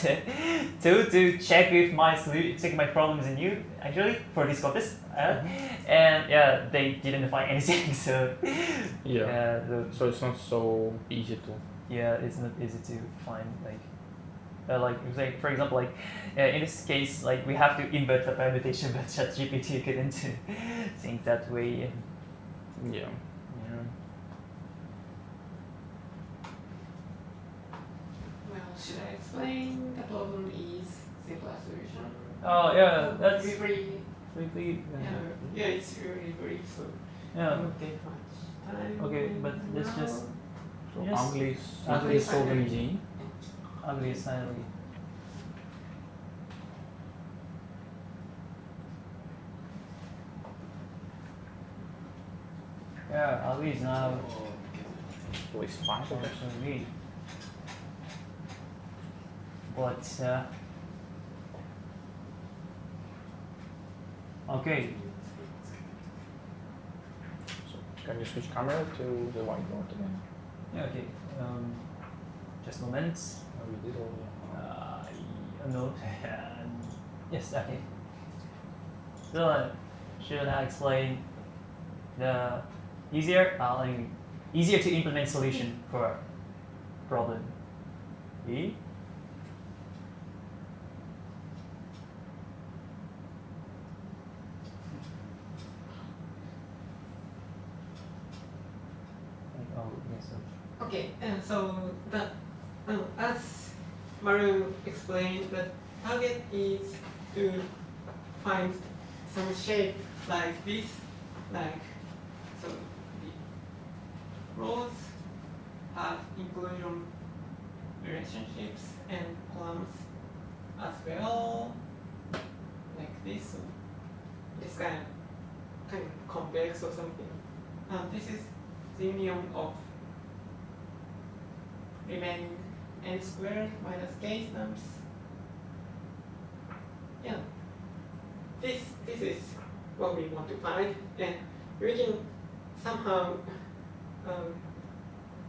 tool to check if my problem is new. Actually, for this contest, and yeah, they didn't find anything. So so it's not so easy to. Yeah, it's not easy to find like say for example like in this case like we have to invert the permutation, but ChatGPT couldn't think that way. Yeah. Well, should I explain? The problem is simple solution. Oh yeah, that's really. yeah, It's really brief, so yeah. don't take much time. Okay, but let's just Ugly Ugly solving finally. D. ugly is finally. Yeah, ugly is now So it's fine. actually but okay. So can you switch camera to the whiteboard again? Yeah, okay. Just a moment. Oh, you did already. No. Yes, okay. So should I explain the easier to implement solution for problem E? Oh, yes. Okay, and so as Maru explained, the target is to find some shape like this, like so the rows have inclusion relationships and columns as well, like this. So it's kind of complex or something. This is the union of remaining n squared minus k stumps. Yeah, this is what we want to find, and we can somehow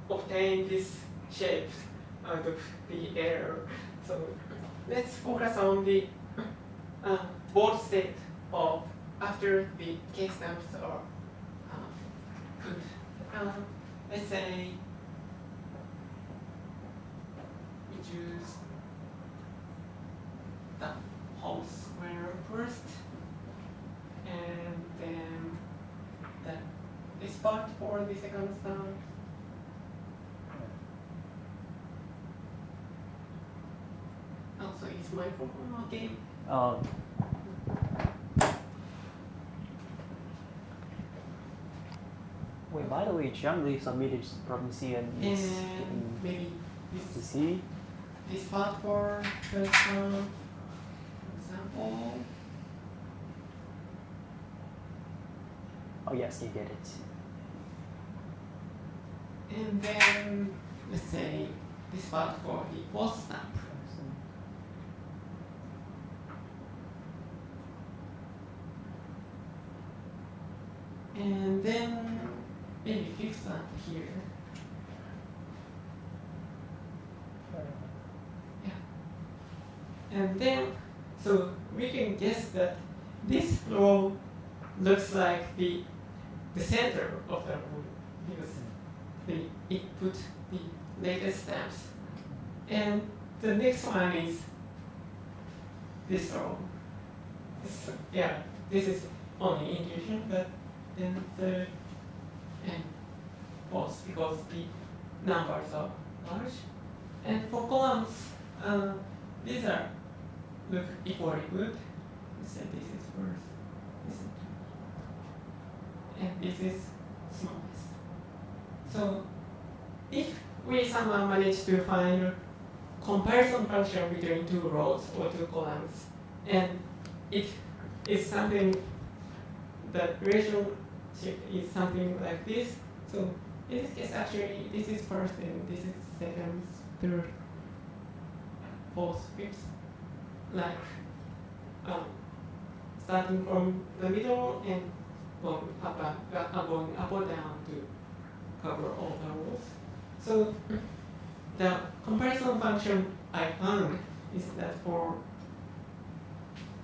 obtain this shape out of the error. So let's focus on the board state of after the k stumps are put. Let's say we choose the whole square first, and then this part for the second stump. Also, is my phone okay? Wait, by the way, Jiangli submitted problem C and he's And maybe to this C. this part for first stump, for example. Oh yes, you get it. And then let's say this part for the fourth stump. And then maybe fifth stump here. Yeah. And then, so we can guess that this row looks like the center of the row because it put the latest stamps. And the next one is this row. Yeah, this is only intuition, but then third and fourth because the numbers are large. And for columns, these are look equally good. Let's say this is first, this is two, and this is smallest. So if we somehow manage to find a comparison function between two rows or two columns, and it is something, the relationship is something like this. So in this case, actually, this is first and this is second, third, fourth, fifth, like starting from the middle and going up or down to cover all the rows. So the comparison function I found is that for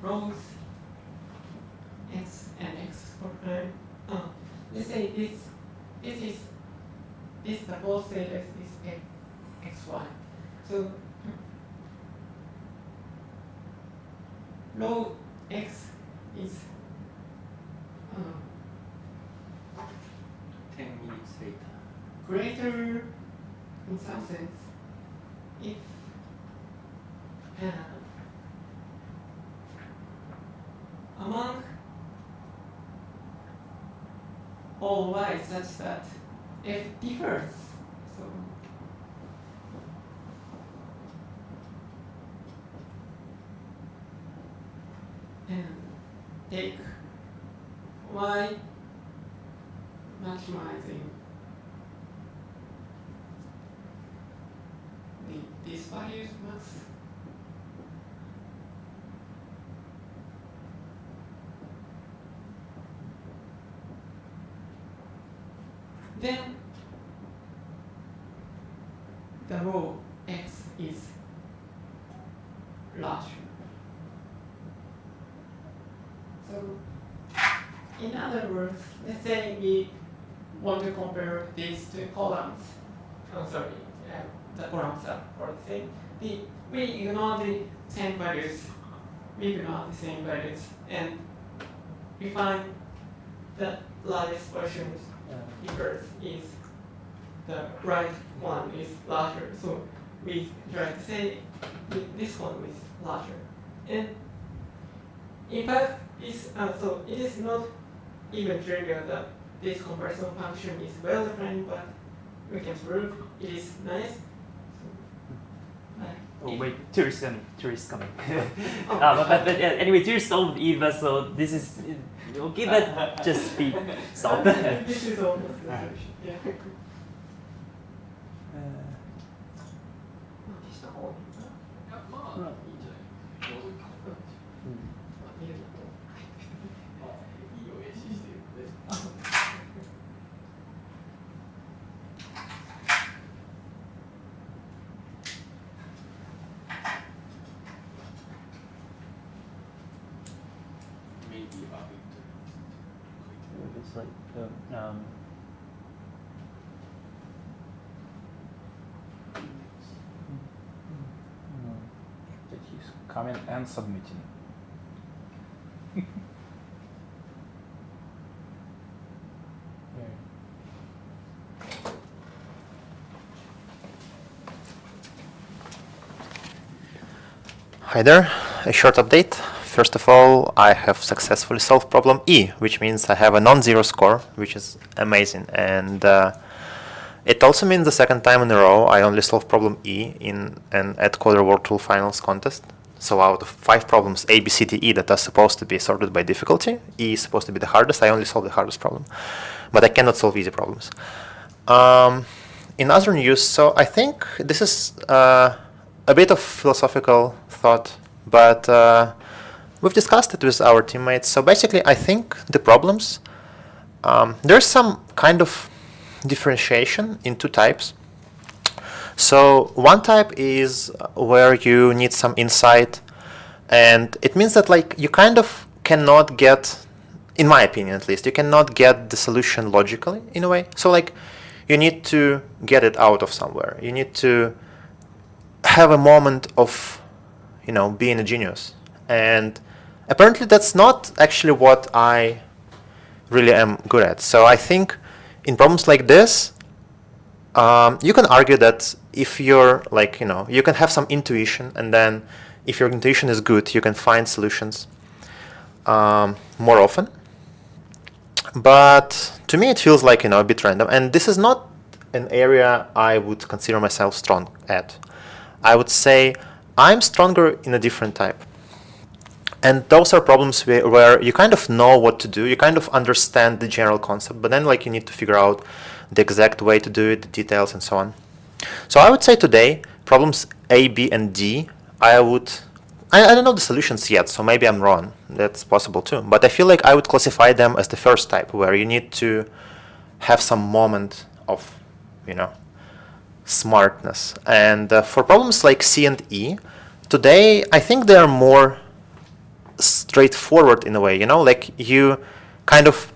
rows x and x for prime, let's say this the both status is xy. So row x is 10 minutes later. greater in some sense if among all y such that f differs. So and take y maximizing these values max. Then the row x is larger. So in other words, let's say we want to compare these two columns. Oh, sorry, the columns are for the same. We ignore the same values. We ignore the same values, and we find the largest version differs is the right one is larger. So we try to say this one is larger. And in fact, so it is not even trigger that this comparison function is well defined, but we can prove it is nice. Oh wait, tourists coming. But anyway, tourists solved EVA, so this is okay. But just be solved. This is almost the solution. Yeah. It's like That he's coming and submitting. Hi there, a short update. First of all, I have successfully solved problem E, which means I have a non-zero score, which is amazing. And it also means the second time in a row I only solved problem E in an AtCoder World Tool Finals contest. So out of 5 problems, A, B, C, D, E, that are supposed to be sorted by difficulty, E is supposed to be the hardest, I only solved the hardest problem. But I cannot solve easy problems. In other news, so I think this is a bit of philosophical thought, but we've discussed it with our teammates. So basically, I think the problems, there's some kind of differentiation in 2 types. So one type is where you need some insight, and it means that like you kind of cannot get, in my opinion at least, you cannot get the solution logically in a way. So like you need to get it out of somewhere. You need to have a moment of, you know, being a genius. And apparently that's not actually what I really am good at. So I think in problems like this, you can argue that if you're like, you know, you can have some intuition, and then if your intuition is good, you can find solutions more often. But to me, it feels like, you know, a bit random. And this is not an area I would consider myself strong at. I would say I'm stronger in a different type. And those are problems where you kind of know what to do, you kind of understand the general concept, but then like you need to figure out the exact way to do it, the details and so on. So I would say today, problems A, B, and D, I don't know the solutions yet, so maybe I'm wrong, that's possible too. But I feel like I would classify them as the first type, where you need to have some moment of, you know, smartness. And for problems like C and E, today I think they are more straightforward in a way, you know, like you kind of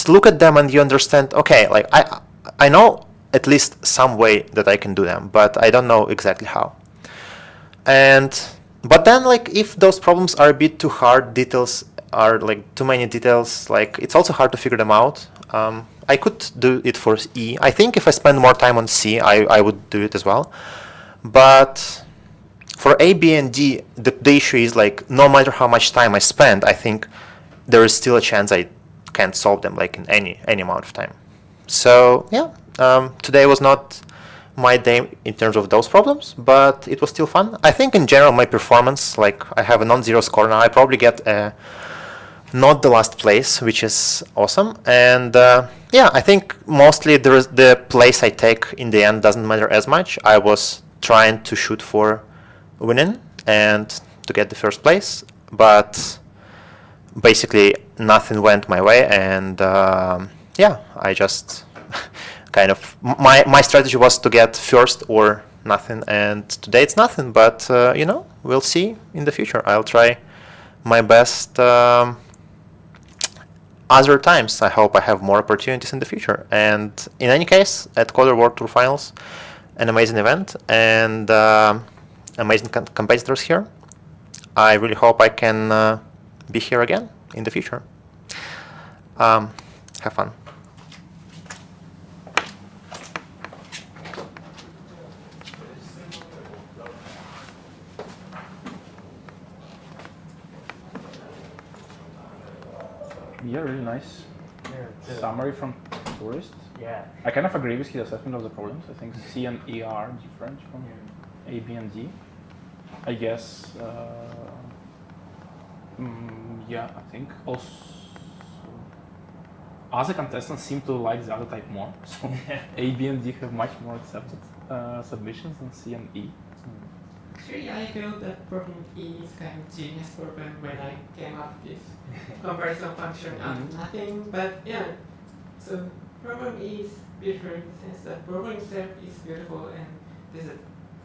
look at them and you understand, okay, like I know at least some way that I can do them, but I don't know exactly how. But then like if those problems are a bit too hard, details are like too many details, like it's also hard to figure them out. I could do it for E. I think if I spend more time on C, I would do it as well. But for A, B, and D, the issue is like no matter how much time I spend, I think there is still a chance I can't solve them like in any amount of time. So yeah, today was not my day in terms of those problems, but it was still fun. I think in general my performance, like I have a non-zero score now, I probably get not the last place, which is awesome. And yeah, I think mostly the place I take in the end doesn't matter as much. I was trying to shoot for winning and to get the first place, but basically nothing went my way. And yeah, I just kind of, my strategy was to get first or nothing, and today it's nothing, but you know, we'll see in the future. I'll try my best other times. I hope I have more opportunities in the future. And in any case, AtCoder World Tour Finals, an amazing event, and amazing competitors here. I really hope I can be here again in the future. Have fun. Yeah, really nice. Yeah. Summary from tourist. Yeah. I kind of agree with his assessment of the problems. I think C and E are different from A, B, and D. I guess, yeah, I think also other contestants seem to like the other type more. So A, B, and D have much more accepted submissions than C and E. Actually, I felt that problem E is kind of genius problem when I came up with comparison function and nothing, but yeah. So problem E is beautiful in the sense that problem itself is beautiful and there's a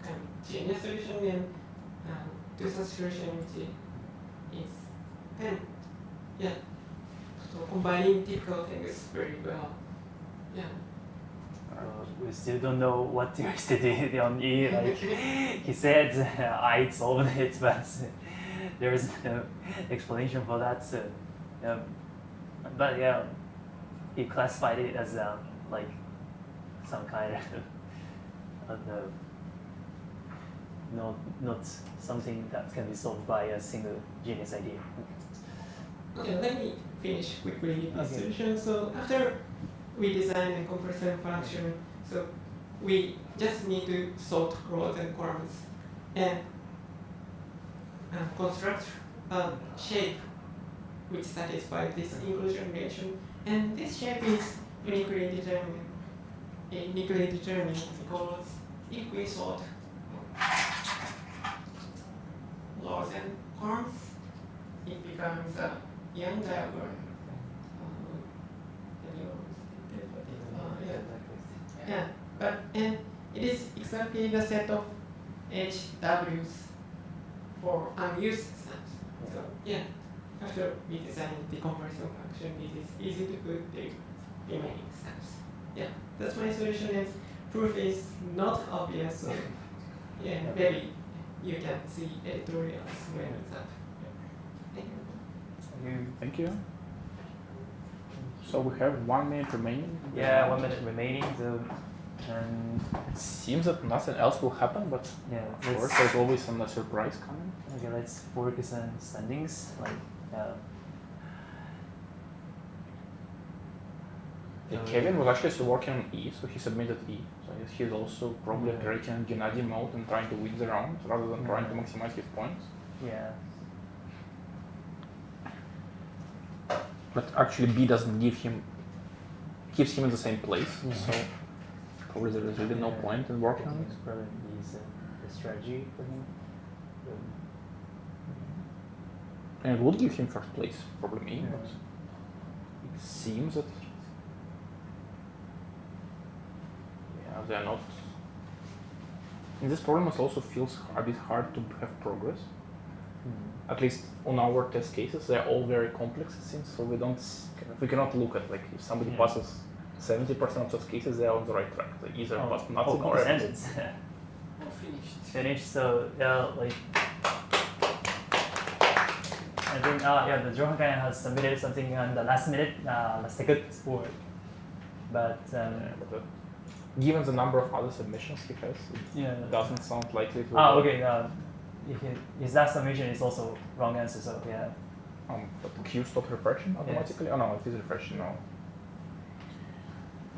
kind of genius solution and to such solution which is kind of, yeah. So combining typical things very well. Yeah. We still don't know what Twisted did on E. Like he said, I solved it, but there is no explanation for that. So, but yeah, he classified it as like some kind of not something that can be solved by a single genius idea. Okay, let me finish quickly this Okay. solution. So after we design a comparison function, so we just need to sort rows and columns and construct a shape which satisfies this inclusion relation. And this shape is uniquely determined. Uniquely determined because if we sort rows and columns, it becomes a Young diagram. Yeah, but and it is exactly the set of HWs for unused sums. So yeah, after we design the comparison function, it is easy to put the remaining sums. Yeah, that's my solution. And proof is not obvious. So yeah, maybe you can see editorials when it's up. Thank you. Thank you. So we have 1 minute remaining. Yeah, 1 minute remaining. So, and it seems that nothing else will happen, but yeah, of course there's always some surprise coming. Okay, let's focus on standings. Like, Kevin was actually working on E, so he submitted E. So I guess he's also probably creating Gennady mode and trying to win the round rather than trying to maximize his points. yeah. But actually B doesn't give him, keeps him in the same place, so probably there is really no point in working on it. Probably is a strategy for him. And it would give him first place, problem E, but it seems that they are not. In this problem it also feels a bit hard to have progress. At least on our test cases, they're all very complex it seems, so we cannot look at, like, if somebody passes 70% of those cases, they are on the right track. They either pass nothing or everything. Finished. So yeah, like I think yeah, the Johan has submitted something on the last minute, last second for, but given the number of other submissions he has, it doesn't sound likely to. Okay. His last submission is also wrong answer, so yeah. But the queue stopped refreshing automatically? Oh no, it is refreshing now.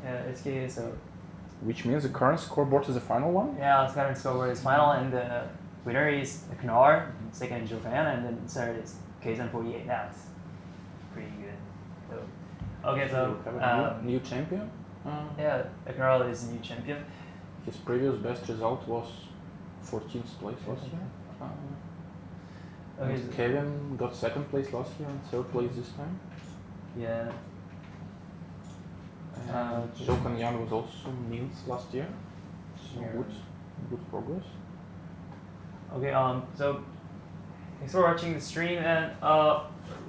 Yeah, it's key, so. Which means the current scoreboard is the final one? Yeah, the current scoreboard is final, and the winner is Knar, second Johan, and then third is Keizen48. That's pretty good. So, okay, so. We have a new champion? Yeah, Knar is new champion. His previous best result was 14th place last year. Okay, so Kevin got 2nd place last year and 3rd place this time. Yeah. Jokan Jan was also ninth last year. So good progress. Okay, so thanks for watching the stream, and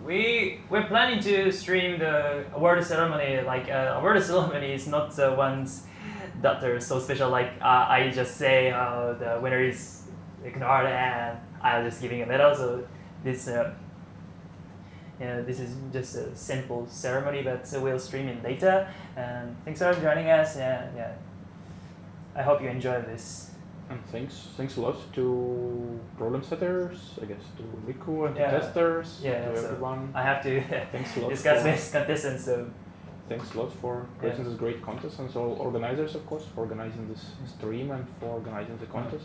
we're planning to stream the award ceremony. Like award ceremony is not the ones that are so special. Like I just say the winner is Knar and I'm just giving a medal. So this this is just a simple ceremony, but we'll stream it later. And thanks for joining us. Yeah. I hope you enjoy this. And thanks a lot to problem setters, I guess, to Riku and to testers, to everyone. I have to thanks a lot discuss with contestants. So thanks a lot for creating this great contest, and so organizers, of course, for organizing this stream and for organizing the contest.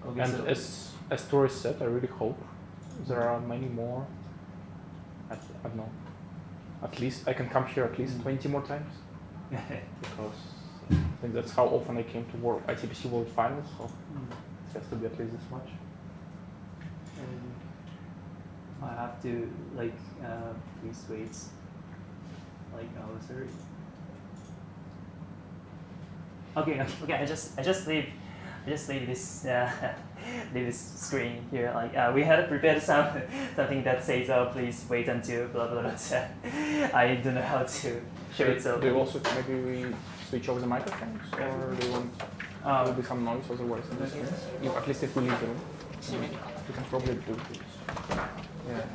Okay, And so as Tori said, I really hope there are many more. I don't know. At least I can come here at least 20 more times, because I think that's how often I came to World ITPC World Finals. So it has to be at least this much. I have to like please wait. Like sorry. Okay. I just leave this leave this screen here. Like we had prepared something that says, "Oh, please wait until blah blah blah." I don't know how to show it. So do you also maybe we switch over the microphones, or do you want there will be some noise otherwise in this room? At least if we leave the room, we can probably do this. Yeah.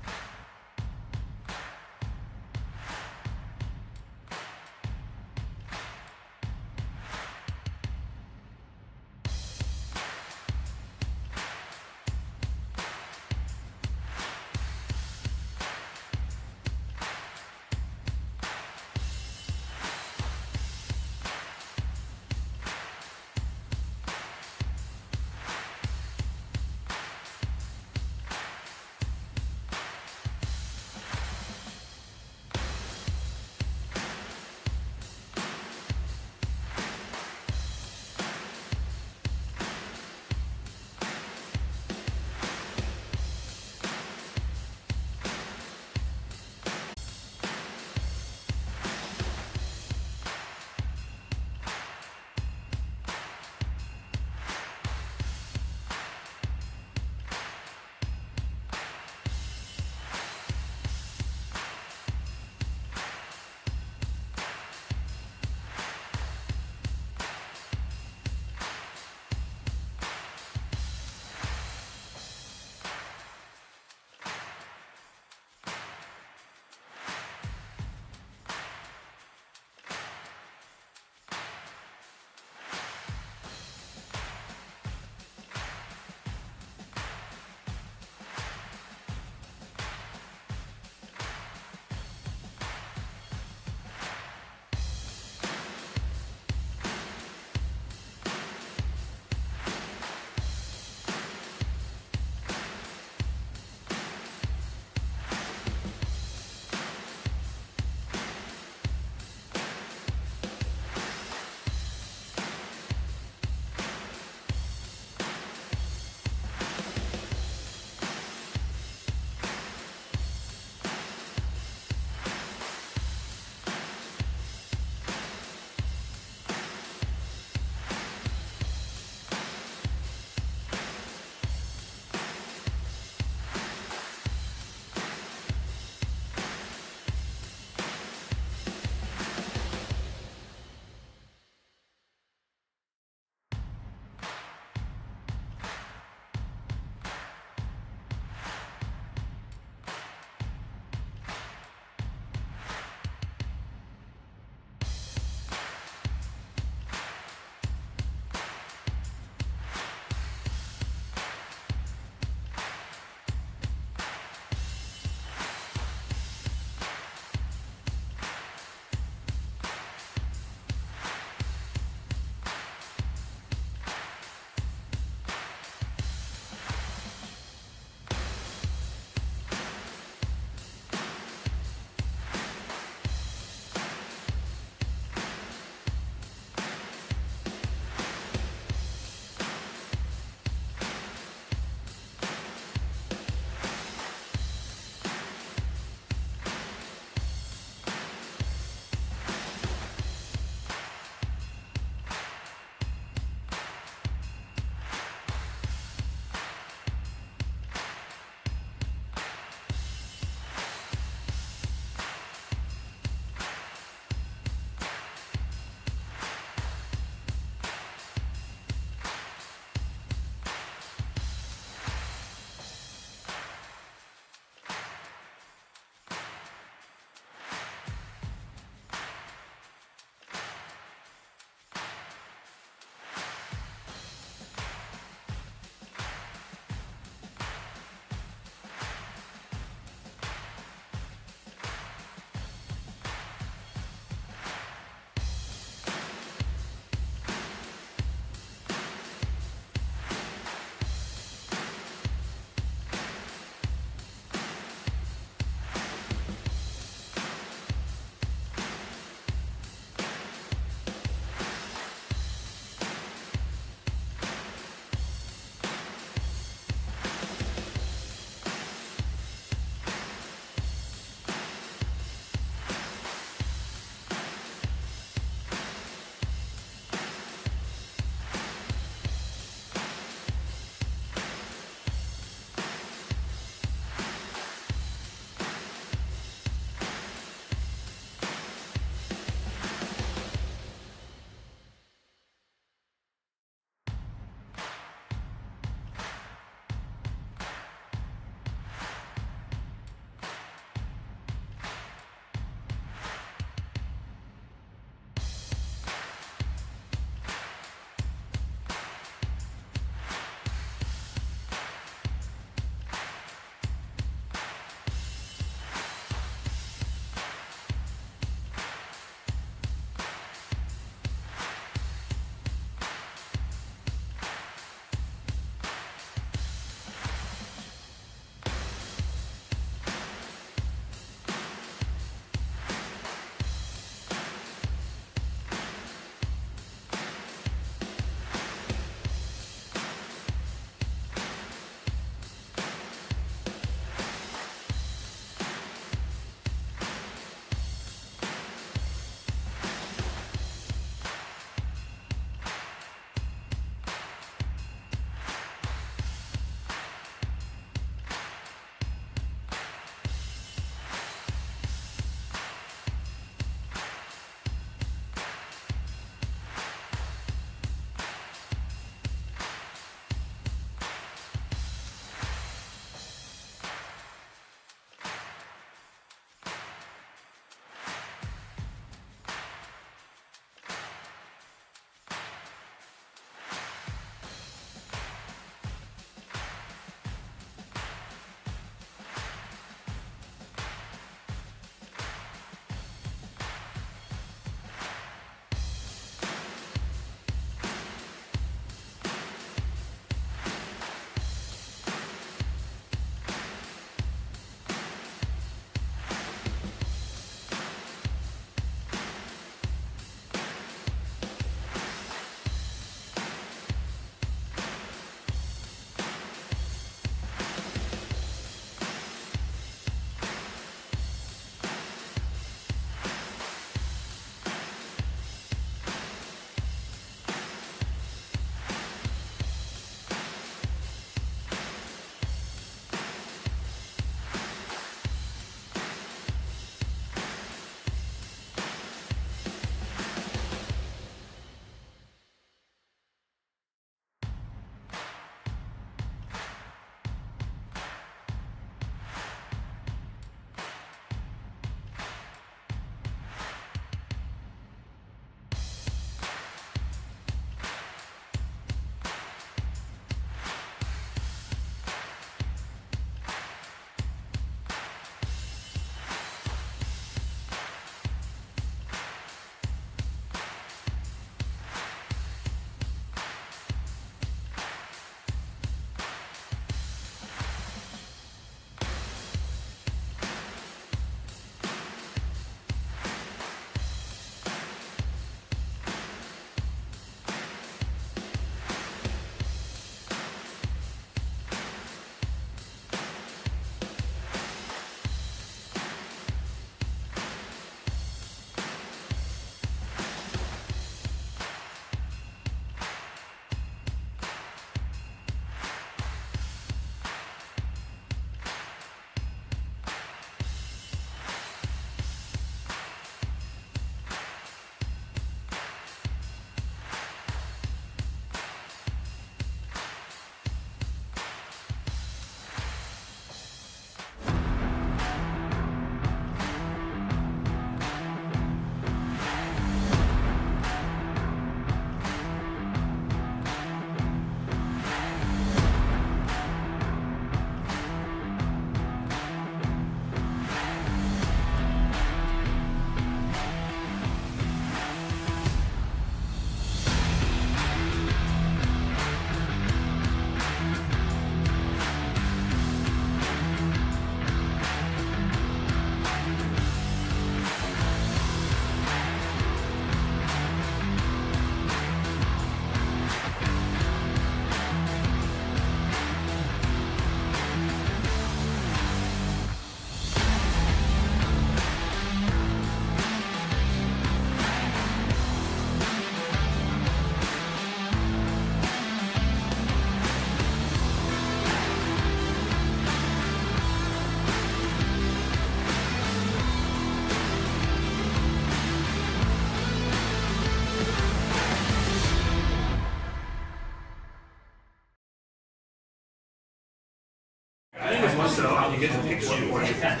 yourself, you get to pick one more. It has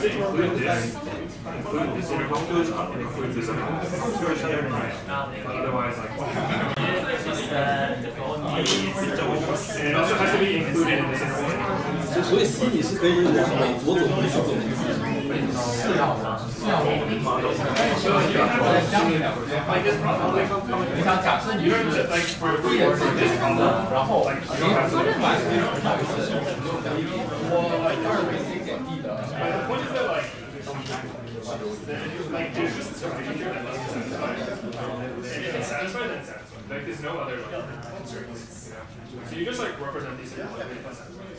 to include this, include this interval, include this interval. Otherwise, like, and it also has to be included in this interval. 所以 C 你是可以往左走回去走。 Like this problem, like you're like for this problem, you don't have to. The point is that like there's just this arrangement that must be satisfied. And if it's satisfied, then it's satisfied. Like there's no other like constraints. So you just like represent these things like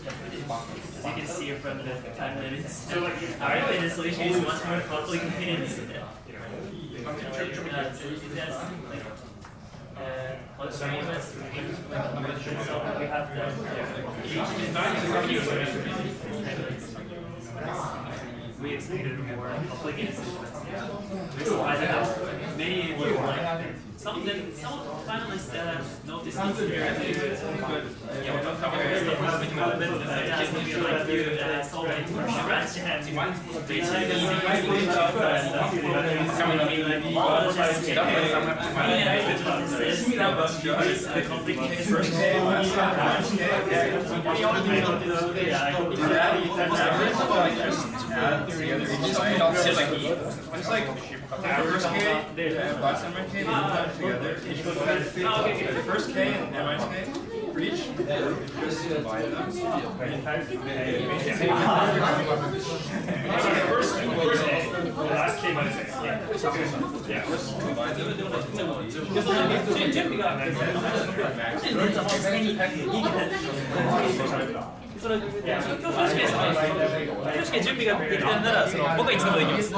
You can see it from the time limits. So like I think the solution is much more thoughtfully convenient. What's the name? So we have we expected more complicated systems. Many would like some finalists noticed this here like you solve it from scratch and they check the First K, last time K, together. The first K and minus K for each. Just divide them. First A, last K minus A. Yeah. Yeah. その確かに準備ができたんならその僕はいつでもできます。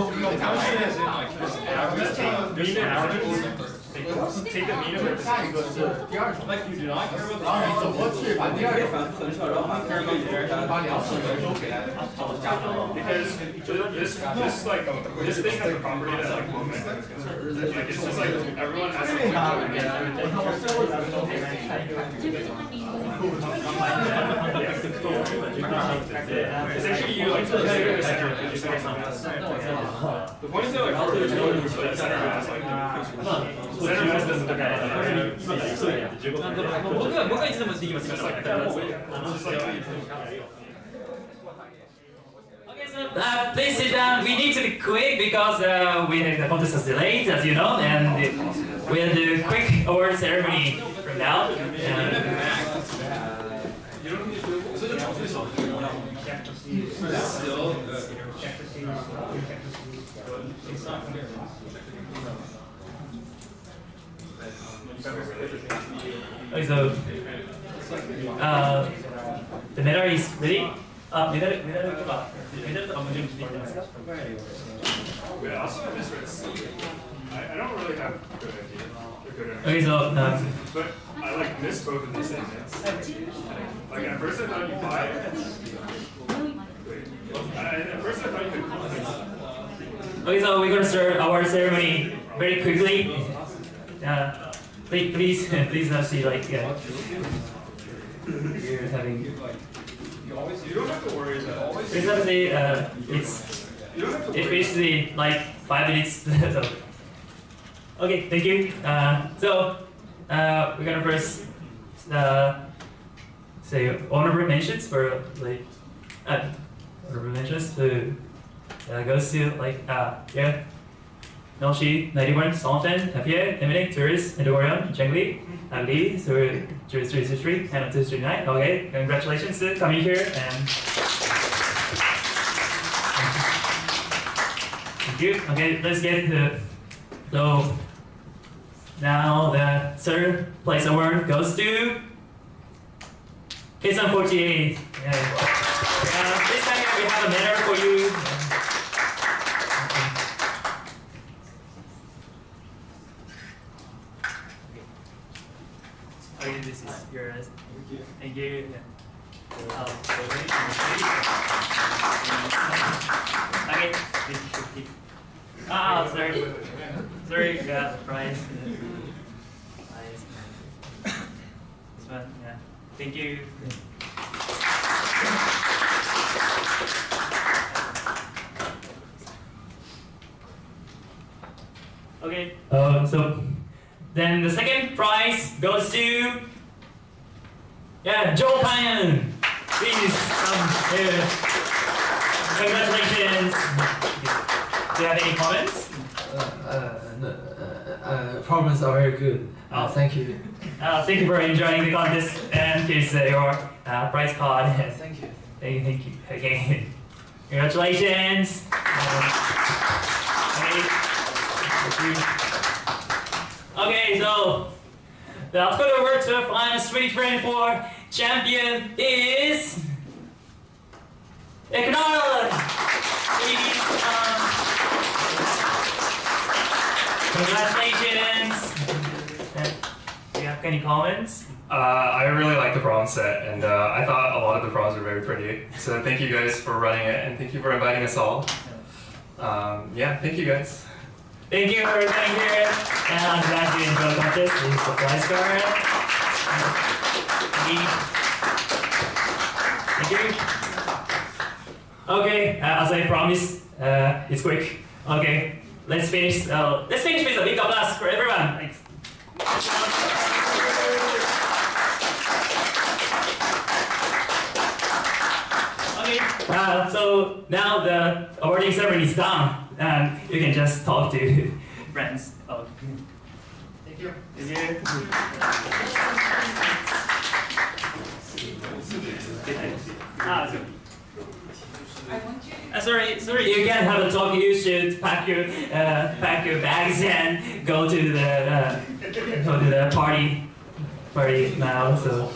Take the mean of it. Like you do not care about the so what's your Because this like this thing has a property that like movement. Like it's just like everyone has something essentially you like the point is that like for the center mass like center mass doesn't look at僕はいつでもできます。Please sit down. We need to be quick because the contest is delayed, as you know, and we'll do quick award ceremony from now. Okay, so the medal is ready. medal Yeah, also in this race, I don't really have good idea. Okay, so But I like miss both of these things. Like at first I thought you buy it. At first I thought you could. okay, so we're gonna start our ceremony very quickly. Please see like we're having. You don't have to worry that. Please have to say it's basically like 5 minutes. So. Okay, thank you. So we're gonna first say honorable mentions for like honorable mentions to goes to like yeah. Melshi, 91, Solomon, Hapier, Eminem, Tourist, Endorion, Zhengli, Ali, so 333, and 239. Okay, congratulations to coming here and thank you. Okay, let's get to so now the third place award goes to K-san 48. This time we have a medal for you. Okay, this is yours. Thank you. Okay. Sorry. Sorry, yeah, the prize. This one, yeah. Thank you. And the second prize goes to Joel Kyan. Please come here. Congratulations. Do you have any comments? Performance are very good. Thank you. Thank you for enjoying the contest, and here's your prize card. Thank you. Thank you. Okay. Congratulations. Okay, so the AtCoder World Tour Finals 2024 champion is AtCoder. Please, congratulations. Do you have any comments? I really like the bronze set, and I thought a lot of the bronze were very pretty. So thank you guys for running it, and thank you for inviting us all. Yeah, thank you guys. Thank you for being here, and I'm glad you enjoyed the contest. This is the prize card. Thank you. Okay, as I promised, it's quick. Okay, let's finish. Let's finish with a big applause for everyone. Thanks. Okay, so now the awarding ceremony is done, and you can just talk to friends. Oh. Thank you. Thank you. Sorry, you can't have a talk. You should pack your bags and go to the party now. So.